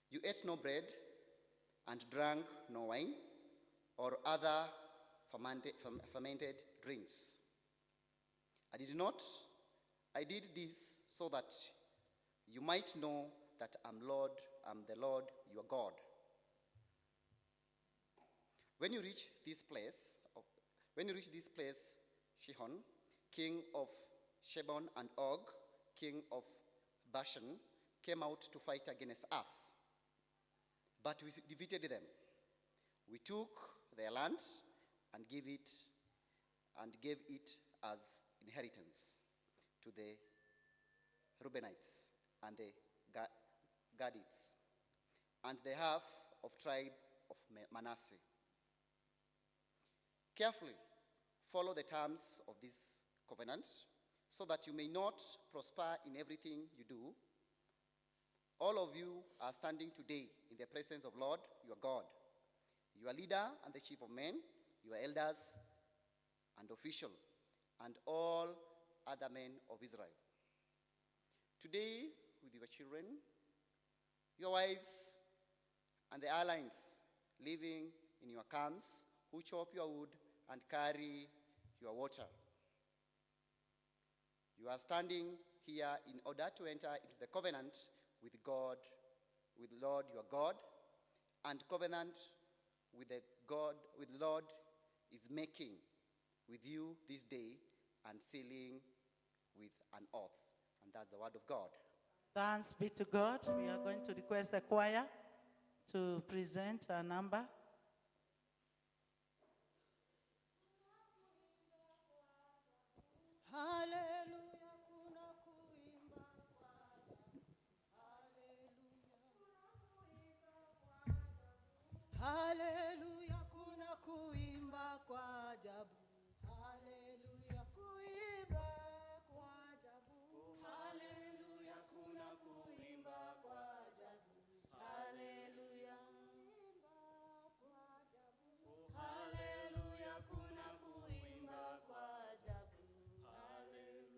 You ate no bread and drank no wine or other fermented drinks. I did this so that you might know that I'm the Lord your God. When you reach this place, Sihon, king of Heshbon, and Og, king of Bashan, came out to fight against us. But we defeated them. We took their land and gave it as inheritance to the Reubenites and the Gadites, and the half of tribe of Manasseh. Carefully follow the terms of this covenant, so that you may not prosper in everything you do. All of you are standing today in the presence of Lord your God, your leader and the chief of men, your elders and official, and all other men of Israel. Today, with your children, your wives, and the allies living in your camps, who chop your wood and carry your water. You are standing here in order to enter into the covenant with Lord your God, and covenant with Lord is making with you this day, and sealing with an oath. And that's the word of God. Thanks be to God. We are going to request the choir to present a number. Hallelujah, kuna kuimba kwa ajabu. Hallelujah. Hallelujah, kuna kuimba kwa ajabu. Hallelujah, kuimba kwa ajabu. Hallelujah, kuna kuimba kwa ajabu. Hallelujah, kuimba kwa ajabu. Hallelujah, kuna kuimba kwa ajabu. Hallelujah.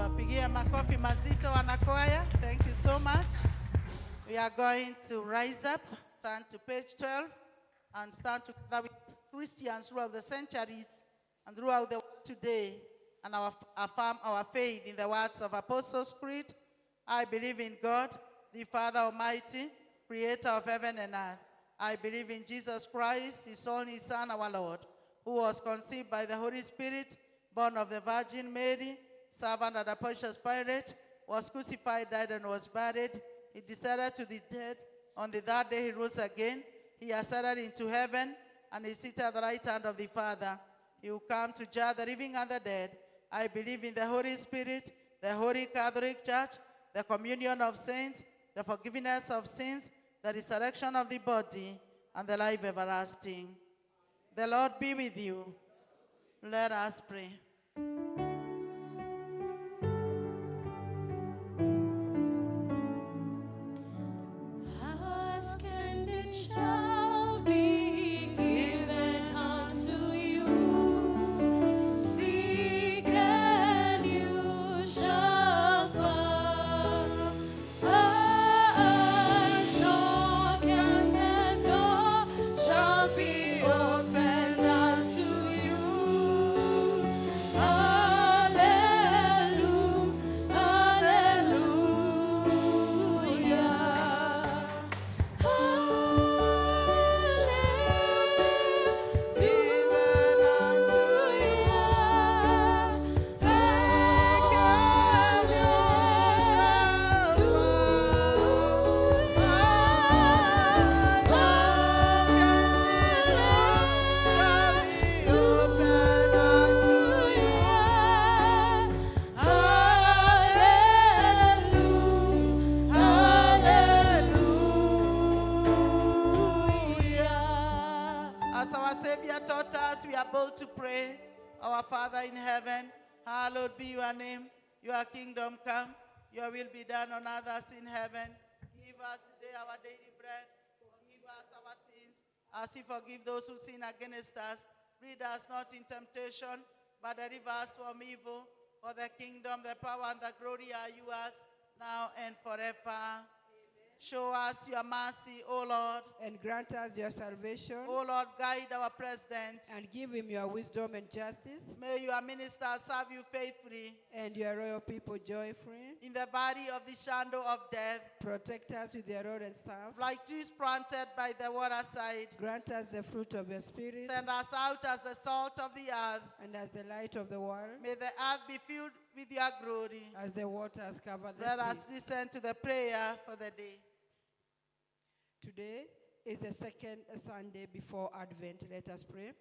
Tuwapigie makofi mazito wanakwaya. Thank you so much. We are going to rise up, turn to page 12, and stand together with Christians throughout the centuries and throughout the world today, and affirm our faith in the words of Apostles' Creed. I believe in God, the Father Almighty, creator of heaven and earth. I believe in Jesus Christ, his only Son, our Lord, who was conceived by the Holy Spirit, born of the Virgin Mary, servant under Pontius Pilate, was crucified, died, and was buried. He descended to the dead. On the third day he rose again. He ascended into heaven and is seated at the right hand of the Father. He will come to judge the living and the dead. I believe in the Holy Spirit, the Holy Catholic Church, the communion of saints, the forgiveness of sins, the resurrection of the body, and the life everlasting. The Lord be with you. Let us pray. Ask and it shall be given unto you. Seek and you shall find. Ask, knock, and the door shall be opened unto you. Hallelujah, hallelujah. As our Savior taught us, we are bold to pray. Our Father in heaven, hallowed be your name. Your kingdom come. Your will be done on earth as in heaven. Give us today our daily bread. Forgive us our sins, as we forgive those who sin against us. Lead us not in temptation, but deliver us from evil. For the kingdom, the power, and the glory are yours, now and forever. Show us your mercy, O Lord. And grant us your salvation, O Lord, guide our president. and give him your wisdom and justice, May your ministers serve you faithfully. and your royal people joyfully. In the valley of the shadow of death, Protect us with your rod and staff. like trees planted by the waterside, Grant us the fruit of your spirit, send us out as the salt of the earth. and as the light of the world, May the earth be filled with your glory. as the waters cover Let the us sea. listen to the prayer for the day. Today is the second Sunday before Advent. Let us pray.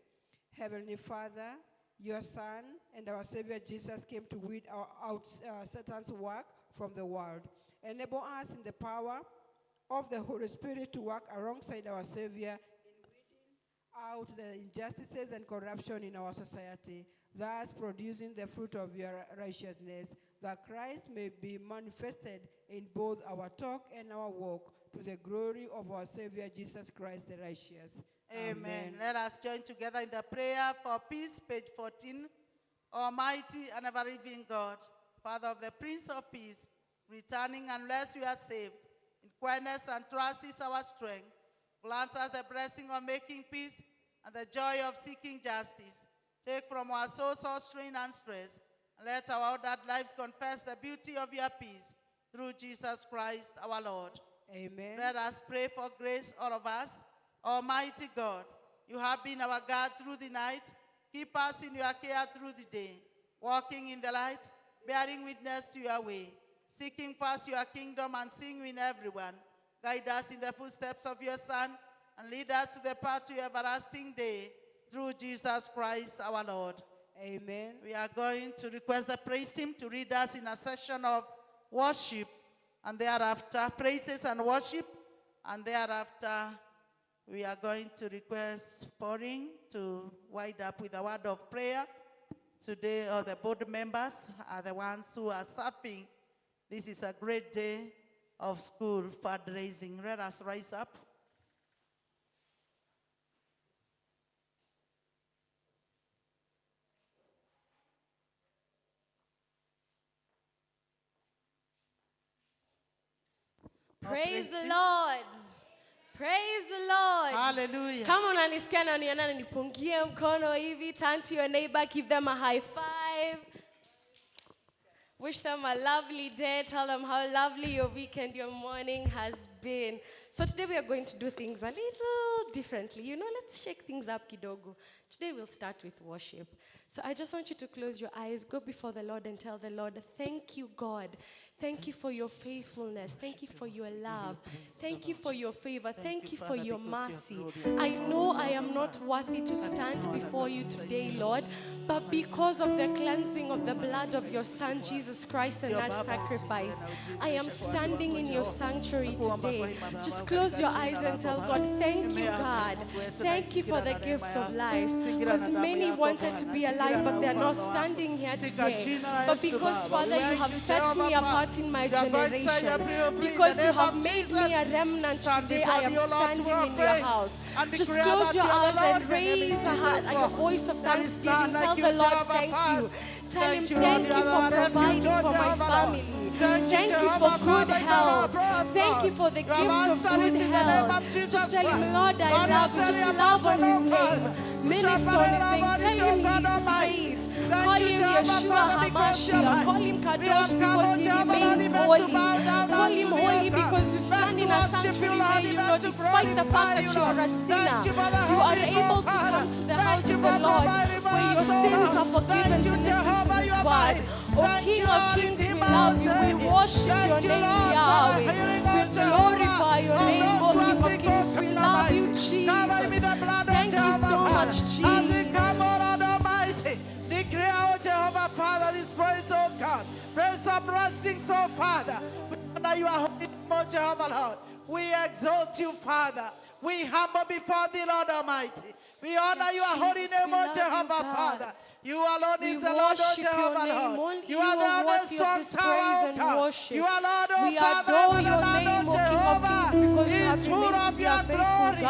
Heavenly Father, your Son and our Savior Jesus came to weed out Satan's work from the world. Enable us in the power of the Holy Spirit to work alongside our Savior in weeding out the injustices and corruption in our society, thus producing the fruit of your righteousness, that Christ may be manifested in both our talk and our walk, to the glory of our Savior Jesus Christ the righteous. Amen. Let us join together in the prayer for peace, page 14. Almighty and ever-living God, Father of the Prince of Peace, returning unless we are saved, in quietness and trust is our strength. Grant us the blessing of making peace and the joy of seeking justice. Take from our souls all strain and stress, and let our ordered lives confess the beauty of your peace, through Jesus Christ our Lord. Amen. Let us pray for grace, all of us. Almighty God, you have been our God through the night. Keep us in your care through the day, walking in the light, bearing witness to your way, seeking first your kingdom and seeing in everyone. Guide us in the footsteps of your Son, and lead us to the path to everlasting day, through Jesus Christ our Lord. Amen. We are going to request the praise team to lead us in a session of worship, and thereafter praises and worship, and thereafter we are going to request Pauline to wind up with a word of prayer. Today all the board members are the ones who are serving. This is a great day of school fundraising. Let us rise up. Praise the Christy. Lord. Praise the Lord. Hallelujah. Kama unanisikia na uniona nipungie mkono hivi, turn to your neighbor, give them a high five. Wish them a lovely day. Tell them how lovely your weekend, your morning has been. So today we are going to do things a little differently. You know, let's shake things up kidogo. Today we'll start with worship. So I just want you to close your eyes, go before the Lord and tell the Lord, thank you, God. Thank you for your faithfulness. Thank you for your love. Thank you for your favor. Thank you for your mercy. I know I am not worthy to stand before you today, Lord, but because of the cleansing of the blood of your Son, Jesus Christ, and that sacrifice, I am standing in your sanctuary today. Just close your eyes and tell God, thank you, God. Thank you for the gift of life. Because many wanted to be alive, but they're not standing here today. But because, Father, you have set me apart in my generation, because you have made me a remnant today, I am standing in your house. Just close your eyes and raise a voice of thanksgiving. Tell the Lord thank you. Tell him thank you for providing for my family. Thank you for good health. Thank you for the gift of good health. Just tell him, Lord, I love you. Just love on his name. Minister on his name. Tell him he's great. Call him Yeshua HaMashiach. Call him Kadosh because he remains holy. Call him holy because you stand in a sanctuary where you know, despite the fact that you are a sinner, you are able to come to the house of the Lord where your sins are forgiven to listen to his word. O King of Kings, we love you. We worship your name, Yahweh. We glorify your name, O King of Kings. We love you, Jesus. Thank you so much, Jesus. Declare, oh Jehovah, Father, this praise, oh God. Praise and blessings, oh Father. We honor you, holy, oh Jehovah, Lord. We exalt you, Father. We humble before thee, Lord Almighty. We honor you, holy name, oh Jehovah, Father. You alone is the Lord, oh Jehovah, Lord. You are the only strong tower, oh God. You are Lord, oh Father, and Lord, oh Jehovah. He is full of your glory.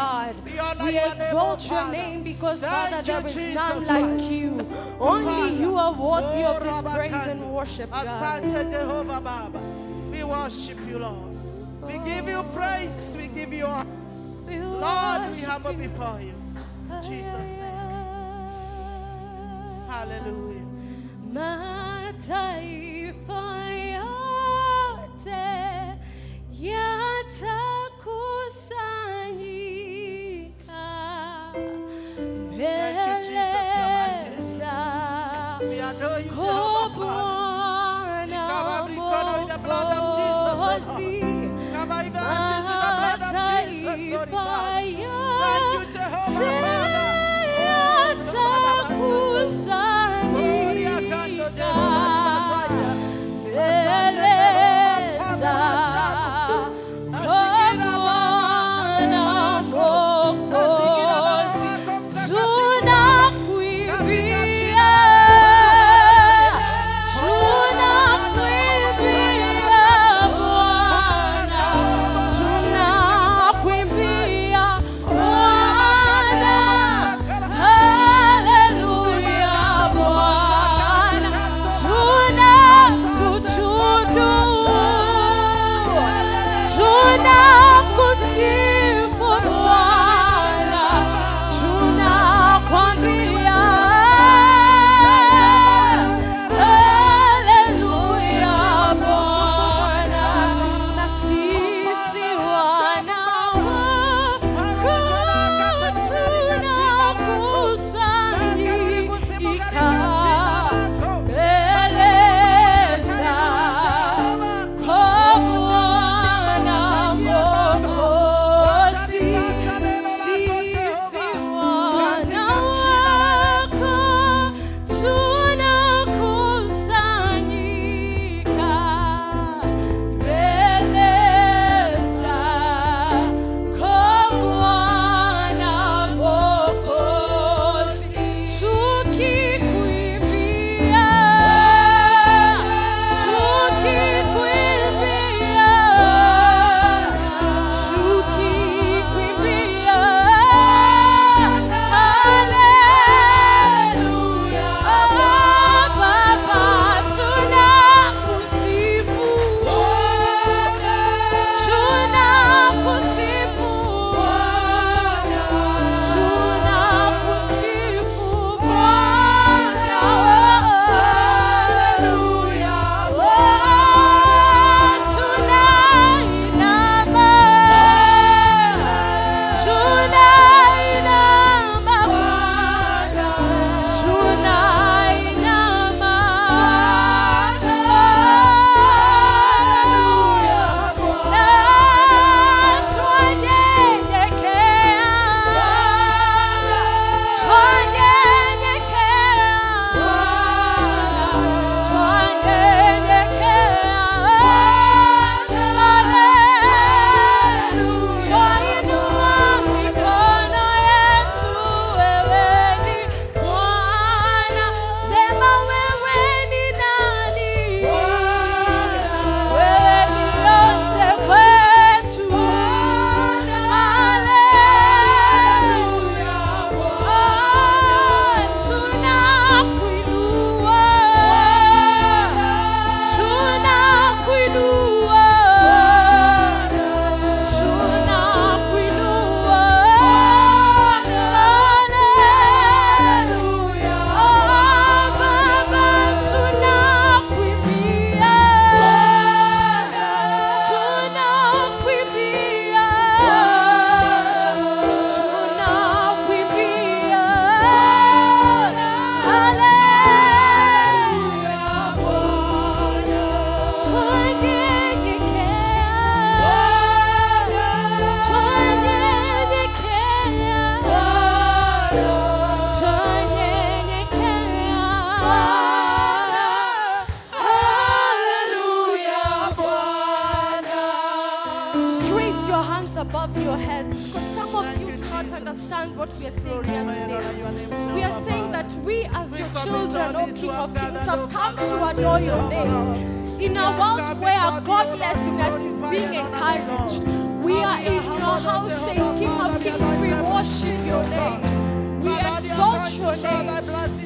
We exalt your name because, Father, there is none like you. Only you are worthy of this praise and worship, God. Asante Jehovah, Baba. We worship you, Lord. We give you praise. We give you honor. Lord, we humble before you. In Jesus' name. Hallelujah. Mataifa yote yatakusanyika mbele za We adore you, Jehovah, Father. Cover every corner with the blood of Jesus, oh Lord. Cover even us in the blood of Jesus, oh God. Thank you, Jehovah, Father. yatakusanyika your hands above your heads, because some of you do not understand what we are saying here today. We are saying that we as your children, O King of Kings, have come to adore your name. In a world where godlessness is being encouraged, we are in your house saying, King of Kings, we worship your name. We exalt your name.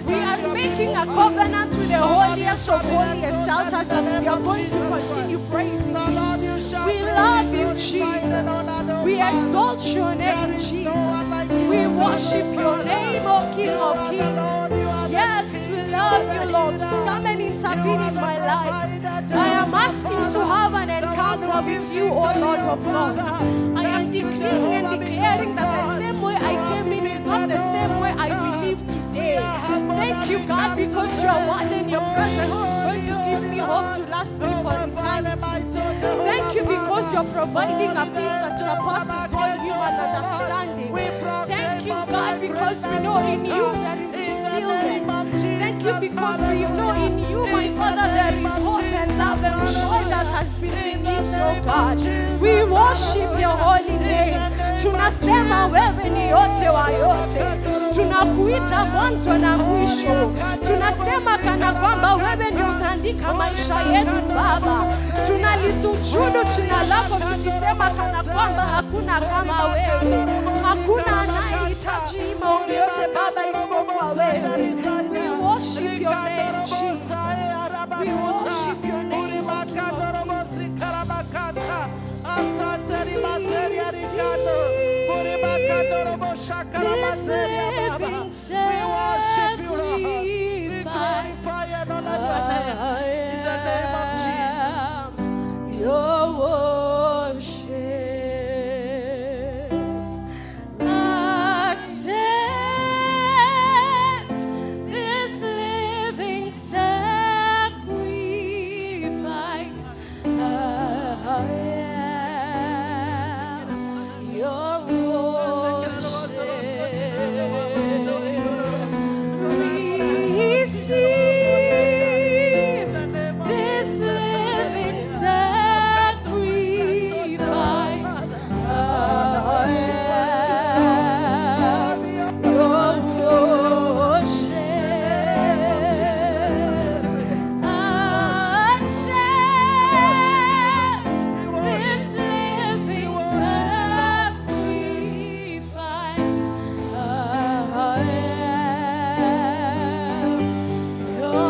We are making a covenant with the holiest of holiest, tells us that we are going to continue praising you. We love you, Jesus. We exalt your name, Jesus. We worship your name, O King of Kings. Yes, we love you, Lord. Just come and intervene in my life. I am asking to have an encounter with you, O Lord of Lords. I am declaring and declaring that the same way I came in is not the same way I believe today. Thank you, God, because your word and your presence is going to give me hope to last me for eternity. Thank you because you're providing a peace that surpasses all human understanding. Thank you, God, because we know in you there is stillness. Thank you because we know in you, my Father, there is hope and love and joy that has been renewed, oh God. We worship your holy name. Tunasema wewe ni yote wa yote. Tunakuita mwanzo na mwisho. Tunasema kana kwamba wewe ndio unaandika maisha yetu Baba. Tunalisujudu jina lako tukisema kana kwamba hakuna kama wewe. Hakuna anayehitaji maombi yote Baba isipokuwa wewe. We worship your name, Jesus. We worship your name. We worship you, Lord. We glorify and honor your name in the name of Jesus. Your worship, accept this living sacrifice. I am your worship. Receive this living sacrifice. I am your worship. Accept this living sacrifice. I am your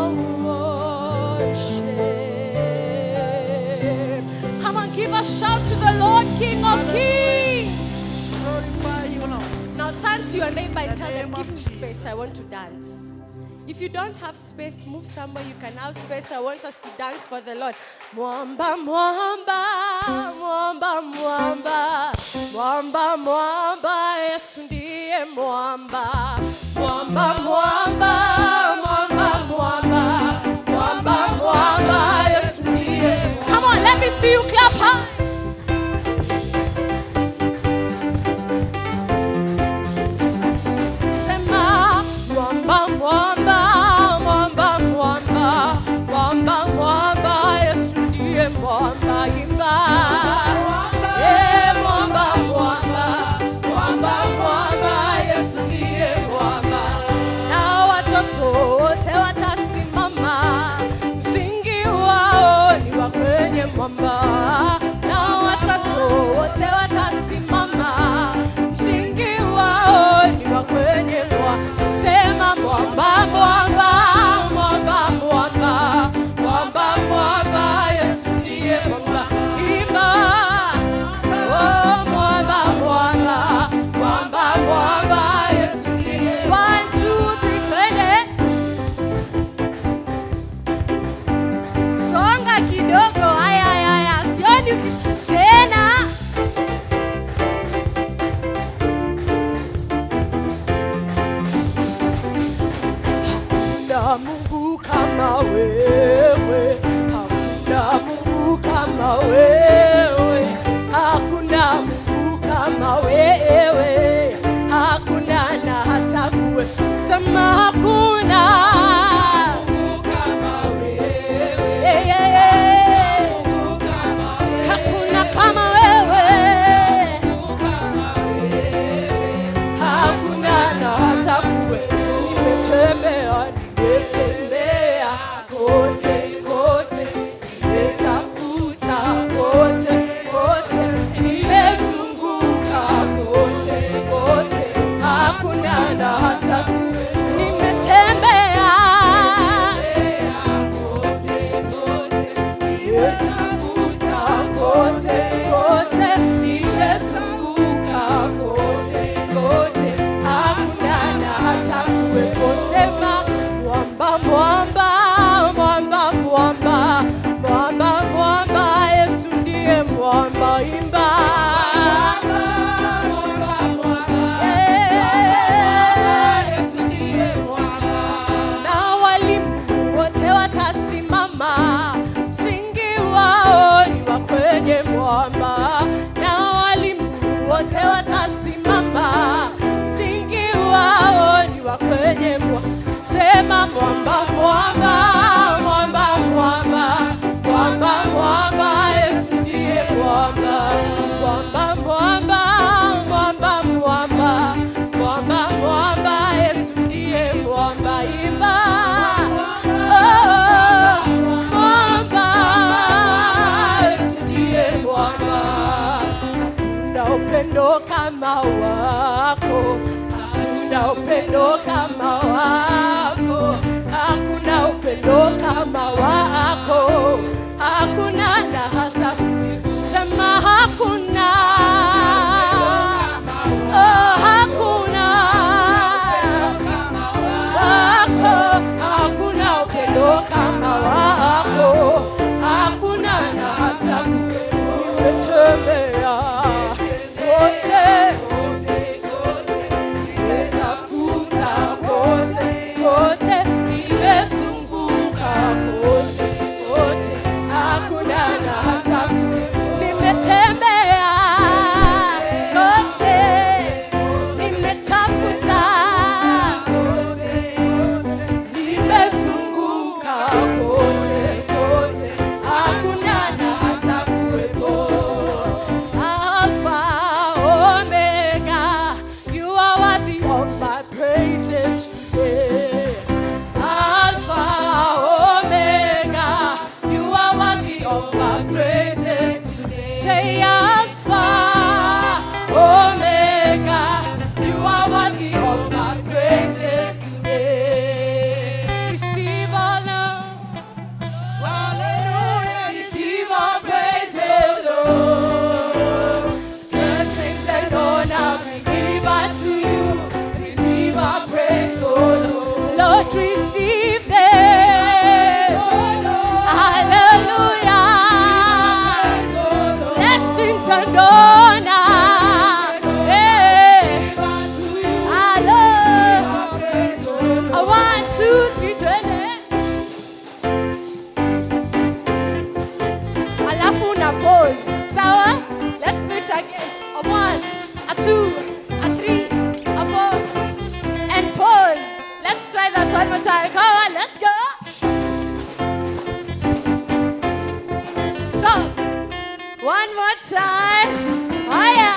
worship. Come on, give a shout to the Lord, King of Kings. Glorify you, Lord. Now turn to your neighbor and tell them, name give of me space, I want to dance. If you don't have space, move somewhere you can have space. I want us to dance for the Lord. Mwamba, mwamba, mwamba, mwamba, mwamba, mwamba, Yesu ndiye mwamba. Mwamba, mwamba, mwamba, mwamba, mwamba, mwamba, Yesu ndiye. Come on, let me see you clap high. Sema, mwamba, mwamba, mwamba, mwamba, mwamba, mwamba, Yesu ndiye mwamba, imba. Mwamba, mwamba, mwamba, mwamba, Yesu ndiye mwamba. Na watoto wote watasimama, msingi wao ni wa kwenye mwamba. Na watoto wote watasimama, msingi wao ni wa kwenye mwamba. Sema mwamba, mwamba, mwamba, mwamba, mwamba, mwamba, Yesu ndiye mwamba. Imba. Oh, mwamba, mwamba, mwamba, mwamba, Yesu ndiye. 1, 2, 3, twende. Songa kidogo, aya, sioni tena. Hakuna Mungu kama wewe, hakuna Mungu kama wewe, hakuna Mungu kama wewe, hakuna na hata kuwe. Sema hakuna Mungu kama wewe, Mungu kama wewe, hakuna nimetafuta kote kote, nimezunguka kote kote, hakuna na hata kuwepo. Sema mwamba mwamba mwamba mwamba mwamba mwamba, Yesu ndiye mwamba. Imba kwenye sema mwamba mwamba mwamba mwamba mwamba mwamba, Yesu ndiye mwamba. Mwamba mwamba mwamba mwamba mwamba mwamba, Yesu ndiye mwamba. Imba mwamba, Yesu ndiye mwamba. Hakuna upendo kama wako, hakuna upendo kama wako, hakuna upendo kama wako, hakuna na hata sema hakuna, hakuna wako, hakuna upendo kama wako, hakuna na hata nimetembea kote kote, nimezunguka kote kote, hakuna na hata nimetembea kote, nimetafuta nimezunguka kote kote, hakuna na hata kuwepo. Alpha Omega, you are worthy of my praises. Alpha Omega, you are worthy of my praises. Say Alpha Omega, you are worthy of my praises today. Receive all love, hallelujah. Receive all praises, Lord. Good things and honor we give unto you. Receive our praise, oh Lord. Lord, receive this. Hallelujah. Blessings and honor. Hey. Hallelujah. 1, 2, 3, 20. Alafu una pause. Sawa? Let's do it again. 1, 2, 3, 4. And pause. Let's try that one more time. Come on, let's go. Stop. One more time. Higher.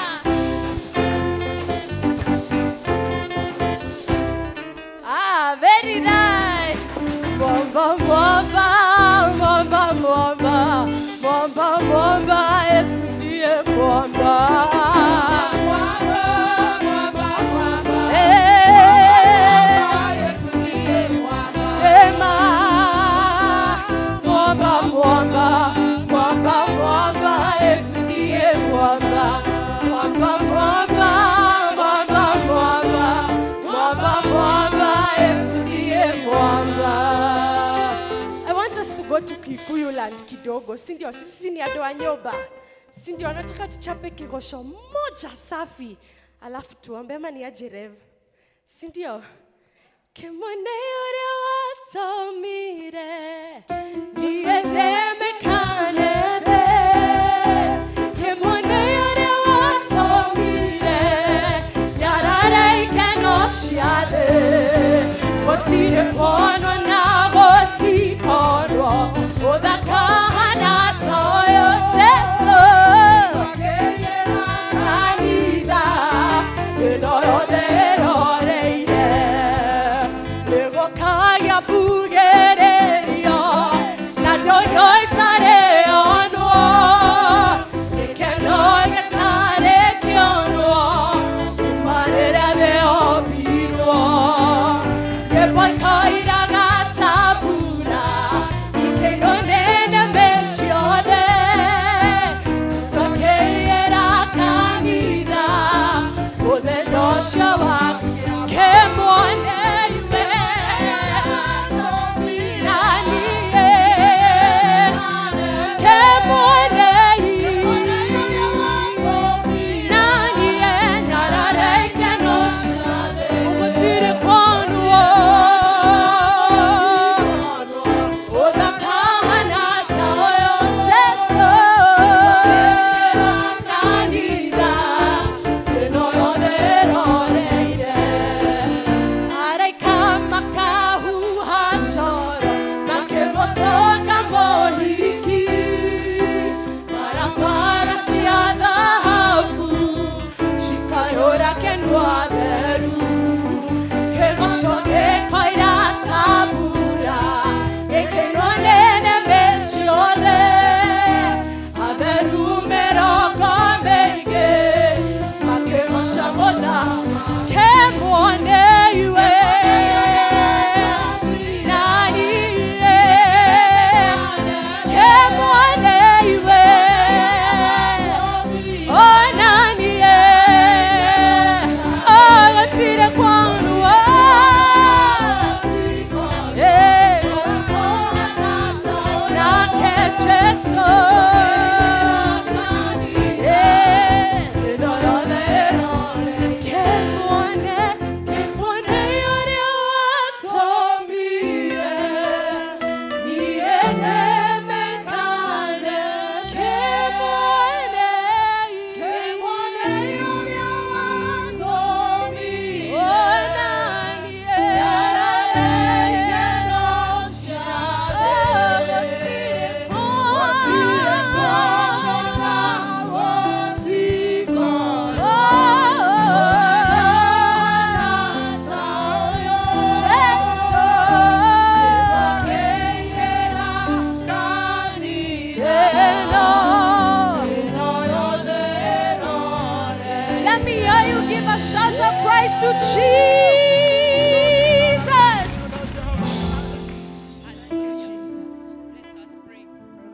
Very nice. Mwamba mwamba mwamba mwamba mwamba mwamba, Yesu ndiye mwamba. Sema mwamba mwamba mwamba mwamba, Yesu ndiye mwamba. Mwamba mwamba mwamba mwamba mwamba mwamba, Yesu ndiye mwamba. I want us to go to Kikuyu land kidogo, si ndio? Sisi ni adoa nyoba, si ndio? Nataka tuchape kirosho moja safi, alafu tuombe. Ama ni aje Rev, si ndio? Kemone ore watomire niendeme kanere, kemone ore watomire yarara ikenoshiade, otire kono na oti kono odakana toyo Jesu anida edorodero reire negoka ya bugererio na doyo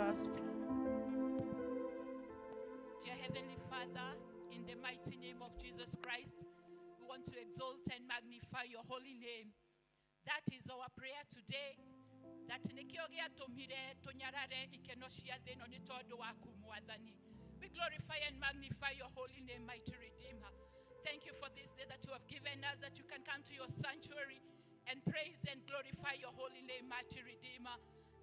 us pray. Dear Heavenly Father, in the mighty name of Jesus Christ, we want to exalt and magnify your holy name. That is our prayer today. That nikiogia tumire tonyarare ikenoshia theno ni todo waku mwathani. We glorify and magnify your holy name, mighty Redeemer. Thank you for this day that you have given us, that you can come to your sanctuary and praise and glorify your holy name, mighty Redeemer.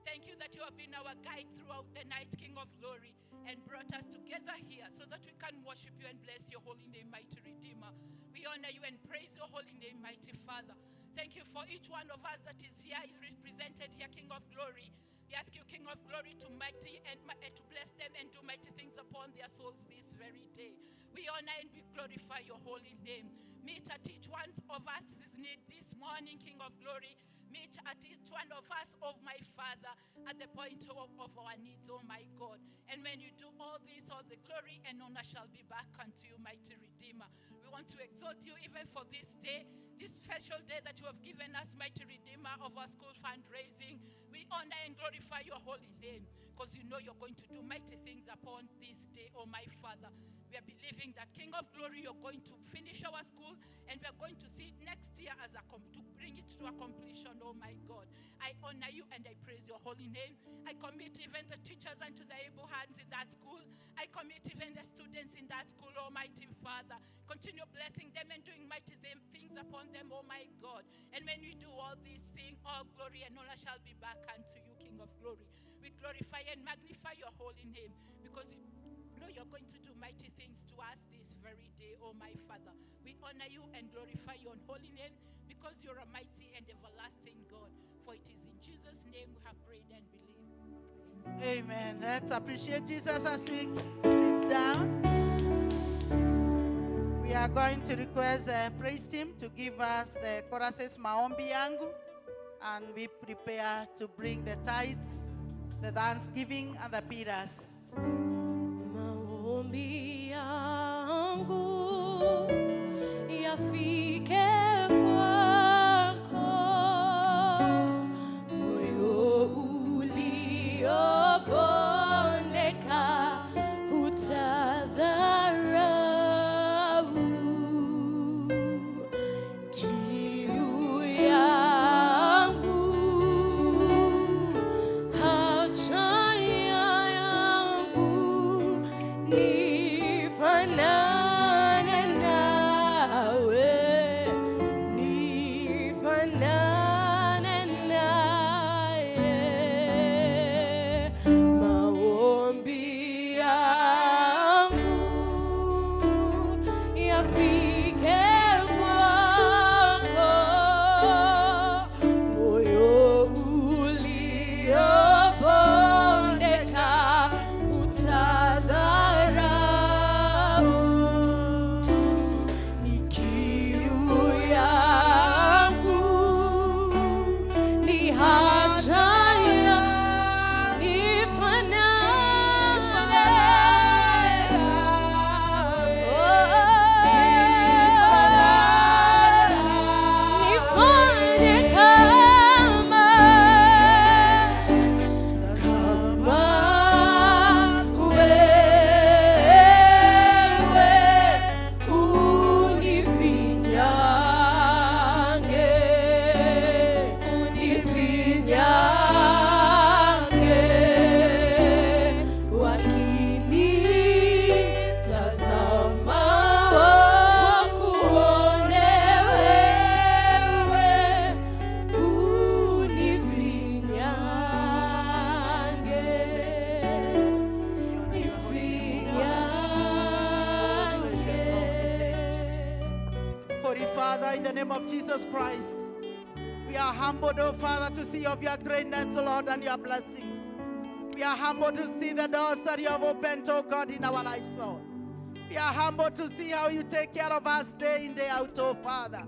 Thank you that you have been our guide throughout the night, King of glory, and brought us together here so that we can worship you and bless your holy name, mighty Redeemer. We honor you and praise your holy name, mighty Father. Thank you for each one of us that is here, is represented here, King of glory. We ask you, King of glory, to mighty and to bless them and do mighty things upon their souls this very day. We honor and we glorify your holy name. Meet at each one of us need this morning, King of glory. Meet at each one of us, oh my Father, at the point of our needs, oh my God. And when you do all this, all the glory and honor shall be back unto you, mighty Redeemer. We want to exalt you even for this day, this special day that you have given us, mighty Redeemer, of our school fundraising. We honor and glorify your holy name, because you know you're going to do mighty things upon this day, oh my Father. We are believing that, King of glory, you're going to finish our school, and we're going to see it next year as to bring it to a completion, oh my God. I honor you and I praise your holy name. I commit even the teachers unto the able hands in that school. I commit even the students in that school, almighty Father. Continue blessing them and doing mighty things upon them, oh my God. And when we do all these things, all glory and honor shall be back unto you, King of glory. We glorify and magnify your holy name, because you know you're going to do mighty things to us this very day, oh my Father. We honor you and glorify your holy name, because you're a mighty and everlasting God. For it is in Jesus' name we have prayed and believed. Amen. Let's appreciate Jesus as we sit down. We are going to request the praise team to give us the choruses Maombi Yangu, and we prepare to bring the tithes, the thanksgiving, and the pillars. Maombi yangu yafike kwako, moyo uliobondeka hutadharau, kiu yangu hachaya yangu nifanane nawe, nifanane naye. Maombi yangu yafike kwako, moyo uliobondeka hutadharau, ni kiu yangu, ni haja yangu, nifanane nifanye kama Holy Father, in the name of Jesus Christ, we are humbled, oh Father, to see of your greatness, Lord, and your blessings. We are humbled to see the doors that you have opened, oh God, in our lives, Lord. We are humbled to see how you take care of us day in, day out, oh Father.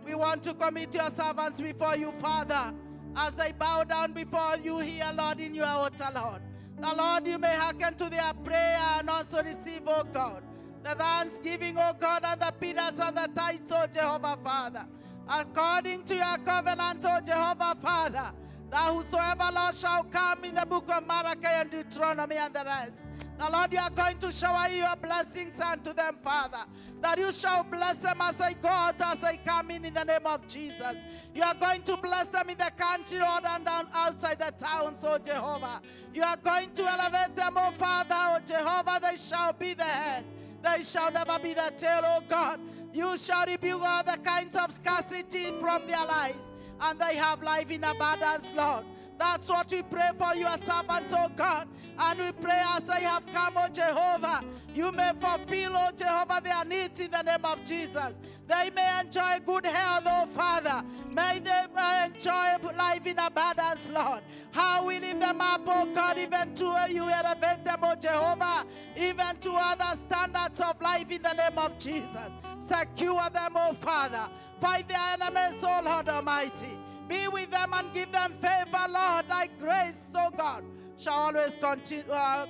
We want to commit your servants before you, Father, as they bow down before you here, Lord, in your altar, Lord. The Lord, you may hearken to their prayer and also receive, oh God, the thanksgiving, oh God, and the pillars and the tithes, oh Jehovah, Father. According to your covenant, oh Jehovah, Father, that whosoever, Lord, shall come in the book of Malachi and Deuteronomy and the rest, the Lord, you are going to shower your blessings unto them, Father, that you shall bless them as they go out, as they come in the name of Jesus. You are going to bless them in the country, Lord, and outside the towns, oh Jehovah. You are going to elevate them, oh Father, oh Jehovah. They shall be the head. They shall never be the tail, oh God. You shall rebuke all the kinds of scarcity from their lives, and they have life in abundance, Lord. That's what we pray for your servants, oh God. And we pray as they have come, oh Jehovah, you may fulfill, oh Jehovah, their needs in the name of Jesus. They may enjoy good health, oh Father. May they enjoy life in abundance, Lord. How we lift them up, oh God, even to you elevate them, oh Jehovah, even to other standards of life in the name of Jesus. Secure them, oh Father. Fight their enemies, oh Lord Almighty. Be with them and give them favor, Lord. Thy grace, oh God, shall always continue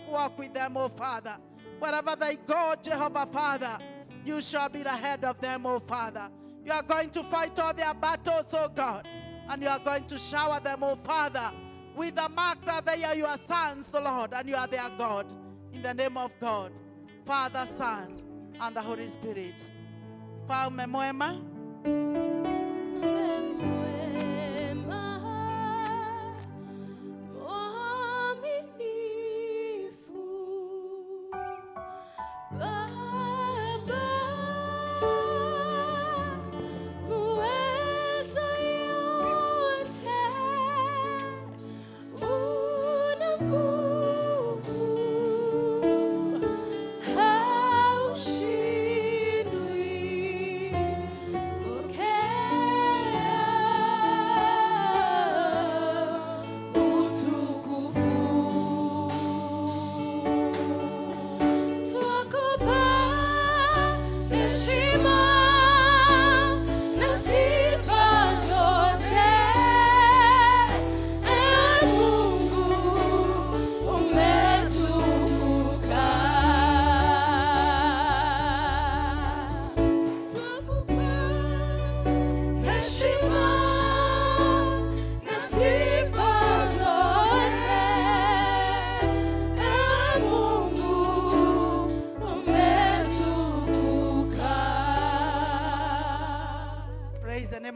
walk with them, oh Father. Wherever they go, Jehovah, Father, you shall be the head of them, oh Father. You are going to fight all their battles, oh God, and you are going to shower them, oh Father, with the mark that they are your sons, Lord, and you are their God. In the name of God, Father, Son, and the Holy Spirit. Mfalme mwema,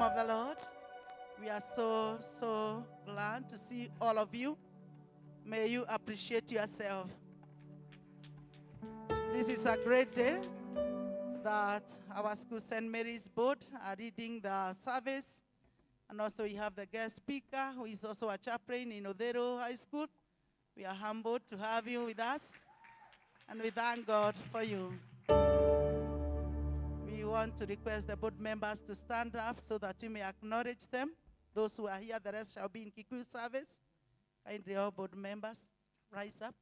of the Lord. We are so glad to see all of you. May you appreciate yourself. This is a great day that our school St. Mary's board are reading the service. And also we have the guest speaker who is also a chaplain in Odero High School. We are humbled to have you with us. And we thank God for you. We want to request the board members to stand up so that we may acknowledge them. Those who are here, the rest shall be in Kikuyu service. Kindly all board members rise up.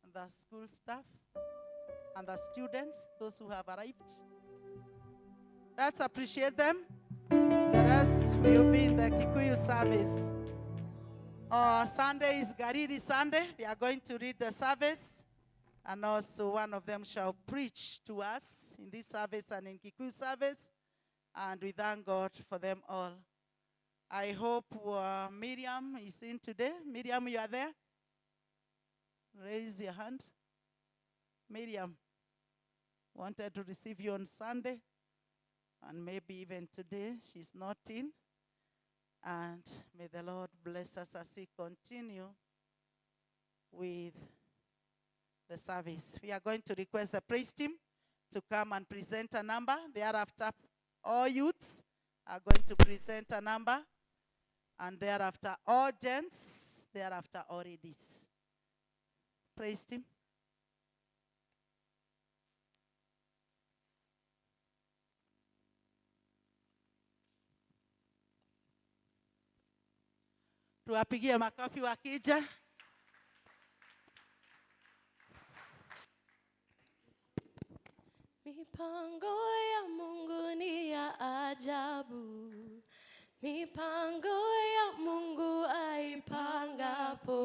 And the school staff and the students, those who have arrived. Let's appreciate them. The rest will be in the Kikuyu service. Sunday is Gariri Sunday. They are going to read the service. And also one of them shall preach to us in this service and in Kikuyu service. And we thank God for them all. I hope Miriam is in today. Miriam, you are there? Raise your hand. Miriam wanted to receive you on Sunday. And maybe even today she's not in. And may the Lord bless us as we continue with the service. We are going to request the praise team to come and present a number. Thereafter, all youths are going to present a number. And thereafter, all gents. Thereafter, all ladies. Praise team. Tuwapigie makofi wakija. Mipango ya Mungu ni ya ajabu. Mipango ya Mungu aipangapo.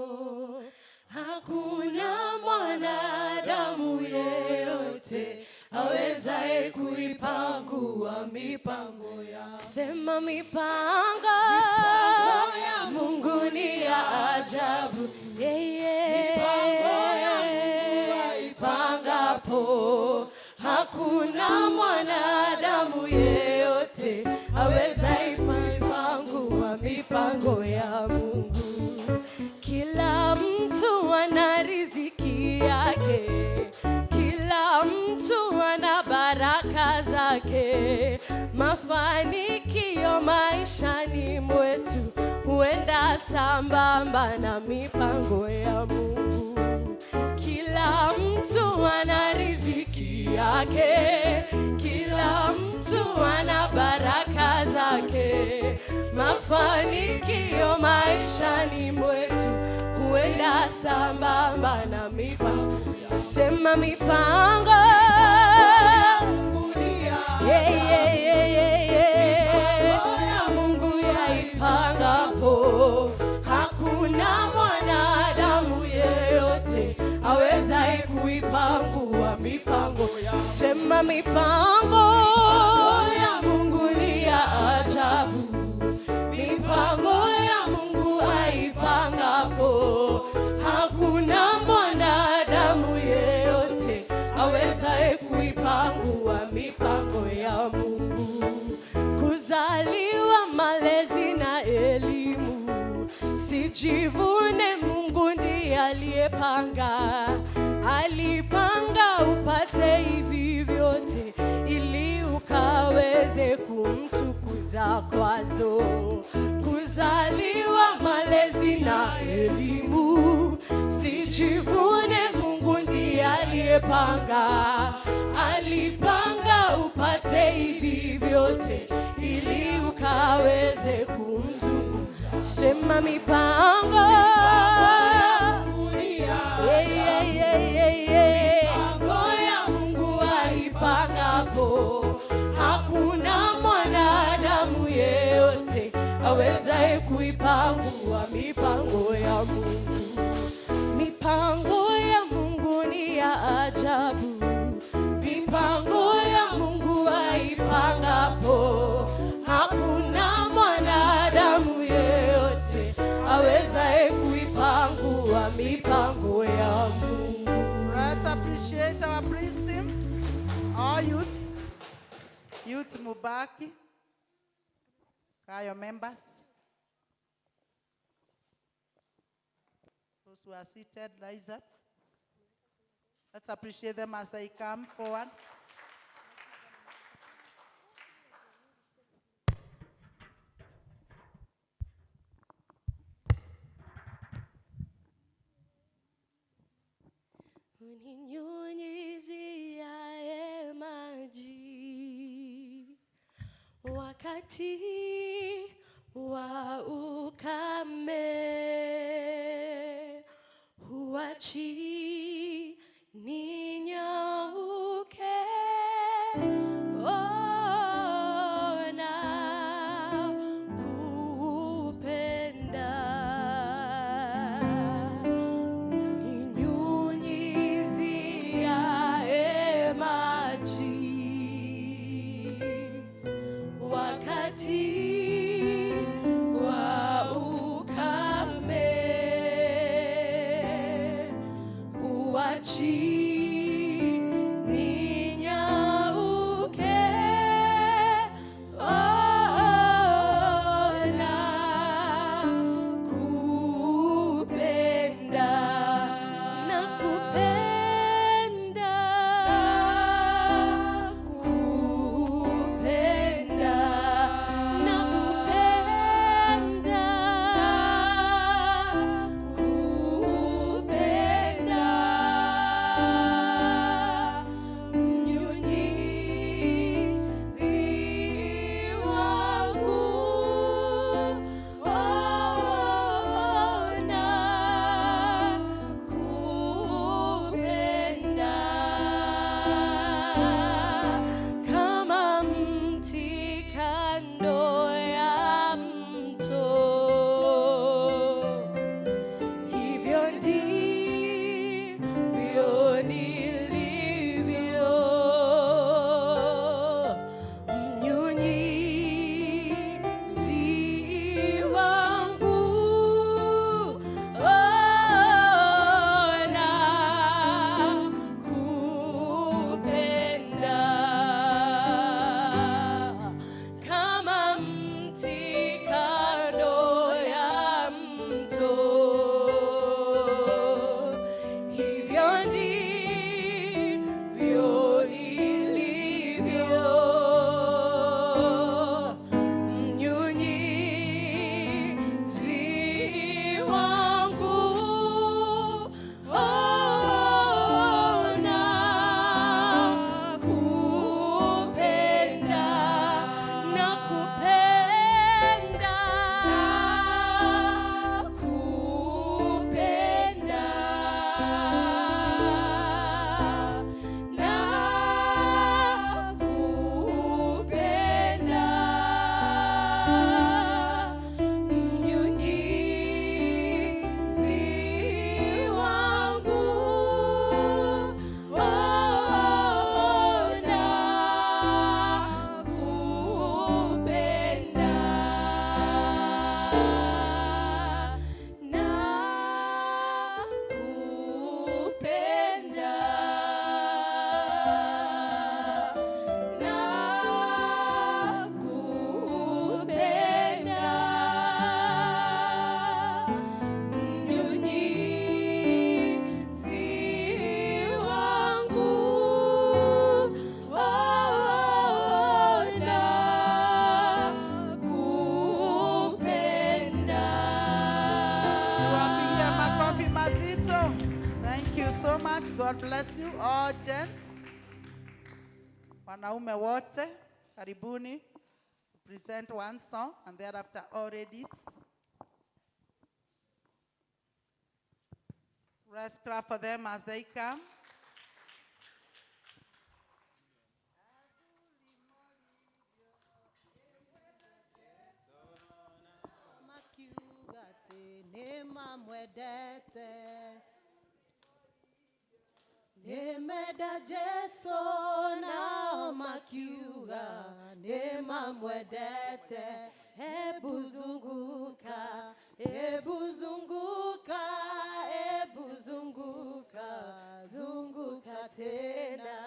Hakuna mwanadamu yeyote awezaye kuipangua mipango ya Sema mipango ya Mungu ni ya ajabu. Mipango ya Mungu aipangapo, hakuna mwanadamu yeyote aweza ipangua mipango ya Mungu. Kila mtu ana riziki yake, kila mtu ana baraka zake. Mafanikio maishani mwetu huenda sambamba na mipango ya Mungu. Kila mtu ana riziki yake, kila mtu ana baraka zake. Mafanikio maishani mwetu huenda sambamba na mipango. Sema mipango ya Mungu yaipangapo, hakuna mwanadamu yeyote aweza kuipangua mipango. Sema mipango ya Mungu ni ya ajabu. Mipango ya Mungu aipangapo, hakuna mwanadamu yeyote aweza kuipangua mipango ya Mungu. Kuzaliwa, malezi na elimu, sijivune, Mungu ndiye aliyepanga. Alipanga upate hivi vyote ili ukaweze kumtukuza kwazo. Kuzaliwa, malezi na elimu, sijivune, Mungu ndiye aliyepanga. Alipanga upate hivi vyote ili ukaweze kumtukuza. Sema mipango ya Mungu aipangapo, hakuna mwanadamu yeyote awezaye kuipangua mipango ya Mungu. Mipango ya Mungu ni ya ajabu. Mipango ya Mungu aipangapo, hakuna mwanadamu yeyote awezaye kuipangua mipango ya Mungu. Let's appreciate our praise team, our youths, Youth Mubaki, Kayo members, those who are seated, rise up. Let's appreciate them as they come forward. Uninyunyiziaye maji wakati wa ukame, huachi ninyauke. so much. God bless you. All gents. Wanaume wote, karibuni. Present one song and thereafter all ladies. Let's clap for them as they come. Nemeda Jesu na makiuga nema mwedete ebuzunguka zunguka tena.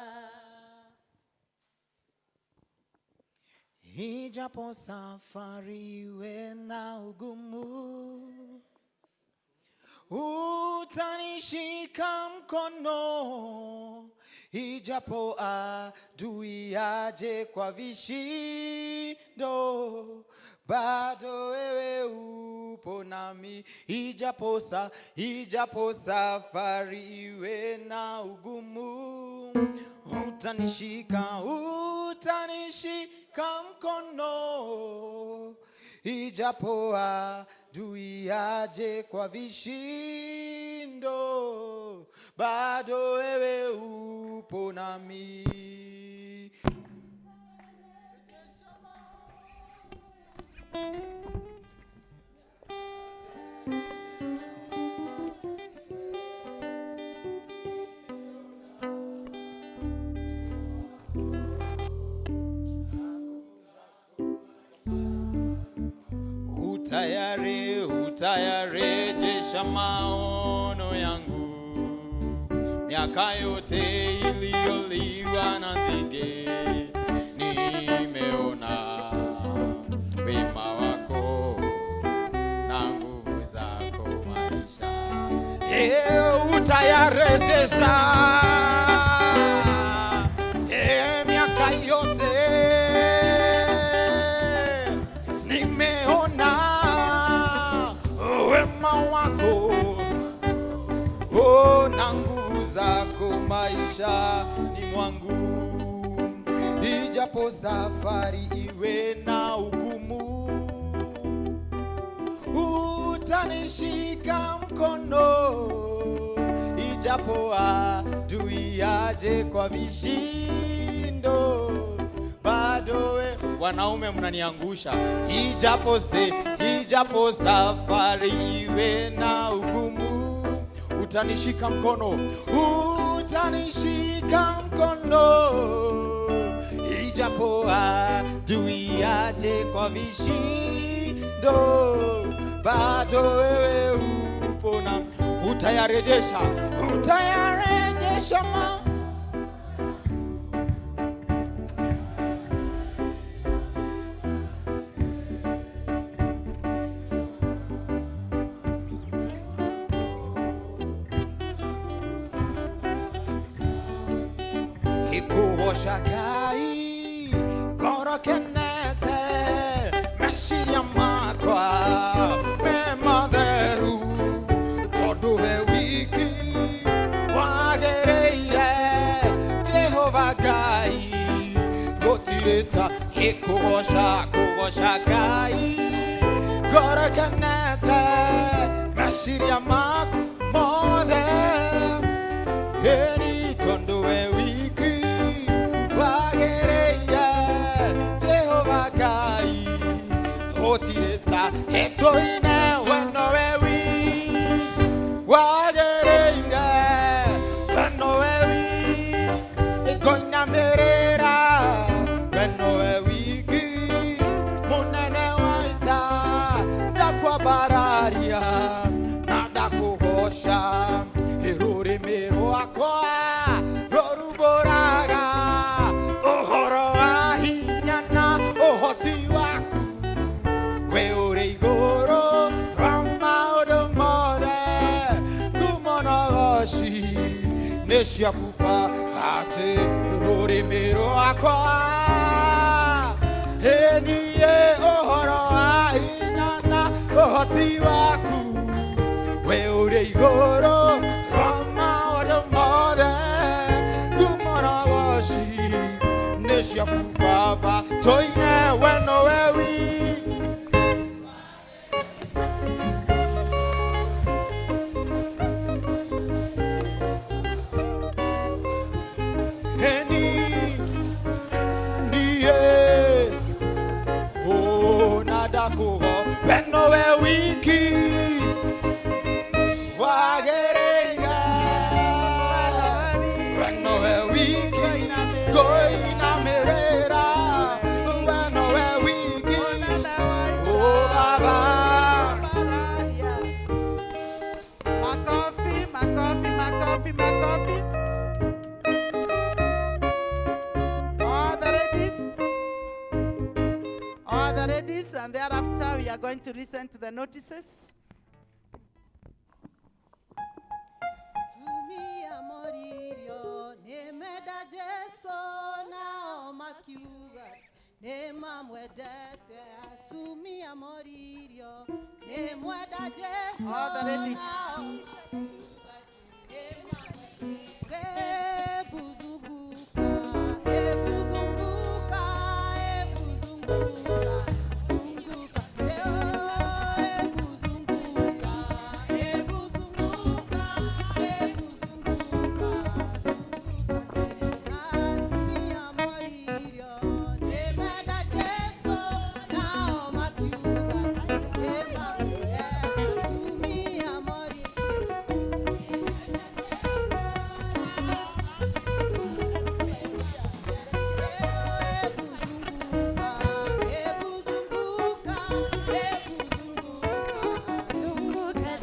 Ijapo safari iwe na ugumu, utanishika mkono. Ijapo adui aje kwa vishindo, bado wewe upo nami. Ijapo safari iwe na ugumu, utanishika mkono. Ijapo adui aje kwa vishindo, bado wewe upo nami. Utayarejesha maono yangu, miaka yote iliyoliwa na nzige. Nimeona wema wako na nguvu zako maisha. Utayarejesha miaka yote. Nimeona wema wako, na nguvu zako maisha ni mwangu. Ijapo safari iwe na ugumu, utanishika mkono. Ijapo adui aje kwa vishindo, bado wanaume mnaniangusha. Ijapo safari iwe na ugumu, utanishika mkono. Ijapo adui aje kwa vishindo, bado wewe upo nami. Utayarejesha Ikuoshakai korokenete meshiria makwa mematheru toduwe wiki wagereire Jehova Gai gotireta. Ikuoshakai korokenete meshiria makwa mothe eni toduwe wiki wagereire Jehova Gai gotireta. Etoine weno wewi wagereire weno wewi ikoina merera weno wewiki munene waita dakwa bararia na dakuhosha erore mero akwa roruboraga ohoro wa hinya na ohoti waku we uri iguru rwa maundu mothe ngumonogoci nĩ ciakuba atĩ rũrĩmĩ rwakwa niĩ ũhoro wa hinya na ũhoti waku we ũrĩ igũrũ rwa maũndũ ciaku baba tũine we nowe wiki. Wenowe wiki wagerega wenowe wiki goina merera wenowe wiki oh baba Makofi, makofi, makofi, makofi. All the ladies, and thereafter we are going to listen to the notices. Tumia moririo nemeda Jesu nao makiugat nema mwedete tumia moririo nemweda Jesu All the ladies. Ebuzunguka zunguka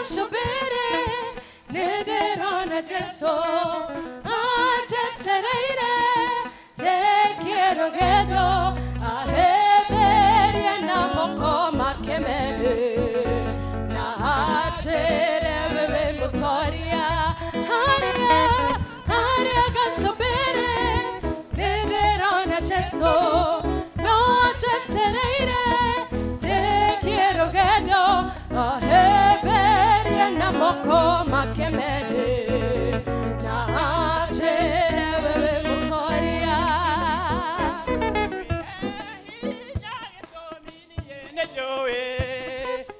Shobere nederona Jesu ajetsereire te quiero gedo aheberia na moko makemebe na achere bebe motoria haria gashobere nederona Jesu no ajetsereire te quiero gedo moko makemele na achere bebe motoria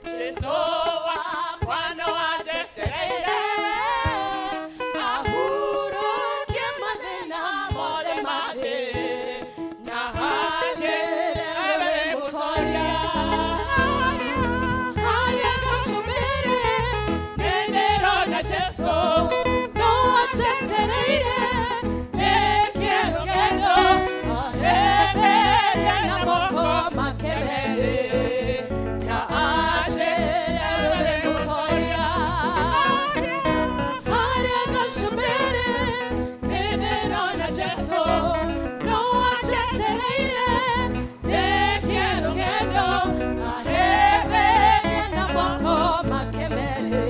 Jesoa kwano ajetere ahuro kiemade na mole made na achere bebe motoria haria gashobere Jesu no achetereire te quiero gendo aheberia na moko makemere na achere motoria haria gashobere nederona Jesu no achetereire te quiero gendo aheberia na moko makemere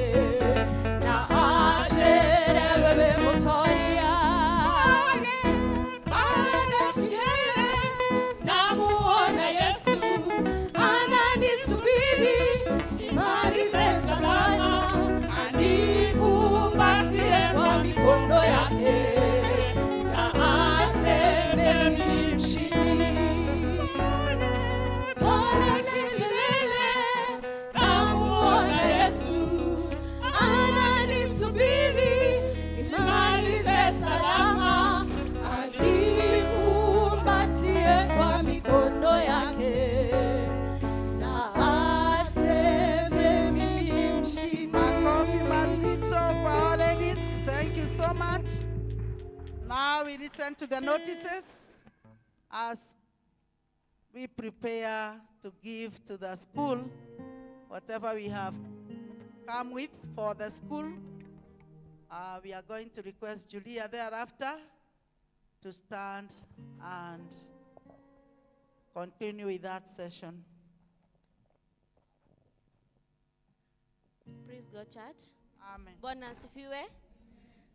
Now we listen to the notices as we prepare to give to the school whatever we have come with for the school. We are going to request Julia thereafter to stand and continue with that session. Praise God, church. Amen. Bwana asifiwe.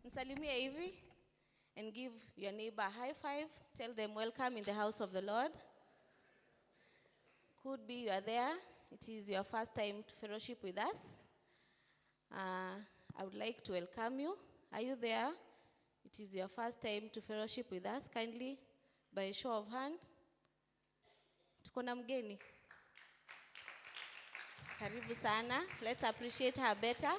Msalimie hivi and give your neighbor a high five. Tell them welcome in the house of the Lord. Could be you are there. It is your first time to fellowship with us. I would like to welcome you. Are you there? It is your first time to fellowship with us. Kindly, by a show of hand. Tuko na mgeni. Karibu sana. Let's appreciate her better.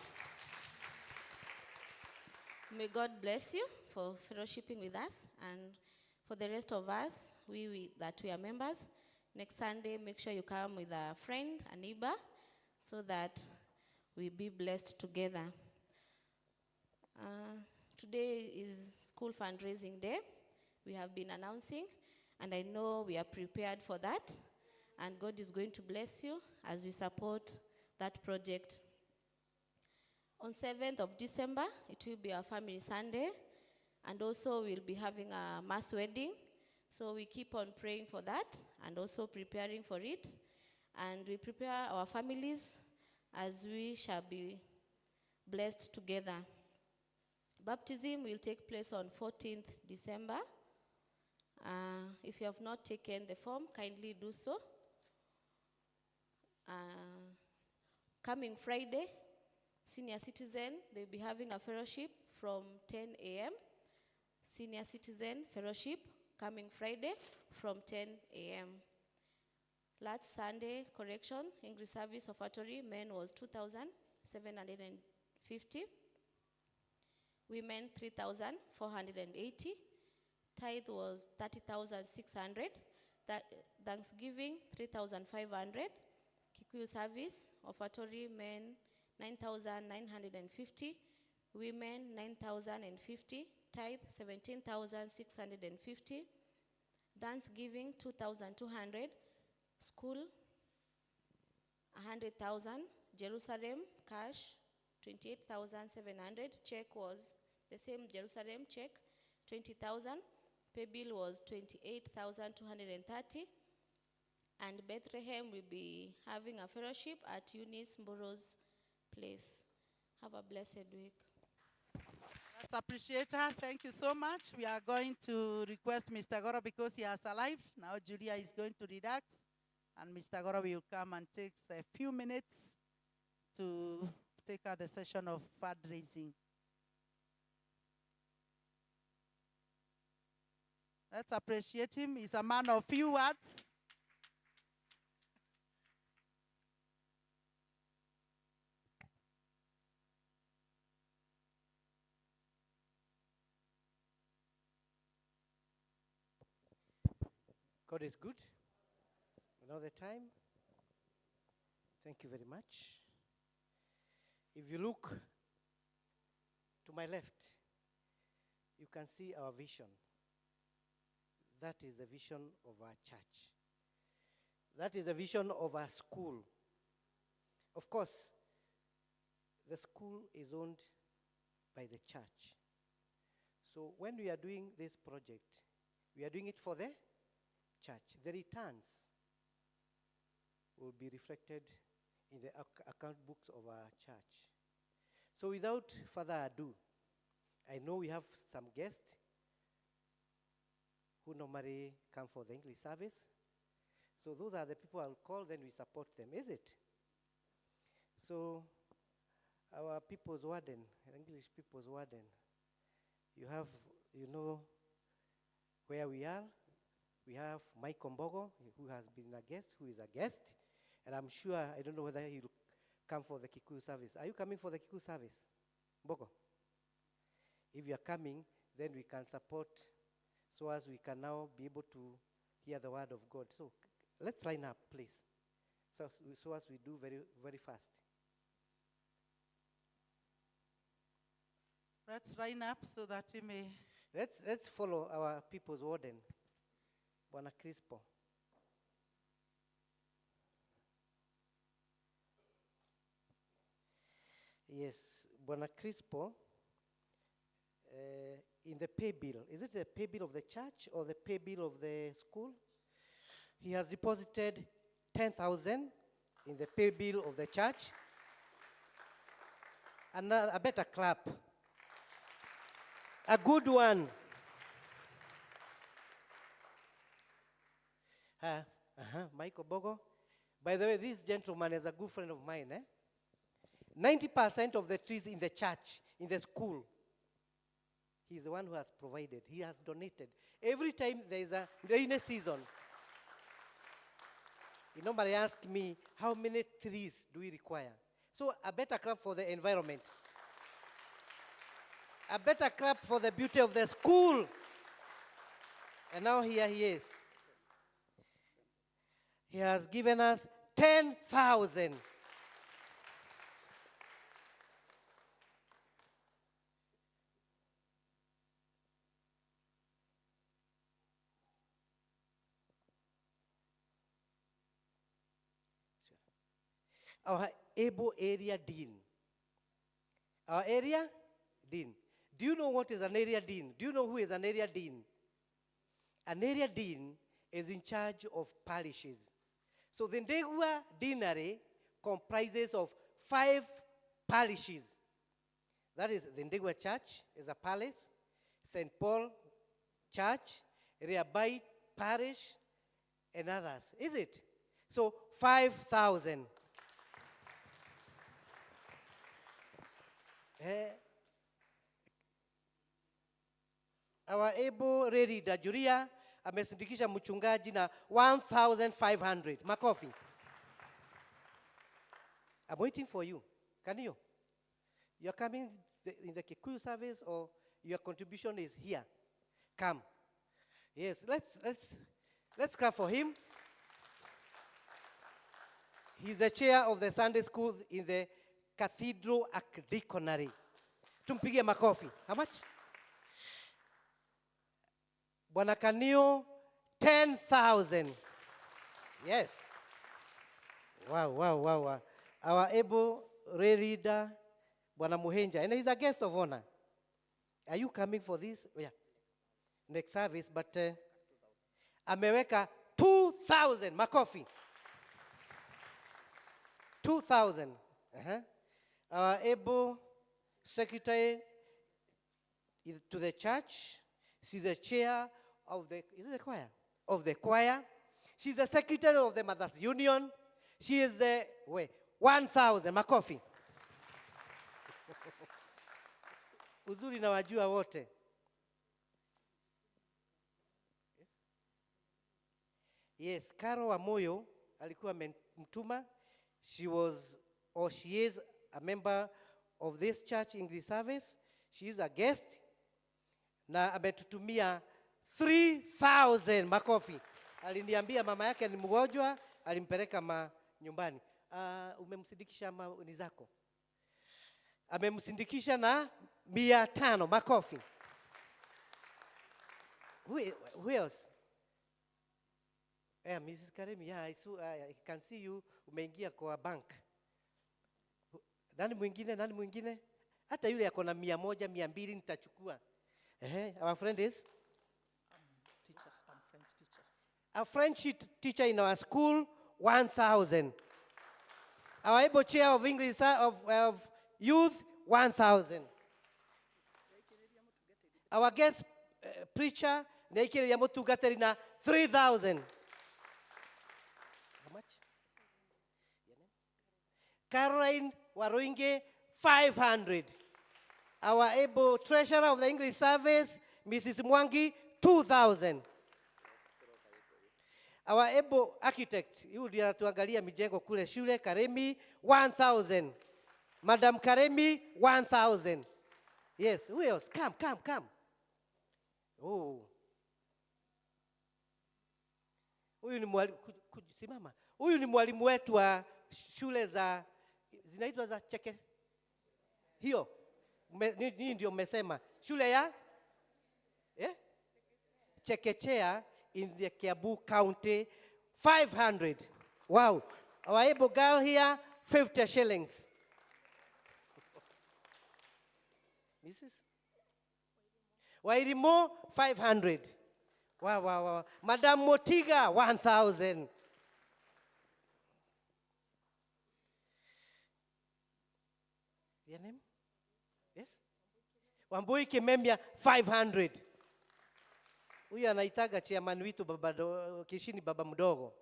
May God bless you for fellowshipping with us, and for the rest of us, we are members. Next Sunday, make sure you come with a friend, a neighbor, so that we be blessed together. Today is school fundraising day. We have been announcing, and I know we are prepared for that, and God is going to bless you as we support that project. On 7th of December, it will be our family Sunday, and also we'll be having a mass wedding. So we keep on praying for that and also preparing for it. And we prepare our families as we shall be blessed together. Baptism will take place on 14th December. If you have not taken the form, kindly do so. Coming Friday, senior citizen, they'll be having a fellowship from 10 a.m. Senior citizen fellowship coming Friday from 10 a.m. Last Sunday, correction, English service offertory, men was 2,750. Women 3,480. Tithe was 30,600. Thanksgiving 3,500. Kikuyu service offertory, men 9,950. Women 9,050. Tithe 17,650. Thanksgiving 2,200. School 100,000. Jerusalem cash 28,700. Check was the same Jerusalem check 20,000. Pay bill was 28,230. And Bethlehem will be having a fellowship at Eunice Mboro's place. Have a blessed week. Let's appreciate her. Thank you so much. We are going to request Mr. Goro because he has arrived. Now Julia is going to relax, and Mr. Goro will come and take a few minutes to take out the session of fundraising. Let's appreciate him. He's a man of few words. God is good. Another time. Thank you very much. If you look to my left, you can see our vision. That is the vision of our church. That is the vision of our school. Of course, the school is owned by the church. So when we are doing this project, we are doing it for the church. The returns will be reflected in the account books of our church. So without further ado, I know we have some guests who normally come for the English service. So those are the people I'll call, then we support them, is it? So our people's warden, English people's warden, you know where we are. We have Mike Ombogo, who has been a guest, who is a guest. And I'm sure, I don't know whether he'll come for the Kikuyu service. Are you coming for the Kikuyu service, Mbogo? If you are coming, then we can support so as we can now be able to hear the word of God. So let's line up, please, so as we do very, very fast. Let's line up so that we may. Let's follow our people's warden, Bwana Crispo. Yes, Bwana Crispo, in the pay bill, is it the pay bill of the church or the pay bill of the school? He has deposited 10,000 in the pay bill of the church. a better clap. A good one. Michael Bogo. By the way, this gentleman is a good friend of mine. 90% of the trees in the church, in the school, he's the one who has provided. He has donated. Every time there is a rainy season, he normally asks me, how many trees do we require? So a better clap for the environment. A better clap for the beauty of the school. And now here he is. He has given us 10,000. Our Ebo area dean. Our area dean. Do you know what is an area dean? Do you know who is an area dean? An area dean is in charge of parishes. So the Ndegwa deanery comprises of 5 parishes. That is, the Ndegwa Church is a palace, St. Paul Church, Rehabite Parish, and others. Is it? So 5,000. Our able ready Dajuria amesindikisha mchungaji na 1,500. Makofi. I'm waiting for you. Can you? You're coming in the Kikuyu service or your contribution is here? Come. Yes, let's clap for him. He's the chair of the Sunday school in the Cathedral Archdeaconry. Tumpigie makofi. How much? Bwana Kanio, 10,000. Yes. Wow. Our able reader, Bwana Muhenja, and he's a guest of honor. Are you coming for this? Oh, yeah. Next service, but ameweka 2,000 makofi. 2,000. Our able secretary to the church. She's the chair of the, is it the choir? Of the choir. She's the secretary of the Mothers Union. She is the, 1,000 makofi. Uzuri na wajua wote. Yes, Karo Wamoyo alikuwa mtuma. She was, or she is, a member of this church in this service. She is a guest. Na ametutumia 3,000 makofi. Aliniambia mama yake ni mgonjwa, alimpeleka nyumbani. Umemsindikisha ni zako. Amemsindikisha na 500 makofi. Who else? Mrs. Karemi, yeah, I can see you umeingia kwa bank. Nani mwingine? Hata yule yako na 100, 200 nitachukua. Our friend is? Teacher. I'm French teacher. A French teacher in our school, 1,000. Our able chair of English of youth, 1,000. Our guest preacher, Neikere Yamotu Gaterina, 3,000. How much? Caroline Waruinge, 500. Our able treasurer of the English service, Mrs. Mwangi, 2,000. Our able architect, yule ndiye anatuangalia mijengo kule shule, Karemi, 1,000. Madam Karemi, 1,000. Yes, who else? Come. Oh. Huyu ni mwalimu wetu wa shule za zinaitwa za cheke. Hiyo nini ndio mmesema? Shule ya chekechea in the Kiambu County, 500. Wow. Our able girl here, 50 shillings. Mrs. Wairimo, 500. Wow. Madam Motiga, 1,000. Your name? Wambui Kimemia 500. Huyu anaitaga chairman wetu Kishini baba mdogo.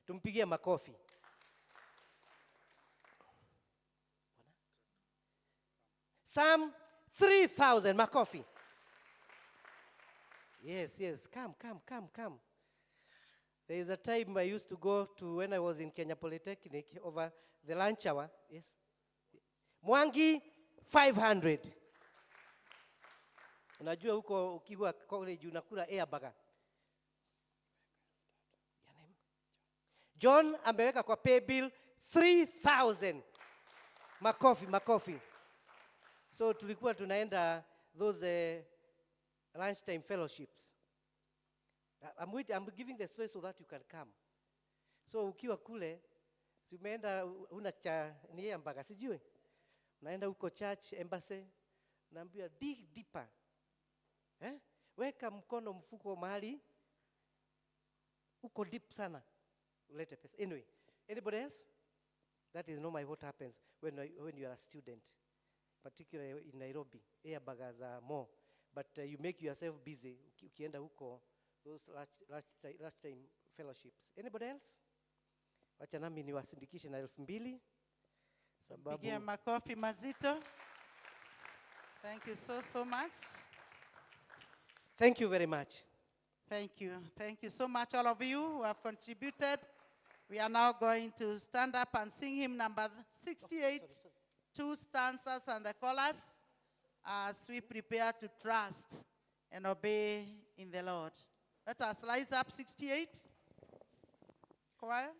Tumpigie makofi. Sam 3,000 makofi. Yes, come. There is a time I used to go to when I was in Kenya Polytechnic over the lunch hour. Yes. Mwangi 500. Unajua huko ukiwa college unakula airburger. John ameweka kwa pay bill 3,000. Makofi. So tulikuwa tunaenda those lunchtime fellowships. I'm giving the story so that you can come. So ukiwa kule, si umeenda una cha ni airburger sijui. Unaenda huko church embassy, naambia dig deeper. Weka mkono mfuko mahali uko deep sana. Ulete pesa. Anyway, anybody else? That is normally what happens when you are a student, particularly in Nairobi. Airburgers are more, but you make yourself busy. Ukienda huko those last time fellowships. Anybody else? Wacha nami niwasindikishe na 2,000 sababu. Pigia makofi mazito. Thank you so much. Thank you very much. Thank you so much, all of you who have contributed. We are now going to stand up and sing hymn number 68, 2 stanzas and the chorus, as we prepare to trust and obey in the Lord. Let us rise up, 68. Choir.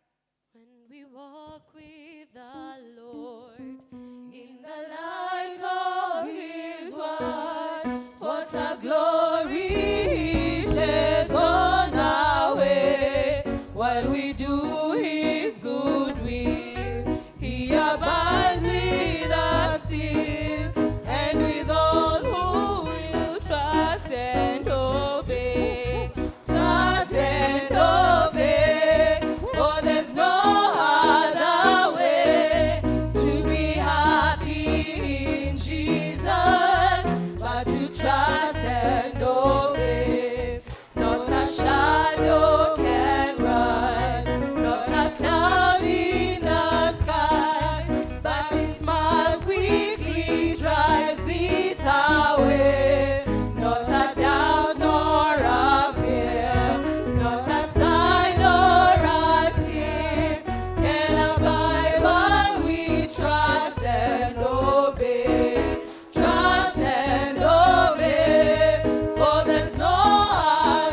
When we walk with the Lord in the light of His word, What a glory He sheds on our way. While we do His good will, He abides with us still, and with all who will trust and obey. trust and obey. For there's no other way to be happy in Jesus but to trust and obey. Not a shadow can rise, not a cloud in the skies, but His smile quickly drives it away. Not a doubt nor a fear, not a sign nor a tear can abide while we trust and obey. Trust and obey, for there's no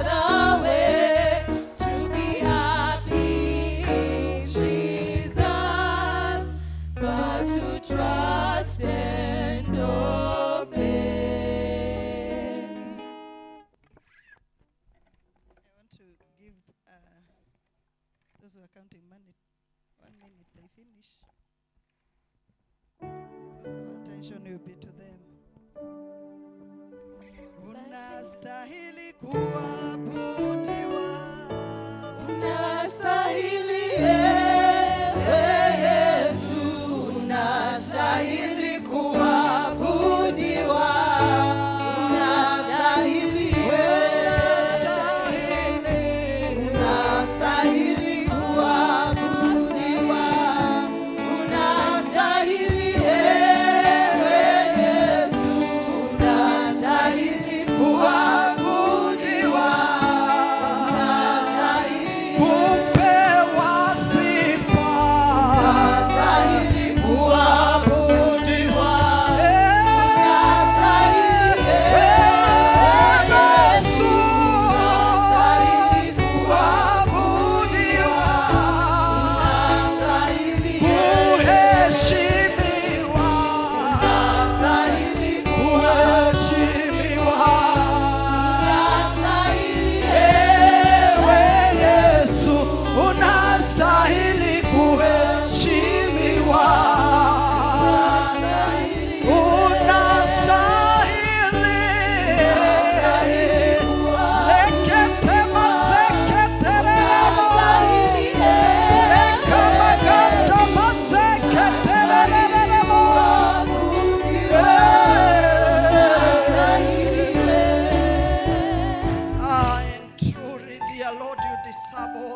other way to be happy in Jesus but to trust and obey. I want to give those who are counting money 1 minute, they finish. Because our attention will be to them. Unastahili kuabudiwa. Unastahili Yesu, unastahili kuabudiwa. Unastahili unastahili kuabudiwa. Unastahili Yesu, unastahili kuabudiwa.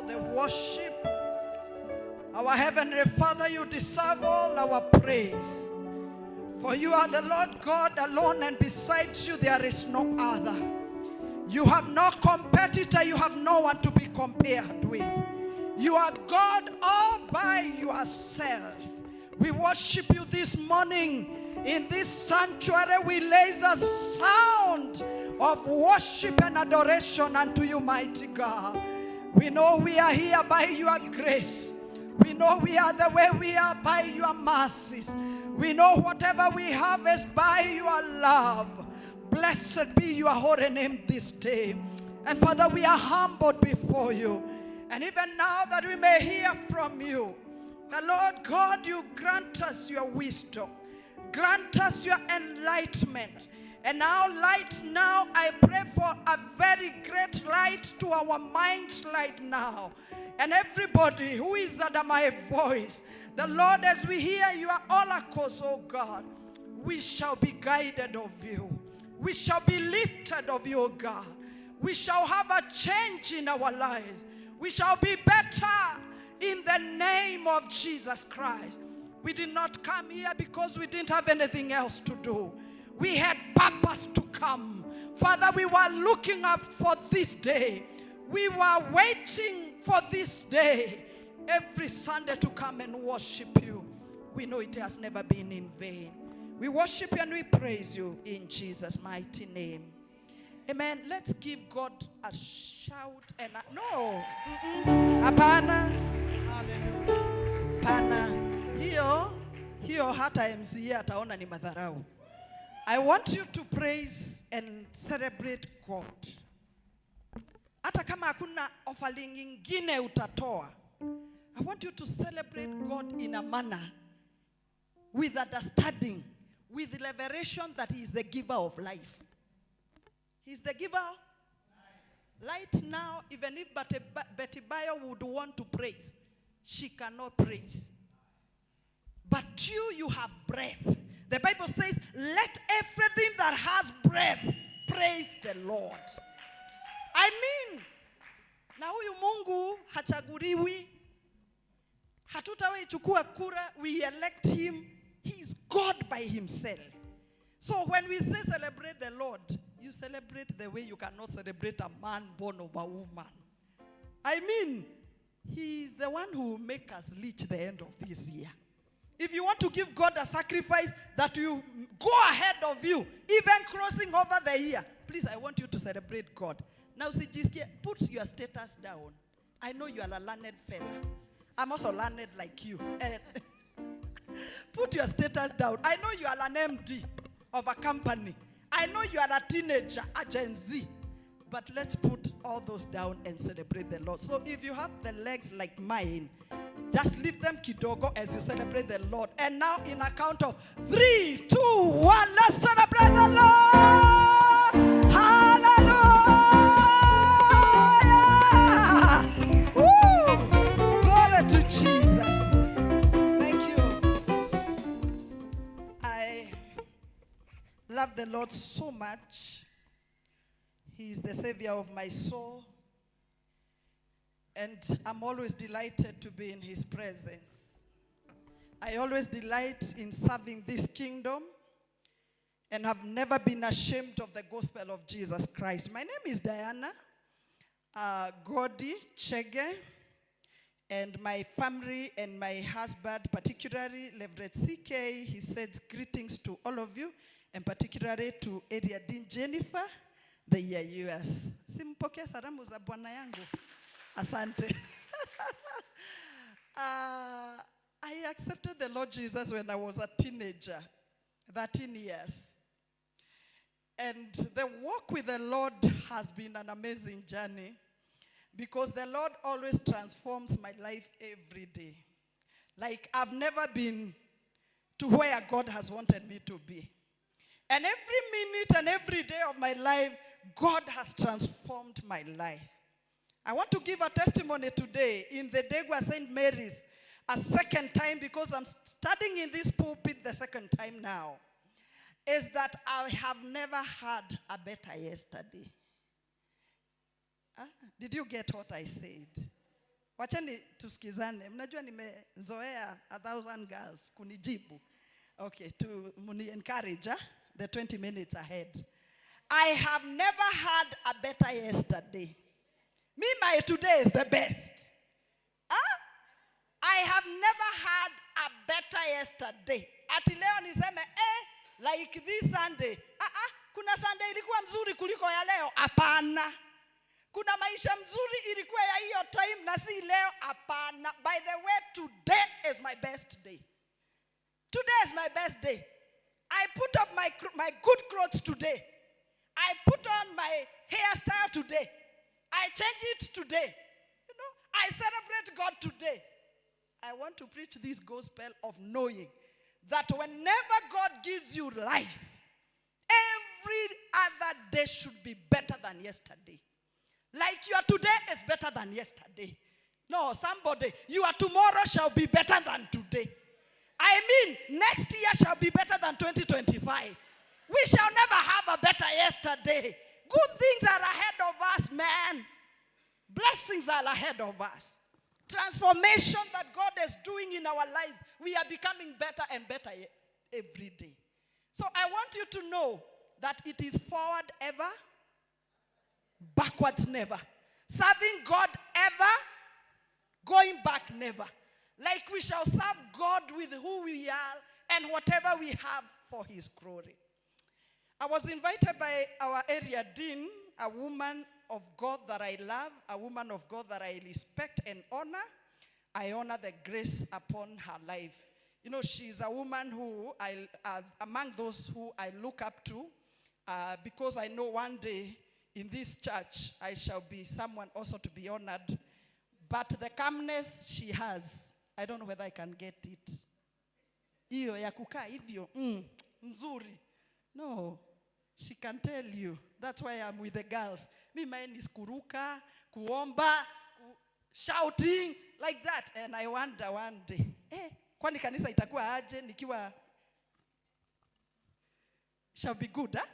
for the worship. Our Heavenly Father, you deserve all our praise. For you are the Lord God alone, and besides you there is no other. You have no competitor, you have no one to be compared with. You are God all by yourself. We worship you this morning. In this sanctuary, we raise a sound of worship and adoration unto you, mighty God. We know we are here by your grace. We know we are the way we are by your mercies. We know whatever we have is by your love. Blessed be your holy name this day. And Father, we are humbled before you. And even now that we may hear from you, the Lord God, you grant us your wisdom. Grant us your enlightenment. And now, I pray for a very great light to our minds right now. And everybody who is under my voice, the Lord, as we hear your oracles, oh God, we shall be guided of you. We shall be lifted of you, oh God. We shall have a change in our lives. We shall be better in the name of Jesus Christ. We did not come here because we didn't have anything else to do. We had purpose to come. Father, we were looking up for this day. We were waiting for this day every Sunday to come and worship you. We know it has never been in vain. We worship you and we praise you in Jesus' mighty name. Amen. Let's give God a shout and a, no. Hapana. Hallelujah. Hapana. Hiyo hata MCA ataona ni madharau. I want you to praise and celebrate God. Hata kama hakuna offering nyingine utatoa, I want you to celebrate God in a manner with understanding, with revelation that he is the giver of life. He is the giver of light now. Even if Betty Bayo would want to praise, she cannot praise. But you have breath. The Bible says, let everything that has breath praise the Lord. I mean, na huyu Mungu hachaguriwi. Hatutawahi chukua kura, we elect him. He is God by himself. So when we say celebrate the Lord, you celebrate the way you cannot celebrate a man born of a woman. I mean, he is the one who will make us reach the end of this year. If you want to give God a sacrifice that will go ahead of you, even crossing over the year, please, I want you to celebrate God. Now, Sijiskia, put your status down. I know you are a learned fella. I'm also learned like you. Put your status down. I know you are an MD of a company. I know you are a teenager, a Gen Z. But let's put all those down and celebrate the Lord. So if you have the legs like mine, just lift them kidogo as you celebrate the Lord. And now in a count of 3, 2, 1, let's celebrate the Lord. Hallelujah. Woo! Glory to Jesus. Thank you. I love the Lord so much. He is the Savior of my soul. And I'm always delighted to be in his presence. I always delight in serving this kingdom and have never been ashamed of the gospel of Jesus Christ. My name is Diana Godi Chege, and my family and my husband, particularly Reverend CK, he sends greetings to all of you, and particularly to Area Dean Jennifer, the US. Simpokea salamu za bwana yangu. Asante. I accepted the Lord Jesus when I was a teenager, 13 years. And the walk with the Lord has been an amazing journey because the Lord always transforms my life every day. Like I've never been to where God has wanted me to be. And every minute and every day of my life, God has transformed my life. I want to give a testimony today in the Degwa St. Mary's a second time because I'm studying in this pulpit the second time now. Is that I have never had a better yesterday. Did you get what I said? Wacheni tusikizane. Mnajua nimezoea 1,000 girls kunijibu. Okay, to encourage the 20 minutes ahead. I have never had a better yesterday. Me, my today is the best. I have never had a better yesterday. Ati leo niseme, like this Sunday. Kuna Sunday ilikuwa mzuri kuliko ya leo. Hapana. Kuna maisha mzuri ilikuwa ya hiyo time na si leo. Hapana. By the way, today is my best day. Today is my best day. I put up my good clothes today. I put on my hairstyle today. I change it today. You know, I celebrate God today. I want to preach this gospel of knowing that whenever God gives you life, every other day should be better than yesterday. Like your today is better than yesterday. No, somebody, your tomorrow shall be better than today. I mean, next year shall be better than 2025. We shall never have a better yesterday. Good things are ahead of us, man. Blessings are ahead of us. Transformation that God is doing in our lives. We are becoming better and better every day. So I want you to know that it is forward ever, backwards never. Serving God ever, going back never. Like we shall serve God with who we are and whatever we have for his glory. I was invited by our area dean, a woman of God that I love, a woman of God that I respect and honor. I honor the grace upon her life. You know, she's a woman who, among those who I look up to, because I know one day in this church, I shall be someone also to be honored. But the calmness she has, I don't know whether I can get it. Iyo ya kukaa hivyo, nzuri. No, she can tell you. That's why I'm with the girls. Me, mine is kuruka, kuomba, shouting, like that. And I wonder one day, kwani kanisa itakuwa aje nikiwa shall be good, huh?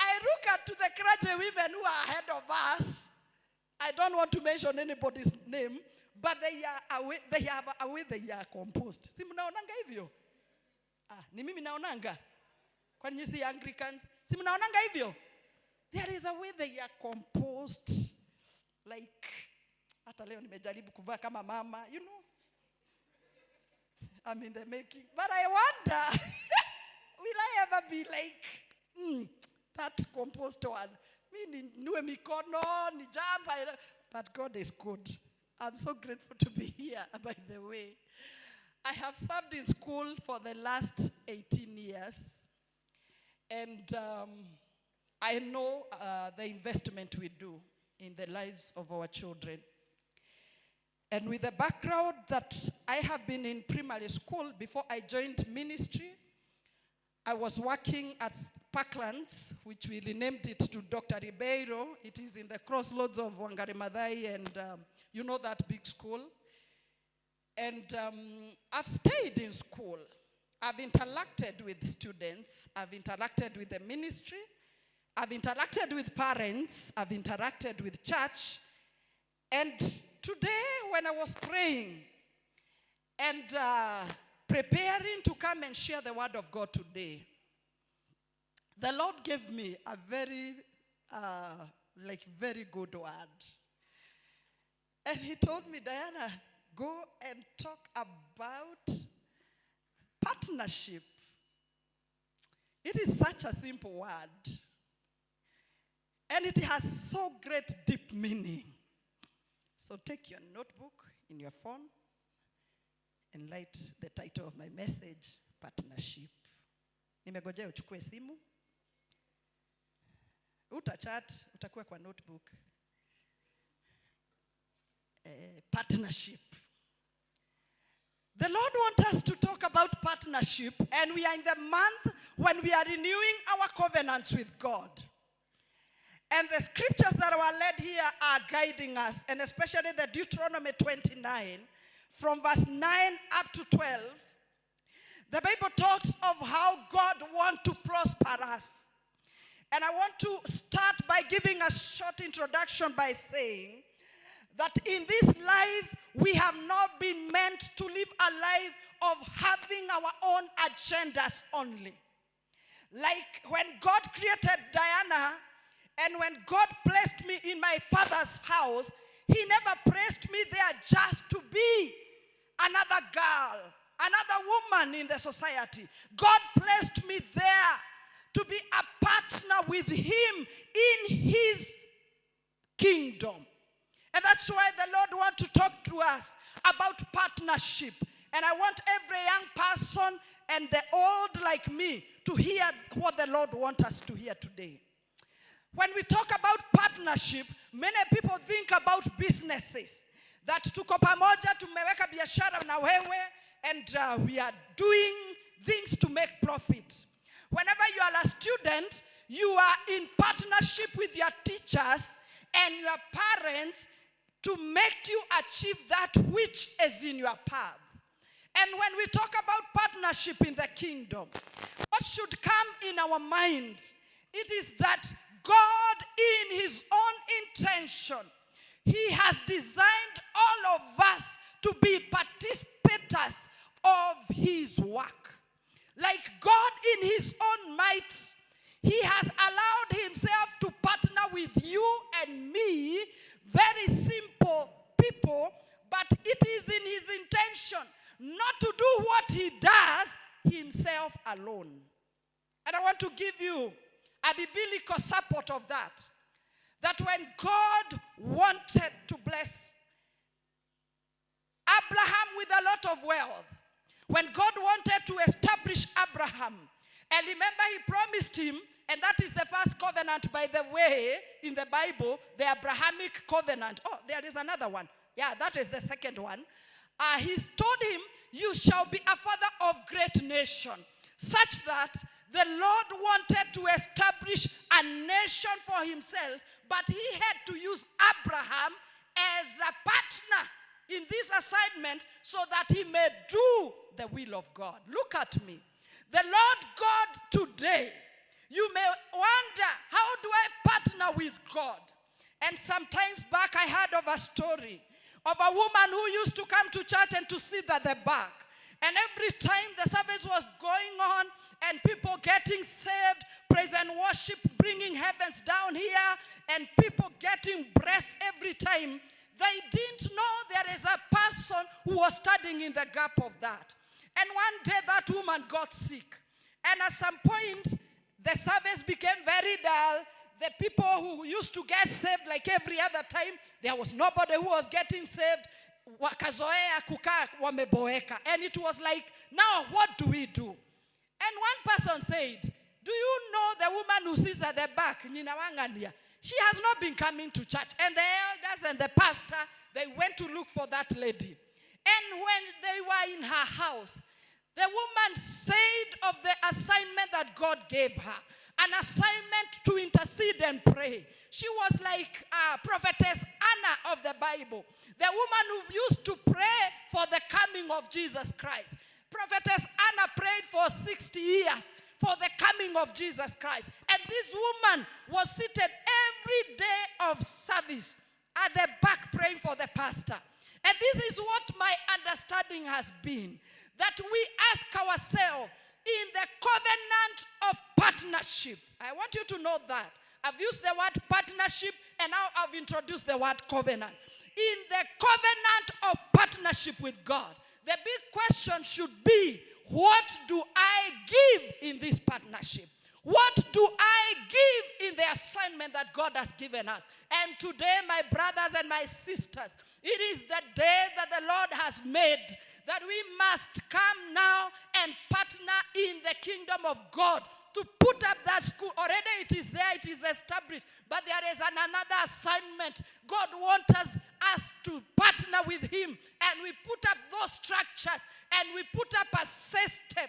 I look at to the clergy women who are ahead of us. I don't want to mention anybody's name, but they have a way they are composed. Si mnaonanga hivyo? Ni mimi naonanga. Kwani nyinyi si Anglicans? Si mnaonanga hivyo? There is a way they are composed. Like, hata leo nimejaribu kuvaa kama mama, you know. I'm in the making. But I wonder, will I ever be like, that composed one? Me niwe mikono, ni jamba. But God is good. I'm so grateful to be here, by the way. I have served in school for the last 18 years. And I know the investment we do in the lives of our children. And with the background that I have been in primary school before I joined ministry, I was working at Parklands, which we renamed it to Dr. Ribeiro. It is in the crossroads of Wangari Maathai, and you know that big school. And I've stayed in school. I've interacted with students. I've interacted with the ministry. I've interacted with parents. I've interacted with church. And today, when I was praying and preparing to come and share the word of God today, the Lord gave me a very good word. And he told me, Diana, go and talk about partnership. It is such a simple word. And it has so great deep meaning. So take your notebook in your phone and write the title of my message, Partnership. Nimegojea uchukue simu. Utachat, utakuwa kwa notebook. Partnership. The Lord wants us to talk about partnership, and we are in the month when we are renewing our covenants with God. And the scriptures that were led here are guiding us, and especially the Deuteronomy 29, from verse 9 up to 12. The Bible talks of how God wants to prosper us. And I want to start by giving a short introduction by saying that in this life, we have not been meant to live a life of having our own agendas only. Like when God created Diana, and when God placed me in my father's house, he never placed me there just to be another girl, another woman in the society. God placed me there to be a partner with him in his kingdom. And that's why the Lord wants to talk to us about partnership. And I want every young person and the old like me to hear what the Lord wants us to hear today. When we talk about partnership, many people think about businesses. That tuko pamoja, tumeweka biashara na wewe, and we are doing things to make profit. Whenever you are a student, you are in partnership with your teachers and your parents to make you achieve that which is in your path. And when we talk about partnership in the kingdom, what should come in our mind? It is that God, in his own intention, he has designed all of us to be participators of his work. Like God in his own might, he has allowed himself to partner with you and me, very simple people, but it is in his intention not to do what he does himself alone. And I want to give you a biblical support of that. That when God wanted to bless Abraham with a lot of wealth, when God wanted to establish Abraham, and remember he promised him, and that is the first covenant, by the way, in the Bible, the Abrahamic covenant. Oh, there is another one. Yeah, that is the second one. He told him, you shall be a father of great nation, such that the Lord wanted to establish a nation for himself, but he had to use Abraham as a partner in this assignment so that he may do the will of God. Look at me. The Lord God today, you may wonder, how do I partner with God? And sometimes back I heard of a story of a woman who used to come to church and to sit at the back. And every time the service was going on and people getting saved, praise and worship, bringing heavens down here, and people getting blessed every time, they didn't know there is a person who was standing in the gap of that. And one day that woman got sick. And at some point, the service became very dull. The people who used to get saved like every other time, there was nobody who was getting saved. Wakazoea kukaa wameboeka. And it was like, now what do we do? And one person said, do you know the woman who sits at the back, Nina Wangania? She has not been coming to church. And the elders and the pastor, they went to look for that lady. And when they were in her house, the woman said of the assignment that God gave her, an assignment to intercede and pray. She was like prophetess Anna of the Bible, the woman who used to pray for the coming of Jesus Christ. Prophetess Anna prayed for 60 years for the coming of Jesus Christ. And this woman was seated every day of service at the back praying for the pastor. And this is what my understanding has been, that we ask ourselves in the covenant of partnership. I want you to know that. I've used the word partnership and now I've introduced the word covenant. In the covenant of partnership with God, the big question should be, what do I give in this partnership? What do I give in the assignment that God has given us? And today, my brothers and my sisters, it is the day that the Lord has made, that we must come now and partner in the kingdom of God to put up that school. Already it is there, it is established, but there is another assignment. God wants us to partner with him, and we put up those structures, and we put up a system.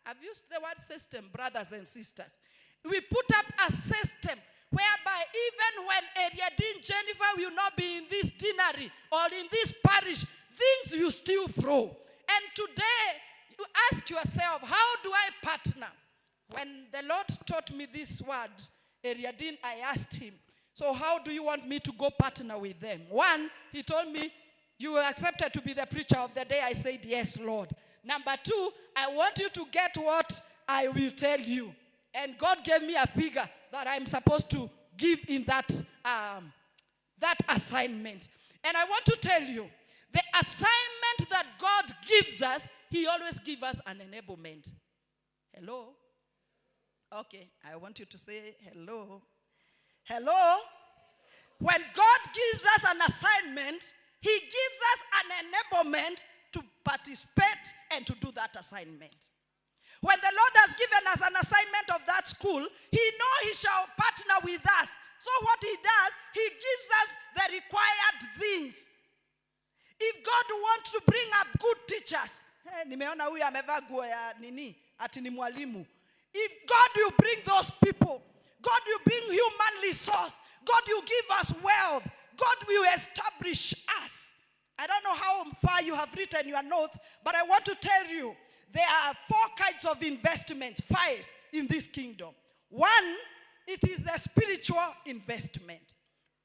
I've used the word system, brothers and sisters. We put up a system whereby even when Ariadine Jennifer will not be in this deanery or in this parish, things will still flow. And today, you ask yourself, how do I partner? When the Lord taught me this word, Eriadin, I asked him, so how do you want me to go partner with them? One, he told me, you were accepted to be the preacher of the day. I said, yes, Lord. Number two, I want you to get what I will tell you. And God gave me a figure that I'm supposed to give in that assignment. And I want to tell you, the assignment that God gives us, he always gives us an enablement. Hello? Okay, I want you to say hello. Hello? When God gives us an assignment, he gives us an enablement to participate and to do that assignment. When the Lord has given us an assignment of that school, he knows he shall partner with us. So what he does, he gives us the required things. If God wants to bring up good teachers, nimeona huyu amevaa nguo ya nini, ati ni mwalimu. If God will bring those people, God will bring human resource, God will give us wealth, God will establish us. I don't know how far you have written your notes, but I want to tell you, there are 4 kinds of investment, 5 in this kingdom. One, it is the spiritual investment.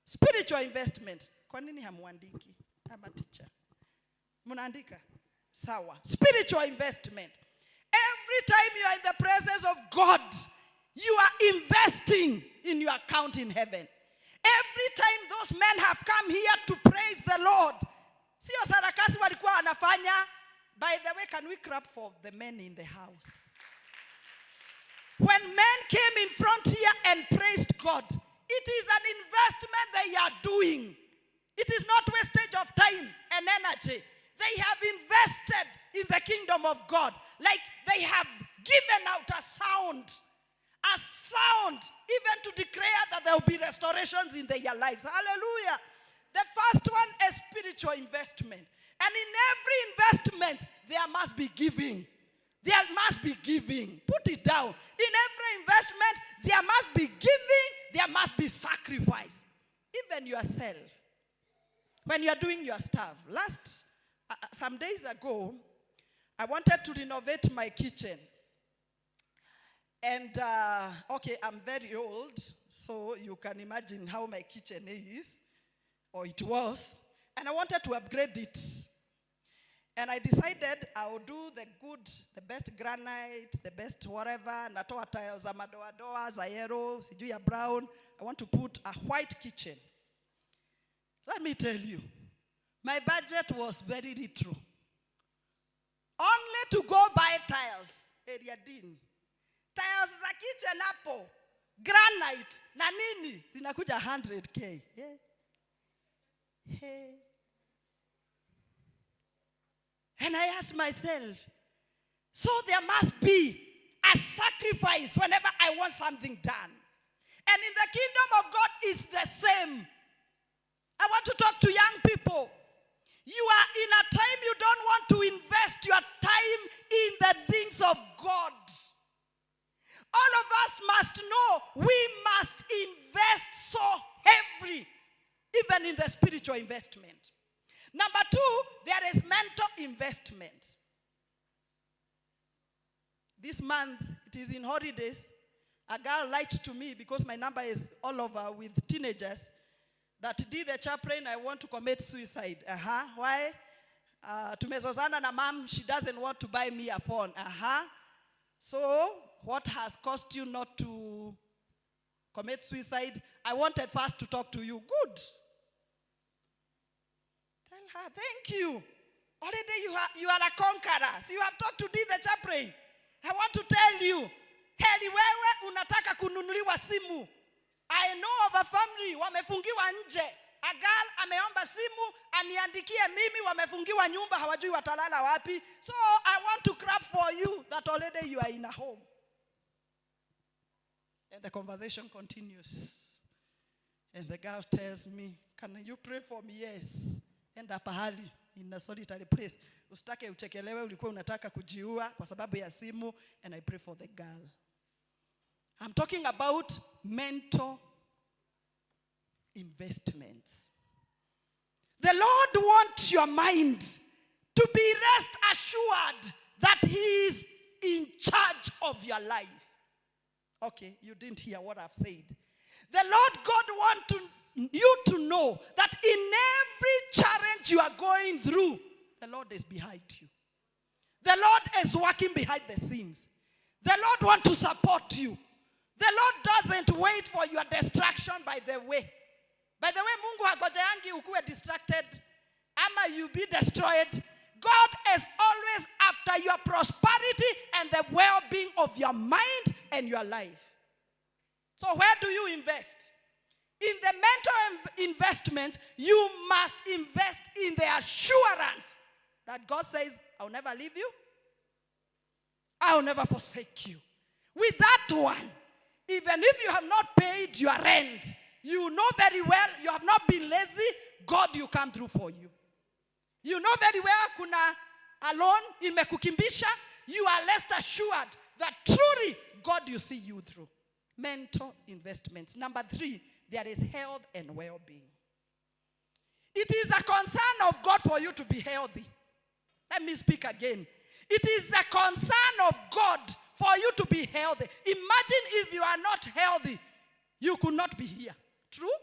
Spiritual investment. Kwa nini hamuandiki? I'm a teacher. Munaandika? Sawa. Spiritual investment. Every time you are in the presence of God, you are investing in your account in heaven. Every time those men have come here to praise the Lord, sio sarakasi walikuwa wanafanya. By the way, can we clap for the men in the house? When men came in front here and praised God, it is an investment they are doing. It is not wastage of time and energy. They have invested in the kingdom of God. Like they have given out a sound, even to declare that there will be restorations in their lives. Hallelujah. The first one is spiritual investment. And in every investment, there must be giving. There must be giving. Put it down. In every investment, there must be giving. There must be sacrifice. Even yourself. When you are doing your stuff. Some days ago, I wanted to renovate my kitchen. And, okay, I'm very old, so you can imagine how my kitchen is, or it was. And I wanted to upgrade it. And I decided I would do the best granite, the best whatever, natoa tiles za madoa, za yellow, sijui ya brown. I want to put a white kitchen. Let me tell you, my budget was very retro. Only to go buy tiles, Eriadin. Tiles za kitchen hapo, granite, na nini, zinakuja 100K. Yeah. Hey. And I asked myself, so there must be a sacrifice whenever I want something done. And in the kingdom of God, it's the same. I want to talk to young people. You are in a time you don't want to invest your time in the things of God. All of us must know we must invest so heavily, even in the spiritual investment. Number 2, there is mental investment. This month, it is in holidays. A girl lied to me because my number is all over with teenagers that did the chaplain, I want to commit suicide. Why? Tumezozana na mom, she doesn't want to buy me a phone. So, what has caused you not to commit suicide? I wanted first to talk to you. Good. Tell her, thank you. Already you are a conqueror. So you have talked to the chaplain. I want to tell you, heli wewe unataka kununuliwa simu. I know of a family wamefungiwa nje. A girl ameomba simu aniandikie mimi, wamefungiwa nyumba, hawajui watalala wapi. So I want to clap for you that already you are in a home. And the conversation continues. And the girl tells me, can you pray for me? Yes. Enda pahali in a solitary place. Usitake uchekelewe ulikuwa unataka kujiua kwa sababu ya simu. And I pray for the girl. I'm talking about mental investments. The Lord wants your mind to be rest assured that He is in charge of your life. Okay, you didn't hear what I've said. The Lord God wants you to know that in every challenge you are going through, the Lord is behind you. The Lord is working behind the scenes. The Lord wants to support you. The Lord doesn't wait for your destruction by the way. By the way, Mungu hagojeangi ukuwe distracted ama you be destroyed. God is always after your prosperity and the well-being of your mind and your life. So where do you invest? In the mental investment, you must invest in the assurance that God says, I'll never leave you. I'll never forsake you. With that one, even if you have not paid your rent, you know very well you have not been lazy, God will come through for you. You know very well kuna alone imekukimbisha, you are less assured that truly God will see you through. Mental investments. Number 3, there is health and well-being. It is a concern of God for you to be healthy. Let me speak again. It is a concern of God for you to be healthy. Imagine if you are not healthy, you could not be here. True?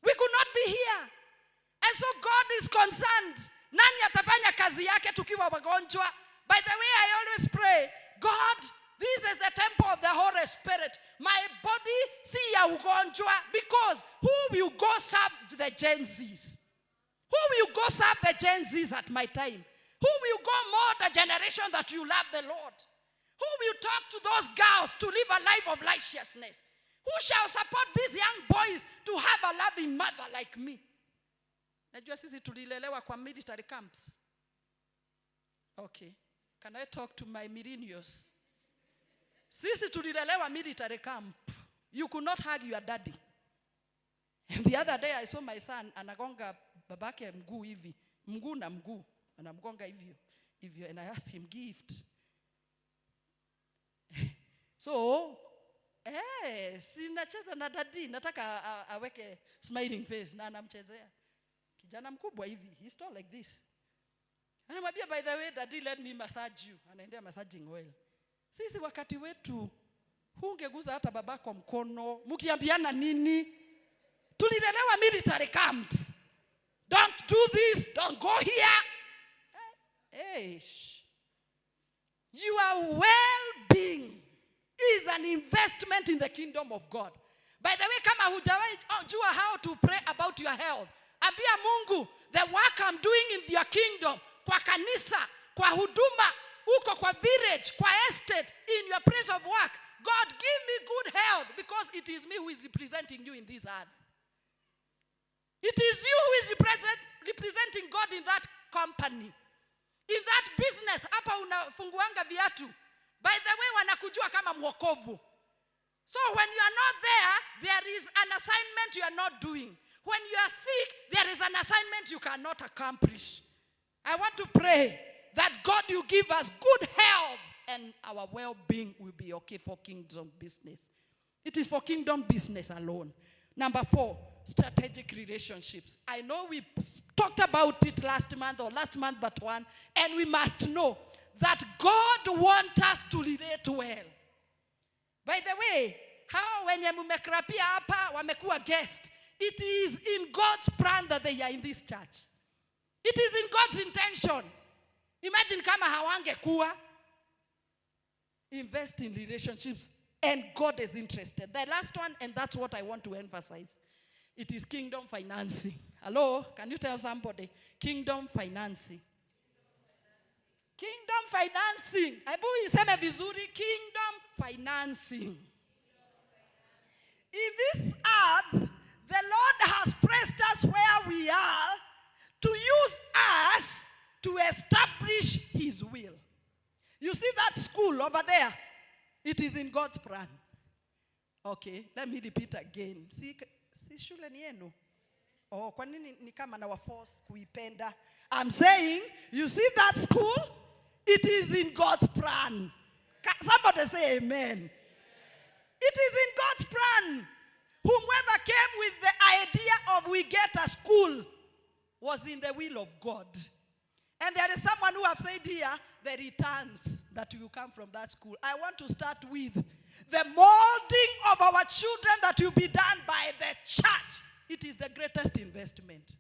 We could not be here. And so God is concerned. Nani atafanya kazi yake tukiwa wagonjwa? By the way, I always pray, God, this is the temple of the Holy Spirit. My body, see ya ugonjwa. Because who will go serve the Gen Zs? Who will go serve the Gen Zs at my time? Who will go mold the generation that you love the Lord? Who will talk to those girls to live a life of righteousness? Who shall support these young boys to have a loving mother like me? Najua sisi tulilelewa kwa military camps. Okay. Can I talk to my millennials? Sisi tulilelewa military camp. You could not hug your daddy. And the other day I saw my son anagonga babake mguu hivi. Mguu na mguu. Anamgonga hivyo. And I asked him, gift. So, sinacheza na daddy. Nataka aweke smiling face. Na anamchezea. Kijana mkubwa hivi. He's tall like this. Anamwambia, by the way, daddy, let me massage you. Anaendea massaging oil. Sisi wakati wetu, hungeguza hata babako mkono. Mukiambiana nini? Tulilelewa military camps. Don't do this. Don't go here. Your well-being is an investment in the kingdom of God. By the way, kama hujawahi jua how to pray about your health, ambia Mungu, the work I'm doing in your kingdom, kwa kanisa, kwa huduma, uko kwa village, kwa estate, in your place of work, God, give me good health because it is me who is representing you in this earth. It is you who is representing God in that company. In that business, hapa unafunguanga viatu. By the way, wanakujua kama mwokovu. So when you are not there is an assignment you are not doing. When you are sick, there is an assignment you cannot accomplish. I want to pray that God will give us good health and our well-being will be okay for kingdom business. It is for kingdom business alone. Number 4, strategic relationships. I know we talked about it last month but one, and we must know that God wants us to relate well. By the way, how wenye mumekrapia hapa wamekuwa guest, it is in God's plan that they are in this church. It is in God's intention. Imagine kama hawangekuwa. Invest in relationships and God is interested. The last one, and that's what I want to emphasize. It is kingdom financing. Hello? Can you tell somebody? Kingdom financing. Kingdom financing. Hebu iseme vizuri, kingdom financing. In this earth, the Lord has placed us where we are to use us to establish his will. You see that school over there? It is in God's plan. Okay, let me repeat again. Si shule ni yenu? Oh, kwa nini ni kama na force kuipenda? I'm saying, you see that school? It is in God's plan. Somebody say amen. It is in God's plan. Whomever came with the idea of we get a school was in the will of God. And there is someone who have said here, the returns that will come from that school. I want to start with the molding of our children that will be done by the church. It is the greatest investment.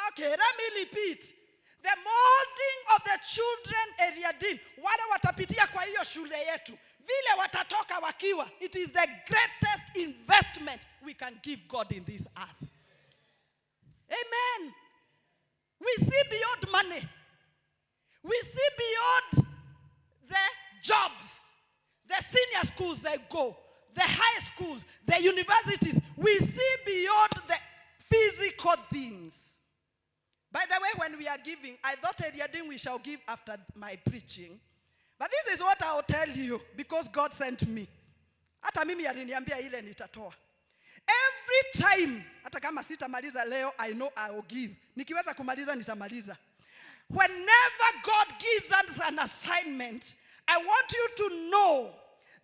Okay, let me repeat. The molding of the children area dean. Wale watapitia kwa hiyo shule yetu. Vile watatoka wakiwa. It is the greatest investment we can give God in this earth. Amen. We see beyond money. We see beyond the jobs. The senior schools they go. The high schools. The universities. We see beyond the physical things. By the way, when we are giving, I thought Ediadin we shall give after my preaching. But this is what I will tell you because God sent me. Hata mimi aliniambia ile nitatoa. Every time, hata kama sitamaliza leo, I know I will give. Nikiweza kumaliza nitamaliza. Whenever God gives us an assignment, I want you to know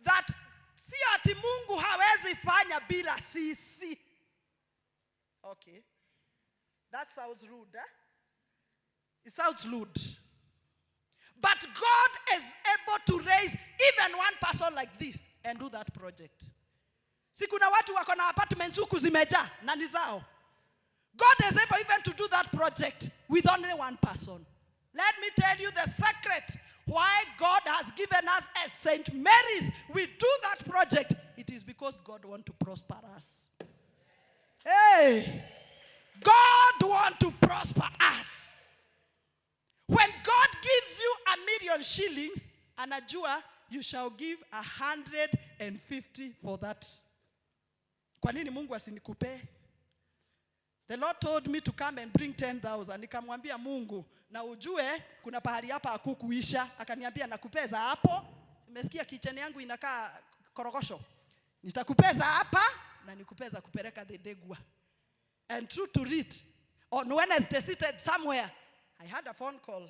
that si ati Mungu hawezi fanya bila sisi. Okay. That sounds rude, eh? It sounds rude. But God is able to raise even one person like this and do that project. Si kuna watu wako na apartments huku zimeja na ni zao. God is able even to do that project with only one person. Let me tell you the secret why God has given us as St. Mary's. We do that project. It is because God wants to prosper us. Hey! God wants to prosper us. When God gives you 1,000,000 shillings, anajua you shall give 150 for that. Kwa nini Mungu asinikupe? The Lord told me to come and bring 10,000. Nikamwambia Mungu, na ujue kuna pahali hapa hakukuisha. Akaniambia nakupeza hapo. Nimesikia kicheni yangu inakaa korogosho. Nitakupeza hapa na nikupeza kupeleka the Degwa. And true to read, on Wednesday seated somewhere, I had a phone call.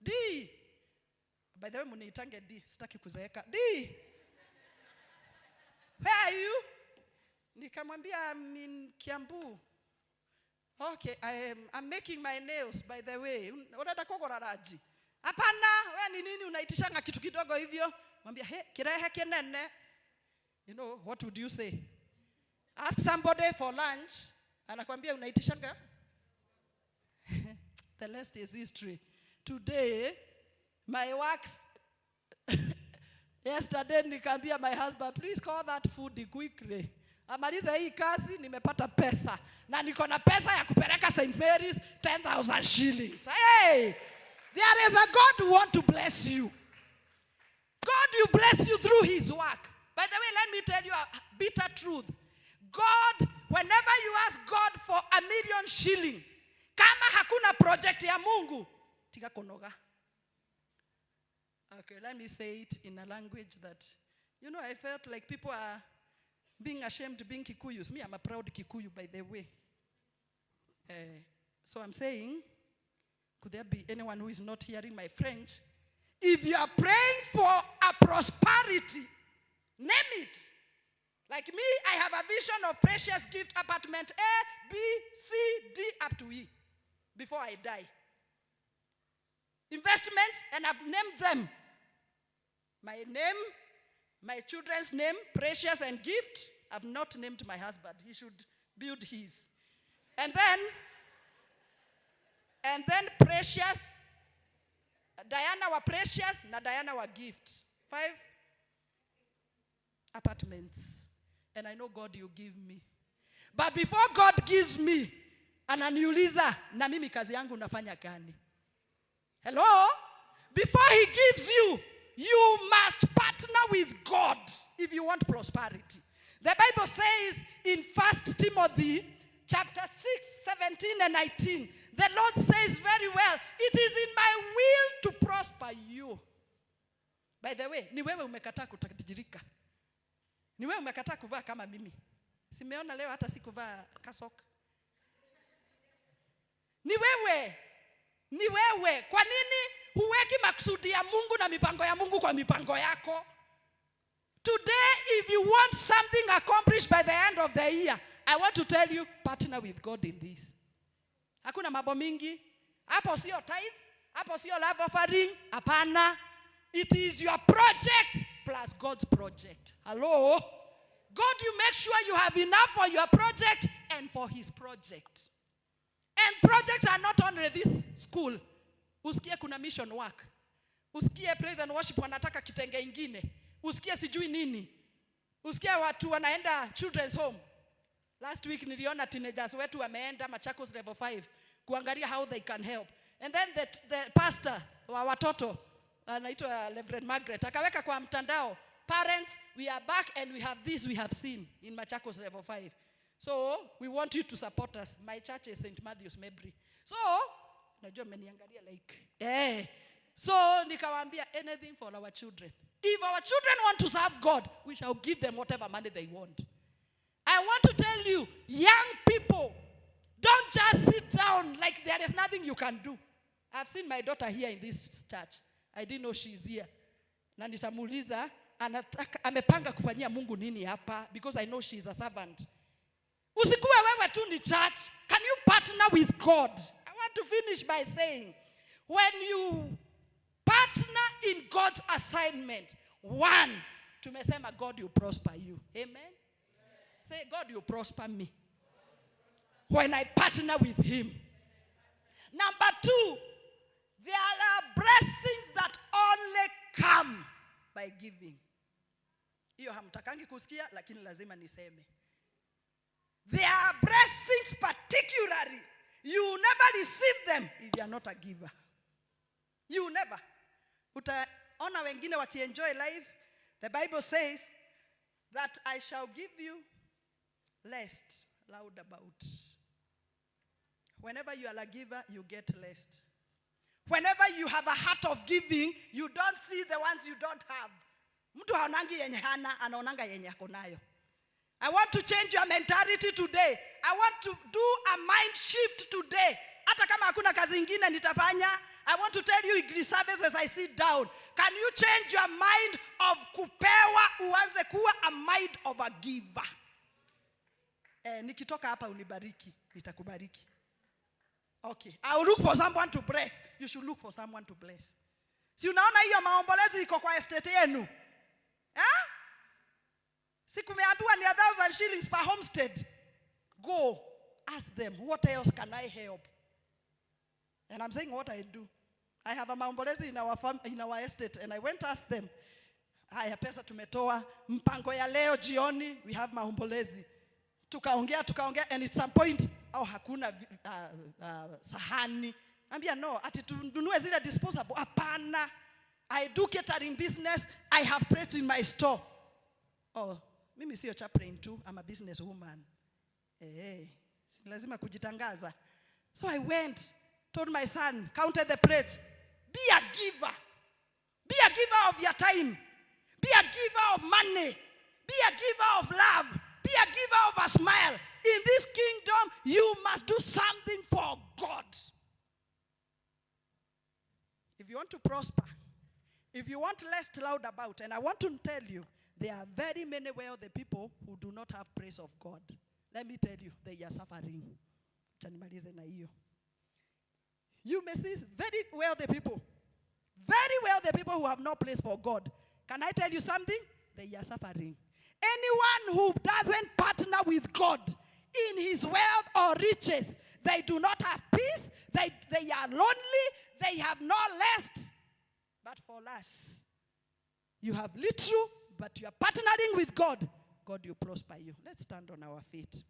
D. By the way, muniitange D. Sitaki kuzeeka. D. Where are you? Nikamwambia I'm in Kiambu. Okay, I'm making my nails, by the way. Unaenda kogora raji. Hapana, wewe ni nini unaitishanga kitu kidogo hivyo? Mwambia, "Hey, kirehe kinene." You know, what would you say? Ask somebody for lunch. Anakwambia unaitishanga. The rest is history. Today, my works. Yesterday, nikamwambia my husband, please call that food quickly. Amaliza hii kazi, nimepata pesa. Na niko na pesa ya kupeleka St. Mary's 10,000 shillings. Hey! There is a God who wants to bless you. God will bless you through his work. By the way, let me tell you a bitter truth. God, whenever you ask God for 1,000,000 shillings, kama hakuna project ya Mungu, tika konoga. Okay, let me say it in a language that, you know, I felt like people are being ashamed being Kikuyus. Me, I'm a proud Kikuyu, by the way. So I'm saying, could there be anyone who is not hearing my French? If you are praying for a prosperity, name it. Like me, I have a vision of precious gift apartment A, B, C, D, up to E before I die. Investments, and I've named them. My name, my children's name, precious and gift. I've not named my husband. He should build his. And then precious, Diana were precious, na Diana were gift. 5 apartments. And I know God you give me. But before God gives me, ananiuliza, na mimi kazi yangu nafanya gani? Hello? Before he gives you, you must partner with God if you want prosperity. The Bible says in 1 Timothy chapter 6, 17 and 19, the Lord says very well, it is in my will to prosper you. By the way, ni wewe umekataa kutajirika. Ni wewe umekataa kuvaa kama mimi. Simeona leo hata sikuvaa kasoka. Ni wewe. Ni wewe. Kwa nini huweki makusudi ya Mungu na mipango ya Mungu kwa mipango yako? Today, if you want something accomplished by the end of the year, I want to tell you, partner with God in this. Hakuna mambo mingi. Hapo sio tithe, Hapo sio love offering, hapana. It is your project plus God's project. Hello? God, you make sure you have enough for your project and for his project. And projects are not only this school. Usikie kuna mission work. Usikie praise and worship wanataka kitenge ingine. Usikie sijui nini. Usikie watu wanaenda children's home. Last week niliona teenagers wetu wameenda Machakos level 5 kuangalia how they can help. And then the pastor wa watoto anaitwa Reverend Margaret akaweka kwa mtandao, parents, we are back and we have this we have seen in Machakos level 5. So we want you to support us. My church is St. Matthew's Mabry. So najua mmeniangalia like so nikawaambia anything for our children. If our children want to serve God, we shall give them whatever money they want. I want to tell you, young people, don't just sit down like there is nothing you can do. I've seen my daughter here in this church. I didn't know she's here. Na nitamuuliza amepanga kufanyia Mungu nini hapa, because I know she's a servant. Usikuwe wewe tu ni church. Can you partner with God? I want to finish by saying, when you partner in God's assignment, one, tumesema God will prosper you. Amen? Say, God will prosper me when I partner with him. Number two, there are blessings that only come by giving. Hiyo hamtakangi kusikia, lakini lazima niseme. There are blessings particularly, you never receive them if you are not a giver. You never. Utaona wengine wakienjoy life. The Bible says that I shall give you lest, loud about. Whenever you are a giver, you get lest. Whenever you have a heart of giving, you don't see the ones you don't have. Mtu haonangi yenye hana, anaonanga yenye ako nayo. I want to change your mentality today. I want to do a mind shift today. Hata kama hakuna kazi ingine nitafanya, I want to tell you in service as I sit down. Can you change your mind of kupewa uanze kuwa a mind of a giver? Nikitoka hapa unibariki, nitakubariki. Okay. I will look for someone to bless. You should look for someone to bless. Si unaona hiyo maombolezi iko kwa estate yenu? Siku meambiwa ni 1,000 shillings per homestead. Go, ask them, what else can I help? And I'm saying what I do. I have a maombolezi in our estate, and I went to ask them, haya pesa tumetoa, mpango ya leo jioni, we have maombolezi. Tukaongea, and at some point, hakuna sahani. Ambia no, ati tununue zile disposable. Hapana. I do catering business. I have plates in my store. Oh, mimi sio chaplain too. I'm a business woman. Si lazima kujitangaza. So I went, told my son, counted the plates. Be a giver. Be a giver of your time. Be a giver of money. Be a giver of love. Be a giver of a smile. In this kingdom, you must do something for God. If you want to prosper, if you want less loud about, and I want to tell you, there are very many wealthy people who do not have praise of God. Let me tell you, they are suffering. You may see very wealthy people who have no place for God. Can I tell you something? They are suffering. Anyone who doesn't partner with God in his wealth or riches, they do not have peace, they are lonely, they have no rest. But for us, you have little, but you are partnering with God. God will prosper you. Let's stand on our feet.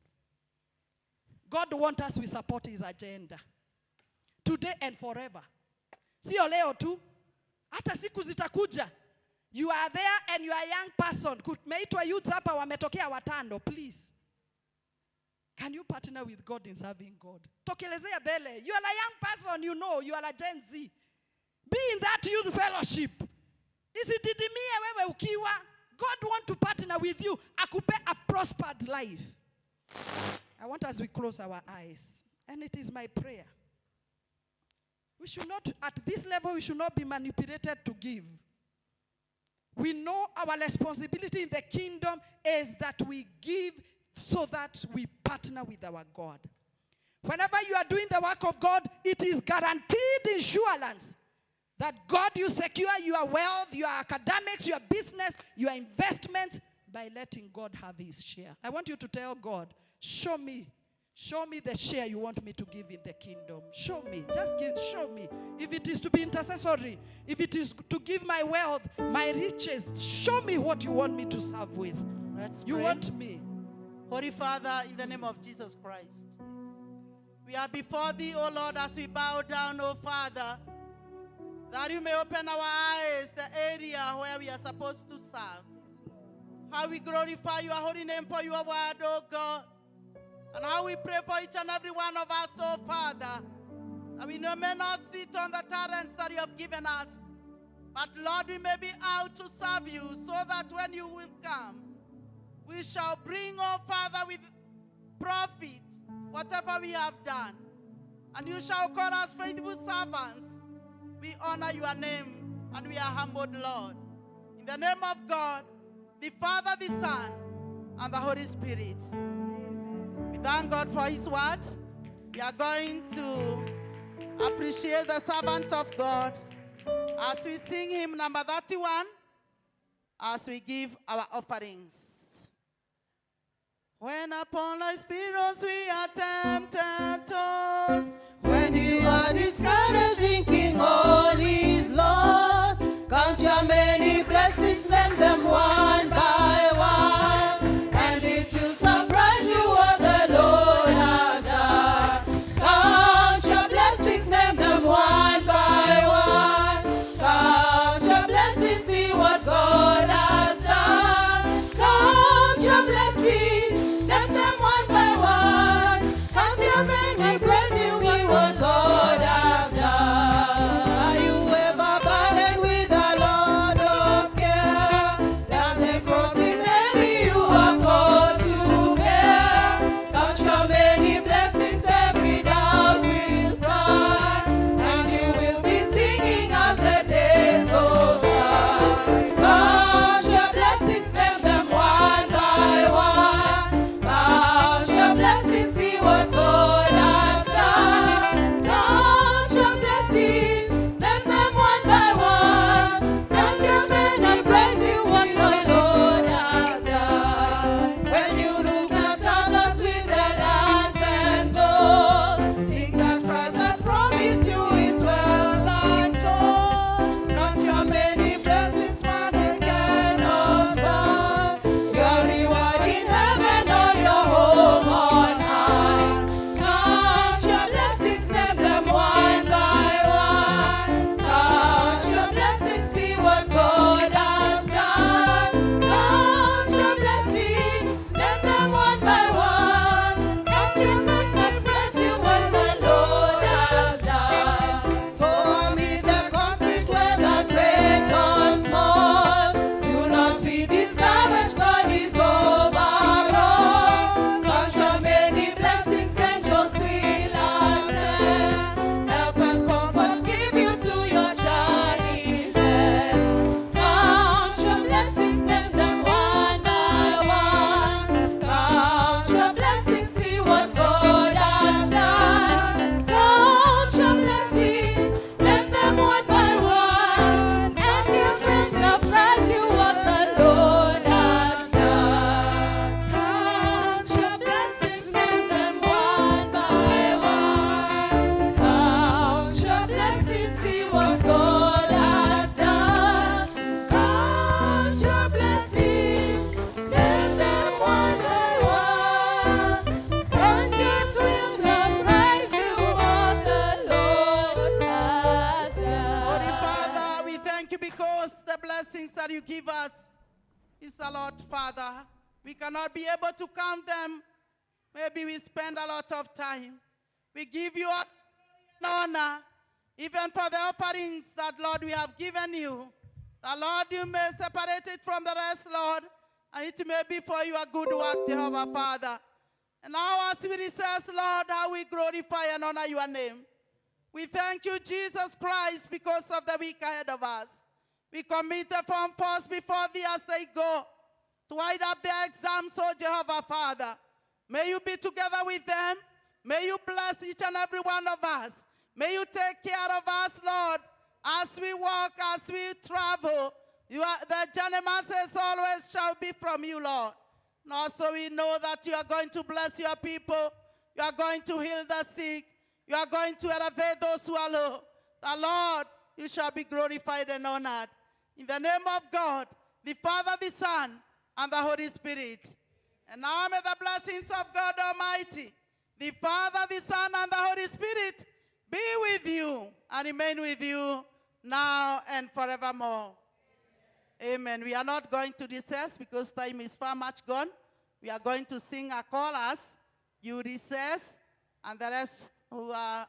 God wants us to support his agenda. Today and forever. Sio leo tu. Hata siku zitakuja. You are there and you are a young person. Kumeitwa youth hapa wametokea watano, please. Can you partner with God in serving God? Tokelezea bele. You are a young person, you know, you are a Gen Z. Be in that youth fellowship. Isididimie wewe ukiwa. God want to partner with you. Akupe a prospered life. I want us to close our eyes. And it is my prayer. We should not, at this level, we should not be manipulated to give. We know our responsibility in the kingdom is that we give so that we partner with our God. Whenever you are doing the work of God, it is guaranteed insurance that God will secure your wealth, your academics, your business, your investments by letting God have his share. I want you to tell God, show me the share you want me to give in the kingdom. Show me. Show me. If it is to be intercessory, if it is to give my wealth, my riches, show me what you want me to serve with. Let's You pray. want me. Holy Father, in the name of Jesus Christ, we are before thee, O Lord, as we bow down, O Father, that you may open our eyes, the area where we are supposed to serve. How we glorify your holy name for your word, O God. And how we pray for each and every one of us, O Father, that we may not sit on the talents that you have given us, but Lord, we may be out to serve you, so that when you will come, we shall bring, O Father, with profit whatever we have done. And you shall call us faithful servants. We honor your name and we are humbled, Lord. In the name of God, the Father, the Son, and the Holy Spirit. We thank God for his word. We are going to appreciate the servant of God as we sing hymn number 31, as we give our offerings. When upon life's perils we are tempted, tossed, When you are discouraged, thinking all is lost, count your many blessings, name them one by one, and it will surprise you what the Lord has done. Count your blessings, name them one by one. Count your blessings, see what God has done. Count your blessings, name them one by one. Count your many blessings, see what God has done. Are you ever burdened with a lot of care? Does the cross seem heavy you are called to bear? Count your many blessings, every doubt will fly, and you will be singing as the days go by. Count your blessings, name them one by one. Count your blessings, see what God has done. Count your blessings, name them one by one. Count your many blessings, what my Lord has done. When you look at others with their lands and gold, think that Christ has promised you is well untold. Count your many blessings, man, it cannot buy your reward in heaven or your home on high. Count your blessings, name them one by one. Count your blessings, see what God has done. Count your blessings, name them one by one. Count your blessings, bless you what the Lord has done. So amid the conflict, whether great or small, do not be discouraged, God is over all. Count your many blessings, angels will attend. Help and comfort give you to your journey's end. Count your blessings, name them one by one. Count your blessings, see what God has done. Count your blessings, name them one by one, and it will surprise you what the Lord has done. Count your blessings, name them one by one. Count your blessings, see what God has done. Count your blessings, name them one by one, and it will surprise you what the Lord has Holy done. Father, we thank you because the blessings that you give us is a lot, Father. We cannot be able to count them. Maybe we spend a lot of time. We give you all honor, even for the offerings that, Lord, we have given you. The Lord, you may separate it from the rest, Lord, and it may be for your good work, Jehovah, Father. And now as we recess, Lord, how we glorify and honor your name. We thank you, Jesus Christ, because of the week ahead of us. We commit the Form Force before thee as they go to wind up their exams, oh Jehovah, Father. May you be together with them. May you bless each and every one of us. May you take care of us, Lord, as we walk, as we travel. The journey mercies always shall be from you, Lord. And also we know that you are going to bless your people. You are going to heal the sick. You are going to elevate those who are low. The Lord, you shall be glorified and honored. In the name of God, the Father, the Son, and the Holy Spirit. And now may the blessings of God Almighty, the Father, the Son, and the Holy Spirit be with you and remain with you now and forevermore. Amen. We are not going to recess because time is far much gone. We are going to sing a chorus. You recess, and the rest who are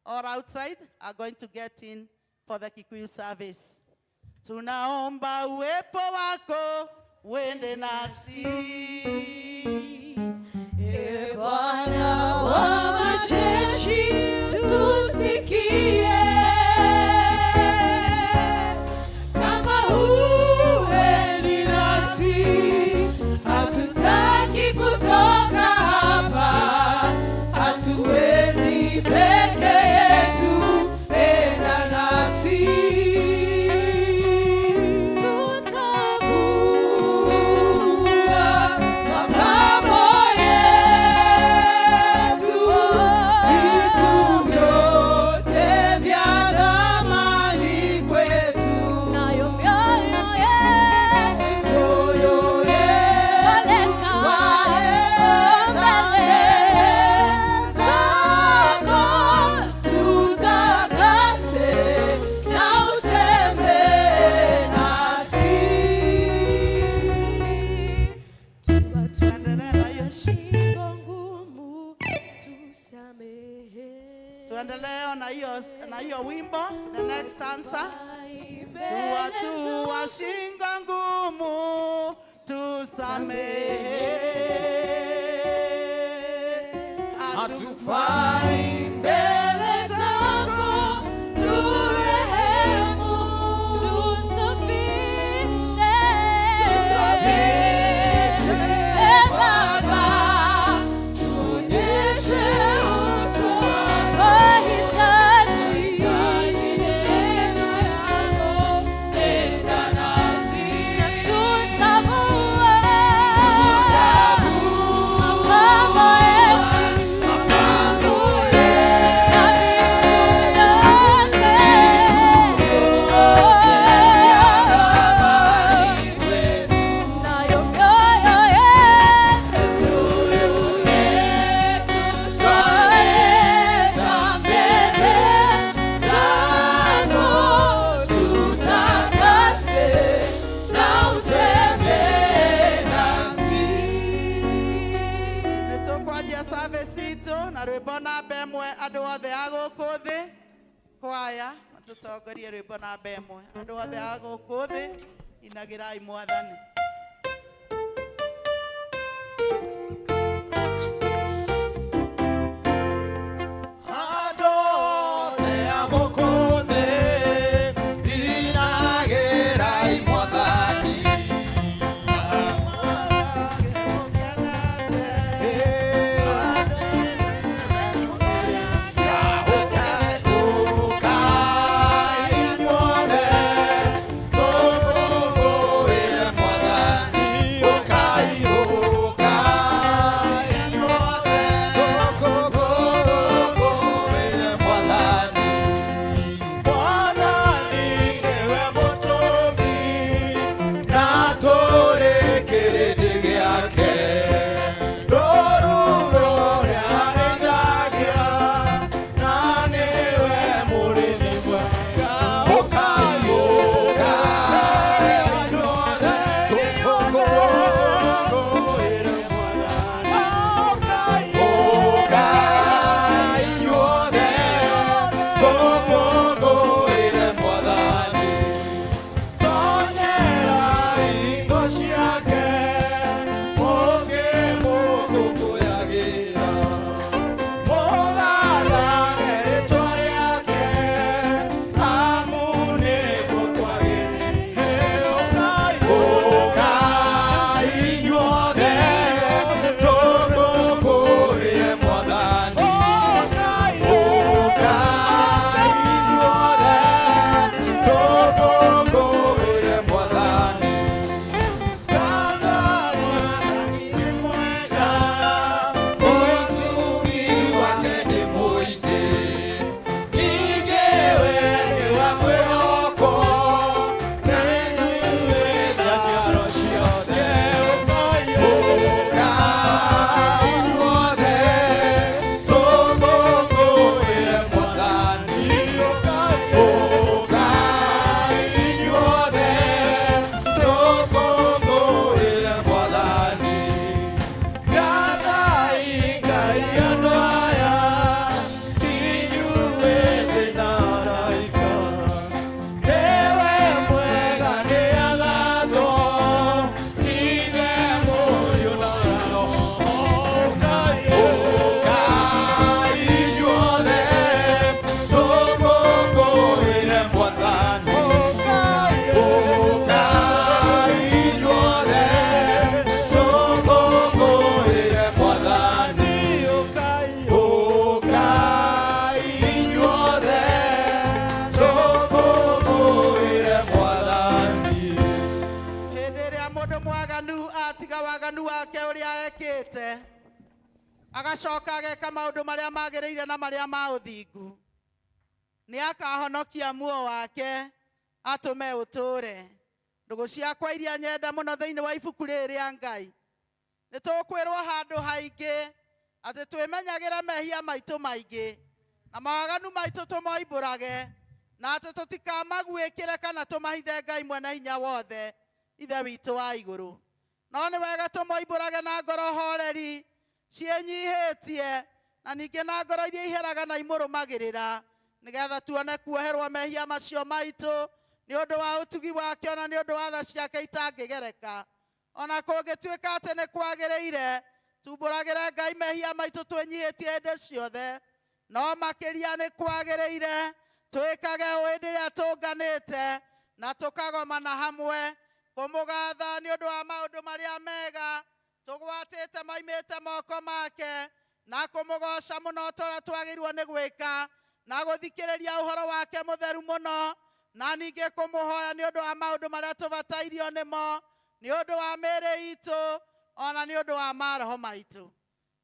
all outside are going to get in for the Kikuyu service. Tunaomba uwepo wako uende nasi. Ee Bwana wa majeshi, tusikie. Kama huendi nasi, hatutaki kutoka hapa. Hatuwezi peke yetu, enda nasi. Tutavua mapambo yetu, vitu vyote vya thamani kwetu. Nayo mioyo yetu, twaleta mbele zako. Tutakase na utembee nasi. Tuendelee na hiyo Shingo ngumu tusamehe. Tuendelee na hiyo wimbo, the next stanza. Tuwa shingo ngumu tusamehe. Hatufai mbele zako turehemu. Tusafishe. Ee Baba, tuonyeshe uso wako. Twahitaji Neema yako, enda nasi. tutavua Mapambo yetu, mapambo yetu, na vitu vyote. Nayo mioyo yetu, twaleta mbele zako. Tutakase na utembee nasi. Nĩtũkwanjia service itũ na rwĩmbo namba ĩmwe andũ othe a gũkũ thĩ. Kwaya matũtongorie rwĩmbo namba ĩmwe. Andũ othe a gũkũ thĩ inagĩrai Mwathani. Mwathani mwaganu atiga waganu wake uria ekite agacoka ageka maundu maria magiriire na maria ma uthingu ni akahonokia muo wake atume uture. Ndugu ciakwa iria nyenda muno thiini wa ibuku riria Ngai ni tukwirwo handu haingi ati twimenyagira mehia maitu maingi na mawaganu maitu tumoimbũrage na ati tutikamagwĩkĩre kana tumahithe Ngai mwene hinya wothe ithe witũ wa igũrũ. No nĩ wega tũmoimbũrage na ngoro horeri ciĩnyihĩtie na ningĩ na ngoro iria iheraga na imũrũmagĩrĩra nĩgetha tuone kuoherwo mehia macio maitũ nĩ ũndũ wa ũtugi wake ona nĩ ũndũ wa tha ciake itangĩgereka. Ona kũngĩtuĩka atĩ nĩ kwagĩrĩire tumbũragĩre Ngai mehia maitũ twĩnyihĩtie hĩndĩ ciothe, no makĩria nĩ kwagĩrĩire twĩkage o hĩndĩ ĩrĩa tũnganĩte na tũkagomana hamwe kũmũgatha nĩ ũndũ wa maũndũ marĩa mega tũgwatĩte maimĩte moko make na kũmũgoca mũno tũrĩa twagĩrĩirwo nĩ gwĩka na gũthikĩrĩria ũhoro wake mũtheru mũno na ningĩ kũmũhoya nĩ ũndũ wa maũndũ marĩa tũbatairio nĩmo, nĩ ũndũ wa mĩĩrĩ itũ ona nĩ ũndũ wa maroho maitũ.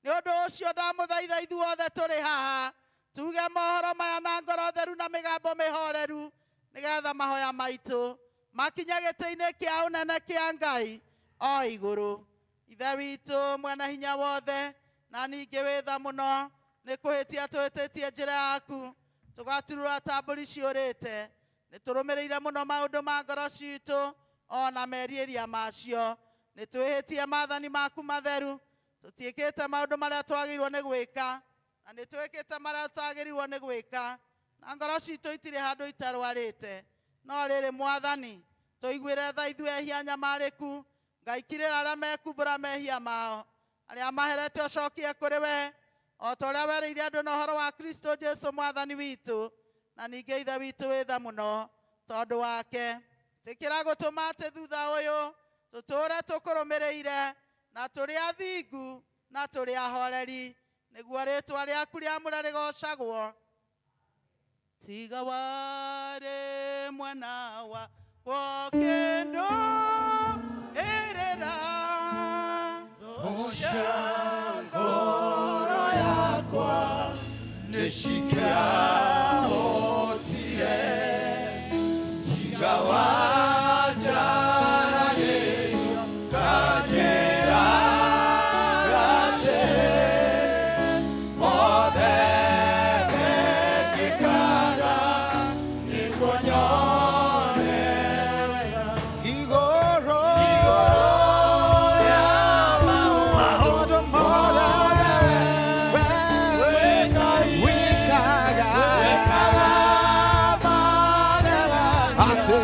Nĩ ũndũ ũcio ndamũthaitha ithuothe tũrĩ haha tuge mohoro maya na ngoro theru na mĩgambo mĩhoreru nĩgetha mahoya maitũ makinye gĩtĩ-inĩ kĩa ũnene kĩa Ngai o igũrũ. Ithe witũ mwene hinya wothe na ningĩ wĩtha mũno nĩ kũhĩtia twĩtĩtie njĩra yaku tũgaturũra ta mbũri ciũrĩte. Nĩ tũrũmĩrĩire mũno maũndũ ma ngoro citũ ona merirĩria macio. Nĩ twĩhĩtie maathani maku matheru tũtiĩkĩte maũndũ marĩa twagĩrĩirwo nĩ gwĩka na nĩ twĩkĩte marĩa tutagĩrĩirwo nĩ gwĩka na ngoro citũ itirĩ handũ itarwarĩte. No rĩrĩ Mwathani tũiguĩre tha ithuĩ ehia nyamarĩku Ngai kirĩra arĩa mekumbũra mehia mao arĩa maherete ũcokie kũrĩ we o ta ũrĩa werĩire andũ na ũhoro wa Kristo Jesu Mwathani witũ. Na ningĩ ithe witũ wĩtha mũno tondũ wake tĩkĩra gũtũma atĩ thutha ũyũ tũtũũre tũkũrũmĩrĩire na tũrĩ athingu na tũrĩ ahoreri nĩguo rĩĩtwa rĩaku rĩamũre rĩgocagwo. Tiga warĩ mwena wa kĩndũ ĩrĩra Osha ngoro yakwa nĩcikĩahotire tiga wanjaragĩrio kanjĩra atĩ mothe gekĩkaga nĩguo nyone wega igũrũ ya maũndũ mothe wĩkaga atĩ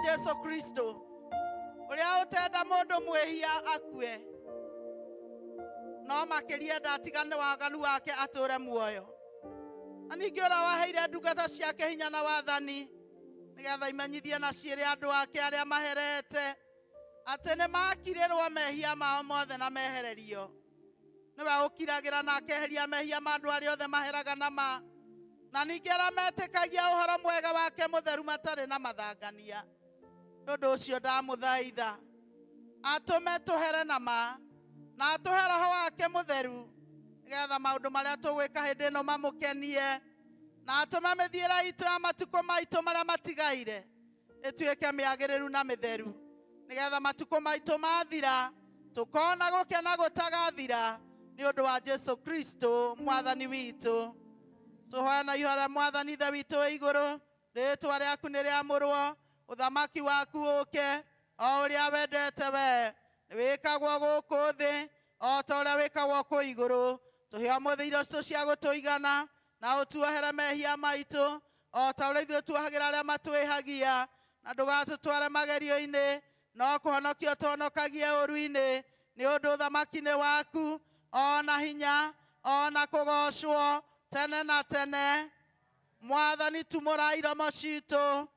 Jesu Kristo ũrĩa ũtenda mũndũ mwĩhia akue no makĩria ndatigane waganu wake atũre muoyo. Na ningĩ ũrĩa waheire ndungata ciake hinya na wathani nigetha imenyithie na ciĩrĩ andũ ake arĩa maherete atĩ nĩ makirĩrwo mehia mao mothe na mehererio. Nĩwe ũkiragĩra na akeheria mehia ma andũ arĩa othe maheraga na ma, na ningĩ arĩa metĩkagia ũhoro mwega wake mũtheru matarĩ na mathangania. Nĩ ũndũ ũcio ndamũthaitha atũme tũhere na ma, na atũhe Roho wake mũtheru, nĩgetha maũndũ marĩa tũgwĩka hĩndĩ ĩno mamũkenie, na atũme mĩthiĩre itũ ya matukũ maitũ marĩa matigaire ĩtuĩke mĩagĩrĩru na mĩtheru, nĩgetha matukũ maitũ mathira tũkona gũkena gũtagathira, nĩ ũndũ wa Jesu Kristo mwathani witũ. Tũhoya na ihora mwathani ithe witũ wĩ igũrũ, rĩĩtwa rĩaku nĩ rĩamũrwo, ũthamaki waku ũke, o ũrĩa wendete we wĩkagwo gũkũ thĩ o ta ũrĩa wĩkagwo kũ igũrũ. Tũhe ũmũthĩ irio citũ cia gũtũigana, na ũtuohere mehia maitũ o ta ũrĩa ithuĩ tuohagĩra arĩa matwĩhagia, na ndũgatũtware magerio-inĩ, no kũhonokio tũhonokagie ũũru-inĩ, nĩ ũndũ ũthamaki nĩ waku, o na hinya, o na kũgocwo tene na tene. Mwathani tumũra iromo citũ,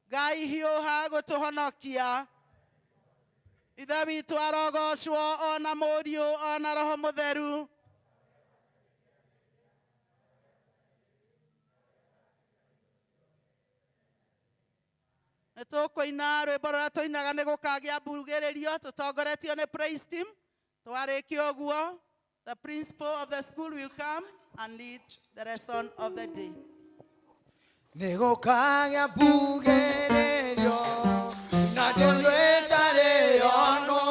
Ngai hiũha gũtũhonokia. Ithe witũ arogocwo, o na Mũriũ, o na Roho Mũtheru. Nĩ tũkũina rwĩmbo rũrĩa tũinaga nĩ gũkagĩa mbugĩrĩrio, tũtongoretio nĩ praise team. Twarĩkia ũguo, the principal of the school will come and lead the lesson of the day. Nĩgũkagĩa mbugĩrĩrio na ndũrĩtarĩ ono,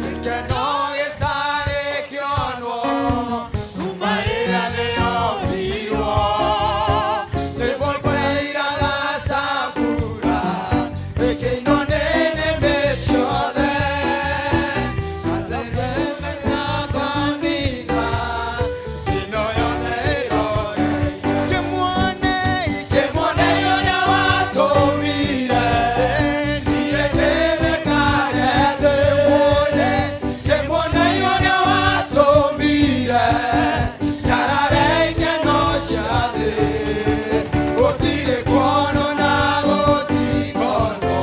gĩkeno gĩtarĩ kĩono, kuma rĩrĩa thĩ yombirwo, nĩgũkwairaga ta mbura, ĩkĩino nĩ nĩmĩ ciothe, athĩrĩmena kanitha, ĩno yothe ĩrore. Kĩmwone ũrĩa watũmire, niĩ ndĩrĩkagete. Kĩmwone ũrĩa watũmire, nyarare ikeno cia thĩ, gũtirĩ kuono na gũtikono,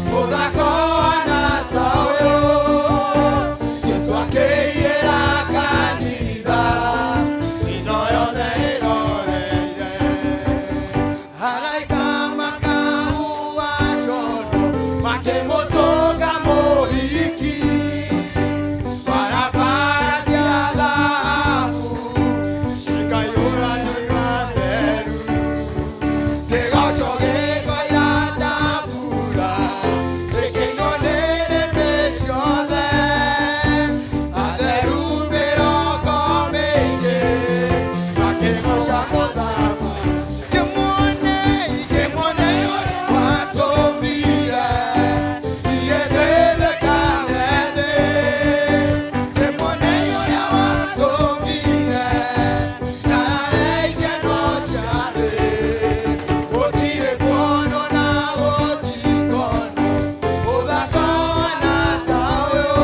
mũthako wana ta ũyũ, Jesũ akĩiyĩra kanitha, ĩno yothe ĩroreire. Araika makahuha condo, makĩmũtũnga mũhiki, barabara cia thahabu cikaiyũra nyũmba theru, kĩgoco gĩkoira ta mbura, gĩkĩino nĩ nĩmĩ ciothe, atheru mĩrongo mĩingĩ makĩgoca mũthama. Kĩmwone ũrĩa watũmire, niĩ ndĩthekane thĩ. Kĩmwone ũrĩa watũmire, nyarare ikeno cia thĩ, gũtirĩ kuono na gũtikono, mũthako wana ta ũyũ,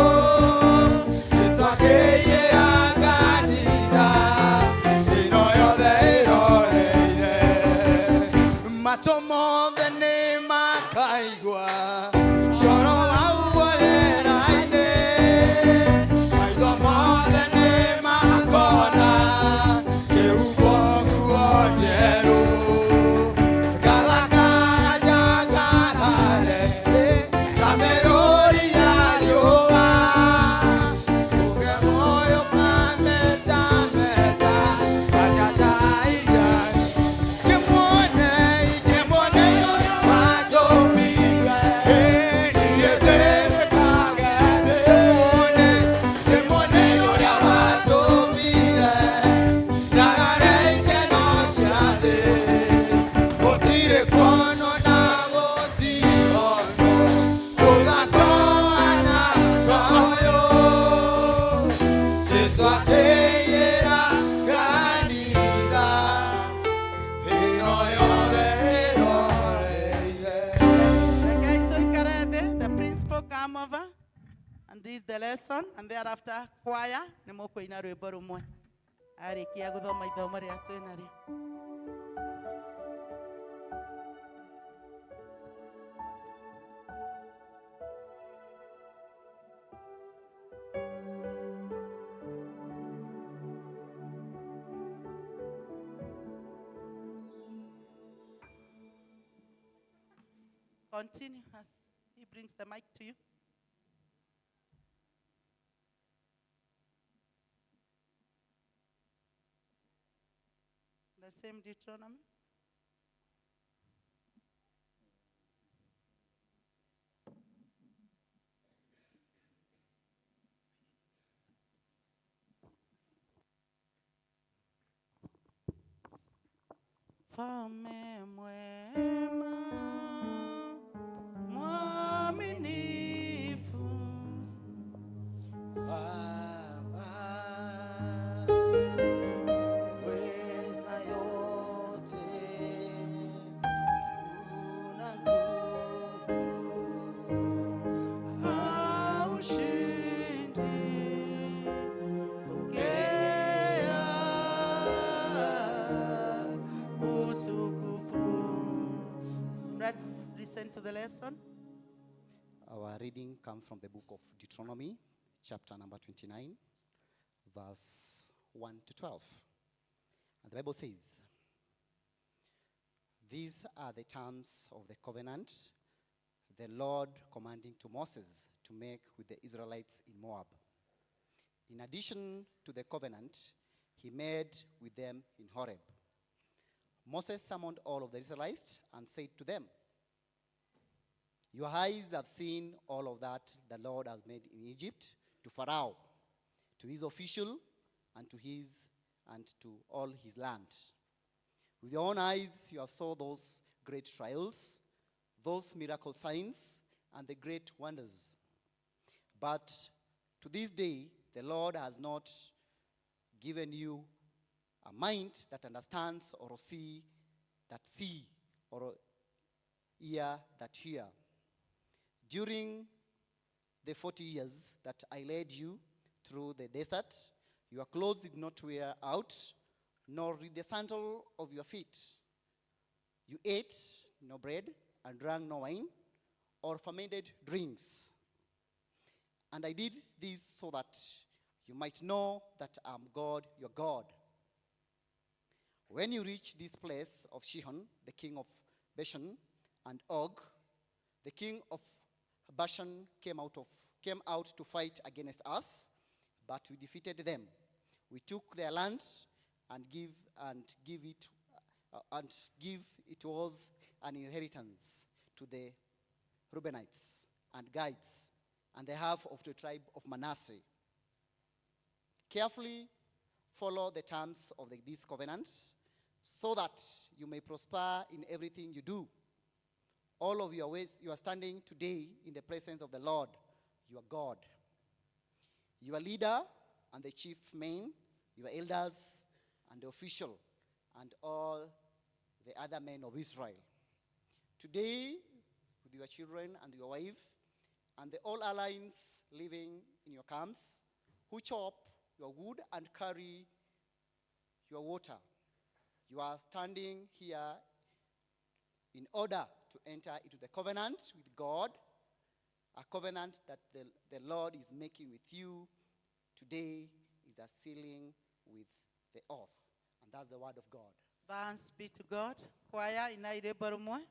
Jesũ akĩiyĩra kanitha, ĩno yothe ĩroreire. Matũ mothe nĩ makaigua coro wau ũrĩra-inĩ, maitho mothe nĩ makona kĩhumo nguo njerũ, gathakaraja ngarare ta mĩrũri ya riũa, ũge moyo kametameta kanya ta iriani. Kĩmwone ũrĩa watũmire, niĩ ndĩrĩkagete. Kĩmwone ũrĩa watũmire, nyarare ikeno cia thĩ, gũtirĩ kuono na gũtikono, mũthako wana ta ũyũ, Jesũ akĩiyĩra kanitha, ĩno yothe ĩroreire. Rekei tũikare thĩ. The principal come over and read the lesson, and thereafter choir nĩ mũkũina rwĩmbo rũmwe arĩkia gũthoma ithomo rĩa twĩnarĩo. continue as he brings the mic to you. The same Deuteronomy. Mfalme mwema, mwaminifu, Baba, weza yote, una nguvu, haushindi, pokea utukufu. Let's listen to the lesson. Our reading comes from the book of Deuteronomy, chapter number 29, verse 1 to 12. And the Bible says, "These are the terms of the covenant the Lord commanding to Moses to make with the Israelites in Moab. In addition to the covenant he made with them in Horeb. Moses summoned all of the Israelites and said to them, 'Your eyes have seen all of that the Lord has made in Egypt to Pharaoh, to his official, and to all his land. With your own eyes you have saw those great trials, those miracle signs, and the great wonders. But to this day the Lord has not given you a mind that understands, or see that see, or ear that hear. During the 40 years that I led you through the desert, your clothes did not wear out, nor did the sandal of your feet. You ate no bread and drank no wine or fermented drinks. And I did this so that you might know that I am God, your God. When you reach this place of Sihon, the king of Bashan, and Og, the king of Bashan, came out to fight against us, but we defeated them. We took their land and give it was an inheritance to the Reubenites and Gadites and the half of the tribe of Manasseh. Carefully follow the terms of these covenants, so that you may prosper in everything you do. All of your ways, you are standing today in the presence of the Lord, your God. Your leader and the chief men, your elders and the official, and all the other men of Israel. Today, with your children and your wife, and the all allies living in your camps, who chop your wood and carry your water, you are standing here in order to enter into the covenant with God, a covenant that the Lord is making with you today is a sealing with the oath. And that's the word of God. Thanks be to God. Choir inaire barumwe.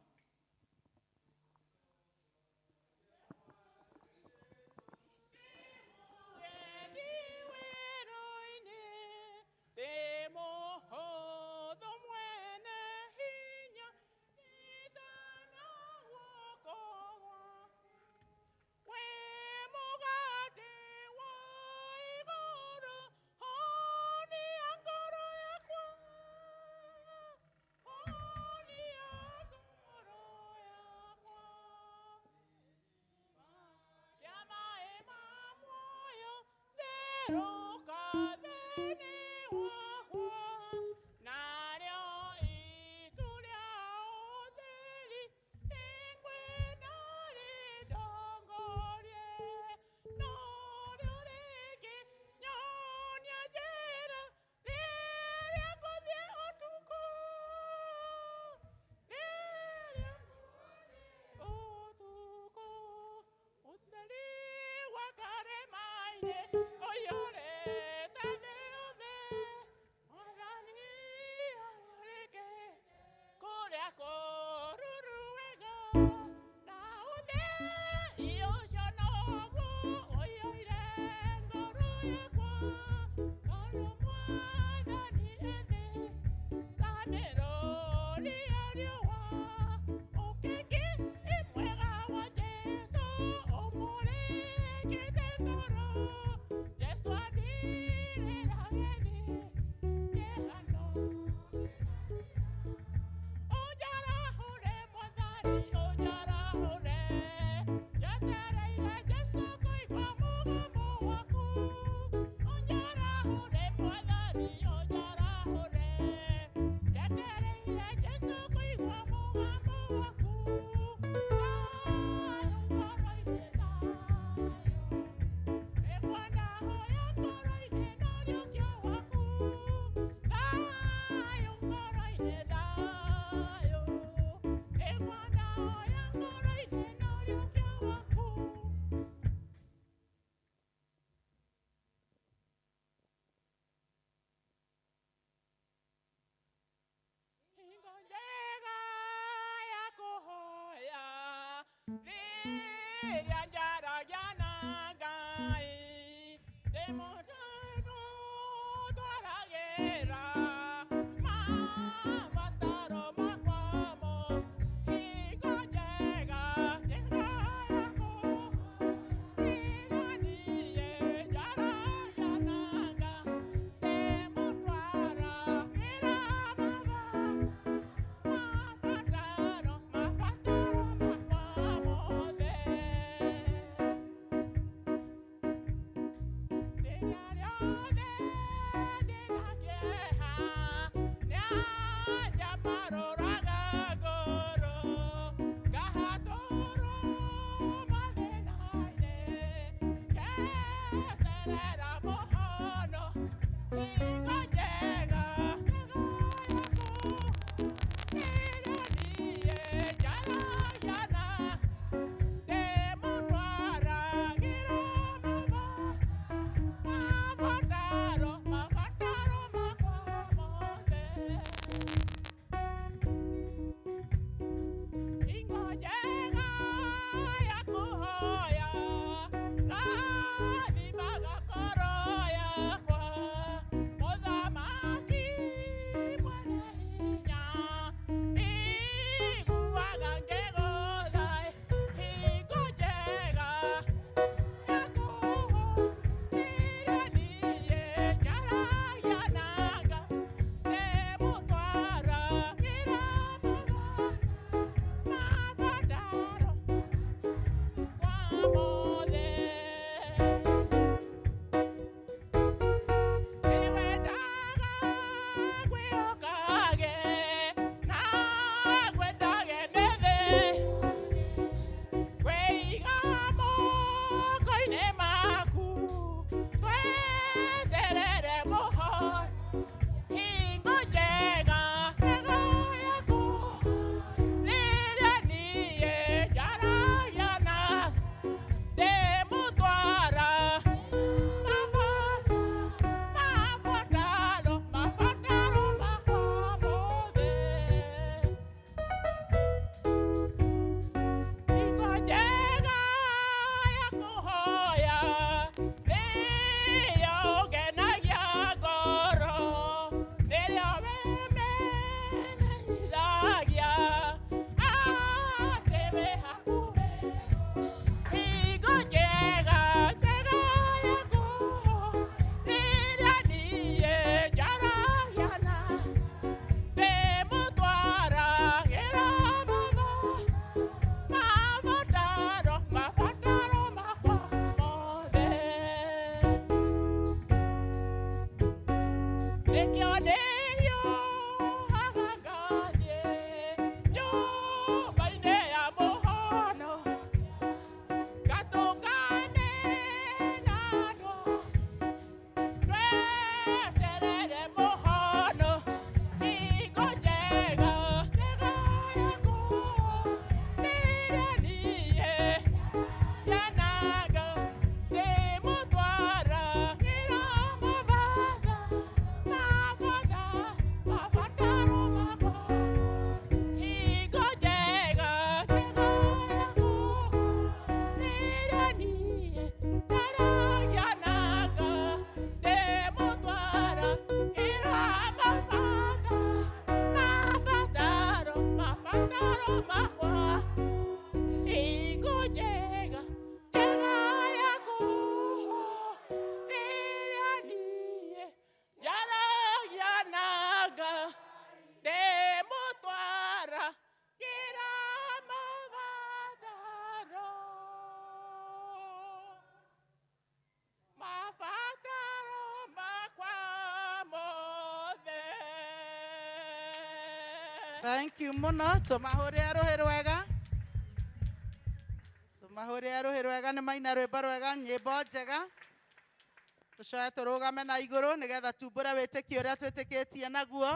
Thank you muno. Tumahũrĩre rũhĩ rwega. Tumahũrĩre rũhĩ rwega nĩ maina rwĩmbo rwega nyĩmbo njega. Tũcoe tũrũgame na igũrũ nĩgetha tumbũre wĩtĩkio ũrĩa twĩtĩkĩtie naguo.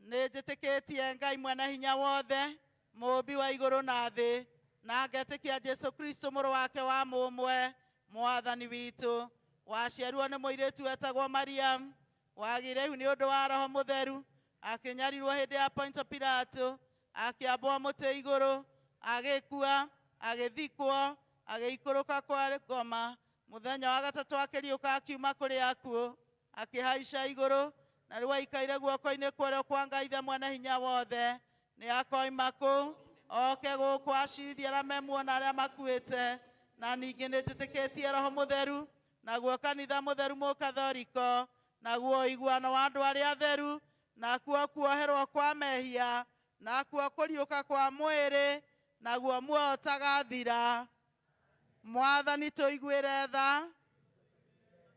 Nĩ njĩtĩkĩtie Ngai mwene hinya wothe, mũũmbi wa igũrũ na thĩ, na ngetĩkia Jesu Kristo mũrũ wake wa mũmwe, mwathani witũ, waciarirwo nĩ mũirĩtu wetagwo Mariam, wagĩire ihu nĩ ũndũ wa Roho Mũtheru, akĩnyarirwo hĩndĩ ya Ponto Pilato, akĩambwo mũtĩ igũrũ, agĩkua, agĩthikwo, agĩikũrũka kwa ngoma. Mũthenya wa gatatũ akĩriũka akiuma kũrĩ akuũ, akĩhaica igũrũ, na rĩu aikaire guoko-inĩ kwerũ kwa Ngai Ithe Mwene Hinya Wothe. Nĩ akoima kũu, oke gũkũ acirithie arĩa memuona arĩa makuĩte. Na ningĩ nĩ njĩtĩkĩtie Roho Mũtheru, naguo kanitha mũtheru mũkathoriko, naguo ũiguano wa andũ arĩa atheru, nakuo kuoherwo kwa mehia, nakuo kũriũka kwa mwĩrĩ, naguo muoyo ũtagathira. Mwathani tũiguĩre tha,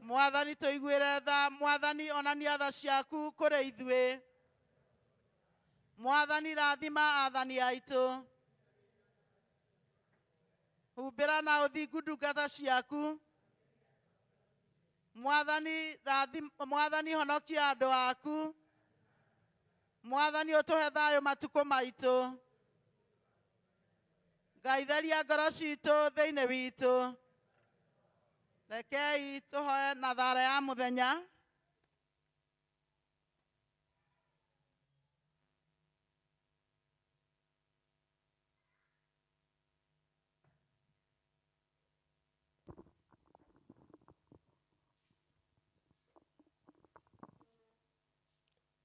Mwathani tũiguĩre tha, Mwathani onania tha ciaku kũrĩ ithuĩ. Mwathani rathima athani aitũ. Humbĩra na ũthingu ndungata ciaku. Mwathani honokia andũ aku. Mwathani ũtũhe thayũ matukũ maitũ. Ngai theria ngoro citũ thĩinĩ witũ. Rekei tũhoe na thara ya mũthenya.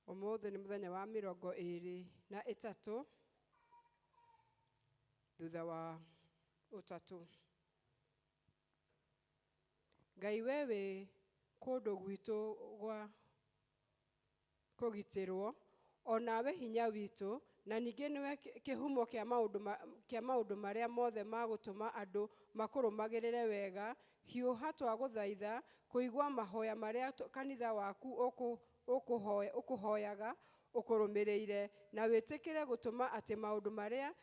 Ũmũthĩ nĩ mũthenya wa 23 thutha wa ũtatũ. Ngai we wĩ kũndũ gwitũ gwa kũgitĩrwo, onawe hinya witũ, na ningĩ nĩwe kĩhumo kĩa maũndũ marĩa mothe ma gũtũma andũ makũrũmagĩrĩre wega. Hiũha twagũthaitha kũigua mahoya marĩa kanitha waku ũkũhoyaga ũkũrũmĩrĩire, na wĩtĩkĩre gũtũma atĩ maũndũ marĩa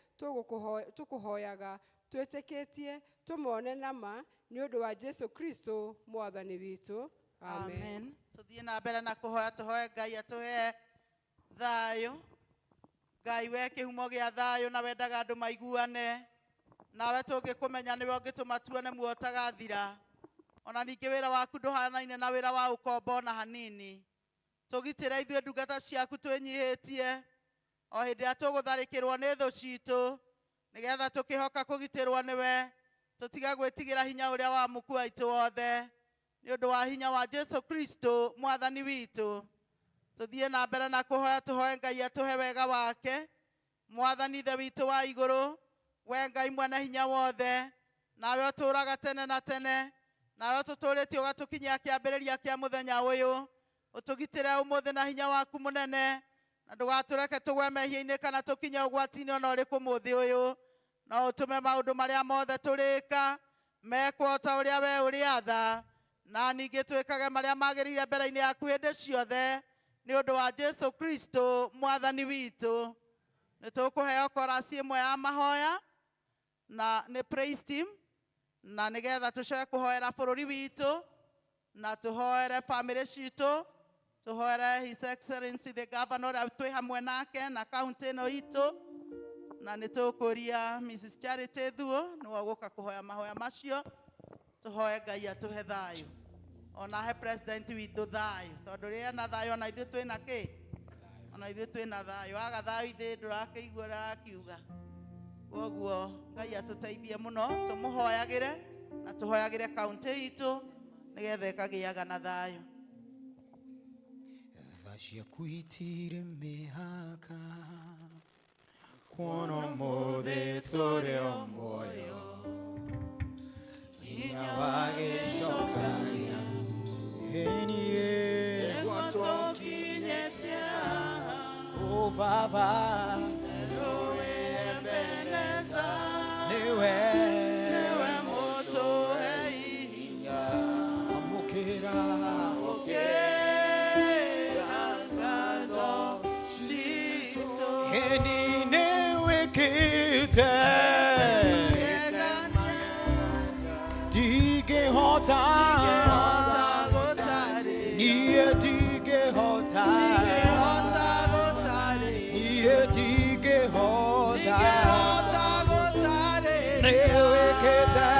tũkũhoyaga twĩtĩkĩtie tũmone nama nĩ ũndũ wa Jesu Kristo Mwathani witũ. Amen. Tuthiĩ na mbere na kũhoya, tũhoe Ngai atũhe thayũ. Ngai we kĩhumo gĩa thayũ, na wendaga andũ maiguane. Nawe tũngĩkũmenya nĩwe ũngĩtũma tuone muoyo ũtagathira. Ona ningĩ wĩra waku ndũhanaine na wĩra wa ũkombo ona hanini. Tũgitĩre ithuĩ ndungata ciaku twĩnyihĩtie, o hĩndĩ ĩrĩa tũgũtharĩkĩrwo nĩ thũ citũ, nĩgetha tũkĩhoka kũgitĩrwo nĩwe, tũtiga gwĩtigĩra hinya ũrĩa wa muku aitũ wothe, nĩ ũndũ wa hinya wa Jesu Kristo Mwathani witũ. Tũthiĩ na mbere na kũhoya, tũhoe Ngai atũhe wega wake. Mwathani Ithe witũ wa igũrũ, we Ngai Mwene Hinya Wothe, nawe ũtũũraga tene na tene, nawe ũtũtũũrĩtie ũgatũkinyia kĩambĩrĩria kĩa mũthenya ũyũ. Ũtũgitĩre ũmũthĩ na hinya waku mũnene, na ndũgatũreke tũgwe mehia-inĩ kana tũkinye ũgwati-inĩ ona ũrĩkũ mũthĩ ũyũ. No ũtũme maũndũ marĩa mothe tũrĩka mekwo ta ũrĩa we ũrĩ atha, na ningĩ twĩkage marĩa magĩrĩire mbere-inĩ yaku hĩndĩ ciothe, nĩ ũndũ wa Jesu Kristo Mwathani witũ. Nĩ tũkũheo korasi ĩmwe ya mahoya na nĩ praise team, na nĩgetha tũcoke kũhoera bũrũri witũ, na tũhoere family citũ, tũhoere His Excellency the Governor twĩ hamwe nake na county ĩno itũ, na nĩ tũkũria Mrs. Charity Thuo nĩwe ũgũka kũhoya mahoya macio. Tũhoe Ngai atũhe thayũ, ona he president witũ thayũ, tondũ rĩrĩa na thayũ ona ithuĩ twĩ na kĩ? Ona ithuĩ twĩ na thayũ. Waga thayũ ithuĩ ndũrakĩigua ũrĩa arakiuga. Koguo Ngai atũteithie mũno, tũmũhoyagĩre na tũhoyagĩre county itũ, nĩgetha ĩkagĩaga na thayũ. Ciakuitire mĩhaka kuona mũthĩ tũrĩ o muoyo, hinya wagĩcokania hĩniĩ gwatũkinyĩtie o Baba, nĩwe Ebeneza, nĩwe mũtũhe hinya, amũkĩra Digehota, nie digehota, nie digehota, newekete,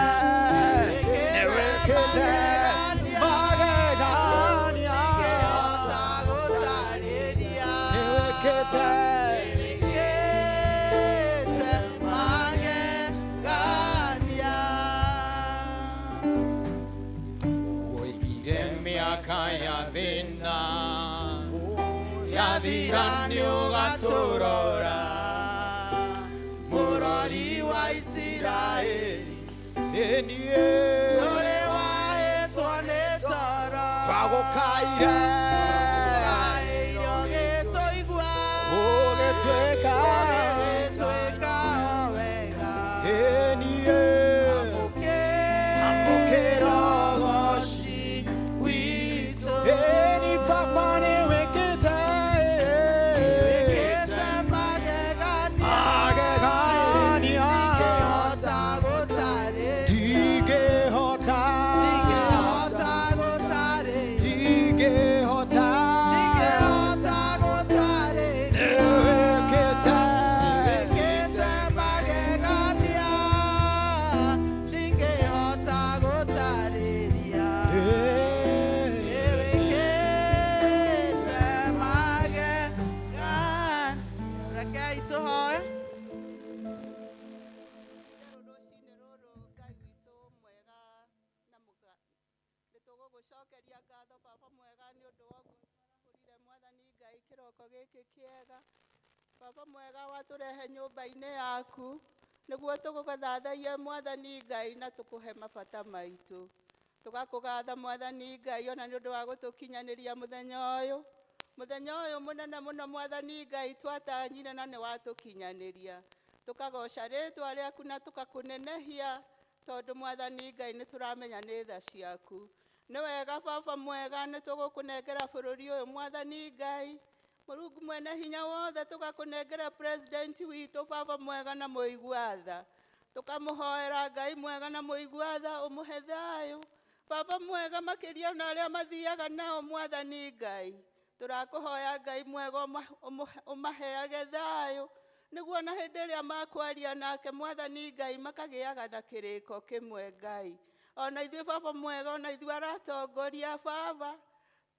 magagania, newekete. twathira nĩ ũgatũrora mũrori wa Isiraeli niĩ ũrĩ wahĩtwo nĩ toro twagũkaire ũgĩtũigua ũgĩtwĩka o wega niĩ amũkĩra ũgooci witũ ni baba nĩ wĩkĩte magegania ndingĩhota Baba mwega waturehe nyumba-inĩ yaku nĩguo tũgũgathathaiye Mwathani Ngai na tũkũhe mabata maitũ. Tũgakũgatha Mwathani Ngai ona nĩ ũndũ wa gũtũkinyanĩria mũthenya ũyũ mũnene mũno Mwathani Ngai twatanyire na nĩ watũkinyanĩria. Tũkagoca rĩtwa rĩaku na tũgakũnenehia tondũ Mwathani Ngai nĩ tũramenya nĩ tha ciaku. Nĩ wega Baba mwega nĩ tũgũkũnengera bũrũri ũyũ Mwathani Ngai. Mũrungu mwene hinya wothe tũgakũnengera president witũ Baba mwega na mũigua-tha. Tũkamũhoera Ngai mwega na mũigua-tha ũmũhe thayũ. Baba mwega makĩria na arĩa mathiaga nao Mwathani Ngai. Tũrakũhoya Ngai mwega ũmaheage thayũ nĩguo na hĩndĩ ĩrĩa makwaria nake Mwathani Ngai makagĩaga na kĩrĩko kĩmwe Ngai. Ona ithuĩ Baba mwega ona ithuĩ aratongoria Baba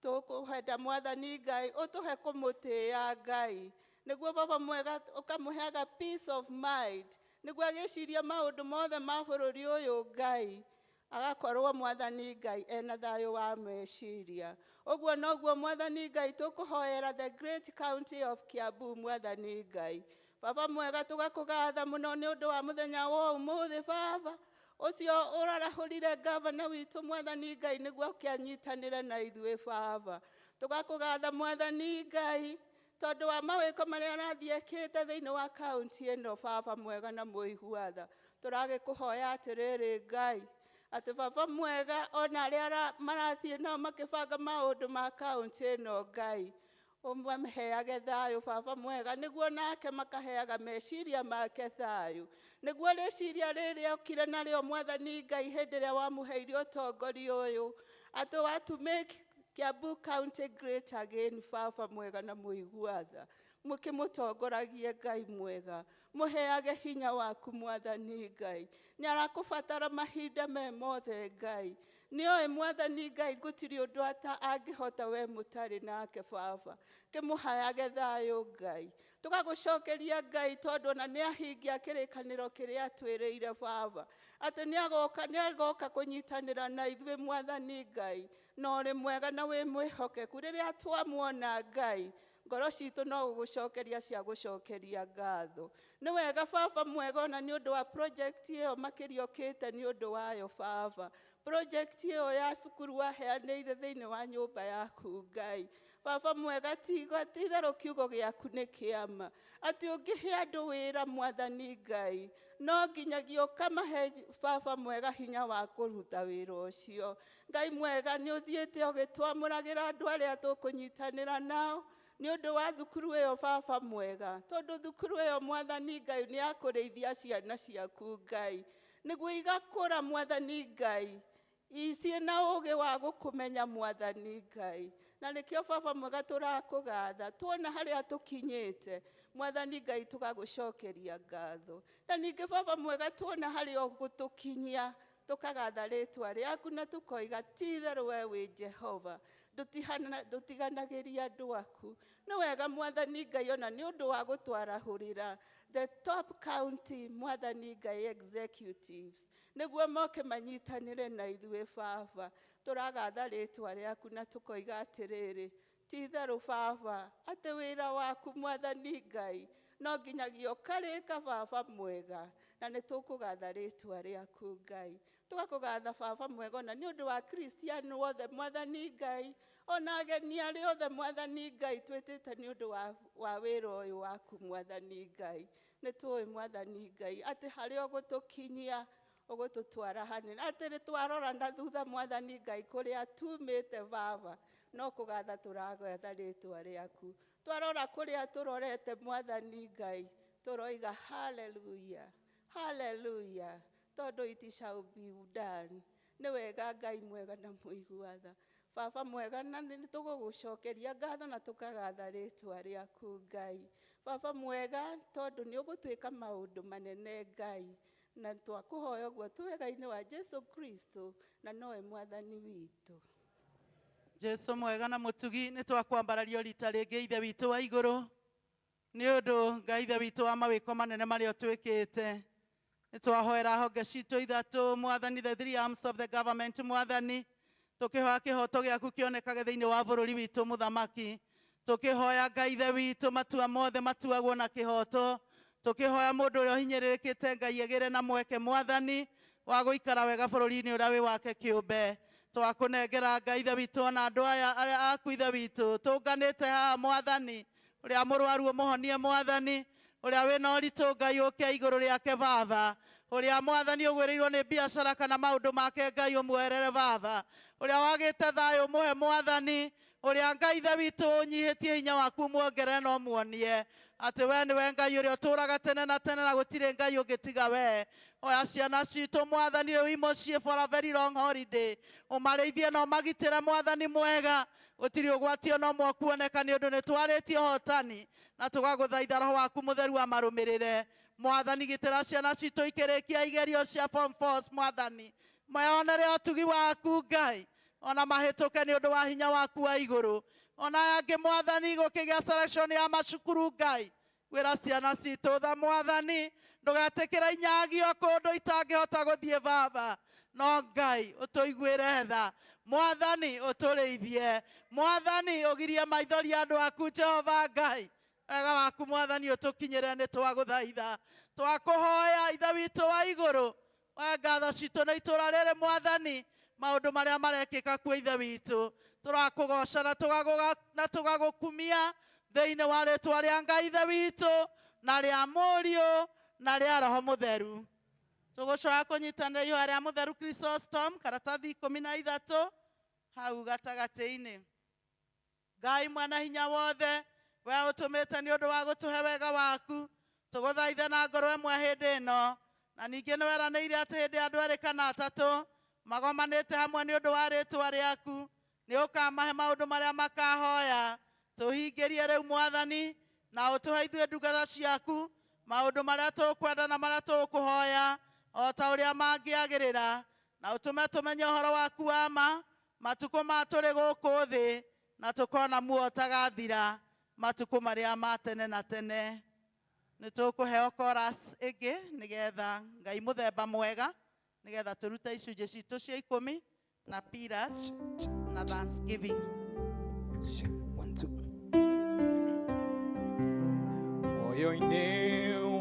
tũkũhenda Mwathani Ngai ũtũhe kũmũtĩĩa Ngai nĩguo Baba mwega ũkamũheaga peace of mind nĩguo agĩciria maũndũ mothe ma bũrũri ũyũ Ngai agakorwo Mwathani Ngai ena thayũ wa meciria. Ũguo noguo Mwathani Ngai tũkũhoera the great county of Kiambu Mwathani Ngai. Baba mwega tũgakũgatha mũno nĩ ũndũ wa mũthenya wa ũmũthĩ Baba ũcio ũrarahũrire gavana witũ Mwathani Ngai nĩguo ũkĩanyitanĩre na ithuĩ Baba. Tũgakũgatha Mwathani Ngai tondũ wa mawĩko marĩa arathiĩ ekĩte thĩinĩ wa kaunti ĩno Baba mwega na mũigua-tha. Tũragĩkũhoya atĩrĩrĩ Ngai atĩ Baba mwega ona arĩa marathiĩ nao makĩbanga maũndũ ma kaunti ĩno Ngai ũmaheage thayũ Baba mwega nĩguo nake makaheaga meciria make thayũ. Nĩguo rĩciria rĩrĩa ũkire narĩo Mwathani Ngai hĩndĩ ĩrĩa wamũheire ũtongoria ũyũ atĩ wa to make Kiambu County great again Baba mwega na mũigua-tha. Mũkĩmũtongoragie Ngai mwega mũheage hinya waku Mwathani Ngai. Nĩ arakũbatara mahinda me mothe Ngai. Nĩoĩ Mwathani Ngai gũtirĩ ũndũ angĩhota we mũtarĩ nake Baba. Kĩmũheage thayũ Ngai. Tũgagũcokeria Ngai tondũ ona nĩ ahingia kĩrĩkanĩro kĩrĩa atwĩrĩire Baba atĩ nĩ agoka kũnyitanĩra na ithuĩ Mwathani Ngai na ũrĩ mwega na wĩ mwĩhokeku. Rĩrĩa twamuona Ngai ngoro citũ no gũgũcokeria cia gũcokeria ngatho. Nĩ wega Baba mwega ona nĩ ũndũ wa project ĩyo makĩria ũkĩte nĩ ũndũ wayo Baba. Project ĩyo ya cukuru waheanĩire thĩinĩ wa nyũmba yaku Ngai. Baba mwega ti-itherũ kiugo gĩaku nĩ kĩama atĩ ũngĩhe andũ wĩra Mwathani Ngai no nginyagia ũkamahe Baba mwega hinya wa kũruta wĩra ũcio. Ngai mwega nĩ ũthiĩte ũgĩtwamũragĩra andũ arĩa tũkũnyitanĩra nao nĩ ũndũ wa thukuru ĩyo Baba mwega tondũ thukuru ĩyo Mwathani Ngai nĩ ya kũrĩithia ciana ciaku Ngai nĩguo igakũra Mwathani Ngai ciĩna ũũgĩ wa gũkũmenya Mwathani Ngai. Na nĩkĩo Baba mwega tũrakũgatha tuona harĩa tũkinyĩte Mwathani Ngai tũgagũcokeria ngatho. Na ningĩ Baba mwega tuona harĩa ũgũtũkinyia tũkagatha rĩtwa rĩaku na tũkoiga ti-itherũ we wĩ Jehova ndũtiganagĩria andũ aku. Nĩ wega Mwathani Ngai ona nĩ ũndũ wa gũtwarahũrĩra the top county Mwathani Ngai executives nĩguo moke manyitanĩre na ithuĩ Baba. Tũragatha rĩtwa rĩaku na tũkoiga atĩrĩrĩ ti itherũ baba atĩ wĩra waku mwathani Ngai no nginyagia ũkarĩka baba mwega, na nĩ tũkũgatha rĩtwa rĩaku Ngai. Tũgakũgatha baba mwega na nĩ ũndũ wa Kristiano wothe mwathani Ngai, ona ageni arĩa othe mwathani Ngai twĩtĩte nĩ ũndũ wa wĩra ũyũ waku mwathani Ngai. Nĩ tũĩ mwathani Ngai atĩ harĩa ũgũtũkinyia ũgũtũtwara hanene, atĩ nĩtwarora na thutha mwathani Ngai kũrĩa tumĩte baba, no kũgatha tũragatha rĩtwa rĩaku. Twarora kũrĩa tũrorete mwathani Ngai, tũroiga hallelujah, hallelujah, tondũ it shall be done. Nĩ wega Ngai mwega na mũiguatha. Baba mwega, na nĩ tũgũgũcokeria ngatho na tũkagatha rĩtwa rĩaku Ngai. Baba mwega, tondũ nĩ ũgũtwĩka maũndũ manene Ngai, na twakũhoya ũguo twega-inĩ wa Jesu Kristo, na nowe mwathani witũ. Jesu mwega na mũtugi, nĩ twakwambarario rita rĩngĩ ithe witũ wa igũrũ, nĩ ũndũ Ngai ithe witũ wa mawĩko manene marĩa ũtwĩkĩte. Nĩ twahoera honge citũ ithatũ mwathani, the three arms of the government mwathani, tũkĩhoya kĩhoto gĩaku kĩonekage thĩinĩ wa bũrũri witũ mũthamaki. Tũkĩhoya Ngai ithe witũ matua mothe matuagwo na kĩhoto. Tũkĩhoya mũndũ ũrĩa ũhinyĩrĩrĩkĩte Ngai agĩre na mweke mwathani wa gũikara wega bũrũri-inĩ ũrĩa wĩ wake kĩũmbe. Twakũnengera Ngai ithe witũ na andũ aya arĩa aku ithe witũ tũnganĩte haha mwathani, ũrĩa mũrwaru ũmũhonie mwathani, ũrĩa wĩna ũritũ Ngai ũke igũrũ rĩake baba, ũrĩa mwathani ũgwĩrĩirwo nĩ biacara kana maũndũ make Ngai ũmwerere baba, ũrĩa wagĩte thayũ mũhe mwathani, ũrĩa Ngai ithe witũ ũnyihĩtie hinya waku muongere no muonie atĩ we nĩwe Ngai ũrĩa ũtũũraga tene na tene na gũtirĩ Ngai ũngĩtiga we. Oya ciana citũ mwathani rĩu imũciĩ for a very long holiday, ũmarĩithie na ũmagitĩre mwathani mwega, gũtirĩ ũgwatio no mwakuoneka nĩ ũndũ nĩ twarĩtie hotani, na tũgagũthaitha Roho waku mũtheru amarũmĩrĩre mwathani. Gitĩra ciana citũ ikĩrĩkia igerio cia form 4 mwathani, mayonere ũtugi waku Ngai, ona mahĩtũke nĩ ũndũ wa hinya waku wa igũrũ. Ona angĩ mwathani gũkĩgĩa selection ya macukuru Ngai, gwĩra ciana citũ tha mwathani, ndũgetĩkĩre inyagio kũndũ itangĩhota gũthiĩ baba, no Ngai ũtũiguĩre tha mwathani, ũtũrĩithie mwathani, ũgirie maithori andũ aku Jehova Ngai, wega waku mwathani ũtũkinyĩre nĩ twagũthaitha. Twakũhoya ithe witũ wa igũrũ, we ngatho citũ na itũra rĩrĩ mwathani, maũndũ marĩa marekĩka kuo ithe witũ, tũrakũgoca na tũgagũkumia thĩinĩ wa rĩtwa rĩa Ngai ithe witũ na rĩa Mũriũ na rĩa Roho Mũtheru. Tũgũcoka kũnyitanĩra ihoya rĩa Mũtheru Chrysostom, karatathi 13 hau gatagatĩ-inĩ. Ngai mwena hinya wothe, we ũtũmĩte nĩ ũndũ wa gũtũhe wega waku, tũgũthaithe na ngoro ĩmwe hĩndĩ ĩno, na ningĩ nĩ weranĩire atĩ hĩndĩ andũ erĩ kana atatũ magomanĩte hamwe nĩ ũndũ wa rĩtwa rĩaku, nĩ ũkamahe maũndũ marĩa makahoya. Tũhingĩrie rĩu mwathani na ũtũhe ithuĩ ndungata ciaku maũndũ marĩa tũkwenda na marĩa tũkũhoya, o ta ũrĩa mangĩagĩrĩra, na ũtũme tũmenye ũhoro waku wa ma matukũ ma tũrĩ gũkũ thĩ, na tũkona muoyo ũtagathira matukũ marĩa ma tene na tene. Nĩ tũkũheo chorus ĩngĩ nĩgetha Ngai mũthemba mwega, nĩgetha tũrute icunjĩ citũ cia 10 na pillars na thanksgiving. Moyo-inĩ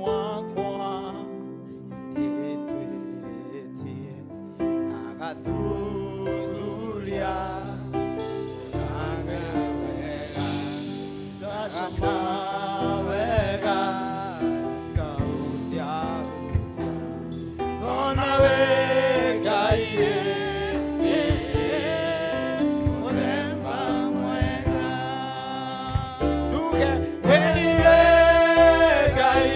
wakwa nĩtwĩrĩtie agathuthuria ũranga wega, ngacama wega, ngautia ngona we Ngai mũthemba mwega, tuge we Ngai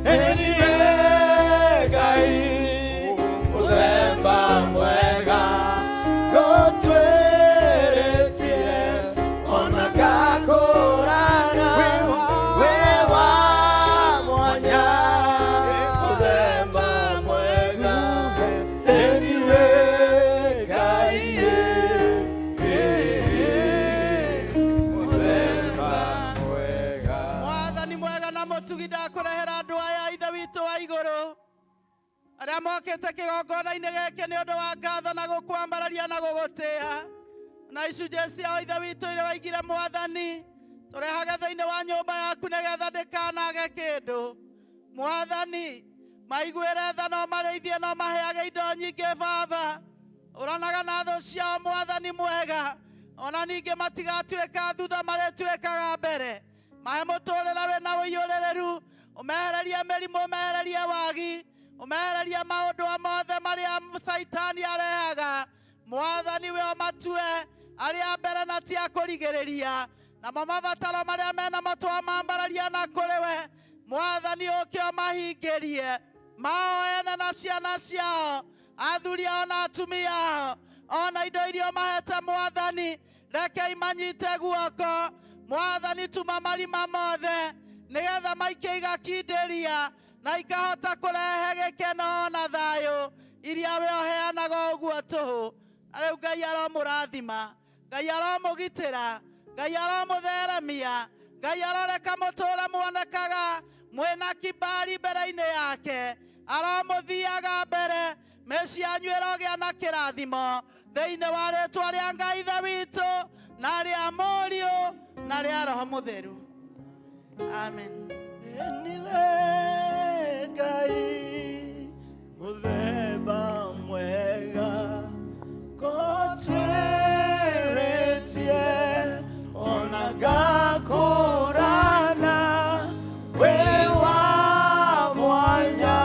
Enie Ngai muthemba mwega gũtwĩrĩtie ona ngakũrana wĩ wa mwanya muthemba mwega Enie Ngai muthemba mwega. Mwathani mwega na mũtugi ndakũrehera andũ aya ithe witũ wa igũrũ arĩa mokĩte kĩgongona-inĩ gĩkĩ nĩ ũndũ wa ngatho na gũkwambararia na gũgũtĩĩa na icunjĩ ciao ithe witũ irĩ waigire Mwathani tũrehage thĩinĩ wa nyũmba yaku nĩgetha ndĩkanage kĩndũ. Mwathani maiguĩre tha no marĩithie no maheage indo nyingĩ Baba, ũranaga na thũ ciao Mwathani mwega, ona ningĩ matigatuĩka thutha marĩtuĩkaga mbere. Mahe mũtũrĩre wĩna ũiyũrĩrĩru, ũmehererie mĩrimũ, ũmehererie wagi, ũmehererie maũndũ mothe marĩa Saitani arehaga. Mwathani we ũmatue arĩa mbere na ti a kũrigĩrĩria, namo mabataro marĩa mena matwa mambararia na kũrĩ we. Mwathani ũke ũmahingĩrie, mao ene na ciana ciao, athuri ao na atumia ao, ona indo iria mahete Mwathani, reke imanyite guoko. Mwathani tuma marima mothe nĩgetha maikie igakindĩria na ikahota kũrehe gĩkeno na thayũ iria we ũheanaga ũguo tũhũ. Na rĩu Ngai aromũrathima, Ngai aromũgitĩra, Ngai aromũtheremia, Ngai aroreka mũtũũre muonekaga mwĩna kibali mbere-inĩ yake, aromũthiaga mbere, mĩciĩ yanyu ĩrogĩa na kĩrathimo thĩinĩ wa rĩĩtwa rĩa Ngai ithe witũ na rĩa Mũriũ na rĩa Roho Mũtheru. Amen. Eniwe Ngai muthemba mwega gũtwĩrĩtie ona ngakũrana wĩ wa mwanya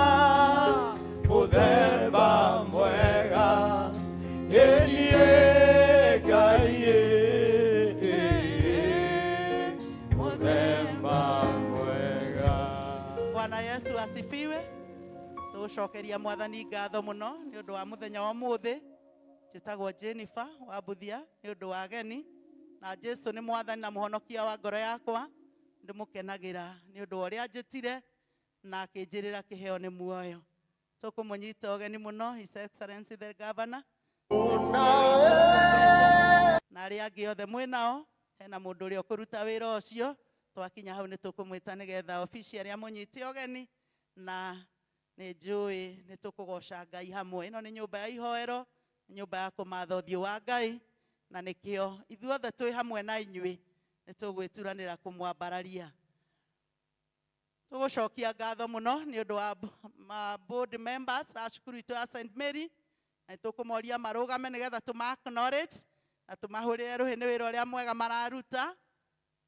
muthemba mwega Enie Ngai muthemba mwega. Bwana Yesu asifiwe. Tũcokeria Mwathani ngatho mũno nĩ ũndũ wa mũthenya wa ũmũthĩ. Njĩtagwo Jennifer wa Buthia nĩ ũndũ wa ageni, na Jesu nĩ Mwathani na mũhonokia wa ngoro yakwa. Ndĩmũkenagĩra nĩ ũndũ wa ũrĩa anjĩtire na akĩnjĩrĩra kĩheo nĩ muoyo. Tũkũmũnyita ũgeni mũno His Excellency the Governor na arĩa angĩ othe mwĩnao. Hena mũndũ ũrĩa ũkũruta wĩra ũcio, twakinya hau nĩ tũkũmwĩta nĩgetha obici arĩa mũnyite ũgeni, na nĩ njũĩ nĩ tũkũgoca Ngai hamwe. Ĩno nĩ nyũmba ya ihoero, nyũmba ya kũmatha ũthiũ wa Ngai, na nĩkĩo ithuothe twĩ hamwe na inyuĩ nĩ tũgwĩturanĩra kũmwambararia. Tũgũcokia ngatho mũno nĩ ũndũ wa board members a cukuru itũ ya St. Mary, na tũkũmoria marũgame nĩgetha tũma-acknowledge na tũmahũrĩre rũhĩ nĩ wĩra ũrĩa mwega mararuta.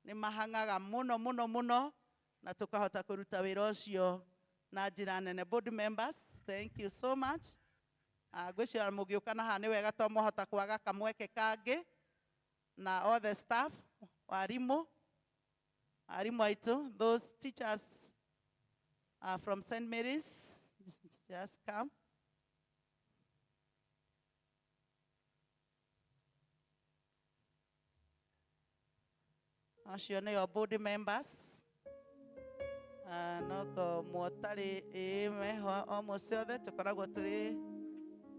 Nĩ mahangaga mũno mũno mũno na tũkahota kũruta wĩra ũcio na njĩra nene. Board members, thank you so much. Ngwĩciria mũgĩũka na haha nĩ wega to mũhota kwaga kamweke kangĩ, na all the staff, arimũ aitũ, those teachers from St. Mary's, just come. Acio nĩo board members. Noko mũtarĩ meho o mũciĩ othe tũkoragwo tũrĩ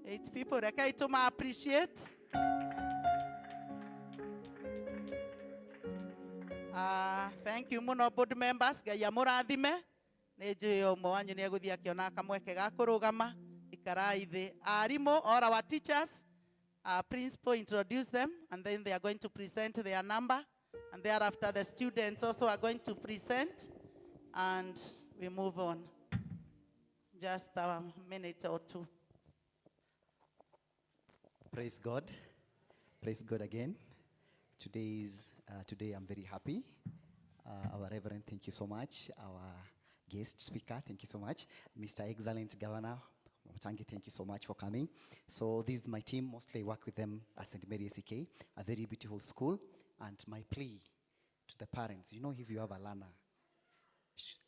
8 people. Rekei tũma appreciate. Thank you mũno board members. Ngai amũrathime. Nĩ njũĩ ũmwe wanyu nĩ egũthiĩ akĩona kamweke ga kũrũgama. Ikarai thĩ. Arimũ, all our teachers, principal introduce them, and then they are going to present their number, and thereafter the students also are going to present, and we move on. Just a minute or two. Praise God. Praise God again. Today I'm very happy. Our Reverend, thank you so much. Our guest speaker, thank you so much. Mr. Excellent Governor Mutangi, thank you so much for coming. So this is my team. Mostly I work with them at St. Mary SK, a very beautiful school. And my plea to the parents, if you have a learner,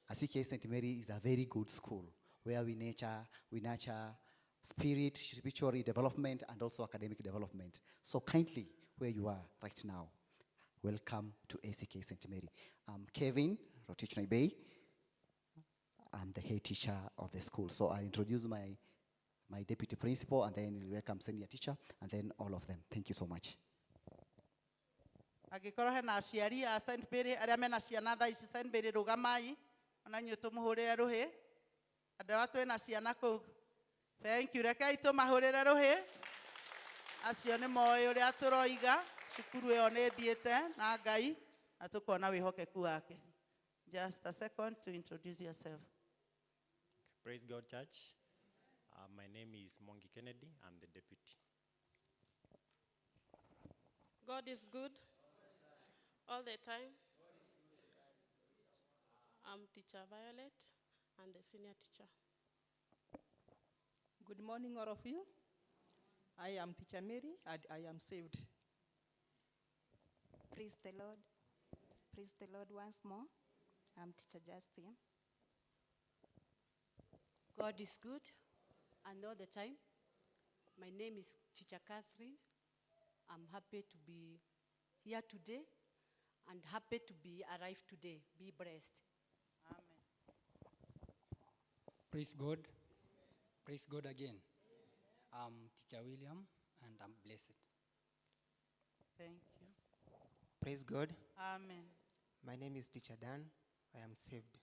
ACK St. Mary is a very good school where we nurture spirit, spiritual development, and also academic development. So kindly, where you are right now, welcome to ACK St. Mary. I'm Kevin Rotich Naibei. I'm the head teacher of the school. So I introduce my deputy principal, and then we'll welcome senior teacher, and then all of them. Thank you so much. Angĩkorwo hena aciari a St. Mary arĩa mena ciana thaa ici St. Mary rũgamai ona inyuĩ tũmũhũrĩre rũhĩ andũ arĩa twĩna ciana kũu. Thank you. Rekei tũmahũrĩre rũhĩ. Acio nĩ moĩ ũrĩa tũroiga cukuru ĩyo nĩ ĩthiĩte na Ngai na tũkona wĩhokeku wake. Just a second to introduce yourself. Praise God, church. My name is Mongi Kennedy. I'm the deputy. God is good all the time. I'm teacher Violet and the senior teacher. Good morning, all of you. I am teacher Mary and I am saved. Praise the Lord. Praise the Lord once more. I'm teacher Justin. God is good and all the time. My name is teacher Catherine. I'm happy to be here today and happy to be arrived today. Be blessed. Amen. Praise God. Praise God again. I'm teacher William and I'm blessed. Thank you. Praise God. Amen. My name is teacher Dan. I am saved.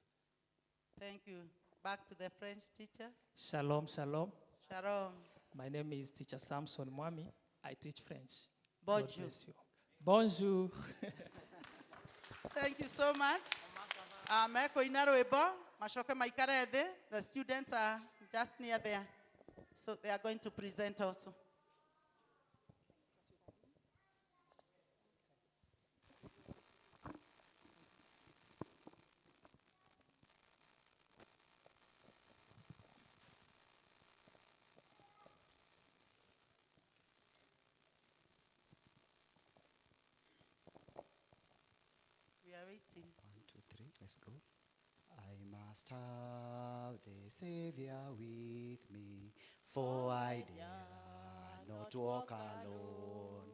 Thank you. Back to the French teacher. Shalom, shalom. Shalom. My name is teacher Samson Mwami. I teach French. Bonjour. God bless you. Bonjour. Thank you so much. Mekũina rwĩmbo, macoke maikare thĩ. The students are just near there. So they are going to present also. We are waiting. 1, 2, 3, let's go. I must have the Savior with me, for I dare not walk alone.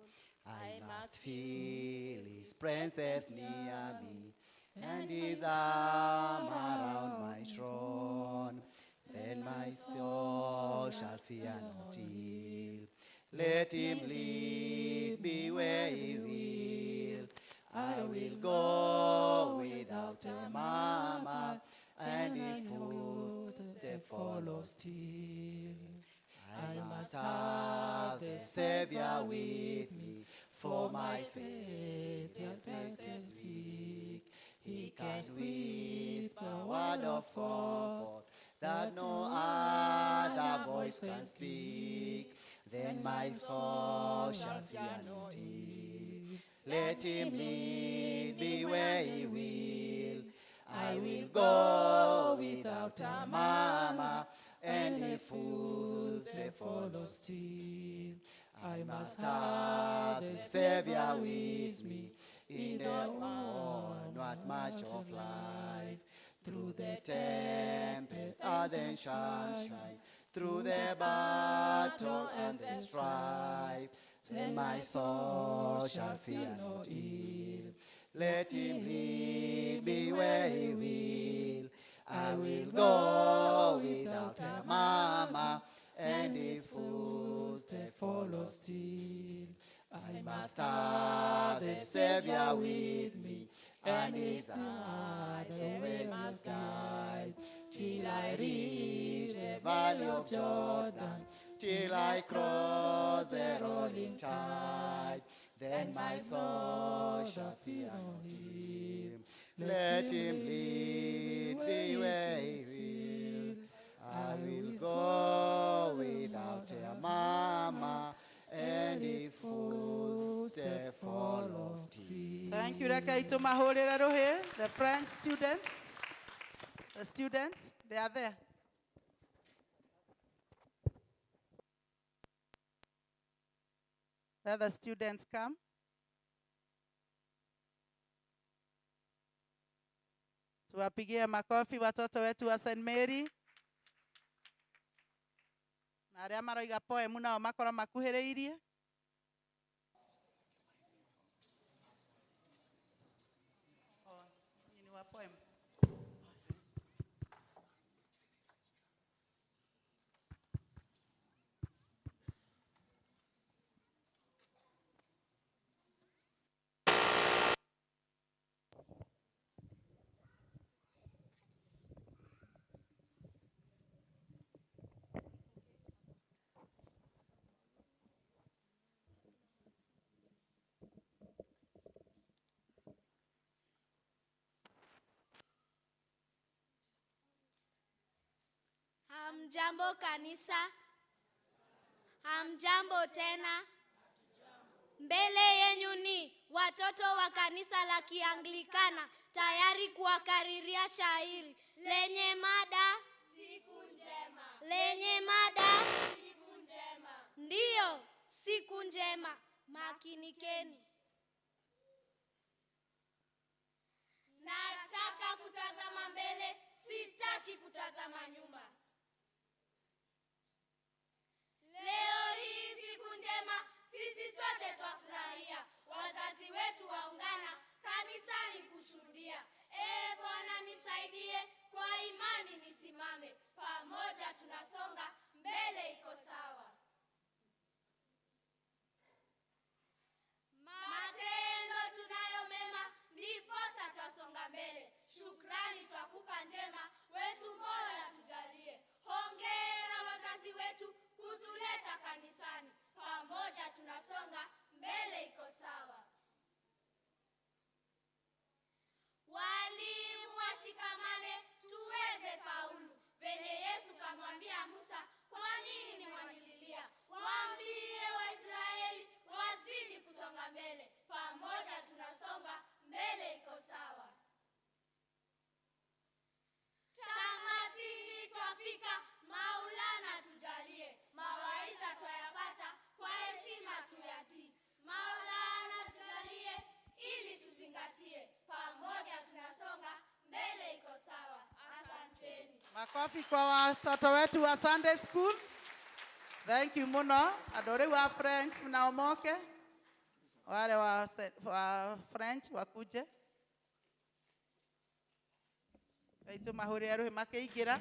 I must feel His presence near me, and His arm around my throne. Then my soul shall fear not ill. Let Him lead me where He will. I will go without a murmur, and if footsteps follow still. I must have the Savior with me, for my faith has made him speak. He can whisper a word of comfort that no other voice can speak. Then my soul shall fear no ill. Let Him lead me where He will. I will go without a murmur, and if footsteps follow still. I must have the Savior with me in the onward march of life. Through the tempest, ardent sunshine, through the battle and the strife. Then my soul shall fear not ill. Let Him lead me where He will. I will go without a murmur, and if footsteps follow still. I must have the Savior with me, and His eye the way must guide, till I reach the valley of Jordan, till I cross the rolling tide. Then my soul shall fear not Him. Let Him lead me where He will. I will go without a murmur, and if footsteps follow still. Thank you, Rekei tumahũrĩre rũhĩ. The French students, they are there. Let the students come. Tuwapigie makofi watoto wetu wa St. Mary. Na arĩa maroiga poem nao makora makuhĩrĩirie. Ni wa poem. Hamjambo kanisa. Hamjambo tena. Mbele yenu ni watoto wa kanisa la Kianglikana tayari kuwakariria shairi lenye mada siku njema. Lenye mada siku njema. Ndiyo, siku njema. Makinikeni. Nataka kutazama mbele, sitaki kutazama nyuma. Leo hii siku njema, sisi sote twafurahia. Wazazi wetu waungana kanisani kushuhudia. Bwana nisaidie, kwa imani nisimame. Pamoja tunasonga, mbele iko sawa. Matendo tunayo mema, ndiposa twasonga mbele. Shukrani twakupa njema, wetu Mola tujalie. Hongera wazazi wetu kutuleta kanisani. Pamoja tunasonga, mbele iko sawa. Walimu washikamane, tuweze faulu. Venye Yesu kamwambia Musa, kwa nini mwanililia? Waambie Waisraeli wazidi kusonga mbele. Pamoja tunasonga, mbele iko sawa. Tamatini twafika, Maulana tujalie. Mawaidha twayapata, kwa heshima tuyatii. Maulana tujalie, ili tuzingatie. Pamoja tunasonga, mbele iko sawa. Asanteni. Makofi kwa watoto wetu wa Sunday School. Thank you muno. Adore wa French mnaomoke. Wale wa French wakuje. Kaitu mahuri aruhe makeigira.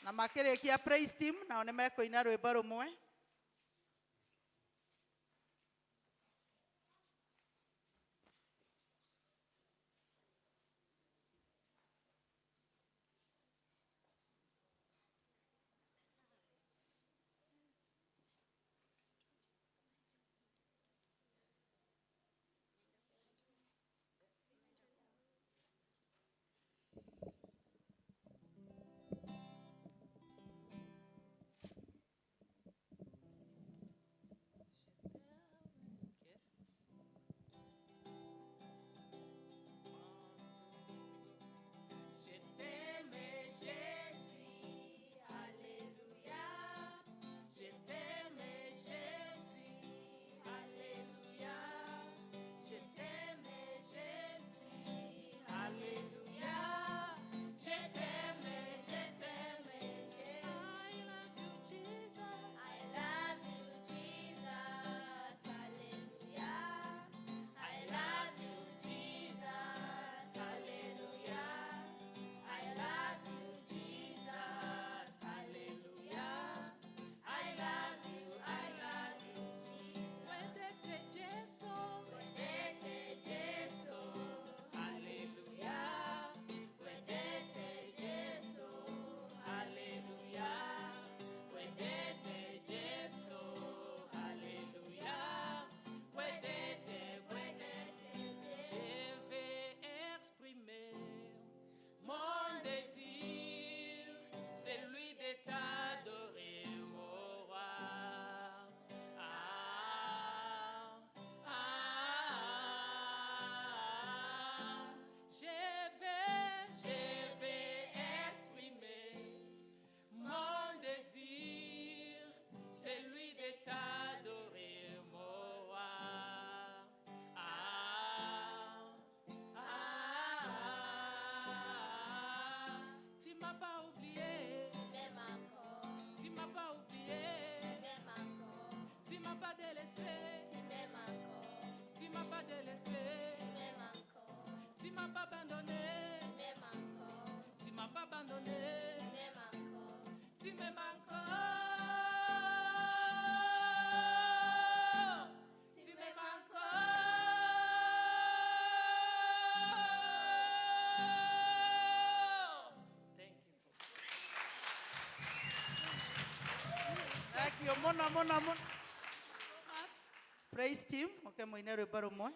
Na makirekia praise team na one mekoina rwimbo rumwe. pas délaissé. Tu m'as pas abandonné. Tu m'as pas abandonné. Tu m'aimes encore. Tu m'aimes encore. Thank you. Mona. So much. Praise team. Okay, moine rwimbo rumwe.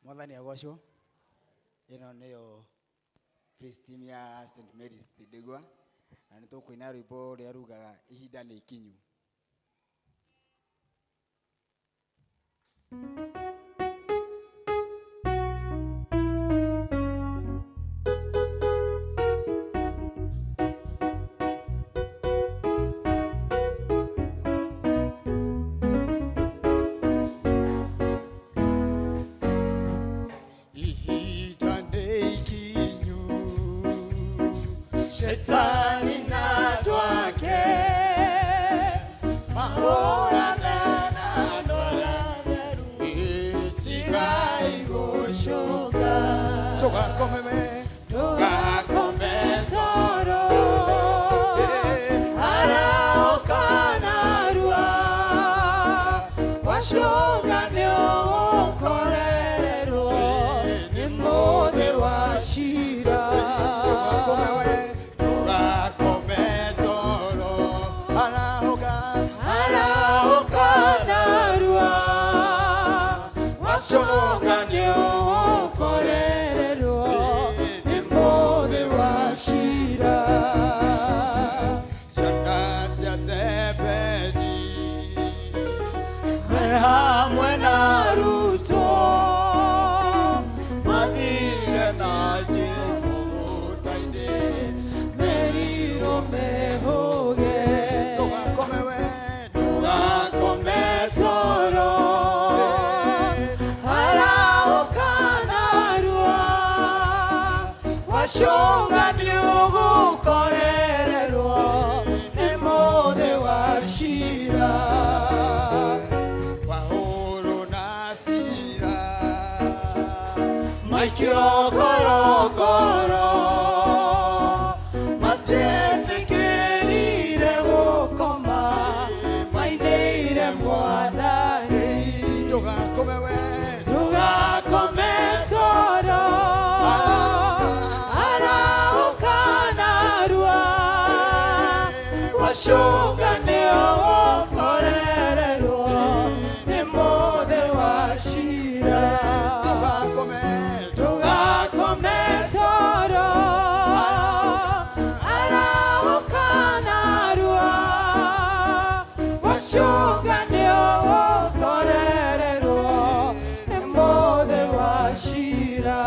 Mwathani agocwo. Ĩno nĩyo praise team ya St. Mary's Thĩndĩgwa, na nĩ tũkũina rwĩmbo rũrĩa rugaga ihinda nĩ ikinyu. Shetani na dwake mahora na dola deru itigai goshoga toga komeme toro ara okanarua washoga ne okorero ni mode washira toga komeme Washoga ni okorerero ni mode washira Sana sia Zebedi mehamwe na Ruto madhire na Jesu dainde meriro mehoge toga komewe toga kometoro Washoga ni ugukorererwo ni mode washira Pahuro na Sira maikio korokoro matete kerire gukoma maineire mwathani tugakomewe tugakome toro Washoga ni okorerero ni mode washira tugakome toro ara okanarua Washoga ni okorerero ni mode washira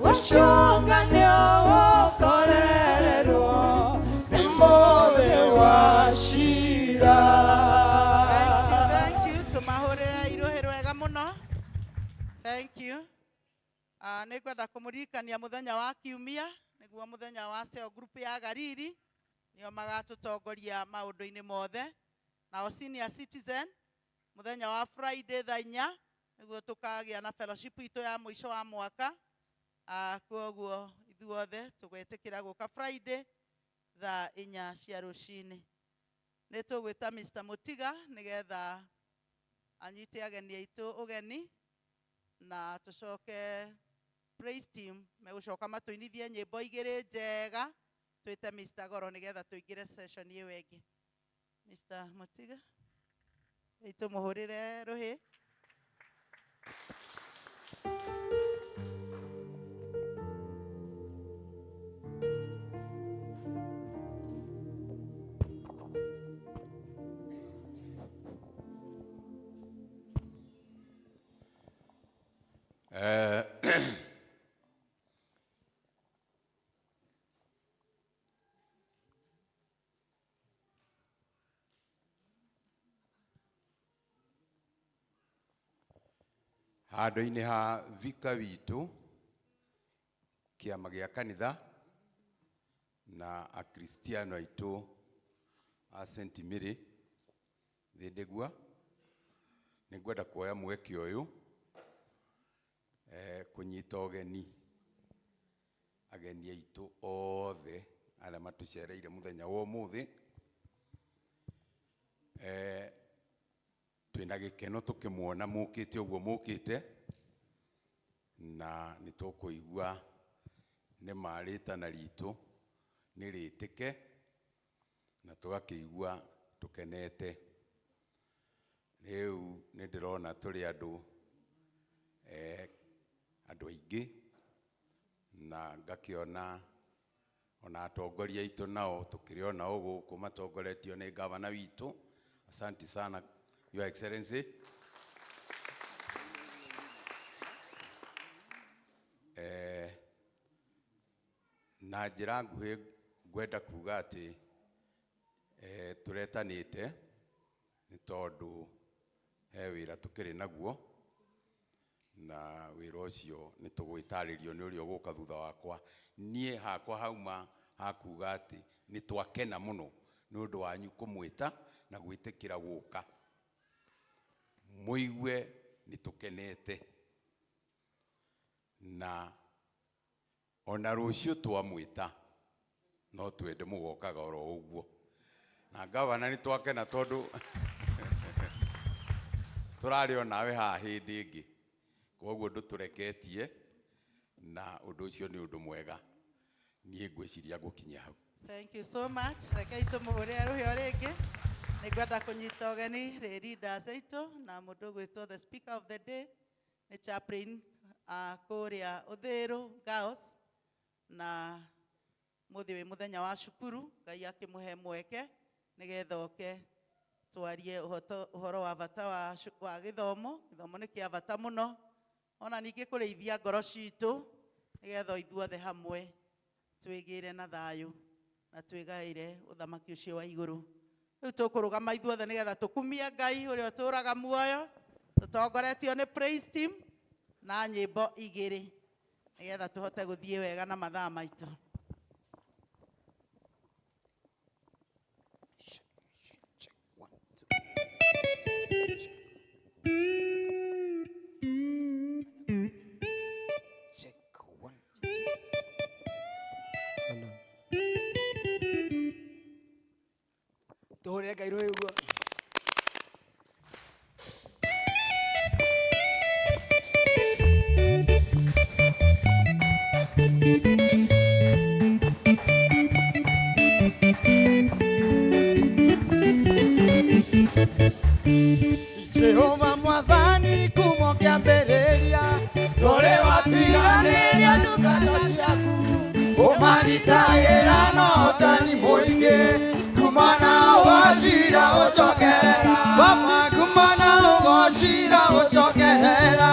Washoga ni okorerero Nĩngwenda kũmũririkania mũthenya wa Kiumia, nĩguo mũthenya wa cell group ya Gariri, nĩo magatũtongoria maũndũ-inĩ mothe. Nao senior citizen, mũthenya wa Friday thaa 4, nĩguo tũkagĩa na fellowship itũ ya mũico wa mwaka. Koguo ithuothe tũgwĩtĩkĩra gũka Friday thaa 4 cia rũcinĩ. Nĩ tũgwĩta Mr. Mutiga nĩgetha anyite ageni aitũ ũgeni, na tũcoke praise team megũcoka matũinithie nyĩmbo igĩrĩ njega, twĩte Mr. Goro nĩgetha tũingĩre session ĩyo ĩngĩ. Mr. Mutiga, tũmũhũrĩre rũhĩ. Handũ-inĩ ha vika witũ kĩama gĩa kanitha na akristiano aitũ a St. Mary Thĩndĩgua, nĩngwenda kuoya mweke ũyũ kũnyita ũgeni ageni aitũ othe arĩa matũcereire mũthenya wa ũmũthĩ. Twĩna gĩkeno tũkĩmuona mũkĩte ũguo mũkĩte, na nĩtũkũigua nĩ marĩtana ritũ nĩ rĩtĩke, na tũgakĩigua tũkenete. Rĩu nĩ ndĩrona tũrĩ andũ aingĩ, na ngakĩona ona atongoria aitũ nao tũkĩrĩ o nao gũkũ matongoretio nĩ gavana witũ. Asante sana Your Excellency. Na njĩra nguhĩ ngwenda kuga atĩ tũretanĩte nĩ tondũ he wĩra tũkĩrĩ naguo, na wĩra ũcio nĩ tũgwĩtarĩrio nĩ ũrĩa ũgũka thutha wakwa. Niĩ hakwa hauma hakuga atĩ nĩ twakena mũno nĩ ũndũ wanyu kũmwĩta na gwĩtĩkĩra gũka. Mũigue nĩ tũkenete, na ona rũciũ twamwĩta no twende mũgokaga oro ũguo. Na gavana nĩ twakena tondũ tũrarĩ o nawe haha hĩndĩ ĩngĩ, koguo ndũtũreketie, na ũndũ ũcio nĩ ũndũ mwega. Niĩ ngwĩciria gũkinya hau. Thank you so much. Rekei tũmũhũrĩre rũhĩ o rĩngĩ. Nĩngwenda kũnyita ũgeni rĩ leaders aitũ na mũndũ ũgwĩtwo the speaker of the day nĩ chaplain kũrĩa Ũthĩĩrũ Girls, na mũthĩ wĩ mũthenya wa cukuru, Ngai akĩmũhe mweke nĩgetha oke twarie ũhoro wa bata wa gĩthomo. Gĩthomo nĩ kĩa bata mũno, ona ningĩ kũrĩithia ngoro citũ nĩgetha ithuothe hamwe twĩgĩĩre na thayũ na twĩgaĩre ũthamaki ũcio wa igũrũ. Rĩu tũkũrũgama ithuothe nĩgetha tũkumie Ngai ũrĩa ũtũũraga muoyo, tũtongoretio nĩ praise team na nyĩmbo igĩrĩ nĩgetha tũhote gũthiĩ wega na mathaa maitũ. Tũhũrĩre Ngai rũhĩ ũguo. Jehova Mwathani kuuma kĩambĩrĩria, ndũrĩ watiganĩria ndungata ciaku, ũmagitagĩra na ũtani mũingĩ, kumana ũgocira ũcokerera, mama kumana ũgocira ũcokerera,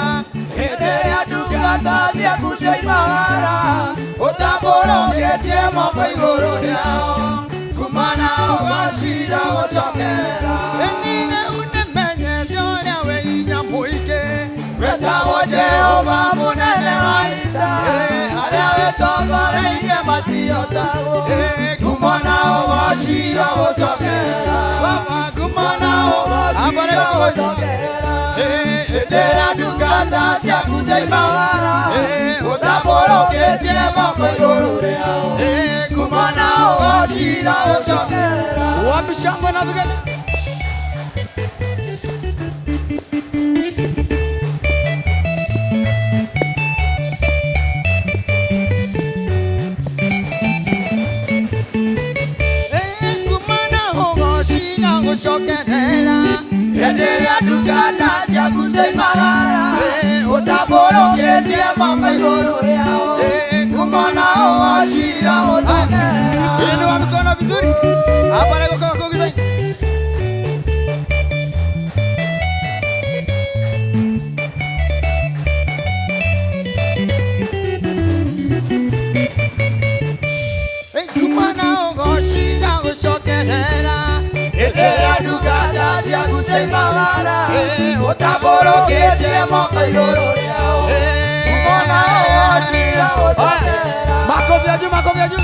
hĩndĩ ya ndungata ciaku cioimagara, ũtambũrũkĩtie moko igũrũ rĩao, kumana ũgocira ũcokerera. Wetagwo Jehova munene wa ita aria witongoreirie matiotagwo kumona ũgocira gũtokera baba kumona ũgocira gũtokera ndĩra ndungata ciaku cioimagara ũtambũrũkĩtie moko igũrũ rĩao kumona ũgocira gũtokera wambicambo na vigeni. Enderea ndungata ciaku cioimagara ũtambũrũkĩtie moko igũrũ rĩao kumona ũgocira gũtokera. Inua mikono vizuri, apare kwa kugisa. Kumona ũgocira gũcokerera Enderea ndungata ciaku cioimagara ũtambũrũkĩtie moko igũrũ rĩao kumona ũgocira gũtokera. Makofi ya juu, makofi ya juu.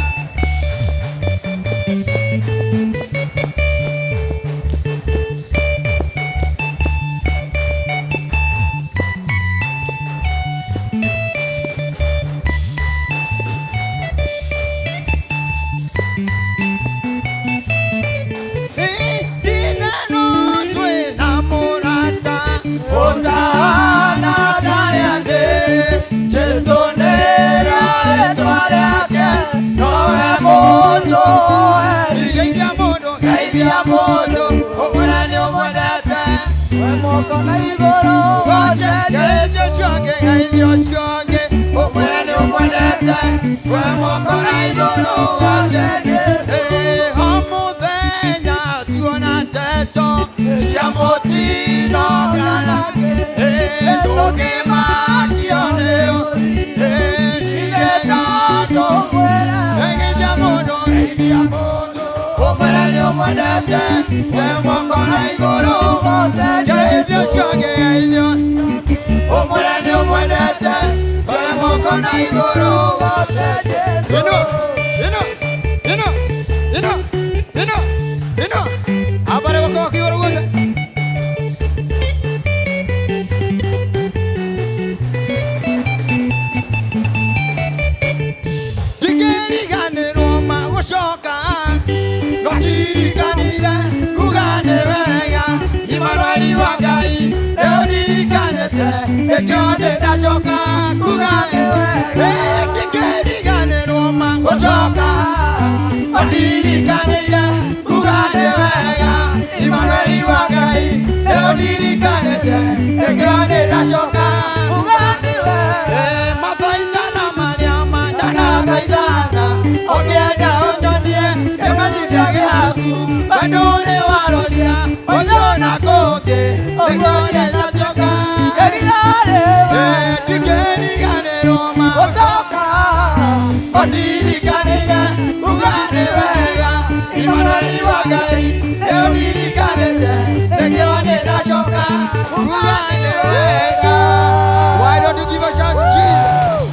Why don't you give a shout to Jesus?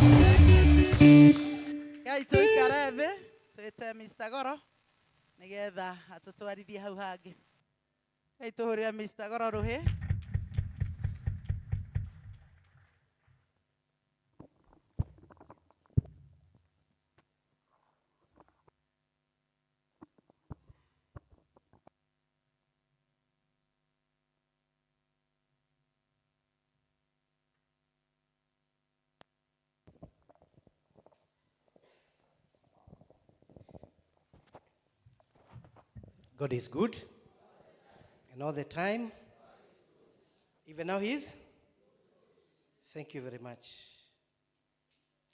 Ngai tuikare thĩ twĩte Mr. Goro nĩgetha atũtwarithie hau hangĩ. Ngai tũhũrĩre Mr. Goro rũhĩ. God is good. And all the time. Even now he is. Thank you very much.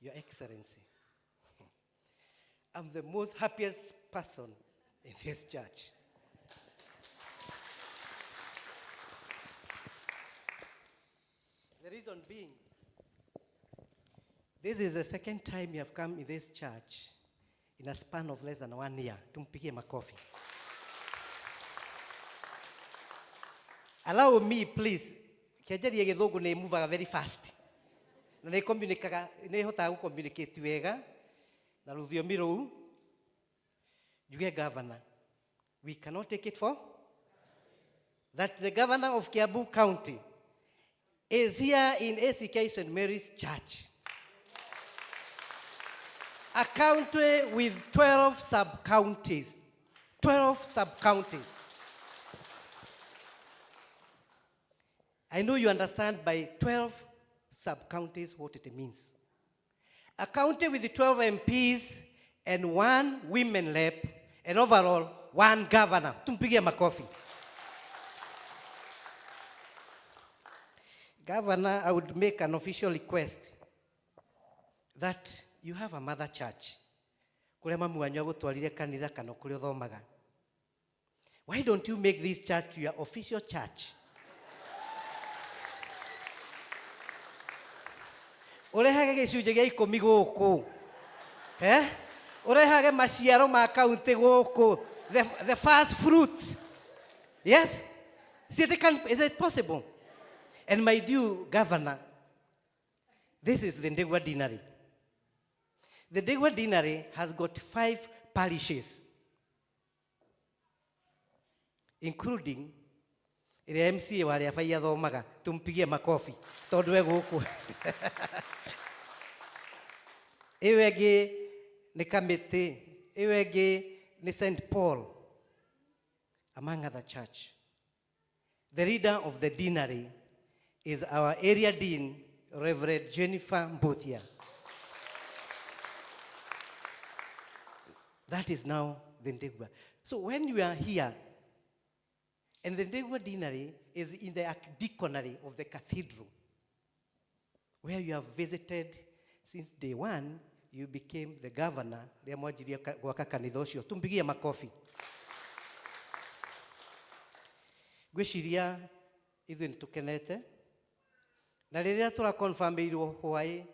Your Excellency. I'm the most happiest person in this church. The reason being, this is the second time you have come in this church in a span of less than 1 year. Tumpigie makofi. Allow me, please. Kiajaria githungu ni move very fast. na nĩ communicaga nĩ hotaga communicate wega na rũthiomi rũu njuge governor, we cannot take it for that the governor of Kiambu County is here in ACK St. Mary's Church, a county with 12 sub-counties. 12 sub-counties. I know you understand by 12 sub-counties what it means. A county with 12 MPs and 1 women rep, and overall 1 governor. Tumpigie makofi. Governor, I would make an official request that you have a mother church. Kuria mamu wanyu agutwarire kanitha kana kuria uthomaga. Why don't you make this church your official church? Urehage gicunje gia 10 guku. Urehage maciaro ma kaunti guku. The first fruits. Yes? Is it possible? And my dear governor, this is the Ndegwa Deanery. The Ndegwa Deanery has got 5 parishes, including the MCA wale afanya thomaga. Tumpigie makofi tondu we guku. Ewege ni Kamiti, ewege ni St. Paul, among other church. The leader of the deanery is our area dean, Reverend Jennifer Mbuthia. That is now the Ndegwa. So when you are here, and the Ndegwa Deanery is in the archdeaconry of the cathedral, where you have visited since day 1, you became the governor. Gwaka kanitha ucio. Tumpigie makofi. Gwiciria ithuĩ nĩtũkenete na rĩrĩa tũraconfirmĩirwo hwaĩ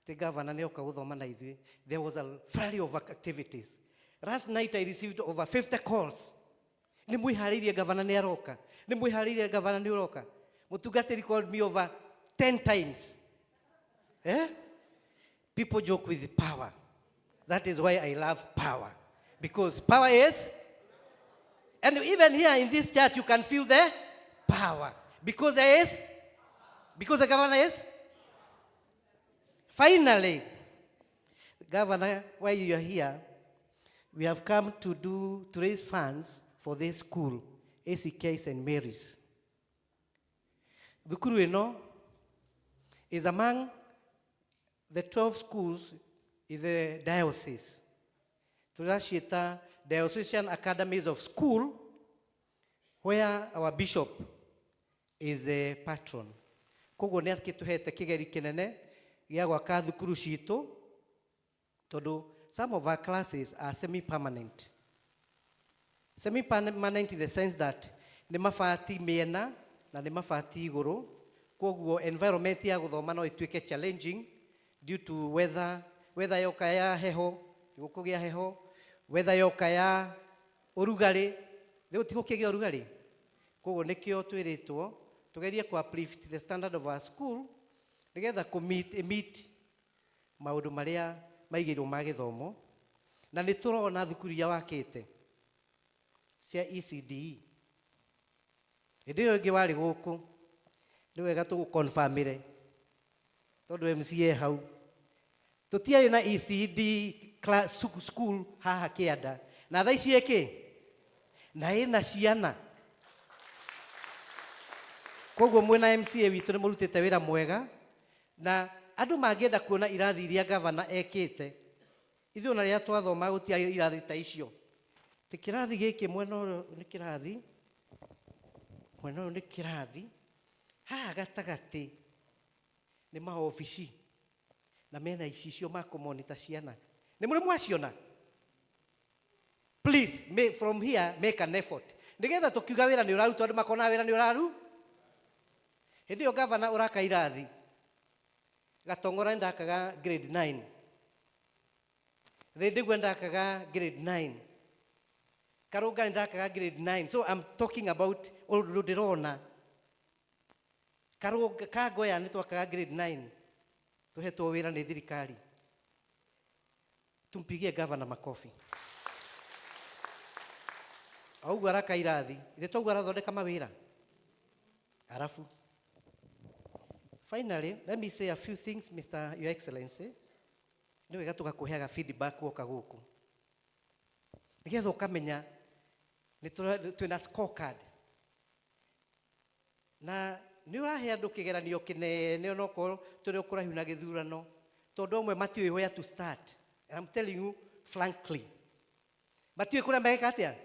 the governor nĩoka gũthoma na ithuĩ, there was a flurry of activities. Last night I received over 50 calls. Nĩmwĩharĩirie governor nĩaroka, nĩmwĩharĩirie governor nĩaroka. Mũtungatĩri called me over 10 times. People joke with power. That is why I love power, because power is, and even here in this church you can feel the power, because the governor is. Finally, Governor, while you are here, we have come to raise funds for this school, ACK St. Mary's. Thukuru ĩno is among the 12 schools in the diocese. Turashita Diocesan Academies of School, where our bishop is a patron. Koguo nĩ akĩtũhete kĩgeri kĩnene gĩa gwaka thukuru citũ, tondũ some of our classes are semi-permanent. Semi-permanent in the sense that nĩ mabati mĩena na nĩ mabati igũrũ, koguo environment ya gũthoma no ĩtuĩke challenging due to weather yoka ya heho, gũkũgĩa heho, weather yoka ya ũrugarĩ, gũtigũkĩgĩa ũrugarĩ. Koguo nĩkĩo twĩrĩtwo tugerie ku uplift the standard of our school nigetha meet maũndũ marĩa maigĩrwo ma gĩthomo, na nĩ tũrona thukuru ya wakĩte cia ECDE. Hĩndĩ ĩyo ĩngĩ warĩ gũkũ nĩ wega tũgũconfirmĩre tondũ MCA hau tũtiarĩ na ECD school haha Kĩanda, na thaa ici ĩkĩ na ĩna ciana. Koguo mwena MCA witũ nĩ mũrutĩte wĩra mwega, na andũ mangĩenda kuona irathi iria governor ekĩte. Ithuĩ ona rĩrĩa twathoma gũtiarĩ irathi ta icio. Ti kĩrathi gĩkĩ mwena ũyũ nĩ kĩrathi, mwena ũyũ nĩ kĩrathi, haha gatagatĩ nĩ maobici na mena icicio ma kũmonita ciana. Nĩ mũrĩ mwaciona? Please, from here, make an effort. Nĩgetha tũkiuga wĩra nĩ ũrarutwo andũ makona wĩra nĩ ũraru. Hĩndĩ ĩyo governor ũraka irathi, Gatong'ora ndakaga grade 9. Ndegwa ndakaga grade 9. Karũnga ndakaga grade 9. So I'm talking about Olorona. Karũnga Kagoya nĩ twakaga grade 9. tuhetwo wĩra nĩ thirikari. Tumpigie gavana makofi. Augu araka irathi, ithe twaugua arathondeka mawĩra. Arafu. Finally, let me say a few things, Your Excellency. Nĩ wega tũgakũheaga feedback woka gũkũ. Nĩgetha ũkamenya twĩna scorecard. Na nĩ ũrahe andũ kĩgeranio kĩnene onokorwo tũrĩ ũkũraihu na gĩthurano, tondũ amwe matiũĩ where to start. And I'm telling you frankly. Matiũĩ kũrĩa megĩka atĩa.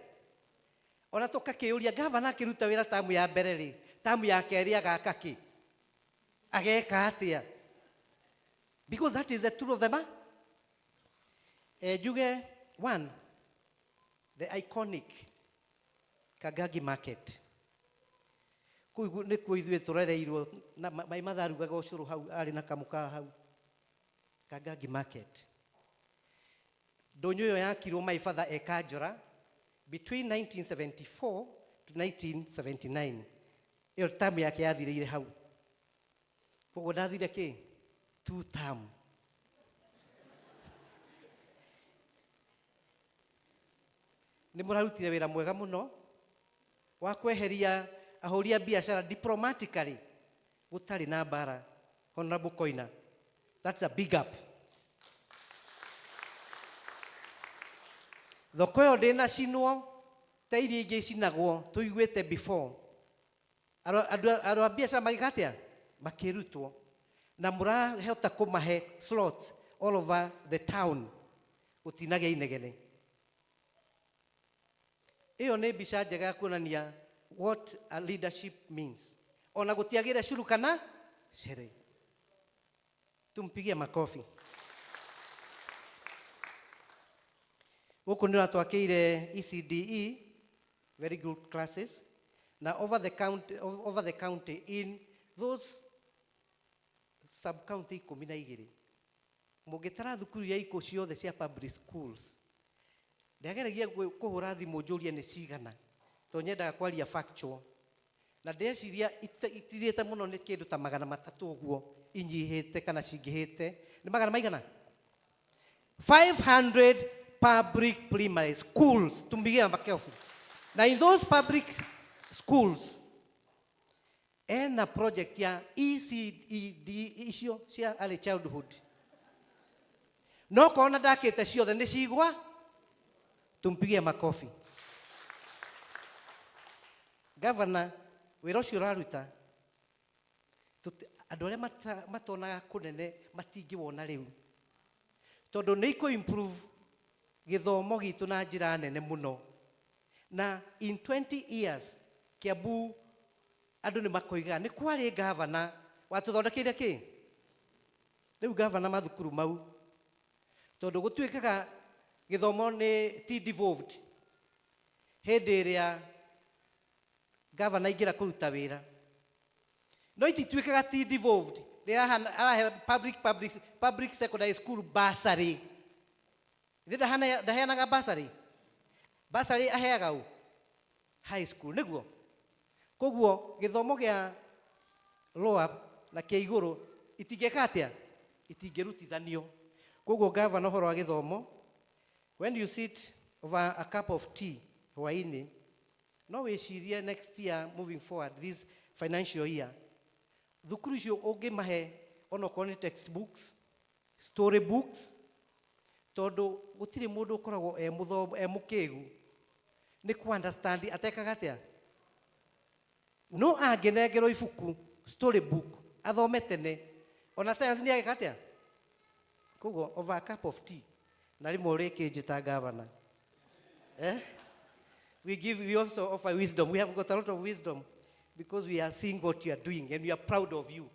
Ona tũkakĩũria gavana akĩruta wĩra tamu ya mbere rĩ, tamu ya kerĩ agaka kĩ? Ageka atĩa? Because that is the truth of the matter. Juge, one, the iconic Kagagi Market. Nĩ kuo ithuĩ tũrereirwo na my mother arugaga ũcũrũ hau arĩ na kamũkawa hau. Kagagi Market. Ndũnyũ ĩyo yakirwo my father Ekanjora between 1974 to 1979. Ĩyo tamu yake yathirĩire hau. Koguo ndathire kĩ? 2 term. Nĩ mũrarutire wĩra mwega mũno wa kweheria ahũri a biacara diplomatically gũtarĩ na mbara. Honorable Koina, that's a big up. Thoko ĩyo ndĩnacinwo ta iria ingĩ icinagwo tũiguĩte before. Andũ a biacara magĩka atĩa? Makĩrutwo. Na mũrahota kũmahe slots all over the town. Gũtinagĩa inegene. Iyo nĩ mbica njega ya kuonania what a leadership means. Ona gũtiagĩre curu kana shere. Tumpigie makofi. Gũkũ nĩ ratwakĩire ECDE, very good classes. Now over the county in those sub-county 12. Mũngĩtara thukuru ya iko ciothe cia public schools. Ndageragia kũhũra thimũ njũrie nĩ cigana. To nyendaga kwaria factual. Na ndeciria itithiĩte mũno nĩ kĩndũ ta 300 ũguo inyihĩte kana cingĩhĩte. Nĩ 100 maigana? 500 public primary schools. Tumpigie makofi. Now in those public schools, ena project ya ECD icio cia early childhood. No kona ndakĩte ciothe nĩ cigwa. Tumpigie makofi. Governor, wĩra ũcio ũraruta andũ arĩa matonaga kũnene matingĩwona rĩu. Tondũ nĩ improve gĩthomo gitũ na njĩra nene mũno. Na in 20 years Kiambu andũ nĩ makoiga nĩ kwarĩ governor watũthondekeire kĩ? Rĩu governor mathukuru mau. Tondũ gũtuĩkaga gĩthomo nĩ devolved. Hĩndĩ ĩrĩa governor ingĩra kũruta wĩra. No itituĩkaga devolved. Arahe public secondary school bursary. Ndaheanaga bursary. Bursary aheaga u high school nĩguo. Koguo gĩthomo gĩa lower na kĩa igũrũ itingĩka atĩa? Itingĩrutithanio. Koguo governor ũhoro wa gĩthomo, when you sit over a cup of tea hwaĩ-inĩ, no wĩcirie next year moving forward this financial year, thukuru icio ũngĩmahe onokorwo nĩ textbooks, story books, tondũ gũtirĩ mũndũ ũkoragwo mũkĩgu nĩ ku understand atekaga atĩa. No angĩnengerwo ibuku story book athome tene, ona science nĩ agĩka atĩa. Koguo over a cup of tea na rĩmwe ũrĩkĩnjĩta governor. We also offer wisdom. We have got a lot of wisdom because we are seeing what you are doing and we are proud of you.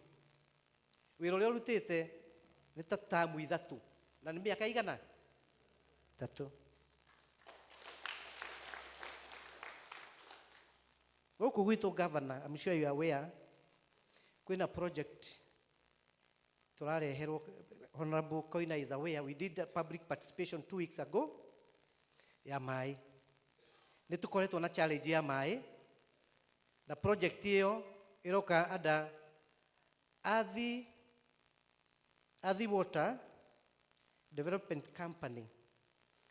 Wĩra ũrĩa ũrutĩte nĩ ta tamu 3 na nĩ mĩaka igana? 3. Gũkũ gwitũ governor, I'm sure you are aware, kwĩna project tũrareherwo. Honorable Koina is aware, we did a public participation 2 weeks ago ya maĩ. Nĩ tũkoretwo na challenge ya maĩ na project ĩyo ĩroka under Athi Water Development Company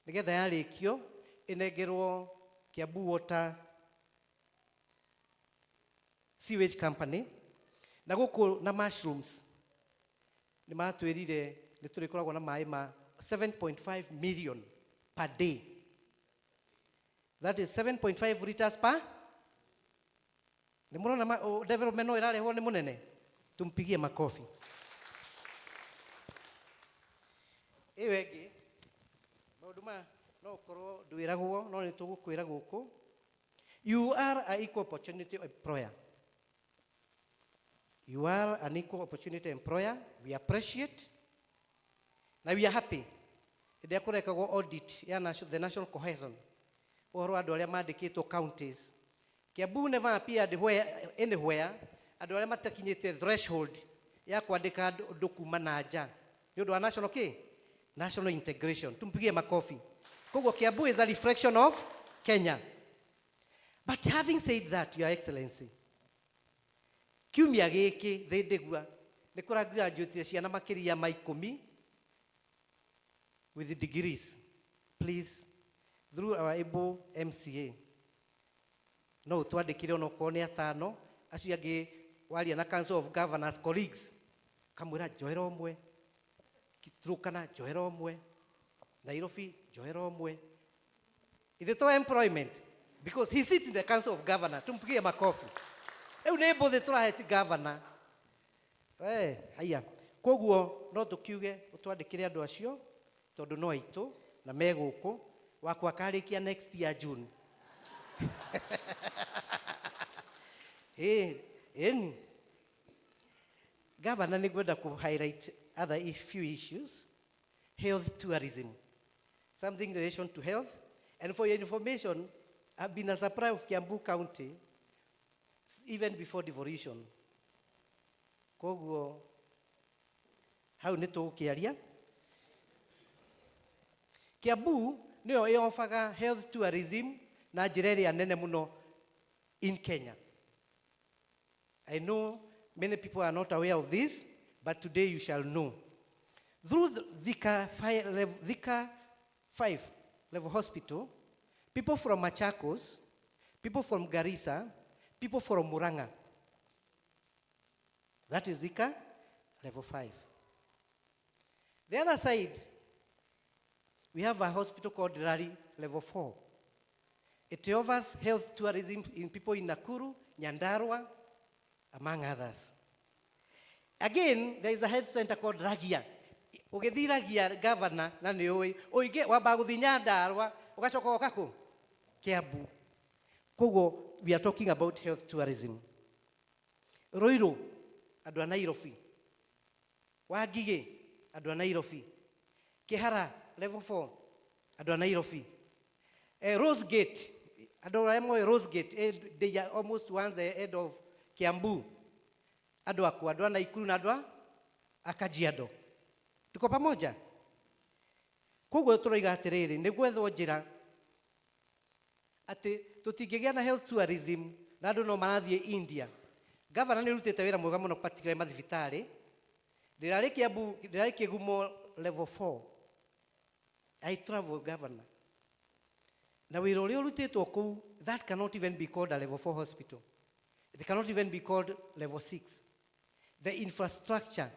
nigetha yarikio inengerwo Kiambu Water Sewage Company na guku na mushrooms ni maratwirire ni turikoragwo na mai ma 7.5 million per day. That is 7.5 liters per. Ni murona development no irarehwo ni munene. Tumpigie makofi. Ewegi mauduma no korwo ndwiragwo no ni tugukwira guku. You are an equal opportunity employer. You are an equal opportunity employer. We appreciate. Now we are happy. They are audit the national cohesion. Or adualia mandikito counties. Kiambu never appeared anywhere. Adualia matakinyete threshold. Ya kuandika dokumanaja. Yodo national key. National integration. Tumpigie makofi. Kogo Kiambu is a reflection of Kenya. But having said that, Your Excellency, kiumia giki thindegua ni kura graduate ciana makiria ma 10 with the degrees. Please, through our able MCA, no twandikire ono ko ni atano acio angi waria na Council of Governors colleagues kamwira joera omwe Turkana joera omwe Nairobi joera omwe ithe to employment because he sits in the Council of Governors. Tumpigie makofi. Eu nebo the turahe governor. Haya. Koguo no tukiuge utwandikire andu acio tondu no aitu na meguku wakwa karikia next year June. Governor ni gwenda ku highlight other few issues. Health tourism. Something in relation to health. And for your information, I've been a supplier of Kiambu County even before devolution. Koguo hau ni tukiaria Kiambu niyo iofaga health tourism na njira ĩrĩa nene muno in Kenya. I know many people are not aware of this, but today you shall know. Through the Thika 5 level hospital, people from Machakos, people from Garissa, people from Muranga. That is Thika level 5. The other side, we have a hospital called Rari level 4. It offers health tourism in people in Nakuru, Nyandarua, among others. Again, there is a health center called Ragia. Ugethi Ragia governor na ni oi oige wamba guthi Nyandarua ugacoka okaku Kiambu. Kogo, we are talking about health tourism. Roiro, andu a Nairobi. Wangige, andu a Nairobi. Kihara, level 4, andu a Nairobi. Rose Gate, andu a Rose Gate, they are almost towards the end of Kiambu. Andu aku, andu a Naikuru na andu a Kajiado. Tuko pamoja? Kogo turoiga atiriri, ni gwethwo njira ati tutingigea na health tourism na andu no marathie India. Governor ni rutite wira mwega muno particularly mathibitari. Ndirari Kiambu, ndirari Kigumo level 4. I travel governor. Na wira uria urutitwo ku, that cannot even be called a level 4 hospital. It cannot even be called level 6. The infrastructure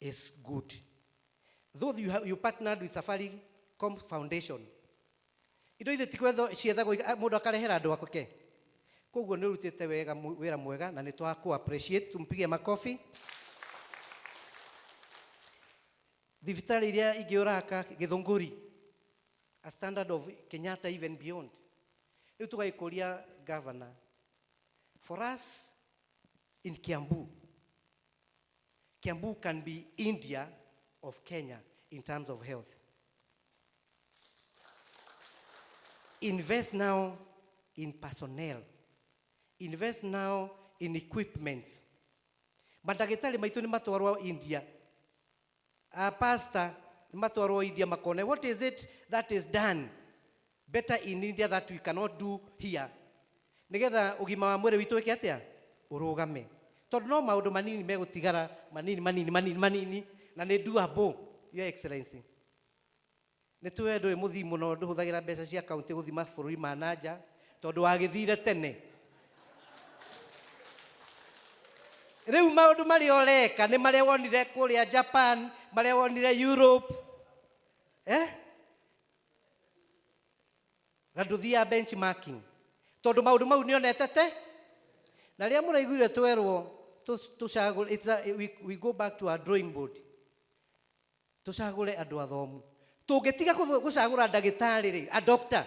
is good. Though you partnered with Safaricom Foundation, indo ithe tikwetho ciethagwo mundu akarehera andu akoke. Koguo ni rutite wega wira mwega na ni twa ku appreciate, tumpige makofi. Thibitari iria ingiuraka Githunguri, a standard of Kenyatta even beyond. Riu tugaikuria governor. For us in Kiambu, Kiambu can be India of Kenya in terms of health. Invest now in personnel. Invest now in equipment. Mandagitari maitu ni matwarwo India. Pastor ni matwarwo India makone. What is it that is done better in India that we cannot do here? Nigetha ugima wa mwiri witu wiki atia urugame. Tondu no maundu manini megutigara manini na nĩ doable, Your Excellency. Nĩ tũwe ndũrĩ mũthii mũno ndũhũthagĩra mbeca cia kaunti gũthiĩ mabũrũri ma nanja tondũ wagĩthire tene. Rĩu maũndũ marĩa ũreka nĩ marĩa wonire kũrĩa Japan, marĩa wonire Europe. Na ndũthiaga benchmarking. Tondũ maũndũ mau nĩonete te. Na rĩrĩa mũraiguire twerwo we go back to our drawing board. Tũcagũre andũ athomu. Tũngĩtiga gũcagũra ndagĩtarĩ rĩ, a doctor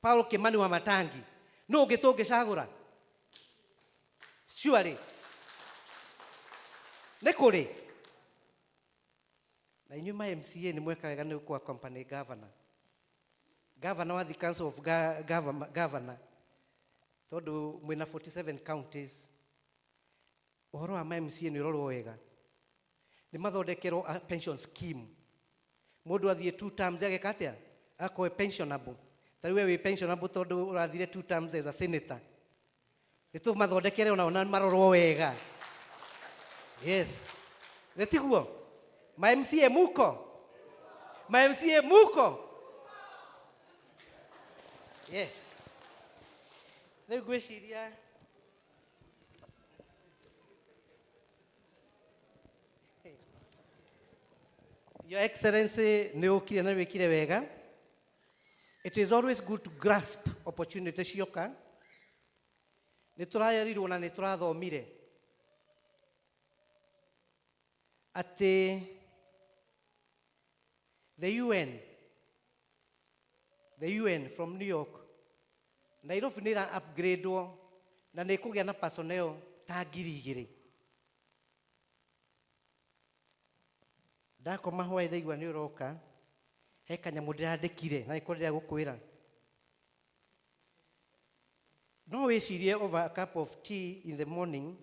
Paul Kimani wa Matangi, no ũngĩ tũngĩcagũra? Surely. Nĩ kũrĩ? Na inyuĩ ma MCA nĩ mweka wega nĩ kwa company governor. Governor wa the Council of Governor. Tondũ mwĩna 47 counties. Ũhoro wa ma MCA nĩ ũrorwo wega. Nĩ mathondekerwo a pension scheme. Mũndũ athiĩ 2 terms ageka atĩa? Akoe pensionable. Tarĩu we wĩ pensionable tondũ ũrathire 2 terms as a senator. Nĩ tũmathondekere ona marorwo wega. Yes. Nĩtiguo? Ma MCA muko? Ma MCA muko? Yes. Rĩu ngwĩciria Your Excellency, nĩũkire na wĩkire wega. It is always good to grasp opportunity cioka. Nĩtũraerirwo na nĩtũrathomire atĩ the UN from New York, Nairobi nĩ ĩra upgradewo na nĩ kũgĩa na personnel ta 2,000. Ndakoma hwaĩ ndaigua nĩ ũroka, he kanyamũ ndĩrandĩkire na nĩko ndĩragũkwĩra. No wĩcirie over a cup of tea in the morning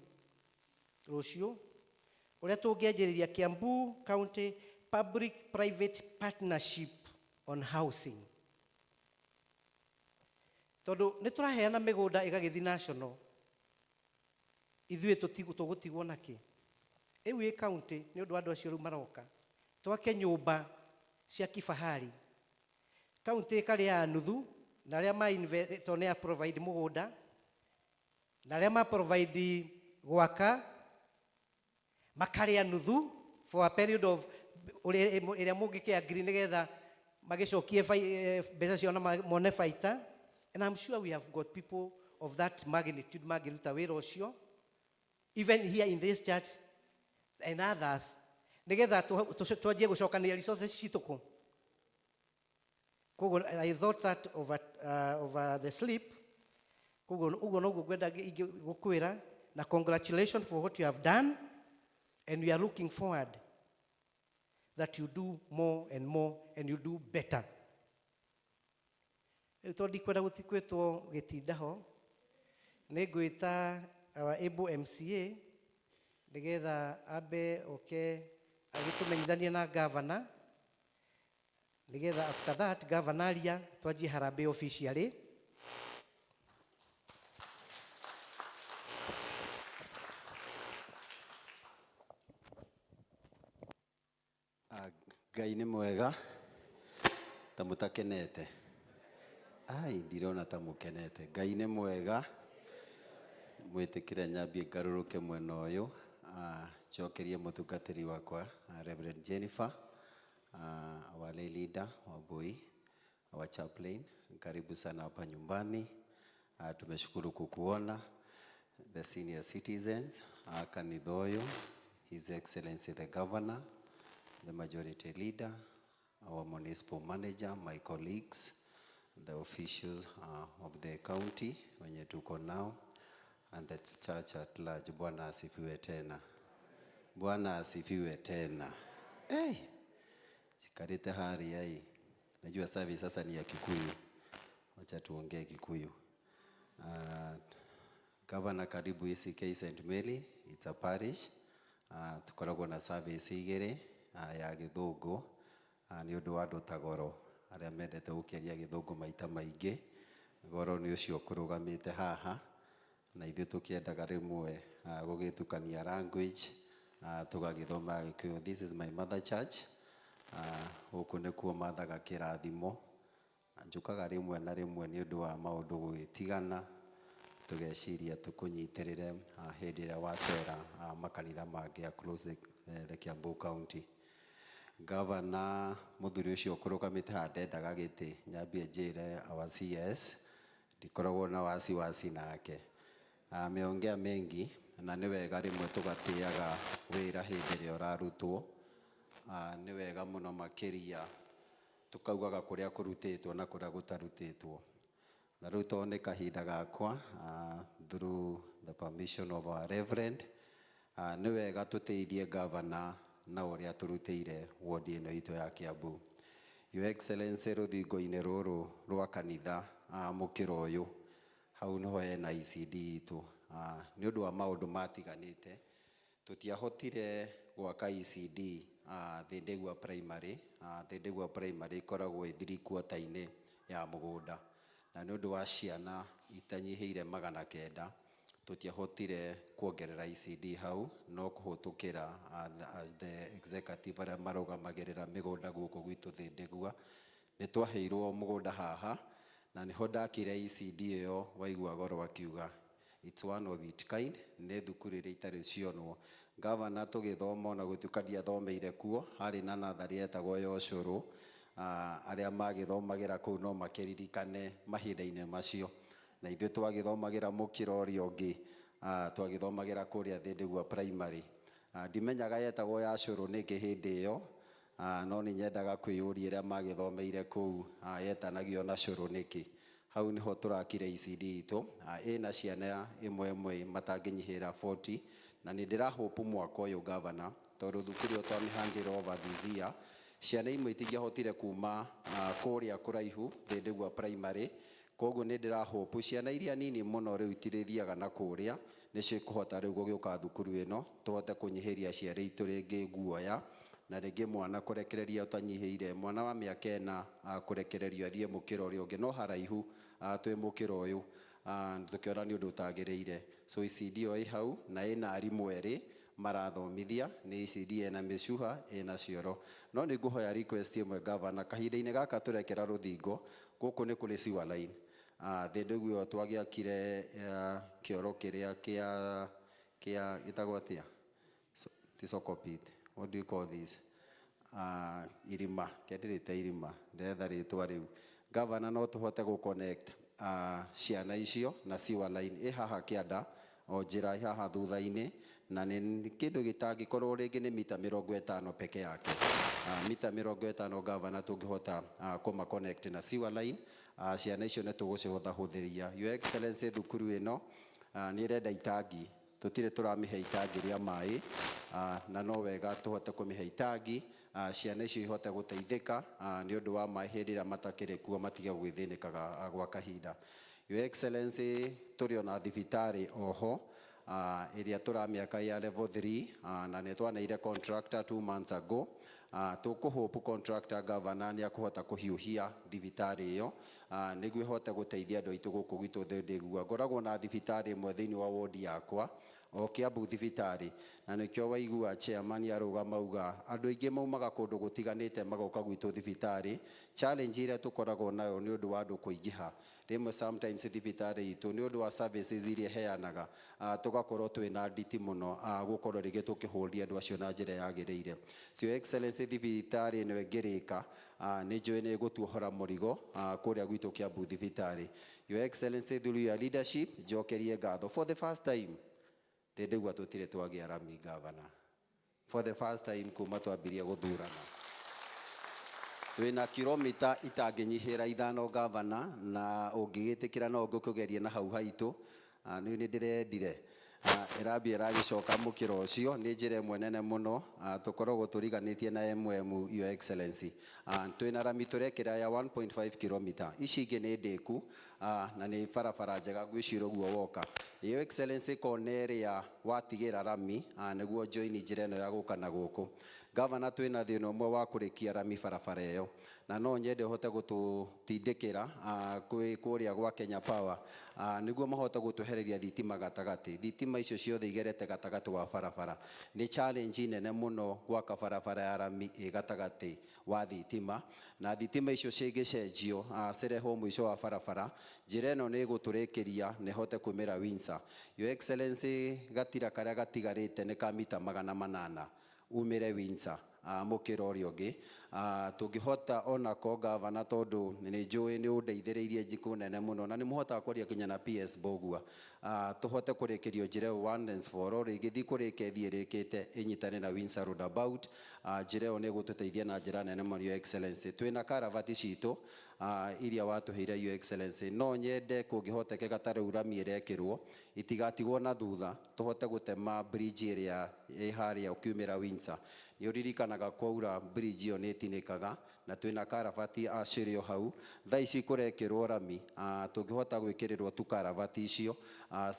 rũciũ ũrĩa tũngĩanjĩrĩria Kiambu County Public-Private Partnership on Housing. Tondũ nĩ tũraheana mĩgũnda ĩgagĩthiĩ national, ithuĩ tũgũtigwo nakĩ? Ĩu ĩ county nĩ ũndũ wa andũ acio rĩu maroka. Twake nyũmba cia kifahari. County ĩkarĩ ya nuthu, na arĩa ma-invest nĩ ya provide mũgũnda, na arĩa ma-provide gwaka, makarĩa nuthu for a period of ĩrĩa mũngĩkĩa agree nĩgetha magĩcokie mbeca ciao na mone baita. And I'm sure we have got people of that magnitude magĩruta wĩra ũcio, even here in this church and others, nĩgetha twanjie gũcokanĩria resources citũ. Koguo I thought that over the sleep. Koguo noguo ngwenda gũkwĩra, na congratulations for what you have done, and we are looking forward that you do more and you do better. Tondũ ndikwenda gũtikwĩtwo gĩtinda ho, nĩ ngwĩta our able MCA nĩgetha ambe oke agĩtũmenyithanie na governor, nĩgetha after that governor aria twanjie harambee officially. Ngai nĩ mwega ta mũtakenete. Ai, ndirona ta mũkenete. Ngai nĩ mwega. Mwĩtĩkĩre nyambie ngarũrũke mwena ũyũ. Njokerie mũtungatĩri wakwa Reverend Jennifer, our lay leader Wambui, our chaplain. Karibu sana hapa nyumbani. Tumeshukuru kukuona. The senior citizens, Kanidhoyo, His Excellency the Governor, the majority leader, our municipal manager, my colleagues, the officials of the county wenye tuko now, and the church at large. Bwana asifiwe tena. Bwana asifiwe tena. Hey, sikarite hari yai. Najua service sasa ni ya Kikuyu. Wacha tuongee Kikuyu. Governor, karibu ECK St. Mary. It's a parish. Tukoragwo na service igere ya Gĩthũngũ nĩ ũndũ wa andũ ta Goro arĩa mendete gũkĩaria Gĩthũngũ maita maingĩ. Goro nĩ ũcio kũrũgamĩte haha, na ithuĩ tũkĩendaga rĩmwe gũgĩtukania language tugagithoma Gikuyu. This is my mother church. Huku nikuo mathaga kirathimo. Njukaga rimwe na rimwe ni undu wa maundu gwitigana tugeciria tukunyitirire hindi ria wacera makanitha mangi across the Kiambu County. Governor muthuri ucio ukurugamite handendaga giti nyambie njire our CS ndikoragwo na wasiwasi nake. Ameongea mengi na ni wega rimwe tugatiaga wira hindi ria urarutwo. Ni wega muno makiria tukaugaga kuria kurutitwo na kuria gutarutitwo. Na riu tone kahinda gakwa through the permission of our reverend ni wega tuteithie governor na uria turutire ward ino itu ya Kiambu. Your Excellency, ruthingo-ini ruru rwa kanitha mukiro uyu hau niho ena ECD itu ni undu wa maundu matiganite tutiahotire gwaka ECD Thindegwa primary. Thindegwa primary koragwo 3 quarter-ini ya mugunda na ni undu wa ciana itanyihiire 900 tutiahotire kuongerera ECD hau no kuhutukira as the executive aria marugamagirira migunda guku gwitu Thindegwa ni twaheirwo mugunda haha na niho ndakire ECD iyo waigua goro akiuga it's one of its kind. Ne thukuru iria itari cionwo governor tugithoma na gutukadia thomeire kuo hari na nathari etagwo ya ucuru aria magithomagira kuu no makiririkane mahinda-ini macio na ithuĩ twagithomagira mukiro uria ungi twagithomagira kuria Thindegwa primary. Ndimenyaga yetagwo ya ucuru niki hindi iyo no ni nyendaga kwiyuria aria magithomeire kuu yetanagio na ucuru niki. Hau niho turakire ECD itu ina ciana imwe matanginyihira 40 na ni ndirahope mwaka uyu governor tondu thukuru twamihangira over this year ciana imwe itingihotire kuma kuria kuraihu Thindegwa primary. Koguo ni ndirahope ciana iria nini muno riu itirithiaga na kuria nicio ikuhota riu gugiuka thukuru ino tuhote kunyihiria ciana itu ringi guoya na ringi mwana kurekereria utanyihiire mwana wa miaka 4 kurekererio athie mukiro uria ungi no haraihu twi mukiro uyu tukiona ni undu utagiriire. So ECD oi hau na ina arimu eri marathomithia ni ECD ena micuha ena cioro no ni nguhoya request imwe governor kahinda-ini gaka turekera ruthingo guku ni kuri sewer line. Thindegwa twagiakire kioro kiria kia gitagwo atia tisoko pit, what do you call this, irima kendirite irima ndetha ritwa riu governor no tuhote gu connect ciana icio na sewer line haha kianda o njira haha thutha-ini na ni kindu gitangikorwo ringi ni mita 50 peke yake. Mita 50 governor tungihota kuma connect na sewer line ciana icio ne tugucihotha huthiria. Your Excellency, thukuru ino ni renda itangi tutire turamihe itangi ria mai na no wega tuhote kumihe itangi ciana icio ihote guteithika ni undu wa mai hindi ria matakire kuo matige gwithinikaga gwa kahinda. Your Excellency, turi ona thibitari oho iria turamiaka ya level 3 na nitwaneire contractor 2 months ago. Tukuhope contractor governor ni akuhota kuhiuhia thibitari iyo niguo ihote guteithia andu aitu guku gitu Thindegwa. Ngoragwo na thibitari imwe thiini wa ward yakwa o Kiambu thibitari na nikio waigua chairman arugama uga andu aingi maumaga kundu gutiganite magoka gwitu thibitari. Challenge iria tukoragwo nayo ni undu wa andu kuingiha rimwe sometimes thibitari itu ni undu wa services iria heanaga tugakorwo twina nditi muno gukorwo rigi tukihuria andu acio na njira yagiriire. So Your Excellency, thibitari ino ingirika ni njui ni gutuhora murigo kuria gwitu Kiambu thibitari. Your Excellency, through your leadership njokerie ngatho for the first time Thindegwa tutire twagia rami governor for the first time kuma twambirie guthurana. Twina kilomita itanginyihira 5 governor na ungigitikira no ngukugeria na hau haitu ni ndirendire irabi iragicoka mukiro ucio ni njira imwe nene muno tukoragwo turiganitie na MM. Your Excellency, twina rami turekira ya 1.5 km ici ingi ni ndiku na ni barabara njega gwiciro guo woka Your Excellency Cornelia watigira rami niguo join njira ĩno ya gũka na gũkũ. Governor twina thĩna ũmwe wa kũrĩkia rami barabara ĩyo, na no nyende hote gũtũtindĩkĩra kũrĩa gwa Kenya Power niguo mahote gũtũhereria thitima gatagati. Thitima icio ciothe igerete gatagati wa barabara nĩ challenge nene mũno gwaka barabara ya rami ĩ gatagati wa thitima, na thitima icio cingĩcenjio cirehwo mũico wa barabara, njĩra ĩno nĩ ĩgũtũrĩkĩria na ĩhote kumĩra Windsor. Your Excellency gatira karĩa gatigarĩte nĩ ka mita 800 umĩre Windsor mũkĩra ũrĩa ũngĩ. Tũngĩhota onako Governor, tondũ nĩ njũĩ nĩ ũndeithĩrĩirie njiko nene mũno na nĩ mũhotaga kwaria kinya na PS Bogua, tũhote kũrĩkĩrio njĩra ĩyo one and for all, ĩgĩthiĩ kũrĩka ĩthiĩrĩkĩte ĩnyitane na Windsor roundabout. Njĩra ĩyo nĩ ĩgũtũteithia na njĩra nene mũno Your Excellency. Twĩna karavati citũ iria watũheire Your Excellency, no nyende kũngĩhotekeka ta rĩu rami ĩrekĩrwo itigatigwo na thutha, tũhote gũtema bridge ĩrĩa ĩ harĩa ũkiumĩra Windsor. Nĩ ũririkanaga kwaura bridge ĩyo nĩ ĩtinĩkaga na twĩna karavati cirĩo hau. Thaa ici kũrekĩrwo rami, tũngĩhota gwĩkĩrĩrwo tu karavati icio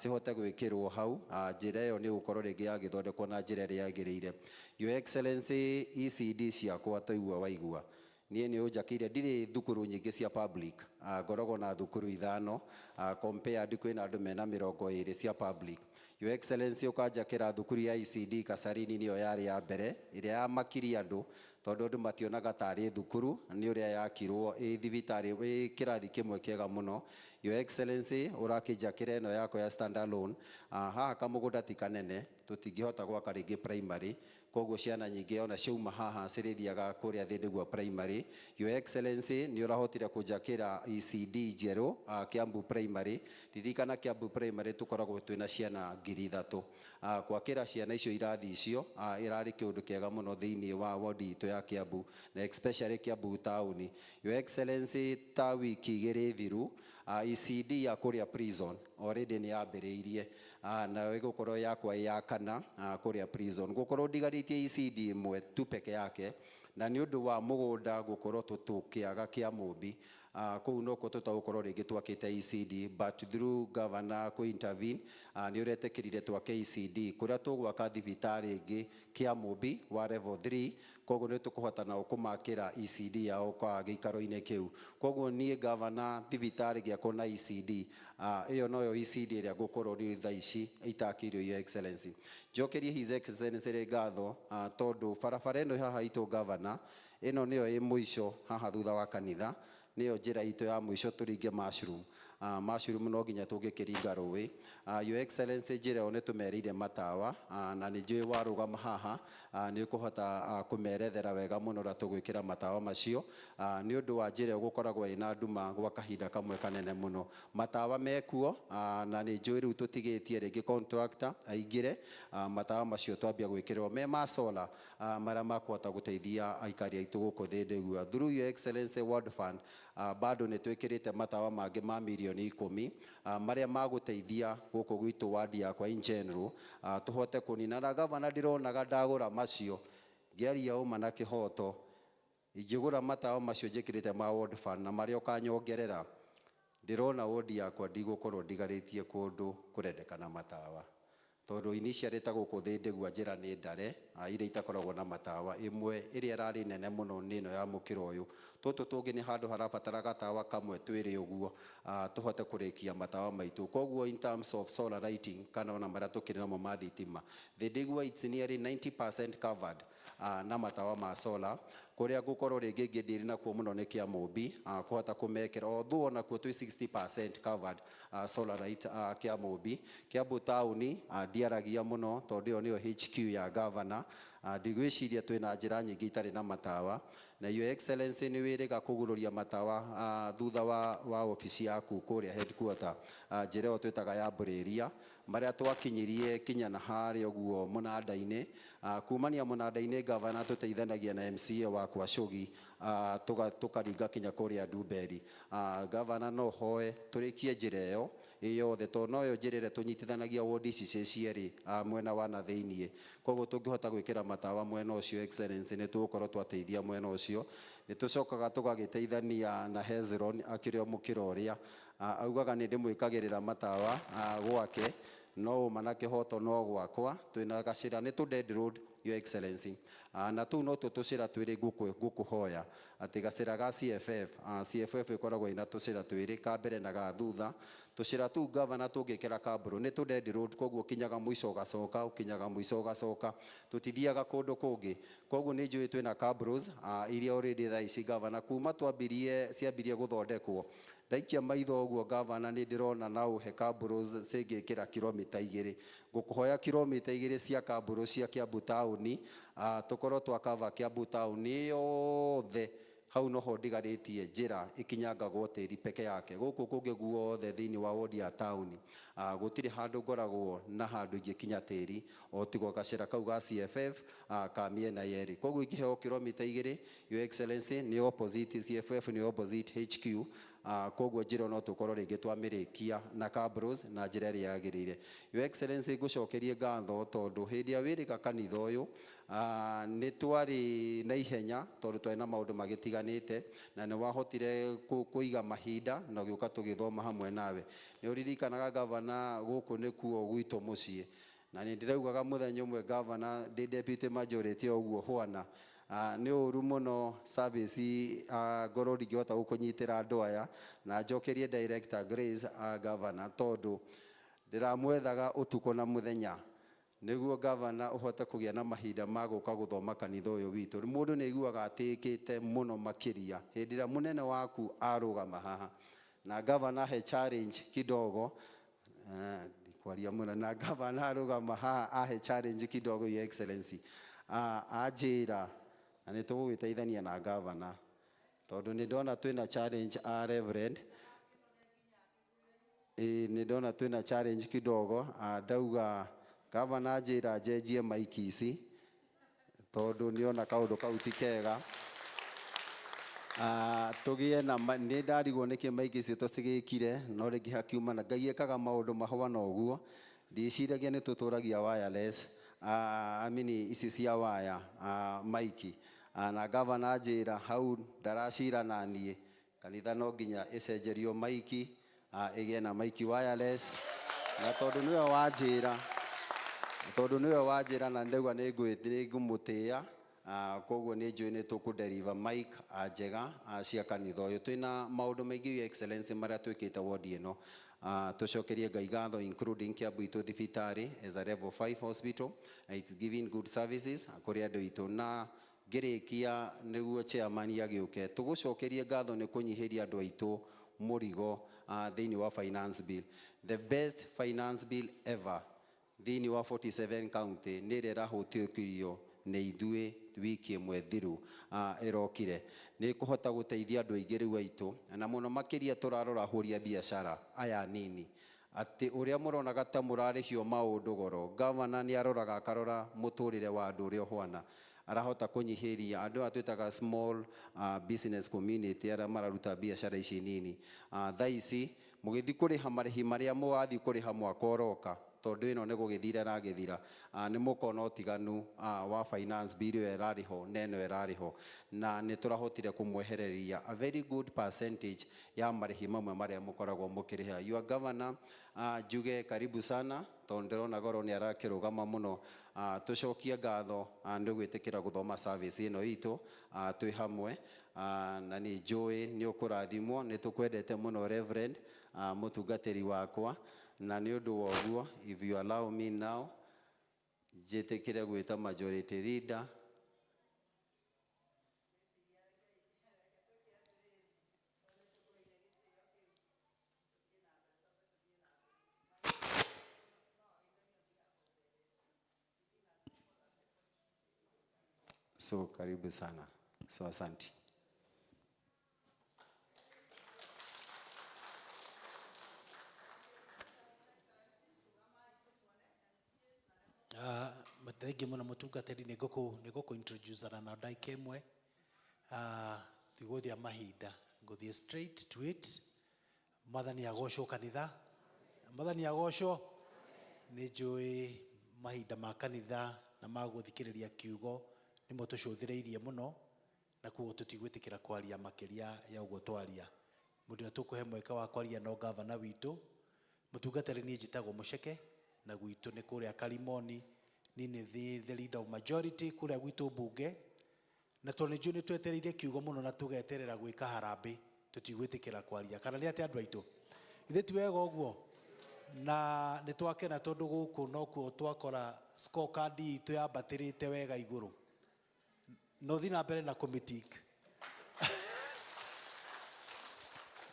cihote gwĩkĩrwo hau, njĩra ĩyo nĩ gũkorwo rĩngĩ yagĩthondekwo na njĩra ĩrĩa yagĩrĩire. Your Excellency, ECD ciakwa taigua waigua, niĩ nĩ ũnjakĩire, ndirĩ thukuru nyingĩ cia public, ngoragwo na thukuru 5 compared kwĩna andũ mena 20 cia public. Your Excellency ũkanjakĩra thukuru ya ECD Kasarini nĩyo yarĩ ya mbere ĩrĩa yamakirie andũ, tondũ andũ mationaga tarĩ thukuru, nĩ ũrĩa yakirwo ĩ thibitarĩ ĩ kĩrathi kĩmwe kĩega mũno. Your Excellency ũrakĩnjakĩra ĩno yako ya stand alone, haha kamũgũnda ti kanene, tũtingĩhota gwaka rĩngĩ primary, koguo ciana nyingĩ ona ciauma haha cirĩthiaga kũrĩa Thĩndĩgua primary. Your Excellency nĩ ũrahotire kũnjakĩra ECD njerũ Kiambu primary. Ririkana Kiambu primary tũkoragwo twĩna ciana 3,000. Gwakĩra ciana icio irathi icio ĩrarĩ kĩũndũ kĩega mũno thĩinĩ wa ward itũ ya Kiambu, na especially Kiambu town. Your Excellency, ta wiki igĩrĩ thiru ECD ya kũrĩa prison already nĩ yambĩrĩirie, na ĩgũkorwo yakwa ya kana kũrĩa prison. Gũkorwo ndigarĩtie ECD ĩmwe tu peke yake, na nĩ ũndũ wa mũgũnda gũkorwo tũkĩaga kĩa mũmbi, kũu noko tũtagũkorwo rĩngĩ twakĩte ECD, but through Governor kũ intervene nĩ ũretĩkĩrire twake ECD kũrĩa tũgwaka thibitarĩ ĩngĩ kĩa mũmbi wa level 3, koguo nĩ tũkũhota nao kũmakĩra ECD yao kwa gĩikaro-inĩ kĩu. Koguo niĩ Governor, thibitarĩ gĩakwo na ECD ĩyo noyo ECD ĩrĩa ngũkorwo rĩ thaa ici itakĩirio Your Excellency. Njokerie His Excellency ngatho tondũ barabara ĩno haha itũ Governor, ĩno nĩyo ĩ mũico haha thutha wa kanitha, nĩyo njĩra itũ ya mũico tũringe mushroom. Mushroom no nginya tũngĩkĩringa rũĩ. Your Excellency, njĩra ĩyo nĩ tũmerĩire matawa, na nĩ njũĩ warũgama haha nĩ ũkũhota kũmerethera wega mũno na tũgwĩkĩra matawa macio, nĩ ũndũ wa njĩra ĩyo gũkoragwo ĩna nduma gwa kahinda kamwe kanene mũno. Matawa mekuo na nĩ njũĩ rĩu tũtigĩtie rĩngĩ contractor aingĩre, matawa macio twambia gwĩkĩrwo me ma solar marĩa makũhota gũteithia aikari aitũ gũkũ Thĩndĩgua. Through Your Excellency World Fund bado nĩ twĩkĩrĩte matawa mangĩ ma milioni 10 marĩa magũteithia gũkũ gwitũ wadi yakwa in general, tũhote kũnina. Na Governor, ndironaga ndagũra macio ngĩaria ũma na kĩhoto, ingĩgũra matawa macio njĩkĩrĩte ma World Fund na marĩa ũkanyongerera, ndĩrona wodi yakwa ndigũkorwo ndigarĩtie kũndũ kũrendekana matawa, tondũ initially ta gũkũ Thĩndĩgua njĩra nĩ ndare iria itakoragwo na matawa. Ĩmwe ĩrĩa ĩrarĩ nene mũno nĩ ĩno ya mũkĩra ũyũ, tũtũ tũngĩ nĩ handũ harabatara gatawa kamwe twĩrĩ ũguo tũhote kũrĩkia matawa maitũ. Koguo in terms of solar lighting kana ona marĩa tũkĩrĩ namo ma thitima, Thĩndĩgua it's nearly 90% covered na matawa ma solar, kũrĩa ngũkorwo rĩngĩ ngĩndĩrĩ nakuo mũno nĩ kĩa mũmbi kũhota kũmekĩra, although onakuo twĩ 60% covered solar light kĩa mũmbi. Kiambu town ndiaragia mũno tondũ ĩyo nĩyo HQ ya Governor, ndigwĩciria twĩna njĩra nyingĩ itarĩ na matawa. Na Your Excellency, nĩ wĩrĩga kũgũrũria matawa thutha wa ofici yaku kũrĩa headquarter, njĩra ĩyo twĩtaga ya Mbũrĩria, marĩa twakinyirie kinya na harĩa ũguo mũnanda-inĩ. Kumania mũnanda-inĩ Governor tũteithanagia na MCA wakwa Shogi, tũkaringa kinya kũrĩa Ndumberi. Governor, no hoe tũrĩkie njĩra ĩyo yothe, tondũ noyo njĩra ĩrĩa tũnyitithanagia wodi ici cierĩ mwena wa na thĩiniĩ. Koguo tũngĩhota gwĩkĩra matawa mwena ũcio Excellency, nĩ tũgũkorwo twateithia mwena ũcio. Nĩ tũcokaga tũgagĩteithania na Hezron akĩrĩ mũkĩra ũrĩa augaga nĩ ndĩmwĩkagĩrĩra matawa gwake, no manake hoto no gwakwa twina gacira ni to dead road your excellency. Na tu no tucira twiri ngukuhoya ati gacira ga CFF CFF ikoragwo ina tucira twiri ka mbere na ga thutha tucira tu governor tungikira kaburu ni to dead road koguo kinyaga mwico gacoka ukinyaga mwico gacoka tutithiaga kundu kungi koguo ni njui twina kaburus iria already tha ici governor kuma twambirie ciambirie guthondekwo ndaikia maitho uguo governor ni ndirona na uhe kaburus cingikira kilomita 2 ngukuhoya kilomita 2 cia kaburus cia Kiambu town tukorwo twakava Kiambu town yothe hau noho ndigaritie njira ikinyangagwo tiri peke yake guku kungi guothe thiini wa ward ya town gutiri handu ngoragwo na handu ingikinya tiri o tigo gacira kau ga CFF ka miena yeri koguo ingiheo kilomita 2 your excellency ni opposite CFF ni opposite HQ koguo njira no tukorwo ringi twamirikia na kabros na njira ria yagirire your excellency ngucokerie ngatho tondu hindi ya wirika kanitha uyu ni twari na ihenya tondu twina maundu magitiganite na ni wahotire kuiga mahinda na giuka tugithoma hamwe nawe ni uririkanaga governor guku ni kuo gwitu mucii na ni ndiraugaga muthenya umwe governor ndi deputy majority oguo hwana ni uru muno service ngoro ringihota gukunyitira andu aya na njokerie director Grace governor tondu ndiramwethaga utuko na muthenya niguo governor uhote kugia na mahinda maguka guthoma kanitha uyu witu mundu ni aiguaga atikite muno makiria hindira munene waku arugama haha na governor he challenge kidogo kwaria muna na governor arugama haha ahe challenge kidogo your excellency ajira na ni tugugiteithania na governor tondu ni ndona twina challenge reverend ni ndona twina challenge kidogo ndauga governor ajira njenjie maiki ici tondu niona kaundu kau ti kega tugie na ni ndarigwo niki maiki ici tucigikire no ringi hakiuma na Ngai ekaga maundu mahwana uguo ndiciragia ni tuturagia wireless amini ici cia waya maiki na governor ajira hau ndaracira na nie kanitha no nginya icenjerio maiki igie na maiki wireless na tondu niwe wanjira na ndauga ni ngumutia koguo ni njui ni tukuderiva mic njega cia kanitha uyu twina maundu maingi your excellency maria twikite ward ino tucokerie Ngai ngatho including Kiambu itu thibitari as a level 5 hospital it's giving good services kuri andu itu na ngirikia niguo chairman yagiuke tugucokerie ngatho ni kunyihiria andu aitu murigo thiini wa finance bill the best finance bill ever thiini wa 47 county ni rera hutiokirio ni ithue wiki imwe thiru irokire ni kuhota guteithia andu aingi riu aitu na muno makiria turarora huria biashara aya nini ati uria muronaga ta murarihio maundu goro governor ni aroraga akarora muturire wa andu uria hwana arahota kunyihiria andu atwitaga small business community ara mararuta biashara ici nini thaici mugithi kuriha marihi maria mugathi kuriha mwaka uroka tondu ino ni gugithira na githira ni mukona utiganu wa finance bill erariho neno erariho na ni turahotire kumwehereria a very good percentage ya marihi mamwe maria mukoragwo mukiriha your governor juge karibu sana tondu ndirona goro ni arakirugama muno tucokie ngatho ndu gwitikira guthoma service ino itu twi hamwe na ni njui ni ukurathimwo ni tukwendete muno reverend mutungatiri wakwa na ni undu woguo if you allow me now jitikire gwita majority leader so karibu sana so asante Mategi muno mutungatiri ni guku introduce na ndaike imwe tiguthia mahinda nguthie straight to it mathani agocwo kanitha mathani agocwo ni njui mahinda ma kanitha na maguthikiriria kiugo nimo tucuthireirie muno na kuo tutigwitikira kwaria makiria ya uguo twaria mundu tukuhe mweka wa kwaria no governor witu mutungatiri ni njitagwo muceke na gwitũ nĩ kũrĩa Kalimoni, ni nĩ the leader of majority kũrĩa gwitũ mbunge, na tondũ nĩ njũĩ nĩ twetereire kiugo mũno na tũgeterera gwĩka harambĩ, tũtigwĩtĩkĩra kwaria, kana nĩ atĩ andũ aitũ ithe ti wega ũguo, na nĩ twakena tondũ gũkũ nokuo twakora scorecard itũ yambatĩrĩte wega igũrũ, no thiĩ na mbere na committee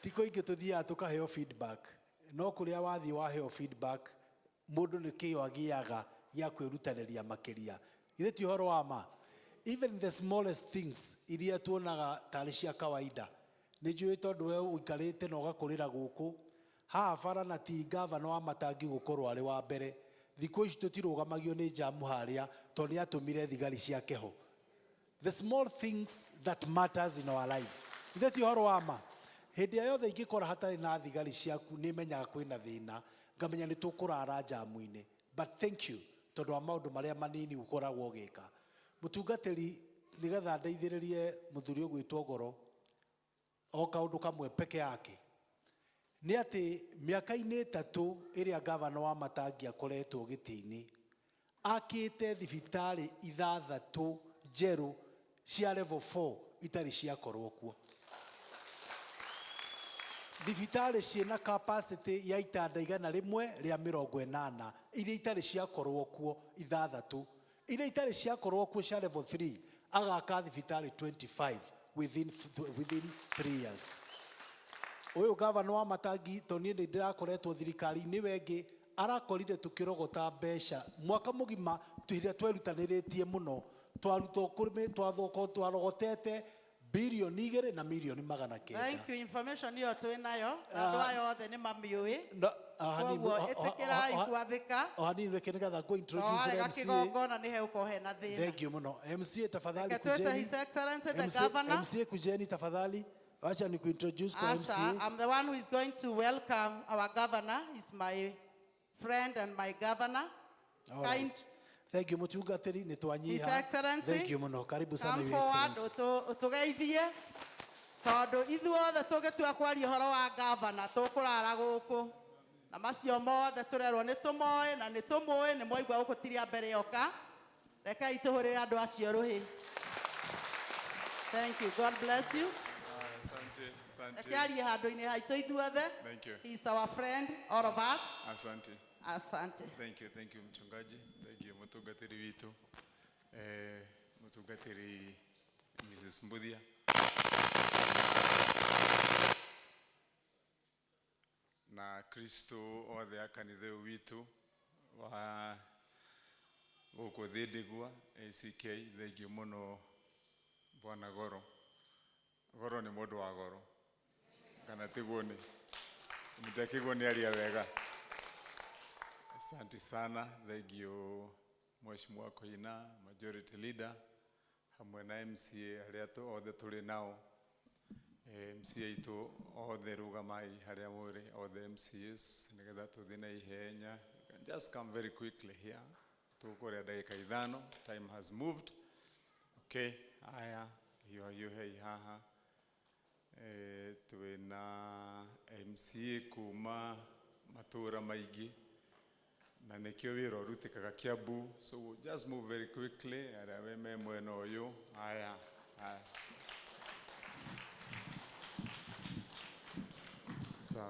tiko ingĩ tũthiaga tũkaheo feedback, no kũrĩa wathiĩ waheo feedback mũndũ nĩ kĩo agĩaga gĩa kwĩrutanĩria makĩria. Ithe ti ũhoro wa ma, even the smallest things iria tuonaga tarĩ cia kawaida, nĩ njũĩ tondũ we ũikarĩte na ũgakũrĩra gũkũ haha bara na ti gavana wa Matangi gũkorwo arĩ wa mbere, thikũ ici tũtirũgamagio nĩ jamu harĩa tondũ nĩ atũmire thigari cia keho. The small things that matters in our life. Ithe ti ũhoro wa ma, hĩndĩ ya yothe ingĩkora hatarĩ na thigari ciaku nĩ menyaga kwĩna thĩna, ngamenya nĩ tũkũrara jamu-inĩ. But thank you tondũ wa maũndũ marĩa manini ũkoragwo ũgĩka. Mũtungatĩri nĩgetha ndeithĩrĩrie mũthuri ũgwĩtwo Goro o kaũndũ kamwe peke yake, nĩ atĩ mĩaka-inĩ 3 ĩrĩa gavana wa Matangi akoretwo gĩtĩ-inĩ akĩte thibitarĩ 6 njerũ cia level 4 itarĩ ciakorwo kuo. Thibitarĩ ciĩna capacity ya itanda 180 iria itarĩ ciakorwo kuo 6, iria itarĩ ciakorwo kuo cia level 3 agaka thibitarĩ 25 within 3 years. Ũyũ gavana wa Matangi tondũ niĩ nĩ ndĩrakoretwo thirikari-inĩ wengĩ arakorire tũkĩrogota mbeca mwaka mũgima twĩrĩa twerutanĩrĩtie mũno, twarogotete bilioni 2 na milioni 900. Thank you. Information hiyo tunayo. Andũ aya othe nĩ mamĩũĩ. Koguo ĩtĩkĩrai gwathĩka. Hanini reke nĩgetha go introduce MC. Kĩgongona nĩ hegũkorwo hena thĩna. Thank you muno. MC tafadhali kujeni. Tueta His Excellency the Governor. MC kujeni tafadhali. Acha ni kuintroduce kwa MC. I'm the one who is going to welcome our governor. He's my friend and my governor. Kind. Thank you mutungatĩri nĩ twanyiha. His Excellency. Thank you muno. Karibu sana Your Excellency. Ũtũgeithie tondũ ithuothe tũgĩtua kwaria ũhoro wa governor tũkũrara gũkũ na macio mothe tũrerwo nĩ tũmoĩ na nĩ tũmũĩ nĩ mwaigua gũkũ tiria mbere yoka. Rekei tũhũrĩre andũ acio rũhĩ. Thank you. God bless you. Asante. Thank you. He's our friend, all of us. Asante. Asante. Thank you mchungaji. Thank you mutungatiri witu. Mutungatiri Mrs. Mbudia. Na Kristo othe akanithe witu wa gũkũ Thĩndigua ACK. Thank you muno Bwana Goro. Goro ni mũndũ wa goro kana tiguo ni mtakiguo ni aria wega. Asante sana. Thank you Mheshimiwa Koina, majority leader, hamwe na MCA aria othe tuli nao. MCA itu othe rugamai haria muri othe MCAs nigetha tuthi na ihenya. Just come very quickly here. Tukuria dakika 5. Time has moved. Okay, haya you hey haha. Twina MCA kuma matura maigi na nekio wira urutikaga Kiambu, so we'll just move very quickly aria we mwena uyu. Haya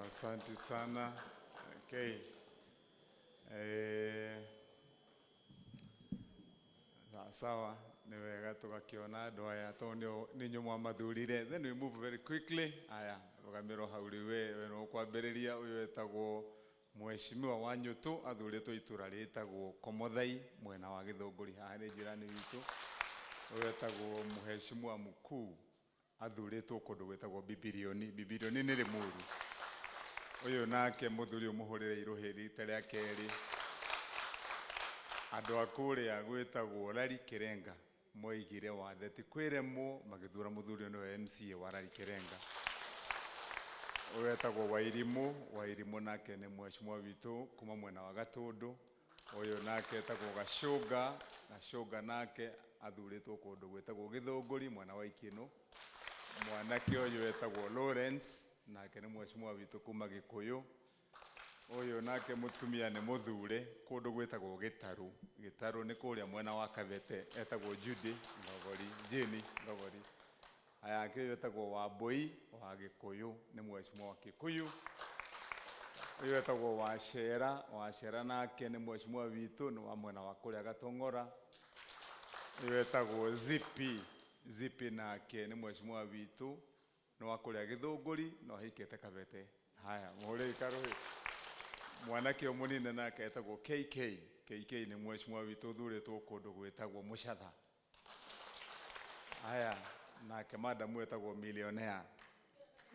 asante sana. Okay, sawa ni wega tugakiona andũ aya tondũ nĩ nyumwa mathurire. Then we move very quickly. Aya rugamiro hauri we no kwambĩrĩria. Ũyũ etagwo Mheshimiwa Wanyũtũ, athurĩtwo itura rĩtagwo Komothai mwena wa Gĩthũngũri, haha nĩ jirani witũ. Ũyũ etagwo Mheshimiwa Mkuu, athurĩtwo kũndũ gwĩtagwo Bibilioni. Bibilioni nĩ Rĩmuru. Ũyũ nake mũthuri ũmũhũrĩre irũhĩ rita rĩa kerĩ. Andũ a kũrĩa gwĩtagwo Rari Kĩrenga moigire wathe ti kwĩremwo magĩthura mũthuri ũyũ MCA wa Rari Kĩrenga. Ũyũ etagwo Wairimũ nake nĩ mheshimiwa witũ kuma mwena wa Gatũndũ. Ũyũ nake etagwo Gacũga nake athurĩtwo kũndũ gwĩtagwo Gĩthũngũri mwena wa Ikĩnũ. Mwanake ũyũ etagwo Lawrence nake nĩ mheshimiwa witũ kuma Gĩkũyũ. Uyu nake mutumia ni muthure kundu gwitagwo Gitaru. Gitaru ni kuria mwena wa Kabete, etagwo Judy Ndogori, Jeni Ndogori. Aya angi etagwo Wambui wa Gikuyu, ni mheshimiwa wa Kikuyu. Uyu etagwo Wacera nake ni mheshimiwa witu ni wa mwena wa kuria Gatongora. Uyu etagwo Zipi nake ni mheshimiwa witu ni wa kuria Githunguri no hikete Kabete. Haya muhuri ikaruhi. Mwanake omunine nake etagwo KK ni mheshimiwa witu thuritwo kundu gwitagwo Muchatha. Haya nake madamu etagwo Millionaire.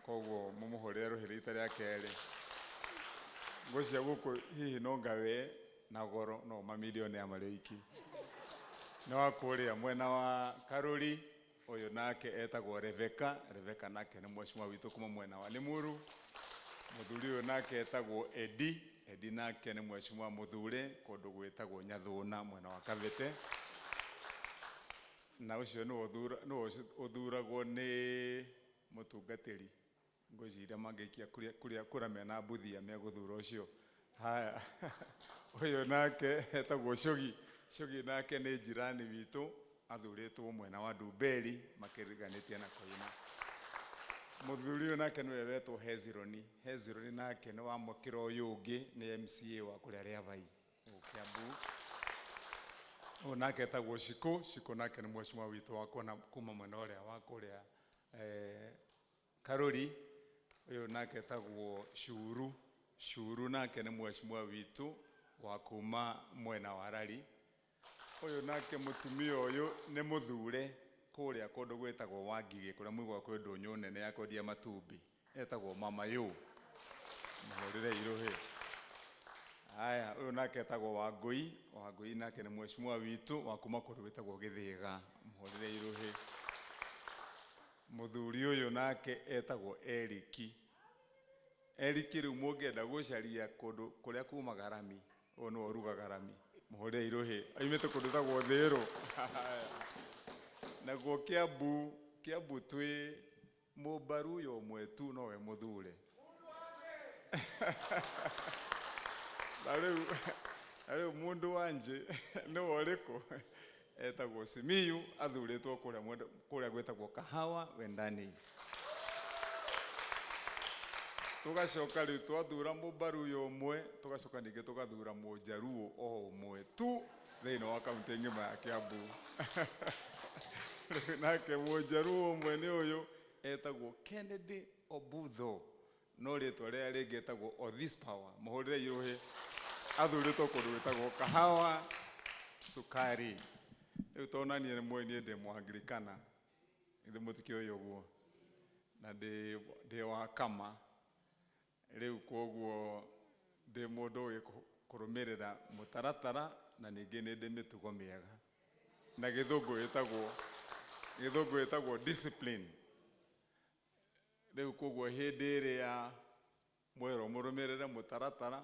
Koguo mumuhurire ruhiri ita ria keri. Ngocia guku hihi no ngawe na goro no mamillionaire mariki. No akuria mwena wa Karuri uyu nake etagwo Rebecca nake ni mheshimiwa witu kuma mwena wa Limuru. Muthuri uyu nake etagwo Edi nake ni mheshimiwa muthure kundu gwitagwo Nyathuna mwena wa Kabete. Na ucio no uthuragwo ni mutungatiri. Ngwiciria mangikia kuria mena mbuthia me guthura ucio. Haya uyu nake etagwo Shogi nake ni jirani witu athuritwo mwena wa Dumberi makiriganitie na Koina. Muthuri uyu nake niwe wetwo Hezironi nake ni wa mukiro uyu ungi ni MCA wa kuria Riavai Kiambu. Uyu nake etagwo Shiko nake ni mheshimiwa witu wa kuma mwena uria wa kuria Karuri. Uyu nake etagwo Shuru nake ni mheshimiwa witu wa kuma mwena wa Rari. Uyu nake mutumia uyu ni muthure kuria kundu gwitagwo Wangige kuria mwigwa kwi ndunyu nene ya kwendia matumbi etagwo Mama Yu. Muhurire iruhi. Haya uyu nake etagwo Wangui nake ni mheshimiwa witu wa kuma kundu gwitagwo Githiga. Muhurire iruhi. Muthuri uyu nake etagwo Eriki riu mungienda gucaria kundu kuria kuma Garami uyu no rugaga Garami. Muhurire iruhi. Aimete kundu gwitagwo Thiru. Naguo Kiambu twi mubaru yo mwetu no we muthure. Ariu mundu wanje no woriku etagwo Simiyu athuritwo kuria gwitagwo Kahawa Wendani. Tugacoka riu twathura mubaru yo mwe tugacoka ningi tugathura mujaruo o mwe tu thiini wa kaunti ngima ya Kiambu. Nake mujaruo mwe ni uyu etagwo Kennedy Obutho no ritwa ria ringi etagwo Othis Power. Muhurire iruhi. Athuritwo kundu gwitagwo Kahawa Sukari. Riu tonanie ni mwe ndi Muanglikana ndi mutiki uyu guo na ndi wa Kama. Riu koguo ndi mundu wi kurumirira mutaratara na ningi ni ndi mitugo miega na githungu etagwo discipline. Riu koguo hindi iria mwero murumirire mutaratara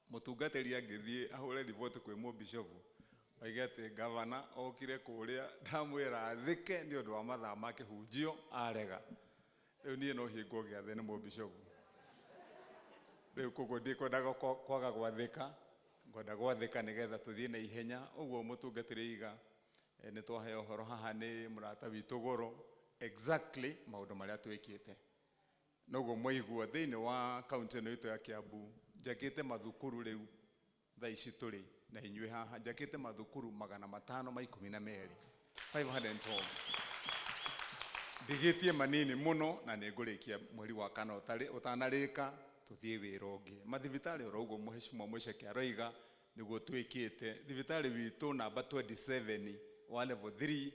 mutungatiri angithie ahure report kwi mubishofu oigete governor okire kuria ndamwira athike ni undu wa mathaa ma kihunjio arega. Riu nie no hingo giathe ni mubishofu. Riu koguo ndikwendaga kwaga gwathika ngwenda gwathika nigetha tuthie na ihenya. Uguo mutungatiri iga ni twahe uhoro haha ni murata witu Goro exactly maundu maria twikite. Noguo mwaigua thiini wa kaunti ino itu ya Kiambu njakite mathukuru riu thaa ici turi na inyue haha njakite mathukuru 512 512. Ndigitie manini muno na ningurikia mweri wa kana utanarika tuthie wira ungi. Mathibitari uroguo muheshimiwa Mucheke aroiga niguo twikite thibitari witu namba 27 wa level 3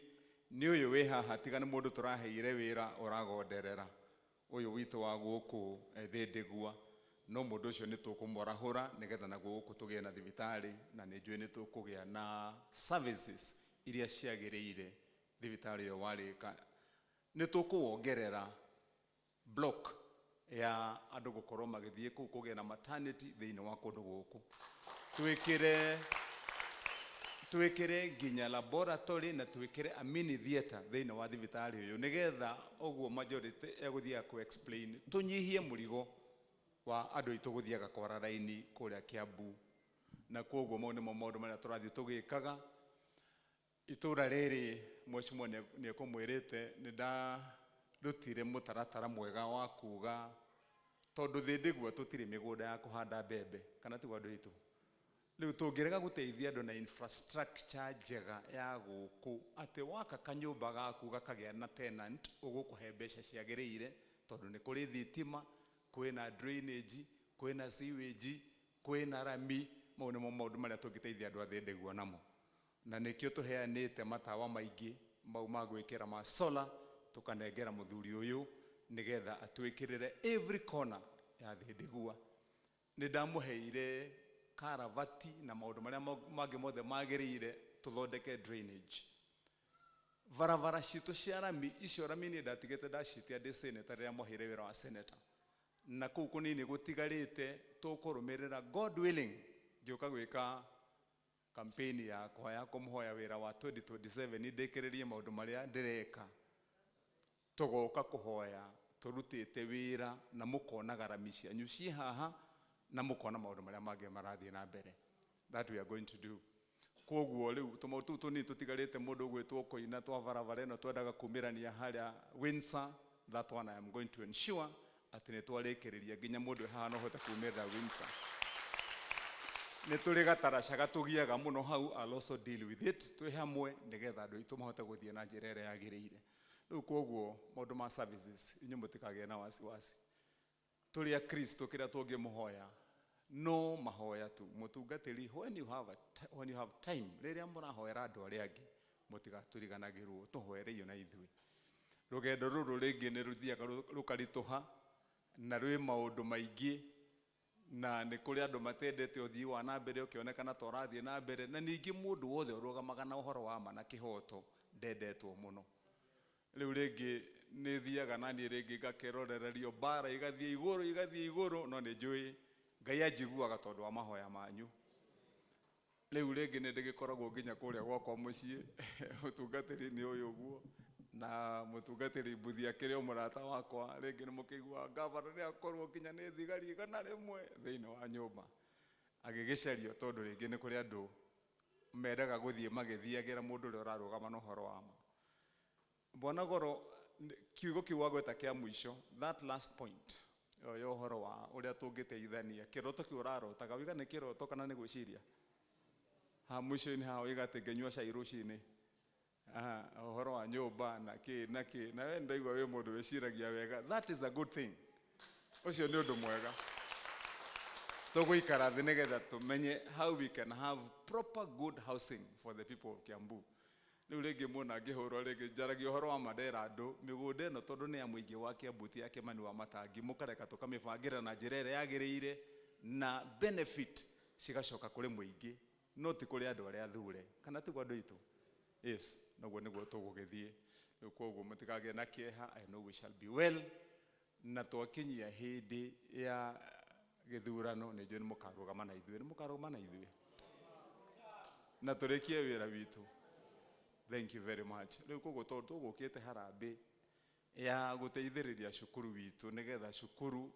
ni uyu wi haha tiga ni mundu turaheire wira uragonderera uyu witu wa guku Thindigua no mundu ucio ni tukumorahura nigetha na guku tugie na thibitari na ni njui ni tukugia na services iria ciagiriire thibitari yo warika. Ni tukuwongerera block ya andu gukorwo magithie ku kugia na maternity thiini wa kundu guku. Twikire nginya laboratory na twikire a mini theater thiini wa thibitari uyu nigetha uguo majority eguthia ku explain tunyihie murigo wa andu itu guthiaga kwara raini kuria Kiambu na koguo mau nimo maundu maria turathii tugikaga itura riri mweshimwa ni ekumwirite ni ndarutire mutaratara mwega wa kuga tondu thindigua tutire migunda ya kuhanda mbembe kana tigwa andu itu riu tungirega guteithia andu na infrastructure njega ya guku ati waka kanyumba gaku gakagia na tenant ugukuhe mbeca ciagiriire tondu ni kuri thitima kwina drainage kwina sewage kwina rami mau nimo maundu maria tungiteithia andu athindigua namo na nikio tuheanite matawa maingi mau magwikira ma solar tukanengera muthuri uyu nigetha atwikirire every corner ya thindigua ni ndamuheire karavati na maundu maria mangi mothe magiriire tuthondeke drainage varavara citu cia rami icio rami ni ndatigite ndacitia ndi senator ria muhire wira wa senator na kuu kunini gutigarite tukurumirira God willing ngioka gwika kampeni yakwa ya kumuhoya wira wa 2027 ndikiririe maundu maria ndireka tugoka kuhoya turutite wira na mukona garami cianyu ci haha na mukona maundu maria mangi marathie na mbere that we are going to do koguo riu tumautu tuni tutigarite mundu gwitwo koina twa varavara no twendaga kumirania haria Windsor that one I am going to ensure ati ni twarikiriria nginya mundu haha no hote kumirira Windsor ni turi gataraca gatugiaga muno hau I'll also deal with it twi hamwe nigetha andu itu mahote guthie na njira ire yagiriire riu koguo maundu ma services inyu mutikage na wasiwasi turi a Kristo kira tungi muhoya no mahoya tu mutungatiri when you have time riria murahoera andu aria angi mutigatuliganagirwo tuhoereio na ithui rugendo ruru ringi ni ruthiaga rukarituha na rwi maundu maingi na ni kuri andu matendete uthii wa na mbere ukionekana torathie na mbere na ningi mundu wothe urugamaga na uhoro wa ma na kihoto ndendetwo muno riu ringi ni thiaga na ni ringi ngakerorererio bara igathie iguru no ni njui Ngai anjiguaga tondu wa mahoya manyu riu ringi ni ndigikoragwo nginya kuria gwakwa mucii utungatiri ni uyu guo na mutungatiri mbuthia kirio murata wakwa ringi ni mukigua gavana ni akorwo nginya ni thigari igana rimwe thiini wa nyumba agigicario tondu ringi ni kuri andu mendaga guthie magithiagira mundu uri urarugama na uhoro wa ma Bwana Goro kiugo kiwagweta kia mwisho that last point yo horo wa uria tungiteithania kiroto ki urarotaga wiga ni kiroto kana ni gwiciria ha mwisho ni ha wiga tegenywa cai rucini horo wa nyumba na we ndaigua we mundu wiciragia wega that is a good thing ucio ni undu mwega tuguikara thi nigetha tumenye how we can have proper good housing for the people of Kiambu riu ringi muna ngihurwo ringi njaragia uhoro wa madera andu migunda ino tondu ni ya muingi wa Kiambu ti ya Kimani wa Matangi mukareka tukamibangira na njira ire yagiriire na benefit cigacoka kuri muingi no ti kuri andu aria thure kana ti kwa andu itu yes naguo niguo tugugithie riu koguo mutikage na kieha I know we shall be well na twakinyia hindi ya githurano ni njui ni mukarugama na ithuĩ na turikie wira witu. Thank you very much. Riu koguo tondu tugukite harambe ya guteithiriria cukuru witu nigetha cukuru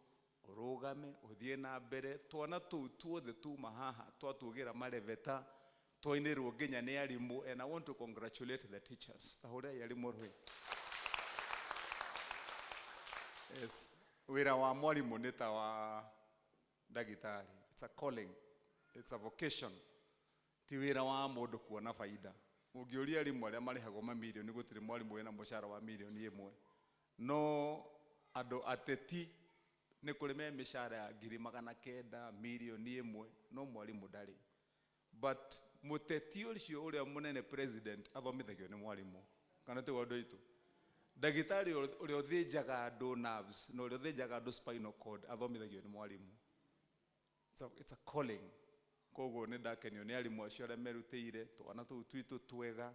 urugame uthie na mbere twana tu tuothe tuma haha twatugira mareveta twainirwo nginya ni arimu and I want to congratulate the teachers tahuria arimu rwe yes wira wa mwalimu ni ta wa ndagitari it's a calling it's a vocation ti wira wa mundu kuona faida ungiuria arimu aria marihagwo mamilioni gutiri mwalimu wina mushara wa milioni 1 no andu ateti ni kuri me mishara ya 900,000 milioni 1 no mwalimu ndari but muteti ucio uria munene president athomithagio ni mwalimu kana ti wandu itu ndagitari uria uthinjaga andu nerves no uria uthinjaga andu spinal cord athomithagio ni mwalimu it's a calling koguo ni ndakenio ni arimu acio aria merutĩire twana tũu twitũ twega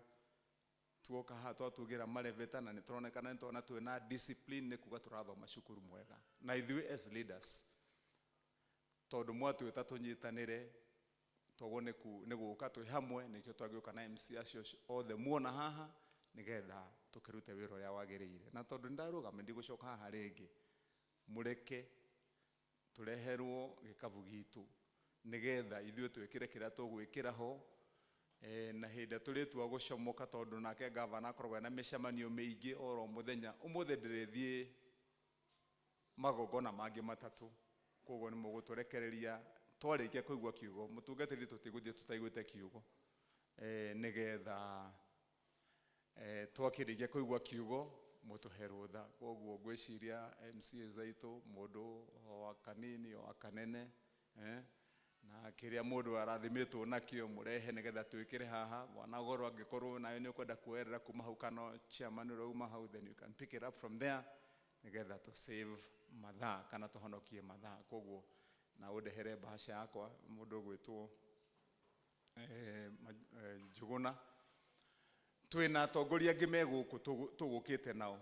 tuoka ha twatugira mareveta na nituronekana nitwana twina discipline ni kuga turathoma cukuru mwega na ithuĩ as leaders tondu mwatwĩta tũnyitanĩre toguo nĩ gũka twĩ hamwe nĩkĩo twagĩũka na MC acio othe muona haha nĩgetha tũkĩrute wĩra ũrĩa wagĩrĩire na tondu ndarũgama ndigũcoka haha rĩngĩ mũreke tureherwo gikabu gitu nigetha ithuĩ twĩkĩre kĩrĩa tũgwĩkĩra ho na hĩndĩ tũrĩtua gũcomoka tondũ nake gavana akoragwo na mĩcemanio mĩingĩ oro mũthenya. Ũmũthĩ ndĩrĩthiĩ magongona mangĩ matatũ, koguo nĩ mũgũtũrekereria twarĩkia kũigua kiugo. Mũtungatĩri tũtigũthiĩ tũtaiguĩte kiugo nigetha twakĩrĩkia kũigua kiugo mũtũhe rũtha. Koguo ngwĩciria MCA zaitũ mũndũ wa kanini wa kanene na kĩrĩa mũndũ arathimĩtwo nakĩo mũrehe nigetha twĩkĩre haha. Wanagoro angĩkorwo nayo nĩ ũkwenda kuoerera kuma hau kana chairman ũrauma hau, then you can pick it up from there nigetha to save mathaa kana tũhonokie mathaa. Koguo na ũndehere bahasha yakwa mũndũ ũgwĩtwo Njuguna. Twĩna atongoria angĩ megũkũ tũgũkĩte nao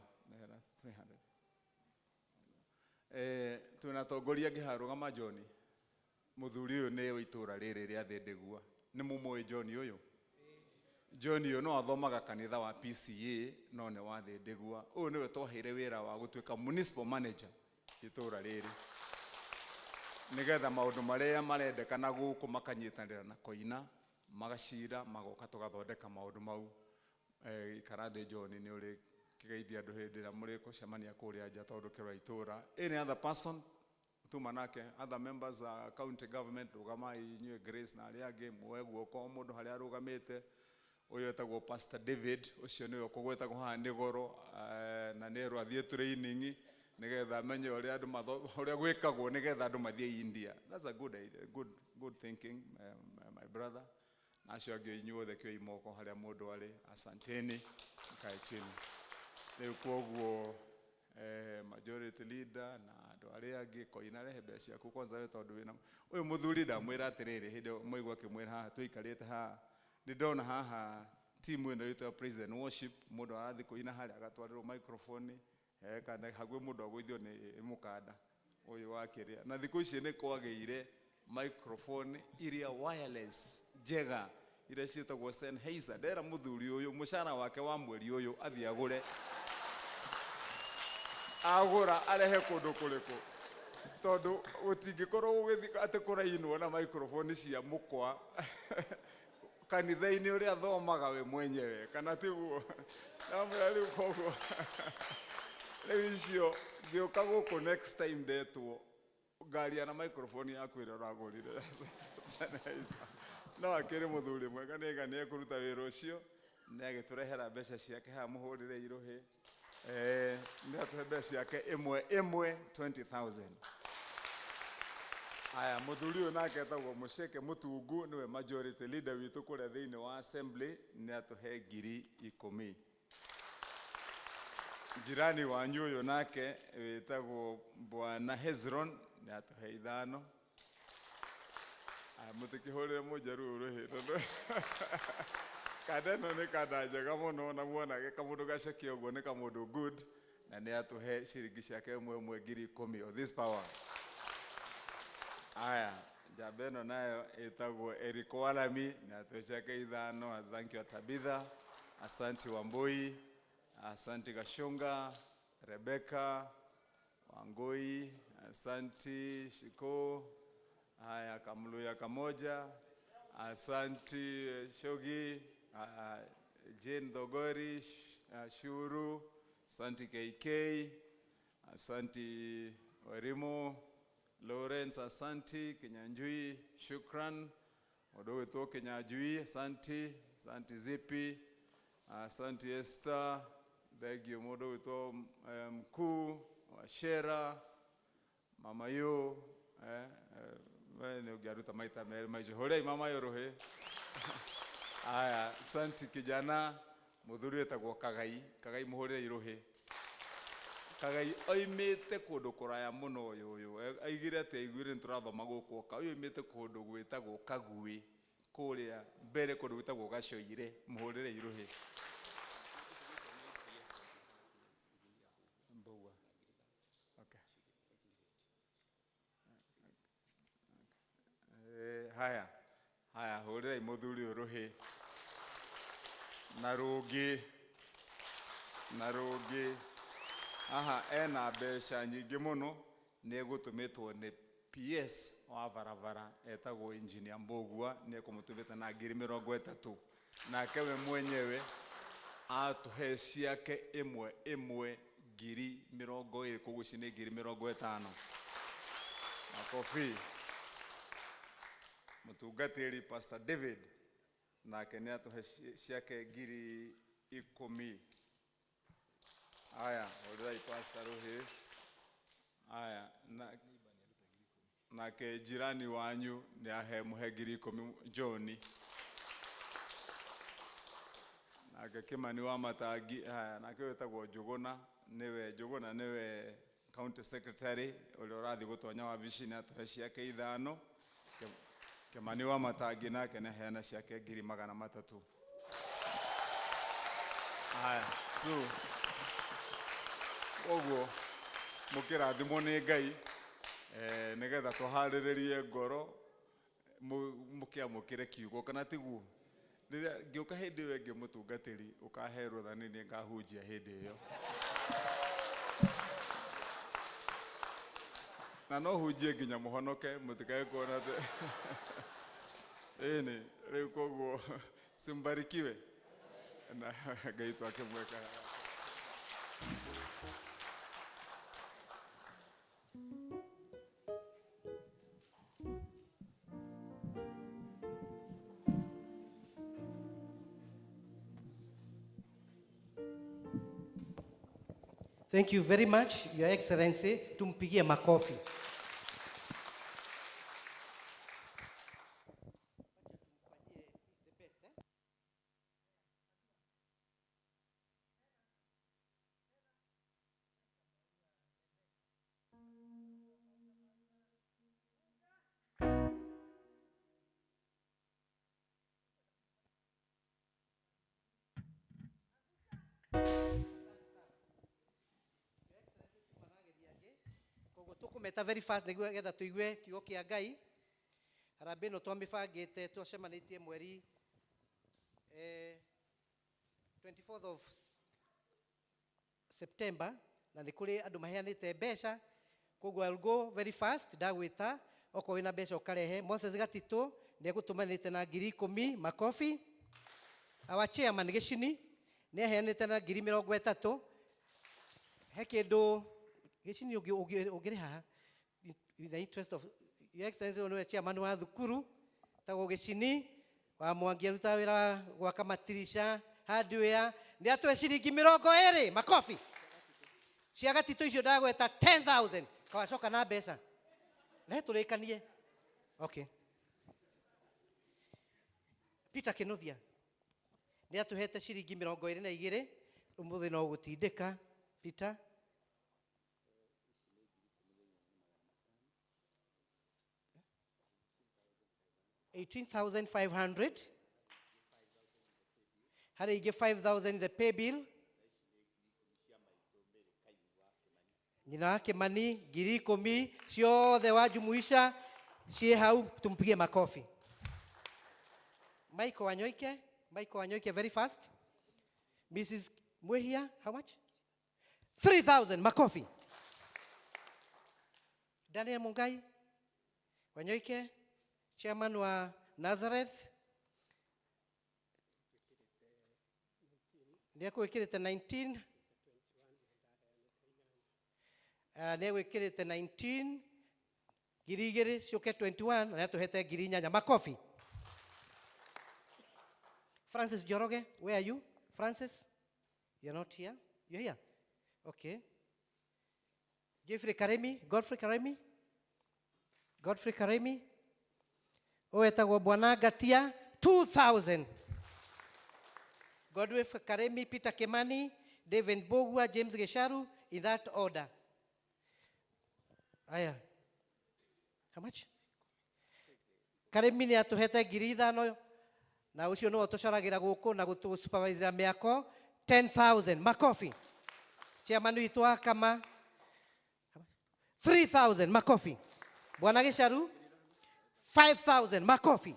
300. Twĩna atongoria angĩ harũgama John. Mũthuri ũyũ nĩ wa itũra rĩrĩ rĩa Thĩndĩgua. Nĩ mũmũĩ John ũyũ? John ũyũ no athomaga kanitha wa PCA no nĩ wa Thĩndĩgua. Ũyũ nĩwe twaheire wĩra wa gũtuĩka municipal manager itũra rĩrĩ nigetha maũndũ marĩa marendekana gũkũ makanyitanĩra na Koina magacira magoka tũgathondeka maũndũ mau. Ikarathĩ John nĩ ũrĩ kĩgeithia andũ hĩndĩ ĩrĩa mũrĩkũcemania kũrĩa nja tondũ kĩrwa itũra. Any other person tuma nake, other members of county government rũgamai inyuĩ Grace na arĩa angĩ muoe guoko mũndũ harĩa arũgamĩte. Ũyũ etagwo Pastor David, ũcio nĩwe ũkũgwetagwo haha nĩ goro na nĩ athiĩ training nigetha amenye ũrĩa andũ ũrĩa gwĩkagwo nigetha andũ mathiĩ India. That's a good idea, good thinking, my brother. Acio angĩ inyuothe kĩoi moko harĩa mũndũ arĩ, asanteni, kae chini. Rĩu koguo majority leader na andũ arĩa angĩ Koina rehe mbeca ciaku kwanza tondũ wĩna ũyũ mũthuri ndamwĩra atĩrĩrĩ hĩndĩ mwaigua akĩmwĩra haha tũikarĩte haha nĩ ndona haha timu ĩno ĩtwa praise and worship. Mũndũ arathiĩ Koina harĩa agatwarĩrwo microphone kana haguĩ mũndũ agũithio nĩ mũkanda ũyũ wa kĩrĩa. Na thikũ ici nĩ kwagĩire microphone iria wireless njega iria ciĩtagwo Sennheiser. Ndera mũthuri ũyũ mũcara wake wa mweri ũyũ athiĩ agũre, agũra arehe kũndũ kũrĩkũ tondũ gũtingĩkorwo gũgĩthika atĩ kũrainwo na microphone cia mũkwa kanitha-inĩ ũrĩa athomaga we mwenyewe kana tiguo. Namwĩra rĩu koguo rĩu icio ngĩũka gũkũ next time ndetwo ngaria na microphone yaku ĩrĩa ũragũrire no akĩrĩ mũthuri mwega nĩ ekũruta wĩra ũcio. Nĩ agĩtũrehera mbeca ciake haha mũhũrĩre irũhĩ. Nĩ atũhe mbeca ciake ĩmwe 20,000. Aya mũthuri ũyũ nake etagwo Mũceke Mũtungu, nĩwe majority leader witũ kũrĩa thĩinĩ wa assembly, nĩ atũhe 10,000. Jirani wanyu ũyũ nake wĩtagwo Bwana Hezron nĩ atũhe 5. Mũtikĩhũrĩre mũnjaruo ũrũhĩ tondũ kanda ĩno nĩ kanda njega mũno na muonage kamũndũ gaceke ũguo nĩ kamũndũ good, na nĩ atũhe ciringi ciake 10,000 of this power. Aya njamba ĩno nayo ĩtagwo Eric Walami nĩ atũhe ciake 5. Thank you Tabitha, asanti Wambui, asanti Gashunga, Rebecca Wangoi, asanti Shiko. Haya Kamluya Kamoja, asanti Shogi, Jane Dogori, Shuru, asanti KK, asanti Warimo, Lawrence, asanti Kinyanjui, Shukran, Odoweto Kinyanjui, asanti Zipi, asanti Esther, Begio Modoweto mkuu, Washera, Mama Yo, wewe ugaruta maita maisha hore mama yorohe. Aya santi kijana muthuri etagwo Kagai muhore irohe. Kagai oimete kũndũ kũraya mũno ũyũ aigire atĩ aiguire nĩtũrathoma gũkũ ka oimete kũndũ gwĩtagwo Kagui kũrĩa mbere kũndũ gwĩtagwo Gacoire muhorere irohe. Haya hũrĩrai mũthuri ũrũhĩ na rũngĩ aha ena mbeca nyingĩ mũno nĩ egũtũmĩtwo nĩ PS wa barabara etagwo engineer Mbogua ni kumutubita na 30,000 nake we mwenyewe atuhe ciake imwe 20,000 kuguci ni 50,000 makofi. Mutungatiri Pastor David nake ni atuhe ciake 10,000. Aya, odai Pastor Rohi. Aya, nake jirani wanyu ni ahe muhe 10,000 John. Nake Kimani wa Matagi, nake wetagwo Njuguna niwe county secretary ule urathi gutonya wa vision atuhe ciake 5. Kimani wa Matagi nake ne heana ciake 300,000. Aya, so oguo mukirathimo ni Ngai nigetha tuhariririe ngoro mukiamukire kiugo kana tiguo riria ngioka hindi we ngimutungatiri ukaherwo thani ni ngahunjia hindi iyo na no hunjie nginya muhonoke mutikae kuona ene riu koguo simbarikiwe na Ngai twake mweka. Thank you very much, Your Excellency. Tumpigie makofi. Tukumeta very fast niguo getha tuigue kiugo kia Ngai. Harambee no twamibangite twacemanitie mweri 24th of September na ni kuri andu maheanite mbeca koguo I'll go very fast ndagwita oko wina mbeca ukarehe. Moses Gatito ni egutumanite na 10,000 makofi. Our chairman Gicini ni aheanite na 30,000. He kindu Gicini ugire ha with the interest of Your Excellency no chairman wa thukuru tago Gicini wa Mwangi aruta wira gwaka matirisha hardware ni atwe ciringi 20 makofi. Cia Gatito icio ndagweta 10,000 kawacoka na mbeca na turikanie. Okay, Peter Kinuthia ni atuhete ciringi 22 umuthi no gutindika Peter. $18,500. Had he give 5,000 in the pay bill? Nina Kimani, 10,000 ciothe wajumuisha cie hau tumpigie makofi. Michael Wanyoike very fast. Mrs. Mwehia, how much? 3,000 makofi. Daniel Mungai Wanyoike, chairman wa Nazareth, niakwikirite 19 niakwikirite 19 girigiri cioke 21 na tuhete 8,000 makofi. Francis Joroge, where are you? Francis, you're not here? You're here? Okay. Godfrey Karemi. Oetagwo Bwana Gatia 2,000. Godfrey Karemi, Peter Kimani, David Mbogua, James Gesharu, in that order. Aya. How much? Karemi ni atuhete 5,000 na ucio no tucaragira guku na gutu supervisor miako 10,000 makofi. Chairman witu kama 3,000 makofi. Bwana Gesharu 5,000 makofi.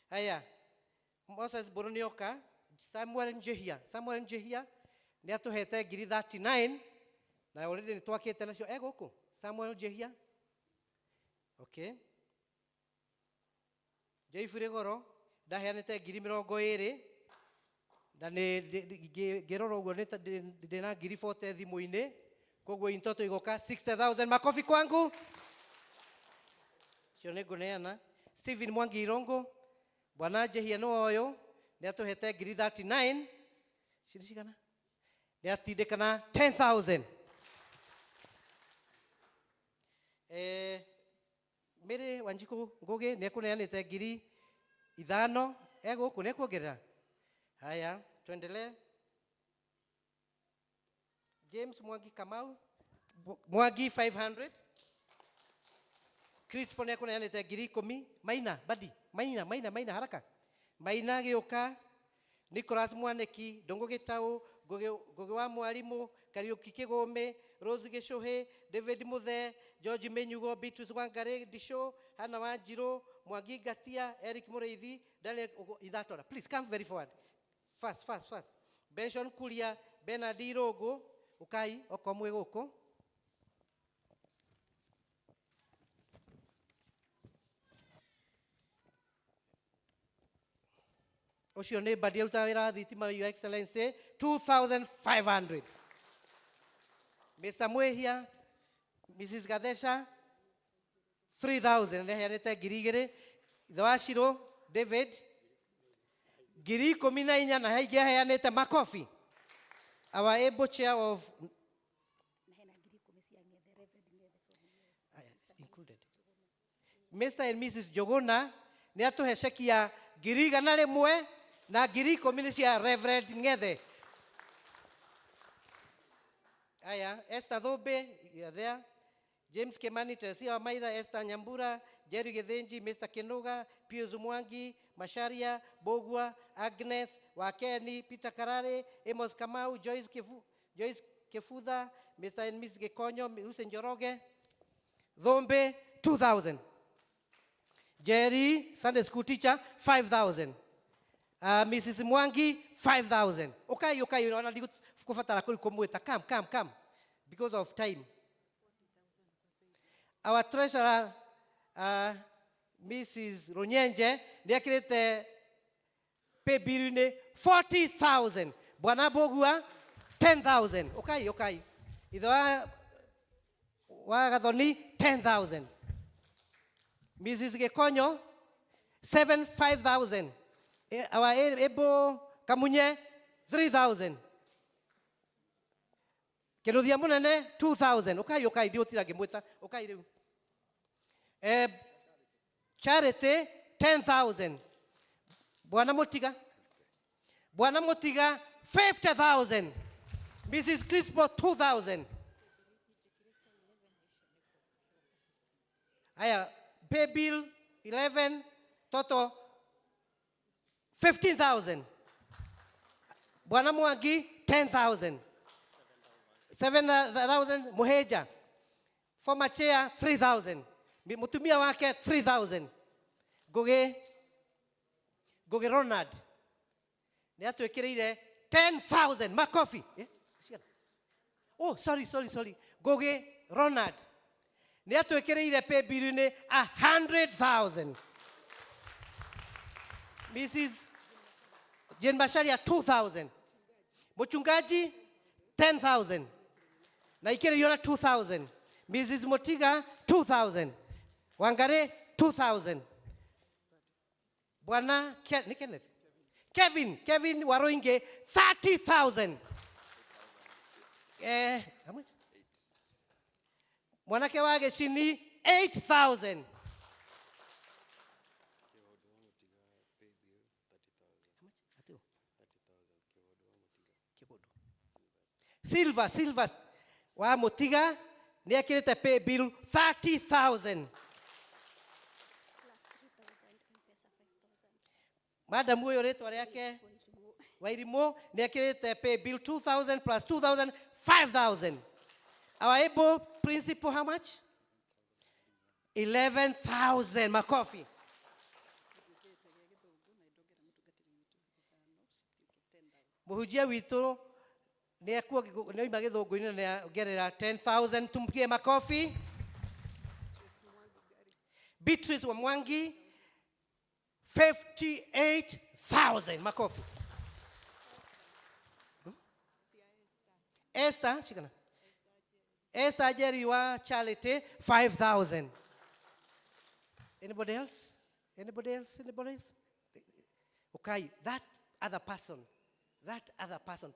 Aya. Moses Boronioka, Samuel Njehia ni atuhete 39 na already ni twakite nacio eguku. Samuel Njehia Okay. Joyful goro ndaheanite 20,000 na nĩ ngĩrora ũguo ndĩna 40,000 thimũ-inĩ, koguo intoto igoka 60,000. Makofi kwangu. Cio nĩ ngũneana. Stephen Mwangi Irongo, Bwana Jehia Noyo nĩ atũhete 39,000. Cigana? Nĩ atindĩkana 10,000. Mary Wanjiku Ngugi nĩ ekũneanĩte 5,000. Egũkũ nĩ kuongerera. Haya, tuendelee. James Mwangi Kamau Mwangi 500. Crispo nĩ ekũneanĩte 10,000. Maina Badi Maina haraka. Maina gĩũka. Nicholas Mwaneki Ndũngũ Gĩtaũ Ngũgĩ wa Mwarimũ Kariũki Kĩgũmĩ Rose Gĩcũhĩ David Mũthe George Menyugo Beatrice Wangari Disho Hana Wanjirũ Mwangi Ngatia Eric Mũrĩithi Daniel Ithatora. Please come very forward. Fast. Benson Kuria Bernard Irogo ukai okomwe gũkũ. Ucio nĩ Badi aruta wĩra thitima, Your Excellency, 2,500. Mr. Mwehia Mrs. Gathesha 3,000. Ndeheanĩte 2,000. Ithe wa Shirũ David 14,000 na haingĩ aheanĩte. Makofi. Our able chair of included Mr. and Mrs. Jogona nĩ atũhe ceki ya 100,000 na 10,000 cia Reverend Ngethe. Aya, Esther Thobe, you are there. James Kimani, Teresia wa Maitha, Esther Nyambura, Jerry Githinji, Mr. Kinoga, Pius Mwangi, Masharia, Bogwa, Agnes, Wakeni, Peter Karare, Amos Kamau, Joyce Kefudha, Mr. and Mrs. Gekonyo, Lucy Njoroge, Dhombe, 2,000. Jerry, Sunday school teacher, 5,000. Mrs. Mwangi, 5,000. Okay, unaona kufatara kumweta. Come. Because of time. Our treasurer, Mrs. Ronyenje, nĩekĩrĩte pay bill ni 40,000. Bwana Bogua 10,000. Okay. Ithe wa Gathoni 10,000. Mrs. Gekonyo 5,000. Our Ebo Kamunye 3,000. Kiruthia Munene 2,000. Okay, diotira ngimwita. Okay riu. Charity 10,000. Bwana Motiga 50,000. Mrs. Crispo 2,000. Aya, pay bill 11, total 15,000. Bwana Mwangi 10,000. 7,000 Muheja. Former chair 3,000. Mutumia wake 3,000. Ngugi Ronald nĩ atwĩkĩrĩire 10,000. Makofi. Oh, sorry. Ngugi Ronald nĩ atwĩkĩrĩire pay bill ni 100,000. Mrs. Jane Masharia 2,000. Mchungaji 10,000. Na ikĩrĩirwo na 2,000. Mrs. Motiga 2,000. Wangare 2,000. Bwana Kenneth. Kevin Waroinge 30,000. How much? Mwanake wa Geshini 8,000. Silva wa Motiga nĩekĩrĩte pay bill 30,000. Madam huyo rĩtwa rĩake Wairimũ nĩekĩrĩte pay bill 2,000 plus 2,000, 5,000. Our able principal, how much? 11,000. Makofi. Mũhunjia witũ nĩoima Gĩthũngũ-inĩ na nĩongerera 10,000. Tumpigie makofi. Beatrice Wamwangi, 58,000. Makofi. Esther, shikana. Esther Jeriwa Charity, 5,000. Anybody else? Anybody else? Anybody else? Okay, that other person,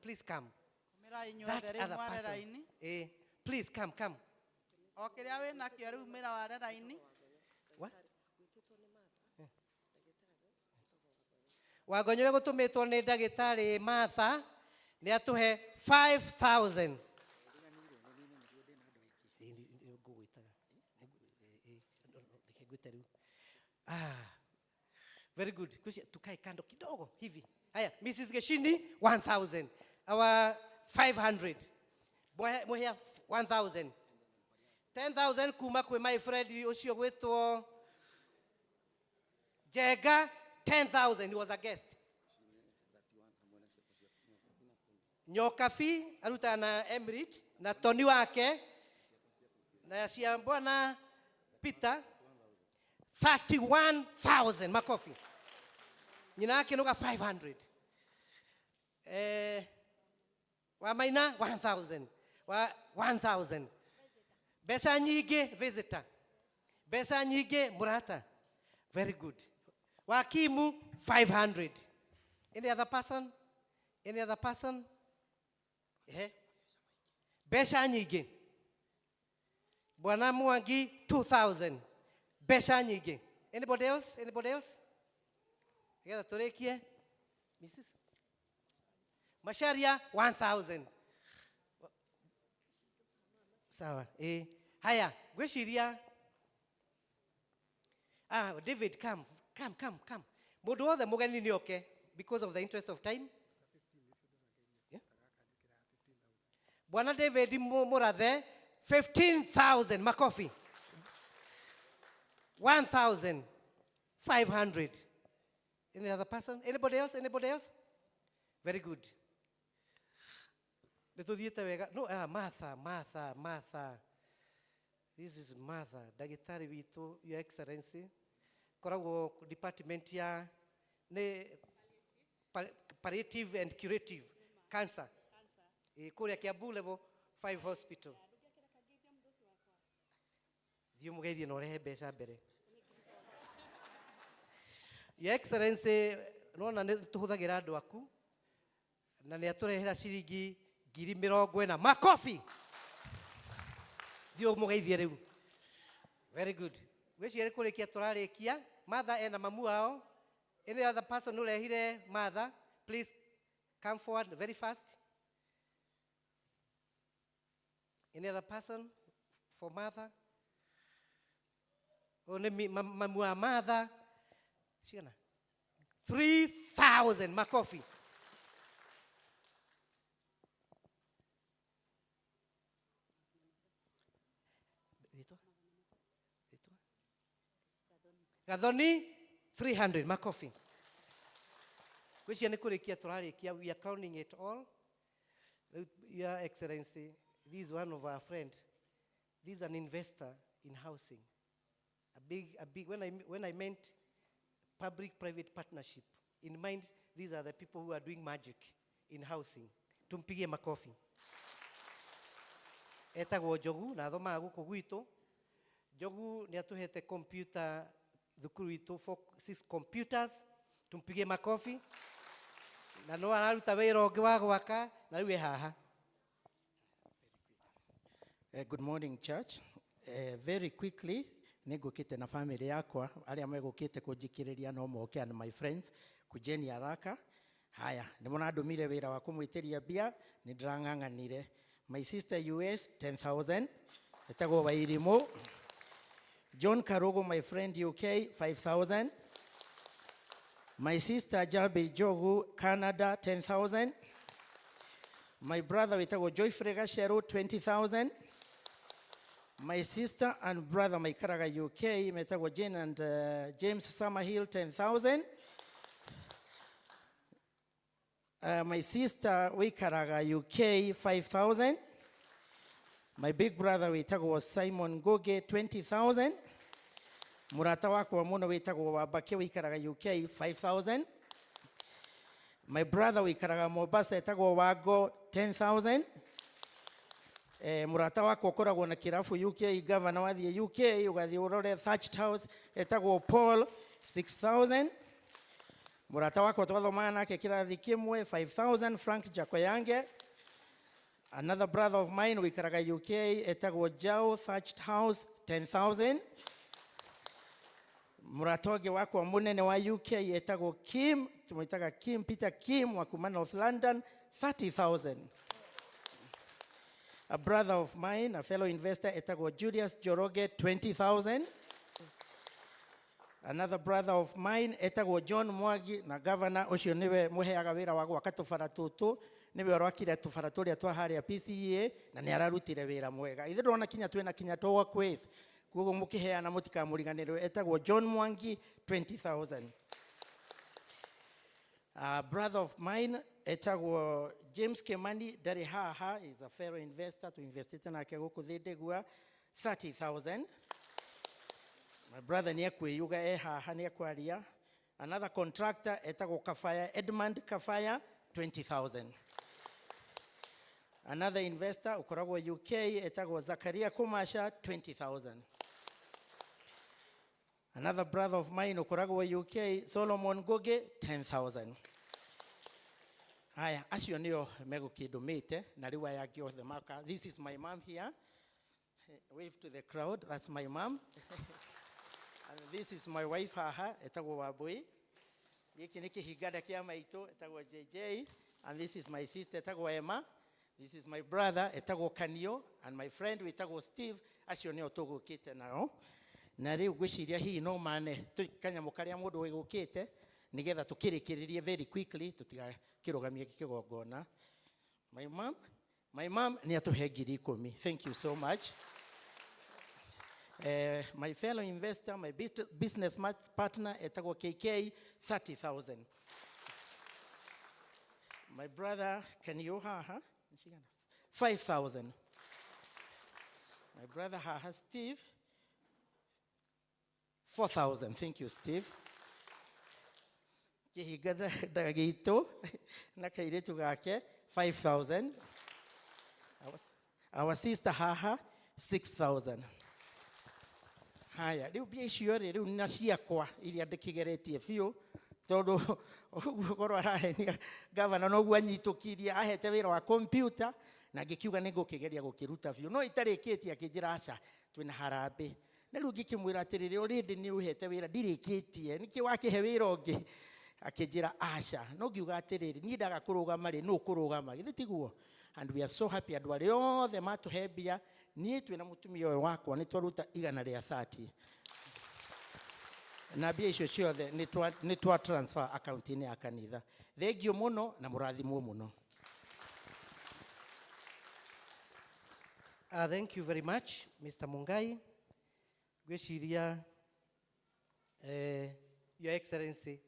please come. That other person. Please come. What? Wagonyo gutumitwo ni ndagitari Martha ni atuhe 5,000. Very good. Tukae kando kidogo hivi. Haya, Mrs. Geshini 1,000. Our 500. Moya 1,000. 10,000 kuma kwe my friend ucio gwitwo Jega 10,000. He was a guest. Nyokafi aruta na Emrit na Tony wake na cia bwana Peter 31,000. Makofi. Nyina yake nuga 500. Wa maina 1,000. Wa 1,000. Besa nyige visitor. Besa nyige murata. Very good. Wa Kimu 500. Any other person? Any other person? Besa nyige. Bwana Mwangi 2,000. Besa nyige. Anybody else? Anybody else? Together turekie. Mrs. Masharia 1,000. Sawa. Haya, gweshiria. David, come. Mundu wothe mugeni ni okay because of the interest of time. Yeah? Bwana David Murathe 15,000. Makofi. 1,500. Any other person? Anybody else? Anybody else? Very good. No, Martha. This is Martha. Dagitari witu, Your Excellency. Koragwo department ya palliative and curative cancer. Kuria Kiambu level 5 hospital. Dio mugeithie no rehe mbeca mbere. Your Excellency, nona nĩ tuhuthagira andu aku na nĩ aturehera ciringi 40,000. Makofi. Dio mugeithie riu. Very good. Weci kurikia turarikia. Mother and mamu wao. Any other person who urehire Mother, please come forward very fast. Any other person for Mother? Only mamu wa Mother. Shikana. 3,000. Makofi. Gathoni 300. Makofi. Which ni kurikia turarikia, we are counting it all. Your Excellency, this is one of our friends. This is an investor in housing. A big when I meant public-private partnership, in mind these are the people who are doing magic in housing. Tumpigie makofi. Etagwo Jogu na thoma guku gwitu. Jogu ni atuhete computer thukuru witu 6 computers. Tumpigie makofi. Na no araruta wira ungi wa gwaka na riu haha. Good morning, church. Very quickly, nigukite na family yakwa aria megukite kunjikiriria no moke and my friends kujeni haraka. Haya, nimona ndumire wira wa kumwitiria bia ni ndirang'ang'anire. My sister US 10,000. Etagwo Wairimu. John Karogo, my friend UK 5,000. My sister Jabe Jogu, Canada 10,000. My brother Witago Joy Fregashero 20,000. My sister and brother Maikaraga UK, Metago Jane and James Summerhill 10,000. My sister Wikaraga UK 5,000. My big brother Witago was Simon Goge 20,000. Murata wakwa muno witagwo Wambake wikaraga UK 5,000. My brother wikaraga Mombasa etagwo Wago 10,000. Murata wakwa ukoragwo na kirafu UK, governor wathie UK, ugathie urore Thatched House etagwo Paul 6,000. Murata wakwa twathomana nake kirathi kimwe 5,000. Frank Jakoyange. Another brother of mine wikaraga UK etagwo Jao Thatched House 10,000. Muratoge wakwa munene wa UK etagwo Kim, tumwitaga Kim Peter Kim wa kuma North London 30,000. A brother of mine, a fellow investor etagwo Julius Joroge 20,000. Another brother of mine etagwo John Mwagi na governor ucio niwe muheaga wira wa gwaka tubara tutu, niwe rwakire tubara turia twa haria PCEA na ni ararutire wira mwega. Ithe ndona kinya twena kinya twa quiz kugo mukiheana mutikamuriganirwe etagwo John Mwangi 20,000. A brother of mine etagwo James Kemani dari haha is a fellow investor to invest nake guku thindegua 30,000. My brother ni akwiyuga haha ni akwaria. Another contractor etagwo Kafaya Edmund Kafaya 20,000. Another investor ukoragwo UK etagwo Zakaria Kumasha 20,000. Another brother of mine ukoragwo UK Solomon Goge 10,000. Haya acio nio megukindumite na riwa yake othe maka. This is my mom here. Wave to the crowd. That's my mom. And this is my wife haha etagwo Wabui. Giki ni kihigada kia maitu etagwo JJ. And this is my sister etagwo Emma. This is my brother etagwo Kanio and my friend etagwo Steve. Acio nio tugukite nao. Na riu gwiciria hi no mane tukanya mukaria mundu wigukite nigetha tukirikiririe very quickly tutiga kirugamie kigongona. My mom ni atuhe ngiri 10. Thank you so much. My fellow investor, my business partner etagwo KK 30,000. My brother Kanio haha 5,000. My brother haha Steve 4,000. Thank you, Steve. Kihigada dagito na kairetu gake 5,000. Our sister haha 6,000. Haya, riu bia icio riu na ciakwa iria ndikigeretie biu tondu goro arahenia governor no gwa nyitukiria ahete wira wa computer na ngikiuga ningukigeria gukiruta biu no itarikitie akinjira aca twina harambe na riu ngikimwira atiriri already ni uhete wira ndirikitie niki wakihe wira ungi akinjira aca no ngiuga atiriri ni ndaga kurugama ri no kurugama githi tiguo. And we are so happy andu ari othe matuhe mbia nie twina mutumia uyu wakwa ni twaruta 130 na mbia icio ciothe ni twa transfer account ini ya kanitha. Thengio muno na murathimwo muno. Thank you very much, Mr. Mungai. Gwiciria Your Excellency.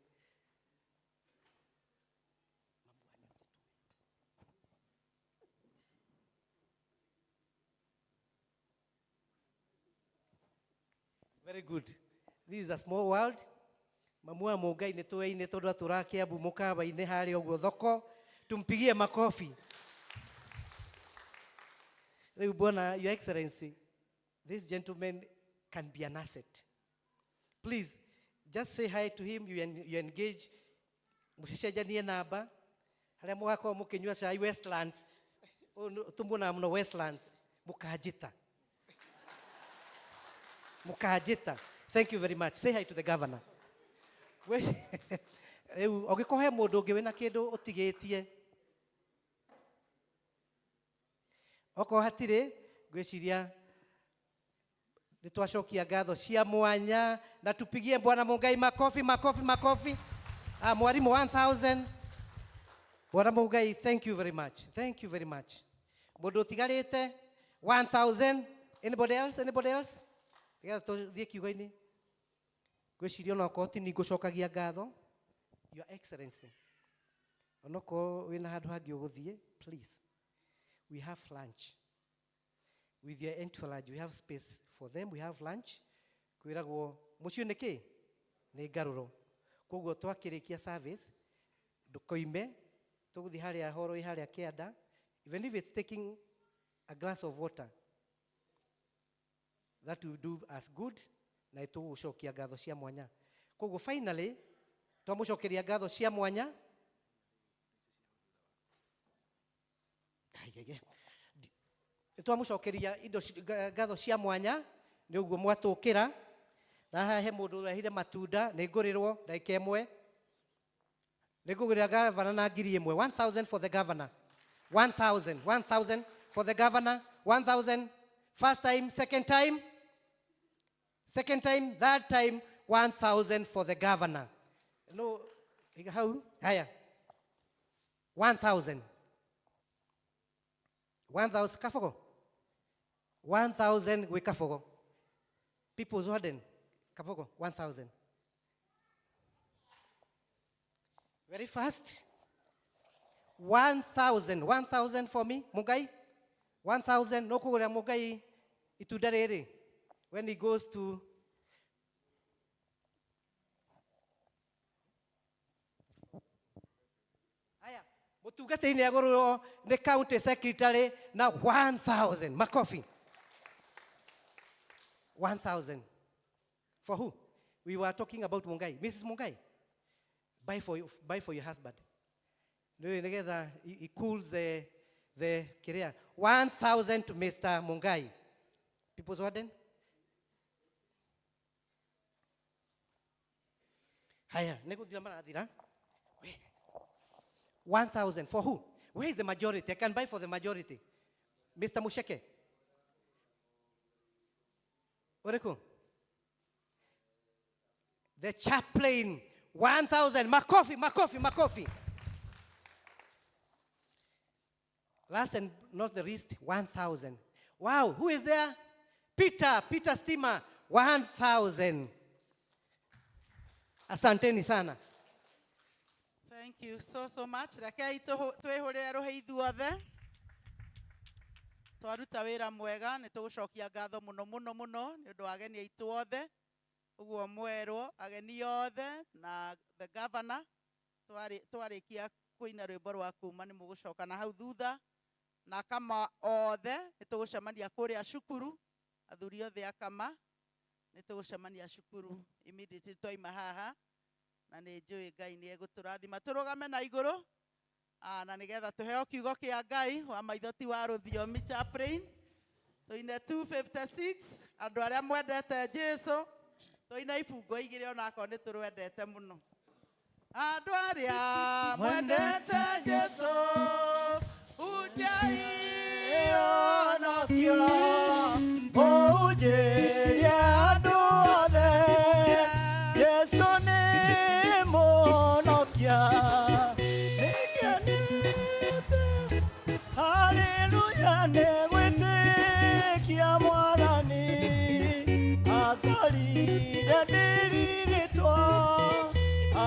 Very good. This is a small world. Mamua Mungai ni tuweine tondu aturake abu mukaba-ini hari oguo thoko. Tumpigie makofi. Riu bwana, Your Excellency, this gentleman can be an asset. Please, just say hi to him. You engage. Mushejanie namba. Haria mugako mukinywa cai Westlands. Tumuna muno Westlands. Mukajita. Mukajita. Thank you very much. Say hi to the governor. Ogikohe mundu ungi wina kindu utigitie. Oko hatire gwiciria nitwacokia ngatho cia mwanya na tupigie bwana Mungai makofi makofi makofi. Mwarimu 1,000. Bwana Mungai, thank you very much. Thank you very much. Mundu utigarite 1,000. Anybody else? Anybody else? Gatha tuthie kiugo-ini. Gwiciria no koti ni ngucokagia ngatho. Your Excellency. Onoko wina handu hangi uguthie, please. We have lunch. With your entourage, we have space for them. We have lunch. kwiragwo mucio niki ni ngaruro koguo twakirikia service ndukoime tuguthi haria horo haria kianda even if it's taking a glass of water that will do us good na itugucokia ngatho cia mwanya koguo finally twamucokeria ngatho cia mwanya twamucokeria indo ngatho cia mwanya ni uguo mwatukira na he mundu urehire matunda ni ngurirwo ndagika imwe ni ngugurira governor na ngiri imwe 1000 for the governor 1000 for the governor 1000 first time second time third time 1000 for the governor no how haya 1000 kafogo 1000 we kafogo people's warden kafogo 1000 very fast 1000 for me Mugai 1000 no kugura Mugai itunda riri when he goes to aya mutungate-ini agorwo ni county secretary na 1000 makofi 1000 for who we were talking about Mungai Mrs. Mungai buy for your husband no together he cools the career 1000 to Mr. Mungai people's warden haya neguthira marathira 1000 for who where is the majority I can buy for the majority Mr. Musheke Oreku the chaplain 1000 makofi last and not the least 1000 wow who is there Peter Stima 1000 asanteni sana Thank you so much. Rekei twihurire ruhi ithuothe. Twaruta wira mwega ni tugucokia ngatho muno ni undu wa ageni aitu othe. Uguo mwerwo ageni othe na the governor twarikia kuina rwimbo rwa kuma ni mugucoka na hau thutha na kama othe ni tugucemania kuria cukuru athuri othe akama ni tugucemania cukuru immediately twaima haha na nĩ njũĩ Ngai nĩ egũtũrathima tũrũgame na igũrũ na nĩgetha tũheo kiugo kĩa Ngai wa maithoti wa rũthiomi chaplain tũine 256 andũ arĩa mwendete Jesũ tũine ibungo igĩrĩ onako nĩ tũrwendete mũno andũ arĩa mwendete Jesũ ujai onokio ujĩrie andũ othe Jesũ nĩ mũnokia nĩngenete haleluya nĩ gwĩtĩkia Mwathani akorire ndĩrirĩtwo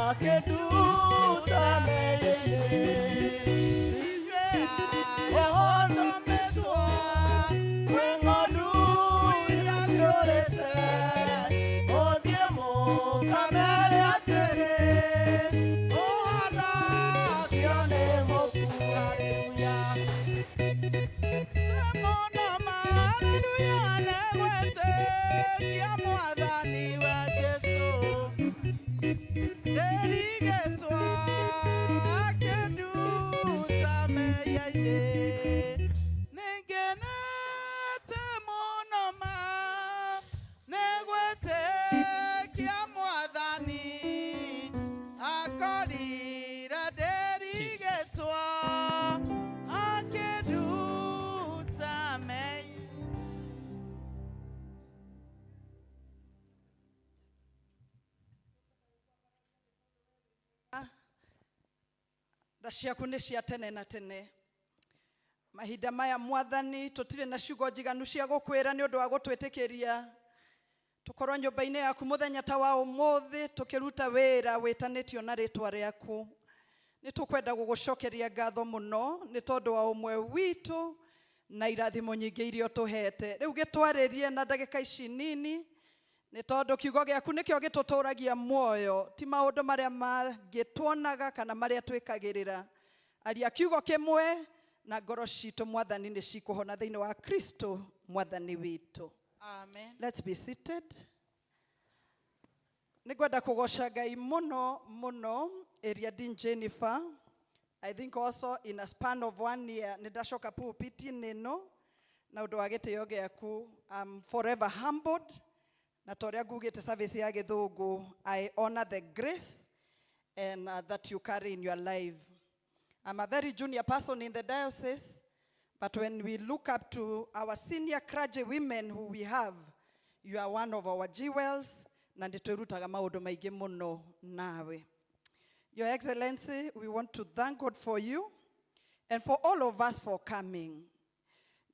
akĩnduta mehia-inĩ ahonometwo kwĩ ng'ondu iria ciũrĩte ũthiĩ mũkamere atĩrĩ ũhonokio nĩ mũku haleluya tũmũnoma haleluya nĩ gwĩtĩkia Mwathani we Jesũ nderigĩtwo akĩnduta mehia-inĩ nĩngenete mũno ma nĩ gwĩtĩkia Mwathani akorire nderigĩtwo akĩnduta mehia-inĩ tha ciaku nĩ cia tene na tene mahinda maya Mwathani tũtirĩ na ciugo njiganu cia gũkwĩra nĩ ũndũ wa gũtwĩtĩkĩria tũkorwo nyũmba-inĩ yaku mũthenya ta wa ũmũthĩ tũkĩruta wĩra wĩtanĩtio na rĩtwa rĩaku nĩ tũkwenda gũgũcokeria ngatho mũno nĩ tondũ wa ũmwe witũ na irathimo nyingĩ iria ũtũhete rĩu gĩtwarĩrie na ndagĩka ici nini nĩ tondũ kiugo gĩaku nĩkĩo gĩtũtũragia muoyo, ti maũndũ marĩa mangĩtuonaga kana marĩa twĩkagĩrĩra. Aria kiugo kĩmwe na ngoro citũ Mwathani nĩ cikũhona thĩinĩ wa Kristo Mwathani witũ. Amen. Let's be seated. Nĩngwenda kũgoca Ngai mũno mũno Area Dean Jennifer. I think also in a span of 1 year nĩndacoka pulpit-inĩ ĩno na ũndũ wa gĩtĩo gĩaku. I'm forever humbled. Na toria ngugĩte service ya gĩthũngũ, I honor the grace and that you carry in your life. I'm a very junior person in the diocese, but when we look up to our senior clergy women who we have, you are one of our jewels, na nĩtwĩrutaga maũndũ maingĩ mũno nawe. Your Excellency, we want to thank God for you and for all of us for coming.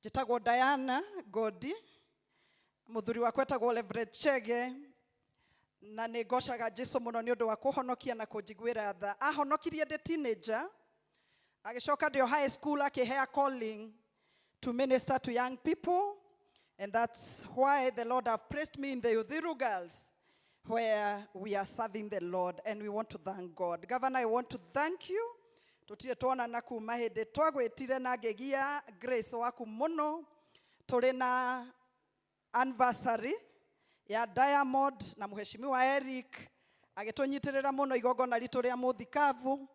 Njĩtagwo Diana Godi, muthuri wa kwetagwo Reverend Chege, na nĩ ngocaga Jesũ mũno nĩ ũndũ wa kũhonokia na kũnjiguĩra tha. Ahonokirie ndĩ teenager, agĩcoka ndĩ o high school akĩhea calling to minister to young people, and that's why the Lord have placed me in the Uthiru Girls, where we are serving the Lord, and we want to thank God. Governor, I want to thank you. Tutire tuonana kuma hĩndĩ twagwĩtire na ngĩgia grace waku mũno. Tũrĩ na anniversary ya Diamond na Mheshimiwa Eric agĩtũnyitĩrĩra mũno igongona ritũ rĩa mũthikavu,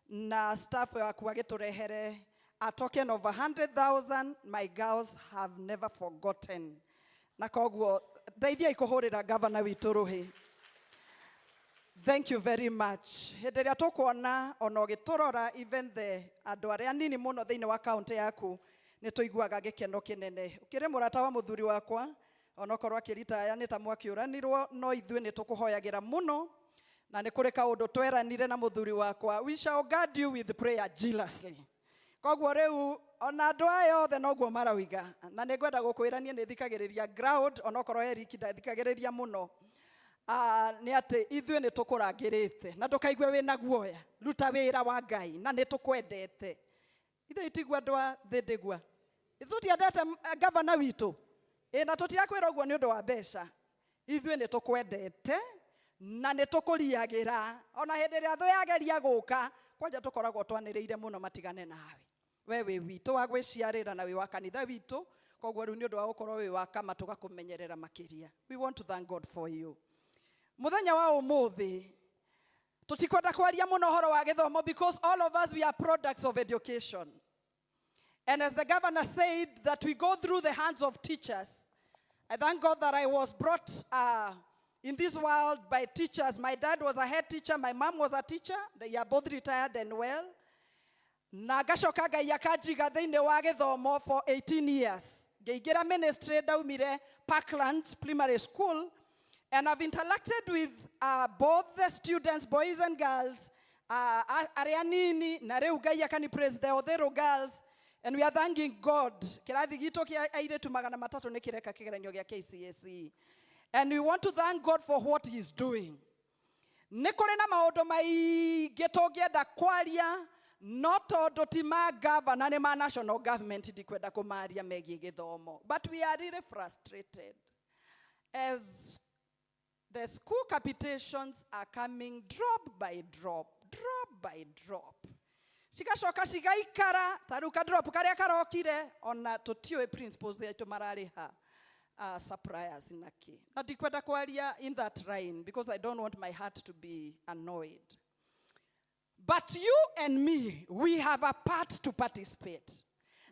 na staff waku agĩtũrehere a token of 100,000. My girls have never forgotten. Na koguo ndeithia ikũhũrĩra governor witũ rũhĩ. Thank you very much. Hĩndĩ ĩrĩa tũkuona ona ũgĩtũrora, even the andũ arĩa anini mũno thĩinĩ wa kaunti yaku, nĩ tũiguaga gĩkeno kĩnene. Ũkĩrĩ mũrata wa mũthuri wakwa, onokorwo akĩritaya nĩ ta mwakĩũranirwo, no ithuĩ nĩ tũkũhoyagĩra mũno, na nĩ kũrĩ kaũndũ tweranire na mũthuri wakwa. We shall guard you with prayer jealously. Koguo rĩu ona andũ aya othe noguo marauga, na nĩ ngwenda gũkwĩra niĩ nĩ thikagĩrĩria ground, onokorwo Eric ndathikagĩrĩria mũno. Nĩ atĩ ithuĩ nĩ tũkũrangĩrĩte na ndũkaigue wĩna guoya, ruta wĩra wa Ngai na nĩ tũkwendete. Ithe itigua andũ a thĩ ndĩgua, tũtiendete governor witũ, na tũtirakwĩra ũguo nĩ ũndũ wa mbeca. Ithuĩ nĩ tũkwendete na nĩ tũkũriagĩra, ona hĩndĩ ĩrĩa thũ yageria gũka, kwanja tũkoragwo twanĩrĩire mũno matigane nawe. We wĩ witũ wa gwĩciarĩra na wĩ wa kanitha witũ, koguo rĩu nĩ ũndũ wa gũkorwo wĩ wa kama tũgakũmenyerera makĩria. We want to thank God for you. Mũthenya wa ũmũthĩ tũtikwenda kwaria mũno ũhoro wa gĩthomo, because all of us we are products of education. And as the governor said that we go through the hands of teachers, I thank God that I was brought in this world by teachers. My dad was a head teacher, my mom was a teacher. They are both retired and well. Na gacoka Ngai akanjiga thĩinĩ wa gĩthomo for 18 years. Ngĩingĩra ministry ndaumire Parklands Primary School, and I've interacted with both the students, boys and girls, arĩa anini, na rĩu Ngai akani-praise the Uthiru Girls, and we are thanking God. Kĩrathi gitũ kĩa airĩtu 300 nĩ kĩreka kĩgeranio gĩa KCSE. And we want to thank God for what He is doing. Nĩ kũrĩ na maũndũ maingĩ tũngĩenda kwaria, no tondũ ti ma governor nĩ ma national government ndikwenda kũmaria megiĩ gĩthomo. But we are really frustrated as the school capitations are coming drop by drop, drop by drop. Cigacoka cigaikara, ta rĩu ka drop karĩa karokire, ona tũtiũĩ principals aitũ mararĩha suppliers naki. Na ndikwenda kwaria in that line, because I don't want my heart to be annoyed. But you and me, we have a part to participate.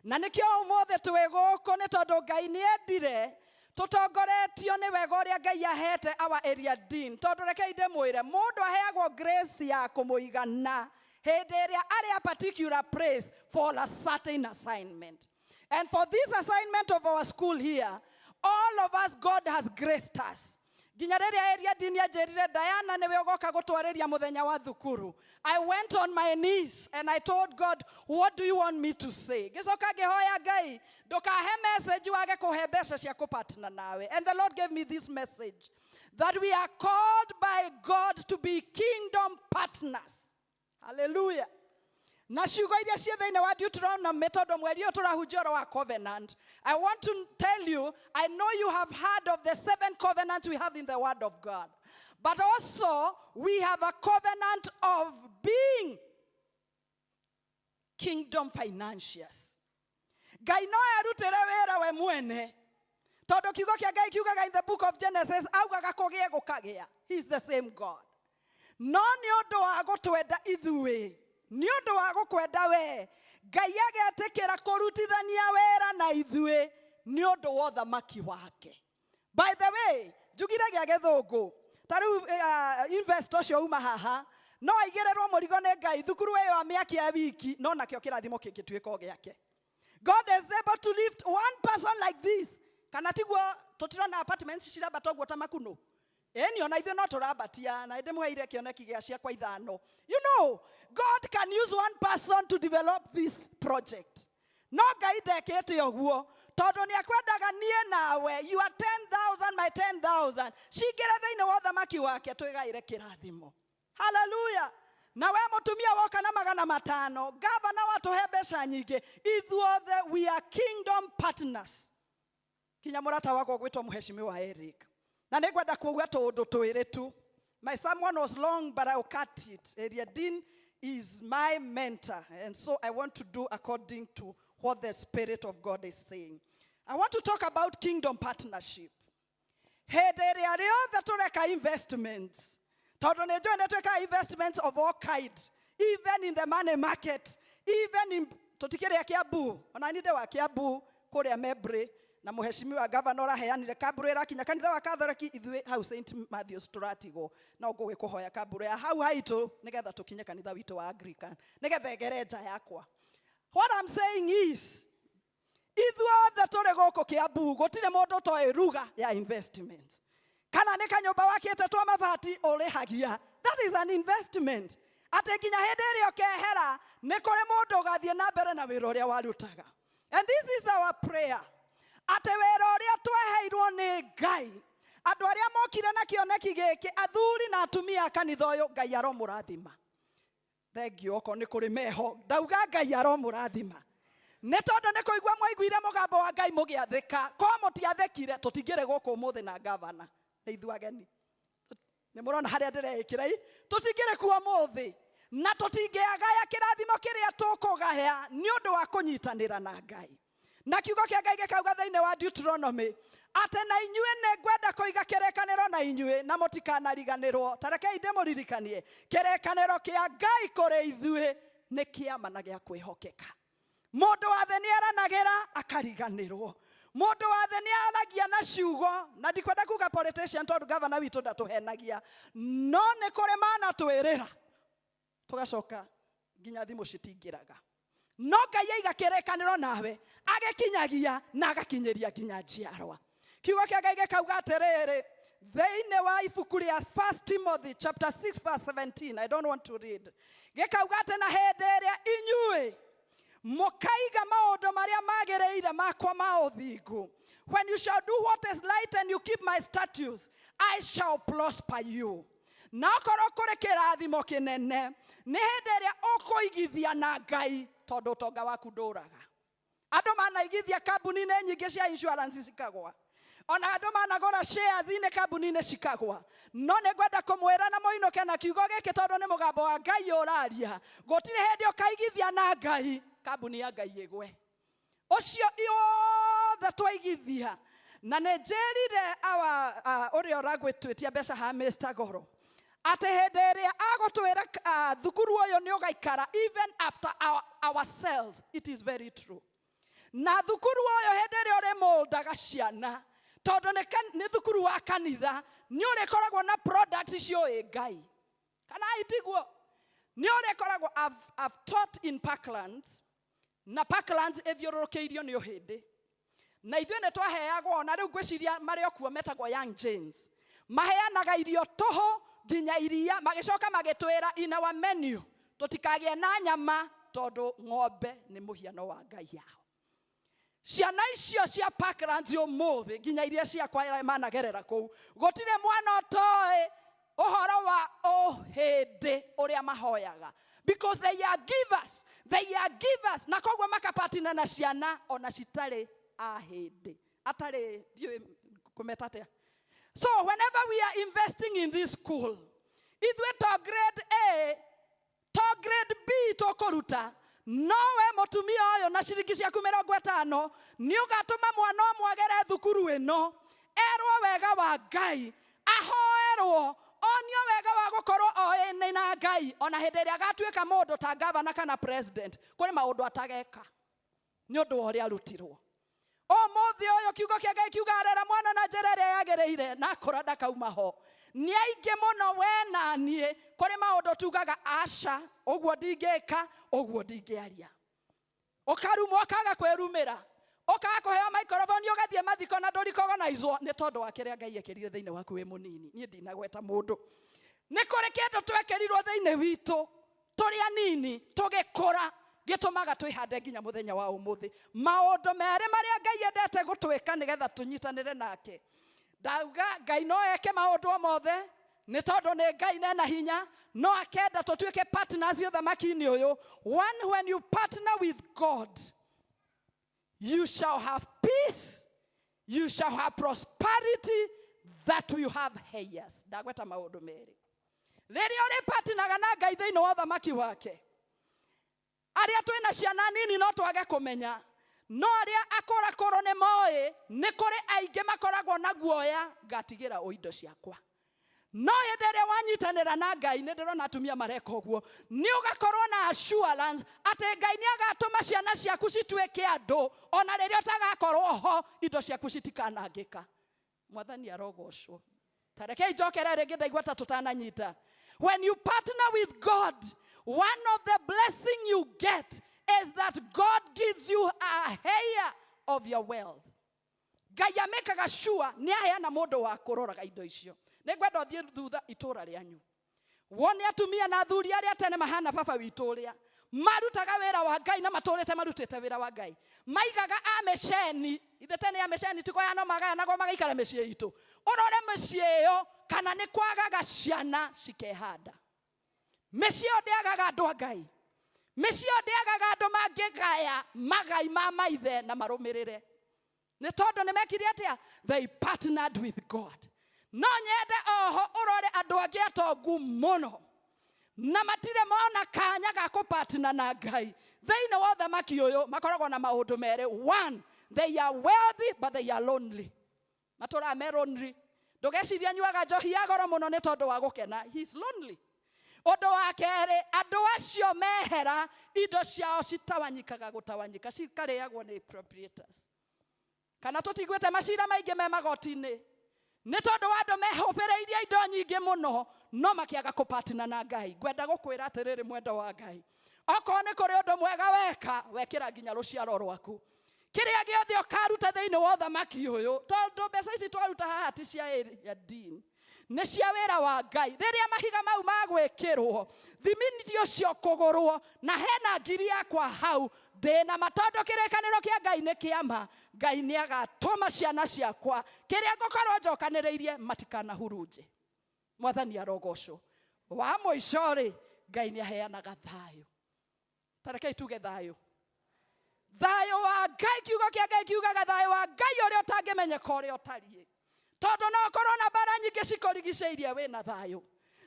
Na nĩkĩo ũmũthĩ twĩ gũkũ nĩ tondũ Ngai nĩ endire tũtongoretio nĩ wega ũrĩa Ngai ahete our area dean. Tondũ reke ndĩmwĩre, mũndũ aheagwo grace ya kũmũigana hĩndĩ ĩrĩa arĩ a particular place for a certain assignment. And for this assignment of our school here, all of us, God has graced us. Nginya rĩrĩa area dean anjĩrire, Diana nĩwe ũgoka gũtwarĩria mũthenya wa thukuru, I went on my knees and I told God, what do you want me to say? Gĩcoka ngĩhoya Ngai, ndũkahe message wage kũhe mbeca cia kũpartner nawe. And the Lord gave me this message, that we are called by God to be kingdom partners. Hallelujah. Na ciugo iria cie thĩinĩ wa Deuteronomy tondũ mweri ũyũ tũrahunjia ũhoro wa covenant. I want to tell you, I know you have heard of the 7 covenants we have in the word of God. But also, we have a covenant of being kingdom financiers. Ngai no erutĩre wĩra we mwene. Tondũ kiugo kĩa Ngai kiugaga in the book of Genesis, augaga kũgĩe gũkagĩa. He is the same God. No nĩ ũndũ wa gũtwenda ithuĩ, nĩ ũndũ wa gũkwenda we, Ngai agetĩkĩra kũrutithania wĩra na ithuĩ nĩ ũndũ wa ũthamaki wake. By the way, njugire gĩa gĩthũngũ. Ta rĩu investor ũcio uma haha, no aigĩrĩrwo mũrigo nĩ Ngai thukuru ĩyo wa mĩaka ya wiki, no nakĩo kĩrathimo kĩngĩtuĩka o gĩake. God is able to lift one person like this. Kana tiguo tũtirona apartments cirambata ũguo ta makuno. Eni ona ithuĩ no tũrambatia na ndĩmũheire kĩoneki gĩa ciakwa ithano. You know, God can use one person to develop this project. No Ngai ndekĩte ũguo tondũ nĩakwendaga niĩ nawe, you are 10,000 my 10,000. Cingĩre thĩinĩ wa ũthamaki wake twĩgaĩre kĩrathimo. Hallelujah. Na we mũtumia woka na 500, gavana watũhe mbeca nyingĩ. Ithuothe we are kingdom partners. Kinya mũrata wako gwĩtwo Mheshimiwa Eric. Na nĩngwenda kuuga tũndũ twĩrĩ tu. My sermon was long, but I'll cut it. Area Dean is my mentor, and so I want to do according to what the Spirit of God is saying. I want to talk about kingdom partnership. Hĩndĩ ĩrĩa rĩothe tũreka investments, tondũ nĩnjũĩ nĩtwĩka investments of all kinds, even in the money market, even in tũtikĩrĩa Kiambu, ona nĩ ndĩ wa Kiambu kũrĩa Mebre, na Mheshimiwa Governor aheanire kaburu ĩrakinya kanitha wa Katholiki ithuĩ hau St. Matthew's tũratigwo na ũgũgĩkũhoya kaburu ya hau haitũ nĩgetha tũkinye kanitha witũ wa Anglican nĩgetha egere nja yakwa. What I'm saying is, ithuothe tũrĩ gũkũ Kiambu gũtirĩ mũndũ ũtoĩ ruga ya investment. Kana nĩ kanyũmba wakĩte twa mabati ũrĩhagia. That is an investment. Atĩ nginya hĩndĩ ĩrĩa ũkehera nĩ kũrĩ mũndũ ũgathiĩ na mbere na wĩra ũrĩa warutaga. And this is our prayer. Ate wĩra ũrĩa tweheirwo nĩ Ngai. Andũ arĩa mokire na kĩoneki gĩkĩ, athuri na atumia a kanitha ũyũ, Ngai aromũrathima. Thengio okorwo nĩ kũrĩ meho, ndauga Ngai aromũrathima. Nĩ tondũ nĩ kũigua mwaiguire mũgambo wa Ngai mũgĩathĩka. Korwo mũtiathĩkire tũtingĩrĩ gũkũ ũmũthĩ na gavana. Nĩ ithuĩ ageni. Nĩ mũrona harĩa ndĩreĩkĩra ĩ? Tũtingĩrĩ kuo ũmũthĩ. Na tũtingĩagaya kĩrathimo kĩrĩa tũkũgaya nĩ ũndũ wa kũnyitanĩra na Ngai. Na kiugo kĩa Ngai gĩkauga thĩinĩ wa Deuteronomy atĩ na inyuĩ nĩngwenda kũiga kĩrĩkanĩro na inyuĩ na mũtikanariganĩrwo. Ta rekei ndĩmũririkanie, kĩrĩkanĩro kĩa Ngai kũrĩ ithuĩ nĩ kĩama na gĩa kwĩhokeka. Mũndũ wa thĩ nĩeranagĩra akariganĩrwo. Mũndũ wa thĩ nĩaragia na ciugo, na ndikwenda kuga politician tondũ gavana witũ ndatũhenagia, no nĩ kũrĩ manatwĩrĩra tũgacoka nginya thimũ citingĩraga. No Ngai aiga kĩrĩkanĩro nawe, agĩkinyagia na agakinyĩria nginya njiarwa. Kiugo kĩa Ngai gĩkauga atĩrĩrĩ, thĩinĩ wa ibuku rĩa 1 Timothy chapter 6 verse 17, I don't want to read. Gĩkauga atĩ na hĩndĩ ĩrĩa inyuĩ mũkaiga maũndũ marĩa magĩrĩire makwa ma ũthingu. When you shall do what is right and you keep my statutes, I shall prosper you. Na korwo kũrĩ kĩrathimo kĩnene, nĩ hĩndĩ ĩrĩa ũkũigithia na Ngai tondũ ũtonga waku ndũraga. Andũ manaigithia kambuni-inĩ nyingĩ cia insurance cikagwa. Ona andũ managũra shares inĩ kambuni-inĩ cikagwa. No nĩngwenda kũmwĩra na mũinũke na kiugo gĩkĩ tondũ nĩ mũgambo wa Ngai ũraria. Gũtirĩ hĩndĩ ũkaigithia na Ngai, kambuni ya Ngai ĩgwe. Ũcio iothe twaigithia. Na nĩ njĩrire ũrĩa ũragwĩtwĩtia mbeca ha Mr. Goro. Ate hĩndĩ ĩrĩa agũtwĩra thukuru ũyũ nĩ ũgaikara even after ourselves. It is very true. Na thukuru ũyũ hĩndĩ ĩrĩa ũrĩmũndaga ciana, tondũ nĩ thukuru wa kanitha, nĩ ũrĩkoragwo na products ciũĩ Ngai. Kana itiguo? Nĩ ũrĩkoragwo, I've taught in Parklands, na Parklands ĩthiũrũrũkĩirio nĩ ũhĩndĩ. Na ithuĩ nĩ twaheagwo, na rĩu ngwĩciria marĩ okuo metagwo Young Janes. Maheanaga irio tũhũ nginya iria, magĩcoka magĩtwĩra in our menu tũtikagĩe na nyama tondũ ng'ombe nĩ mũhiano wa Ngai yao. Ciana icio cia Parklands ũmũthĩ nginya iria ciakwa managerera kũu, gũtirĩ mwana ũtoĩ ũhoro wa ũhĩndĩ uria mahoyaga, because they are givers, na koguo makapatina na ciana ona citari ahindi atari diu kumetatea. So whenever we are investing in this school, ithuĩ to grade A, to grade B tokuruta, nowe mutumia ũyũ na ciringi ciaku 50 nĩ ũgatũma mwana ũmwe agere thukuru ĩno, erwo wega wa Ngai, ahoerwo onio wega wa gũkorwo oĩ na Ngai, ona hĩndĩ ĩrĩa agatuĩka mũndũ ta governor kana president, kũrĩ maũndũ atageka nĩ ũndũ wa ũrĩa arutirwo. Ũmũthĩ ũyũ kiugo kĩa Ngai kiuga arera mwana na njĩra ĩrĩa yagĩrĩire na akũra ndakauma ho. Nĩ aingĩ mũno we na niĩ kũrĩ maũndũ tugaga aca, ũguo ndingĩka, ũguo ndingĩaria. Ũkarumwo ũkaga kwĩrumĩra, ũkaga kũheo microphone ũgathiĩ mathiko na ndũricognizewo nĩ tondũ wa kĩrĩa Ngai ekĩrire thĩinĩ waku wĩ mũnini. Niĩ ndinagweta mũndũ. Nĩ kũrĩ kĩndũ twekĩrirwo thĩinĩ witũ tũrĩ anini tũgĩkũra gĩtũmaga twĩhande nginya mũthenya wa ũmũthĩ. Maũndũ merĩ marĩa Ngai endete gũtwĩka nĩgetha tũnyitanĩre nake. Ndauga Ngai no eke maũndũ mothe nĩ tondũ nĩ Ngai na hinya, no akenda tũtuĩke partners ũthamaki-inĩ ũyũ. One, when you partner with God, you shall have peace, you shall have prosperity, that you have heirs. Ndagweta maũndũ merĩ. Rĩrĩa ũrĩ partneraga na Ngai thĩinĩ wa ũthamaki wake, arĩa twĩna ciana nini no twage kũmenya, no arĩa akũrakũrũ nĩ moĩ nĩ kũrĩ aingĩ makoragwo na guoya ngatigĩra o indo ciakwa. No hĩndĩ ĩrĩa wanyitanĩra na Ngai, nĩ ndĩrona atumia mareka ũguo, nĩ ũgakorwo na assurance atĩ Ngai nĩ agatũma ciana ciaku cituĩke andũ, ona rĩrĩa ũtagakorwo ho indo ciaku citikanangĩka. Mwathani arogocwo. Tarekei njokere rĩngĩ ndaigua ta tũtananyita. When you partner with God, one of the blessings you get is that God gives you a heir of your wealth. Ngai amekaga sure nĩ aheana mũndũ wa kũroraga indo icio. Nĩ ngwenda ũthiĩ thutha itũũra rĩanyu. Wone atumia na athuri arĩa tene mahana baba witũ ũrĩa marutaga wĩra wa Ngai na matũrĩte marutĩte wĩra wa Ngai. Maigaga amesheni, ithe tene amesheni tiko ya no magayanagwo magaikara mĩciĩ itũ. Ũrore mĩciĩ ĩyo kana nĩ kwagaga ciana cikehanda. Mĩciĩ ĩyo ndĩagaga andũ a Ngai. Mĩciĩ ĩyo ndĩagaga andũ mangĩgaya magai ma maithe na marũmĩrĩre. Nĩ tondũ nĩ mekire atĩa? They partnered with God. No nyende oho ũrore andũ angĩ atongu mũno na matire mona kanya ga kũpartner na Ngai thĩinĩ wa ũthamaki ũyũ makoragwo na maũndũ merĩ. One, they are wealthy but they are lonely. Matũra me lonely. Ndũgeciria nyuaga njohi ya goro mũno nĩ tondũ wa gũkena. He is lonely. Ũndũ wa kerĩ, andũ acio mehera indo ciao citawanyikaga gũtawanyika, cikarĩagwo nĩ proprietors. Kana tũtiguĩte macira maingĩ me magoti-inĩ nĩ tondũ wa andũ mehũbĩrĩirie indo nyingĩ mũno no makĩaga kũpartner na Ngai. Ngwenda gũkwĩra atĩrĩrĩ mwenda wa Ngai, okorwo nĩ kũrĩ ũndũ mwega weka, wekĩra nginya rũciaro rwaku. Kĩrĩa gĩothe ũkaruta thĩinĩ wa ũthamaki ũyũ, tondũ mbeca ici twaruta haha ti cia dini, nĩ cia wĩra wa Ngai. Rĩrĩa mahiga mau magwĩkĩrwo, thimiti ũcio kũgũrwo na hena ngiri yakwa hau, ndĩna matondũ kĩrĩkanĩro kĩa Ngai nĩ kĩama. Ngai nĩ agatũma ciana ciakwa kĩrĩa ngũkorwo njokanĩrĩirie matikanahurunje. Mwathani arogocwo. Wa mũico rĩ, Ngai nĩ aheanaga thayũ. Tarekei tuge thayũ. Thayũ wa Ngai, kiugo kĩa Ngai kiugaga thayũ wa Ngai ũrĩa ũtangĩmenyeka ũrĩa ũtariĩ. Tondũ no ũkorwo na mbara nyingĩ cikũrigicĩirie wĩna thayũ.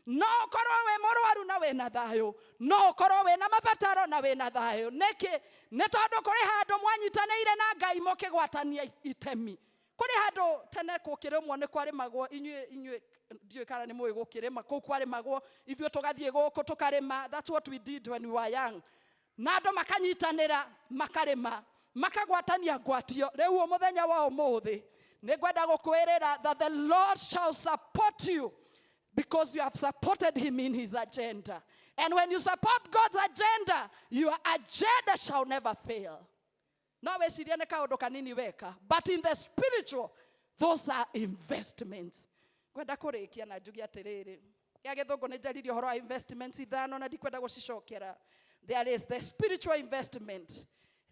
No ũkorwo wĩ mũrwaru na wĩna thayũ. No ũkorwo wĩna mabataro na wĩna thayũ. Nĩkĩ? Nĩ tondũ kũrĩ handũ mwanyitanĩire na Ngai mũkĩgwatania itemi. Kũrĩ handũ tene gũkĩrĩmwo nĩ kwarĩmagwo, inyuĩ ndiũĩ kana nĩ mũĩ gũkĩrĩma, kũu kwarĩmagwo, ithuĩ tũgathiĩ gũkũ tũkarĩma. That's what we did when we were young. Na andũ makanyitanĩra makarĩma, makagwatania ngwatio. Rĩu mũthenya wa ũmũthĩ nĩ ngwenda gũkwĩrĩra that the Lord shall support you because you have supported him in his agenda. And when you support God's agenda, your agenda shall never fail. No wecirie nĩ kaũndũ kanini weka, but in the spiritual, those are investments. Ngwenda kũrĩkia na njuge atĩrĩrĩ, ya gĩthũngũ nĩ njaririe ũhoro wa investments ithano na ndikwenda gũcicokera. There is the spiritual investment.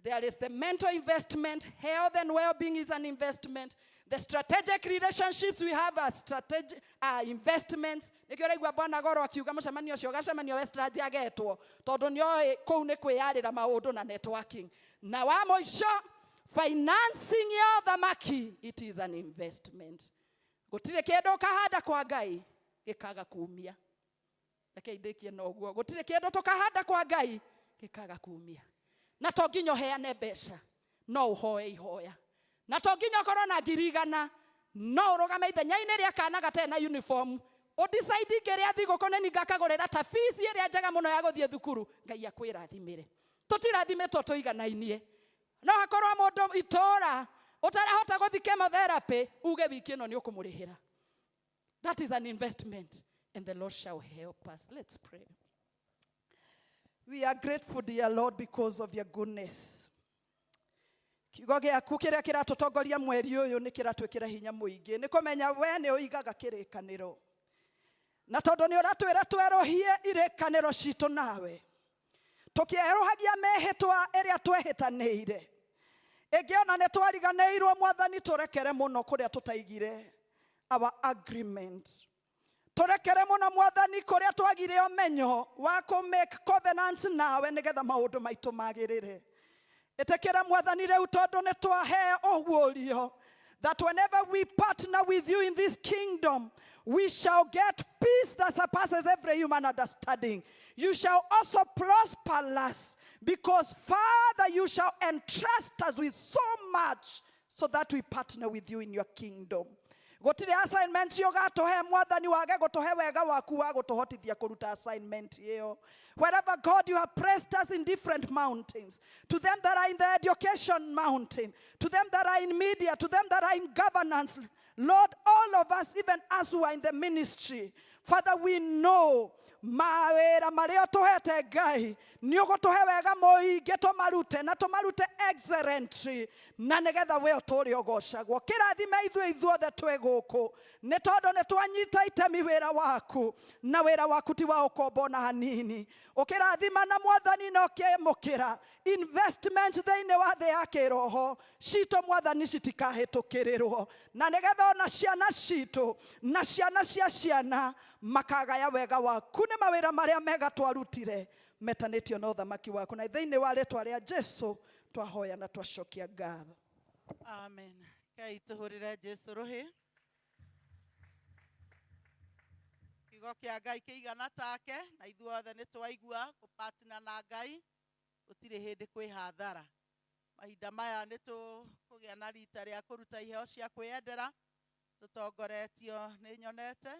There is the mental investment. Health and well-being is an investment. The strategic relationships we have are strategic investments. Nikio raigua Bwana Goro akiuga mucemanio ucio gacemanio Westlands agetwo tondu nio kou ni kwiyarira maundu na networking. Na wa muico financing ya thamaki, it is an investment. Gutire kindu kahanda kwa Ngai gikaga kumia. Reke ndikie noguo. Gutire kindu tukahanda kwa Ngai gikaga kumia. Na to nginya heane mbeca, no uhoe ihoya. Na to nginya korwo na ngirigana, no urugame ithenya-ini ria kana gate na uniform. O decide ngeria thiguko neni ngakagurira ta fees iria njega muno ya guthie thukuru. Ngai akwirathimire. Tutirathimĩtwo tũiganainie. No hakorwo mũndũ itora utarahota guthie chemotherapy, uge wiki ĩno nĩ ũkũmũrĩhĩra. That is an investment, and the Lord shall help us. Let's pray. We are grateful, dear Lord, because of your goodness. Kiugo gĩaku kĩrĩa kĩratũtongoria mweri ũyũ nĩ kĩratwĩkĩra hinya mũingĩ. Nĩ kũmenya we nĩ ũigaga kĩrĩkanĩro. Na tondũ nĩ ũratwĩra twerũhie irĩkanĩro citũ nawe. Tũkĩerũhagia mĩhĩtwa ĩrĩa twehĩtanĩire. Ĩngĩ ona nĩ twariganĩirwo Mwathani tũrekere mũno kũrĩa tũtaigire our agreement. Turekere muno Mwathani kuria twagire omenyo wa ku make covenants nawe nigetha maundu maitu magirire. Etekera Mwathani reu tondu ni twahe oguorio that whenever we partner with you in this kingdom, we shall get peace that surpasses every human understanding. You shall also prosper us, because Father, you shall entrust us with so much so that we partner with you in your kingdom. Gotire assignment yo gatohe Mwathani wage gotohe wega waku wa gotohotithia kuruta assignment iyo. Wherever God you have pressed us in different mountains, to them that are in the education mountain, to them that are in media, to them that are in governance, Lord, all of us, even us who are in the ministry, Father, we know mawera maria tuhete Ngai ni ugutuhe wega muingi tumarute na tumarute excellently na nigetha we uturi ogocagwo kirathime ithuothe twi guku ni tondu ni twanyita itemi wira waku na wira waku ti wa ukombo na hanini ukirathima na Mwathani no kiemukira investments thiini wa thi ya kiroho cito Mwathani citikahitukĩrĩrwo na nigetha ona ciana cito na ciana cia ciana makagaya wega waku ni mawira maria mega twarutire metanĩtio na ũthamaki waku na thĩinĩ wa rĩtwa rĩa Jesu twahoya na twacokia ngatho. Amen. Kai tuhurire Jesu ruhi. Kiugo kĩa Ngai kĩigana take na ithuothe nĩ twaigua kũpartner na Ngai gũtirĩ hĩndĩ kwĩ hathara. Mahinda maya nĩ tũkũgĩa na rita rĩa kũruta iheo cia kwĩyendera tũtongoretio nĩ nyonete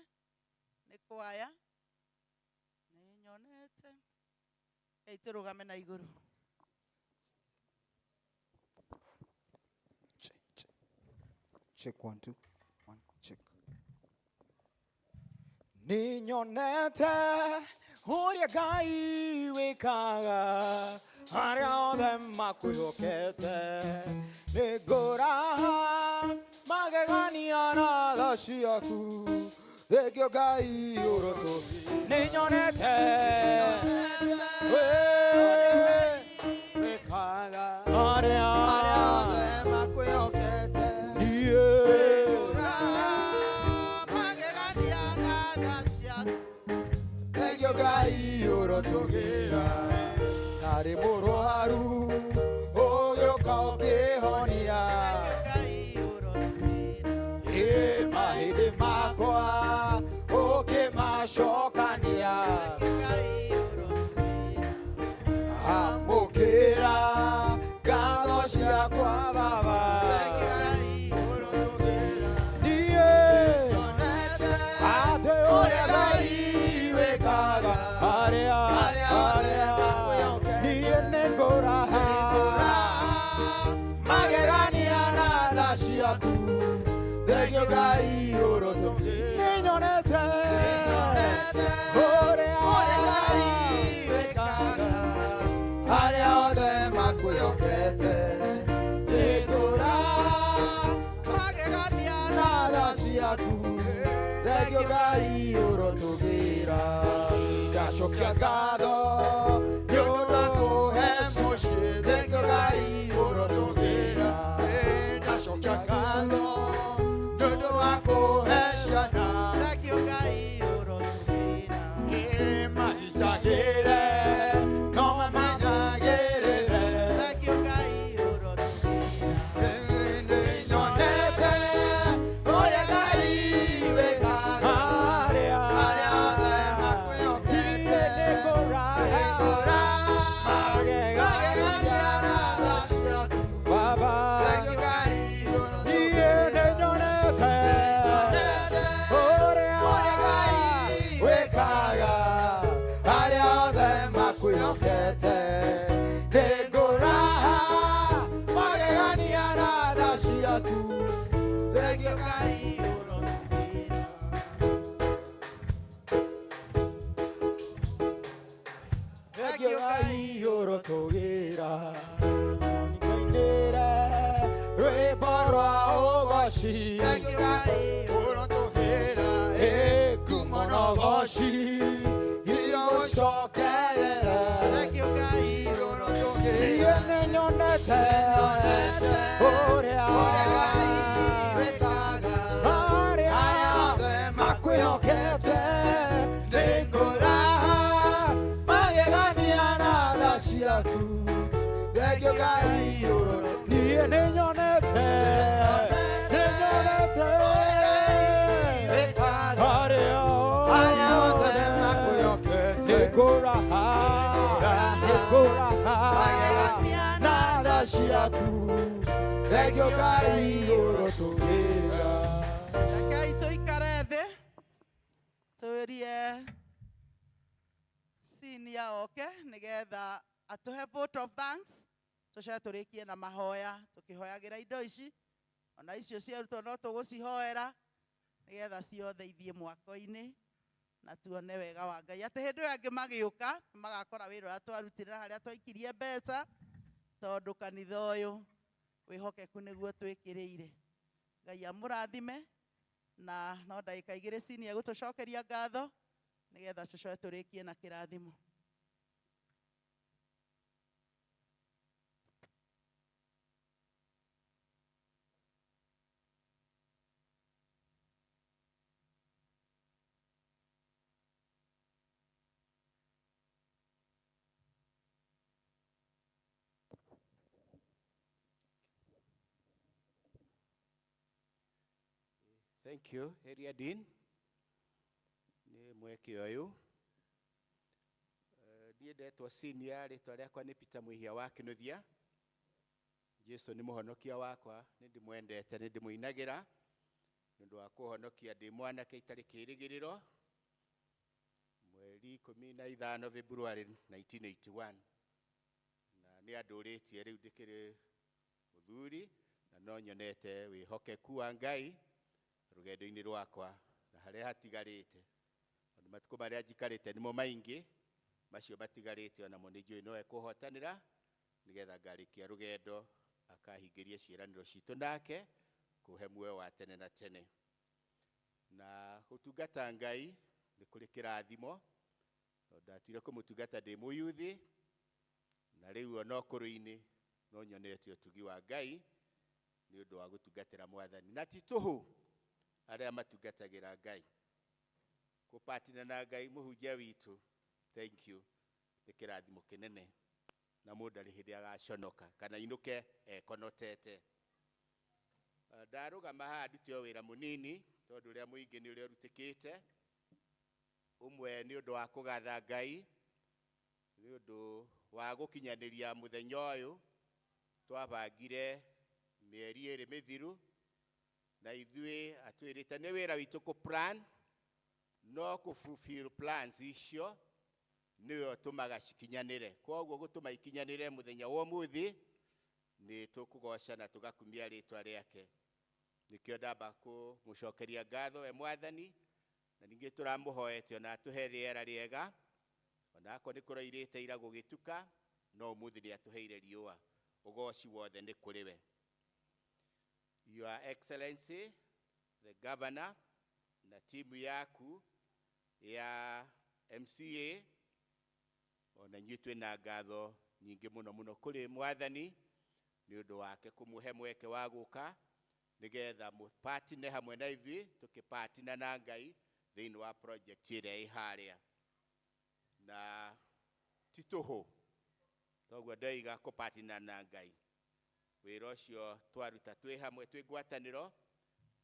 nĩ kwaya nĩ nyonete. Kai tũrũgame na igũrũ. Check 1 2 1 check. Ni nyonete uria Ngai wikaga aria othe makwĩhokete nĩ ngũraha magegania na tha ciaku thengio Ngai ũroto nĩ nyonete wikaga aria othe makwĩhokete Ngai urotugira nari mũrwaru ũgĩũka ũkĩhonia mahĩndĩ makwa ũkĩmacokania amũkĩra ngatho ciakwa Baba Ngai uroto ni nyonete uria Ngai wekaga aria othe makwĩhokete nĩngũra magegania na tha ciaku thengio Ngai ũrotũgĩra ngacokia ngatho nĩ ũndũ wa kũhe mũciĩ thengio Ngai tugira nikainire rwimbo rwa ugoci urotugira ngumo na ugoci ira ucokerere iye ninyonete uria aria makwihokete ndinguraha magegania na tha ciaku thengio Ngai niĩ nĩnyonete arĩa othe makwĩhokete ndinguraha na tha ciaku thengio Ngai ũrotũgĩra. Rekei tũikare thĩ tũrie senior oke nĩgetha atũhe vote of thanks tũcoke tũrĩkie na mahoya tũkĩhoyagĩra indo ici ona icio ciarutwo no tũgũcihoera nĩgetha ciothe ithiĩ mwako-inĩ na tuone wega wa Ngai atĩ hĩndĩ ĩyo angĩ magĩũka magakora wĩra ũrĩa twarutire na harĩa twaikirie mbeca tondũ kanitha ũyũ wĩhokeku nĩguo twĩkĩrĩire. Ngai amũrathime na no ndagĩka igĩrĩ senior gũtũcokeria ngatho nĩgetha tũcoke tũrĩkie na kĩrathimo. Thank you, Area Dean. Nĩ mweke ũyũ. Niĩ ndetwo senior rĩtwa rĩakwa nĩ Peter Mũihia wa Kĩnuthia. Jesu nĩ mũhonokia wakwa, nĩ ndĩmwendete, nĩ ndĩmũinagĩra nĩ ũndũ wa kũhonokia ndĩ mwanake itarĩ kĩĩrĩgĩrĩro mweri 15 February 1981 na nĩ andũrĩtie rĩu ndĩkĩrĩ mũthuri na no nyonete wĩhokeku wa Ngai rũgendo-inĩ rwakwa na harĩa hatigarĩte ona matukũ marĩa njikarĩte nĩmo maingĩ macio matigarĩte ona mo nĩnjũĩ no ekũhotanĩra nĩgetha ngarĩkia rũgendo akahingĩrie ciĩranĩro citũ nake kũhe muoyo wa tene na tene na gũtungata Ngai nĩ kũrĩ kĩrathimo ndatuire kũmũtungata ndĩ mũyuthi na rĩu ona ũkũrũ-inĩ no nyonete ũtugi wa Ngai nĩ ũndũ wa gũtungatĩra Mwathani na ti tũhũ arĩa matungatagĩra Ngai kũpatina na Ngai mũhunjia witũ. Thank you, nĩ kĩrathimo kĩnene na mũndũ arĩ hĩndĩ agaconoka kana inũke ekonotete. Ndarũgama haha ndute o wĩra mũnini tondũ ũrĩa mũingĩ nĩ ũrĩa ũrutĩkĩte ũmwe nĩ ũndũ wa kũgatha Ngai nĩ ũndũ wa gũkinyanĩria mũthenya ũyũ twabangire mĩeri ĩrĩ mĩthiru na ithuĩ atwĩrĩte nĩ wĩra witũ kũ-plan no kũ-fulfill plans icio nĩyo tũmaga cikinyanĩre koguo gũtũma ikinyanĩre mũthenya wa ũmũthĩ nĩ tũkũgoca na tũgakumia rĩtwa rĩake nĩkĩo ndamba kũmũcokeria ngatho we Mwathani na ningĩ tũramũhoete ona atũhe rĩera rĩega ona akorwo nĩ kũroirĩte ira gũgĩtuka no ũmũthĩ nĩ atũheire riũa ũgoci wothe nĩ kũrĩ we. Your Excellency the Governor na timu yaku ya MCA ona inyuĩ twĩna ngatho nyingĩ mũno mũno kũrĩ Mwathani nĩ ũndũ wake kũmũhe mweke wa gũka nĩgetha mũpatine hamwe na ithuĩ tũkĩpatina na Ngai thĩinĩ wa project ĩrĩa ĩ harĩa na ti tũhũ toguo ndoiga kũpatina na Ngai wĩra ũcio twaruta twĩ hamwe twĩ ngwatanĩro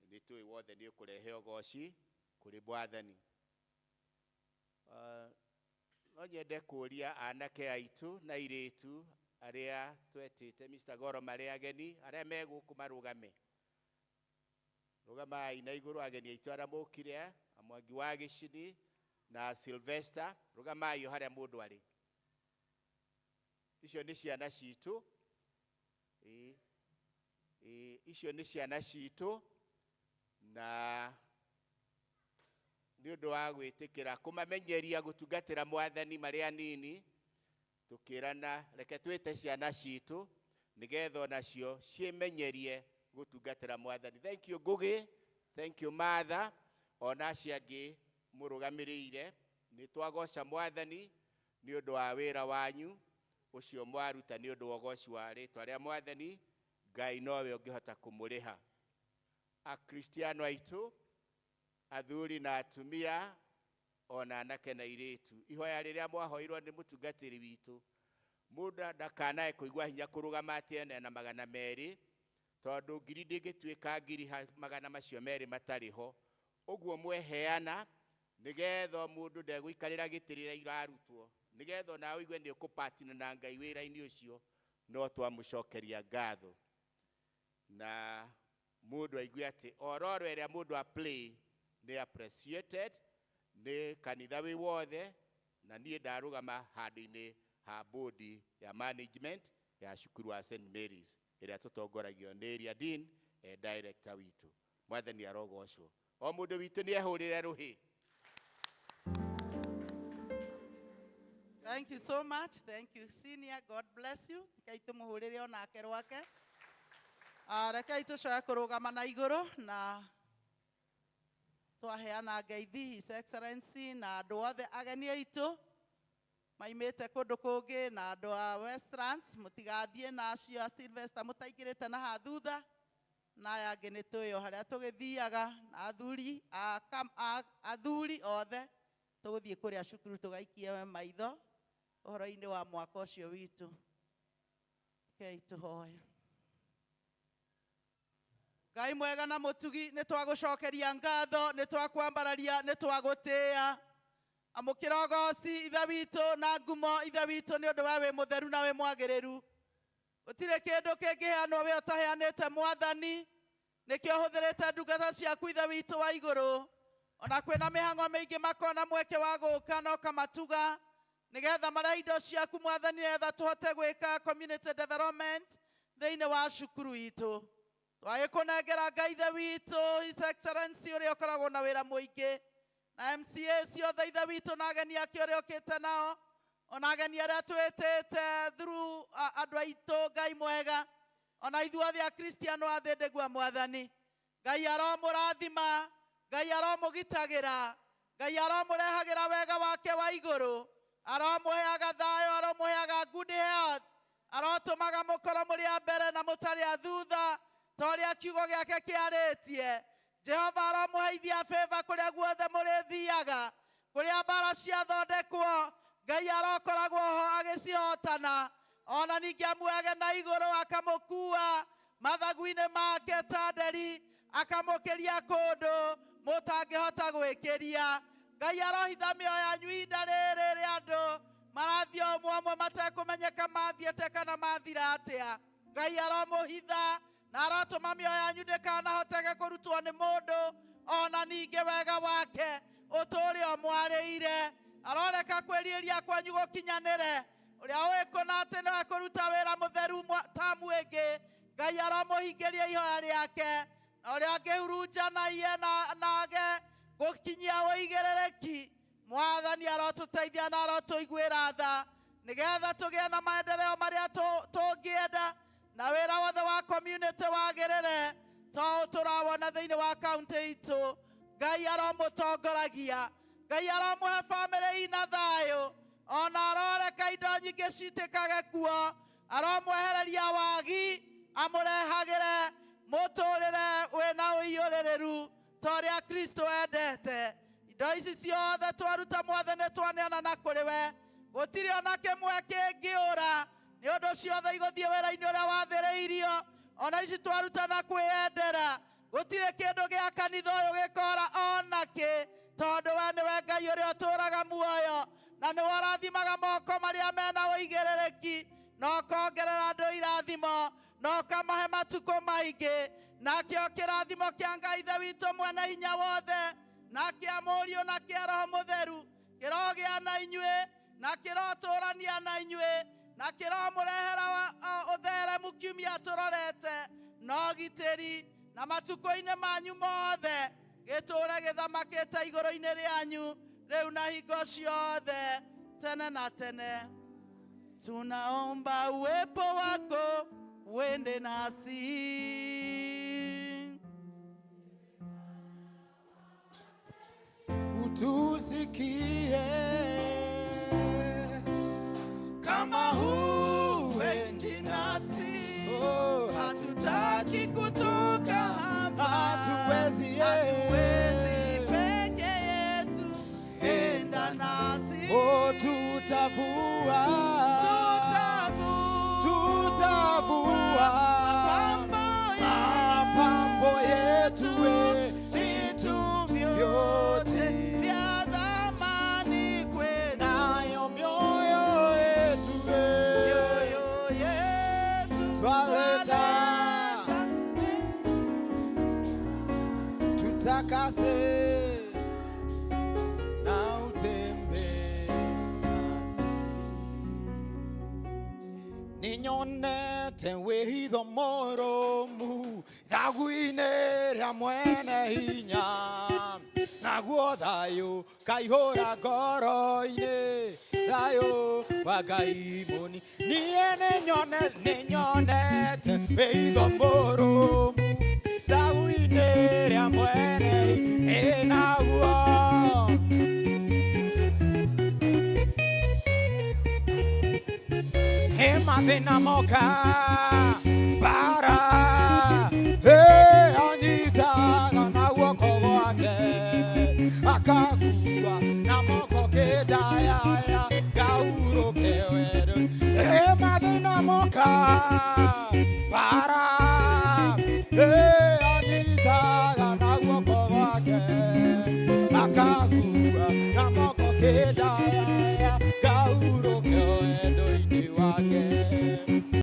nĩ tũĩ wothe nĩ ũkũrehe ũgoci kũrĩ Mwathani. No nyende kũria anake aitũ na airĩtu arĩa twetĩte Mr. Goro marĩ ageni arĩa megũkũ marũgame rũgamai na igũrũ ageni aitũ arĩa mũkire Mwangi wa Gĩcini na Sylvester rũgamai o harĩa mũndũ arĩ. Icio nĩ ciana citũ icio nĩ ciana citũ na nĩ ũndũ wa gwĩtĩkĩra kũmamenyeria gũtungatĩra Mwathani marĩ anini tukirana reke twite ciana citu nigetha onacio cimenyerie gutungatira mwathani. Thank you Ngugi, thank you Martha, ona ciangi murugamirire. Ni twagoca mwathani ni undu wa wira wanyu ucio mwaruta, ni undu wa ugoci wa ritwa ria mwathani. Ngai nowe ungihota kumuriha. Akristiano aitu, athuri na atumia, ona anake na iritu, ihoya riria mwahoirwo ni mutungatiri witu, muda ndakanae kuigua hinya kurugama atene na 200 tondu ngiri ndingituika ngiri magana macio meri matariho. Uguo mweheana nigetha mundu ndegwikarira gitirira irarutwo, nigetha na uigwe ni ukupatina na Ngai wira-ini ucio, no twamucokeria ngatho. Na mundu aigwe ati ororo eria mundu a play ni appreciated ni kanitha wi wothe, na nie ndarugama handu-ini ha bodi ya management ya cukuru wa St Mary's iria tutongoragio ni area dean director witu. Mwathani arogocwo. O mundu witu ni ehurire ruhi. Thank you so much. Thank you senior. God bless you. Kaitu muhurire onake rwake. Reke tucoe kurugama na iguru na twaheana ngeithi His Excellency na andu othe ageni aitu maimite kundu kungi na andu a Westlands. Mutigathie na acio a Sylvester mutaingirite na hathutha, na aya angi ni tuyo haria tugithiaga na athuri othe tuguthie kuria cukuru tugaikie maitho uhoro-ini wa mwaka ucio witu. Okay, tuhoye. Ngai mwega na mutugi, ni twagucokeria ngatho, ni twakwambararia, ni twagutia. Amukira ugoci ithe witu na ngumo ithe witu ni undu wa wi mutheru na wi mwagiriru. Gutire kindu kingiheanwo wi utaheanite mwathani, nikio huthirite ndungata ciaku ithe witu wa iguru. Ona kwina mihango mingi makona mweke wa guka no kamatuga nigetha maria indo ciaku mwathani etha tuhote gwika community development thiini wa cukuru itu. Twagikunengera Ngai ithe witu His Excellency uria ukoragwo na wira muingi na MCA ciothe ithe witu na ageni ake uria ukite nao, ona ageni aria twitite through andu aitu. Ngai mwega, ona ithuothe a Kristiano a thi ndigua mwathani, Ngai aromurathima, Ngai aromugitagira, Ngai aromurehagira wega wake wa iguru, aromuheaga thayo, aromuheaga good health, arotumaga mukoro muri a mbere na mutari a thutha toria kiugo giake kiaritie. Jehova aromuheithia favor kuria guothe muri thiaga, kuria mbara ciathondekwo Ngai arokoragwo ho agicihotana. Ona ningi amuage na iguru akamukua mathagu-ini make ta nderi, akamukiria kundu mutangihota gwikiria. Ngai arohitha mioyo yanyu ihinda riri ria andu marathio mwamwe matekumenyeka mathiete kana mathira atia. Ngai aromuhitha na arotuma mioyo yanyu ndikanahoteke kurutwo ni mundu, ona ningi wega wake uturi o mwariire. Aroreka kwiriria kwanyu gukinyanire, uria wikuna ati ni akuruta wira mutheru tamu ingi. Ngai aromuhingiria ihoya riake, na uria angihurunja na iye nage gukinyia uigiririki. Mwathani arotuteithia na arotuiguira tha nigetha tugie na maendeleo maria tungienda na wira wothe wa community wagirire to turawona thiini wa county itu. Ngai aromutongoragia, Ngai aromuhe family ina thayo, ona aroreka indo nyingi citikage kuo, aromwehereria wagi, amurehagire muturire wina uiyuririru toria Kristo endete. Indo ici ciothe twaruta mwathani twaneana na kuri we, gutiri ona kimwe kingiura ni undu ciothe iguthie wira-ini uria wathiriirio. Ona ici twaruta na kwiyendera, gutiri kindu gia kanitha uyu gikora ona ki, tondu we niwe Ngai uria uturaga muoyo na niwe urathimaga moko maria mena uigiririki, na ukongerera andu irathimo na ukamahe matuko maingi. Nakio kirathimo kia Ngai ithe witu mwene hinya wothe na kia Mũriũ na kia Roho Mutheru kirogia na inyue na kiroturania na inyue na kiromurehera utheremu kiumia turorete no gitiri na matuko-ini manyu mothe giture githamakite iguru-ini rianyu riu na hingo ciothe tene na tene. tunaomba uwepo wako uende nasi. Utusikie kama huendi nasi, hatutaki kutoka hapa, hatuwezi peke yetu, enda nasi. Tutavua mapambo yetu, vitu vyote vya dhamani kwetu, nayo mioyo yetu twaleta, tutakase na utembe nasi. Ninyonete wĩhitho mũrũmu thagu-inĩ rĩa mwene hinya, naguo thayũ kaihũra ngoro-inĩ, thayũ wa Ngai mũni. Niĩ nĩnyonete wĩhitho mũrũmu thagu-inĩ rĩa mwene hinya, naguo mathĩna moka bara, anyitaga na guoko gwake, akakua na moko kĩndayaya, ngaurũke werũ. Mathĩna moka bara, anyitaga na guoko gwake, akakua na moko kĩndayaya.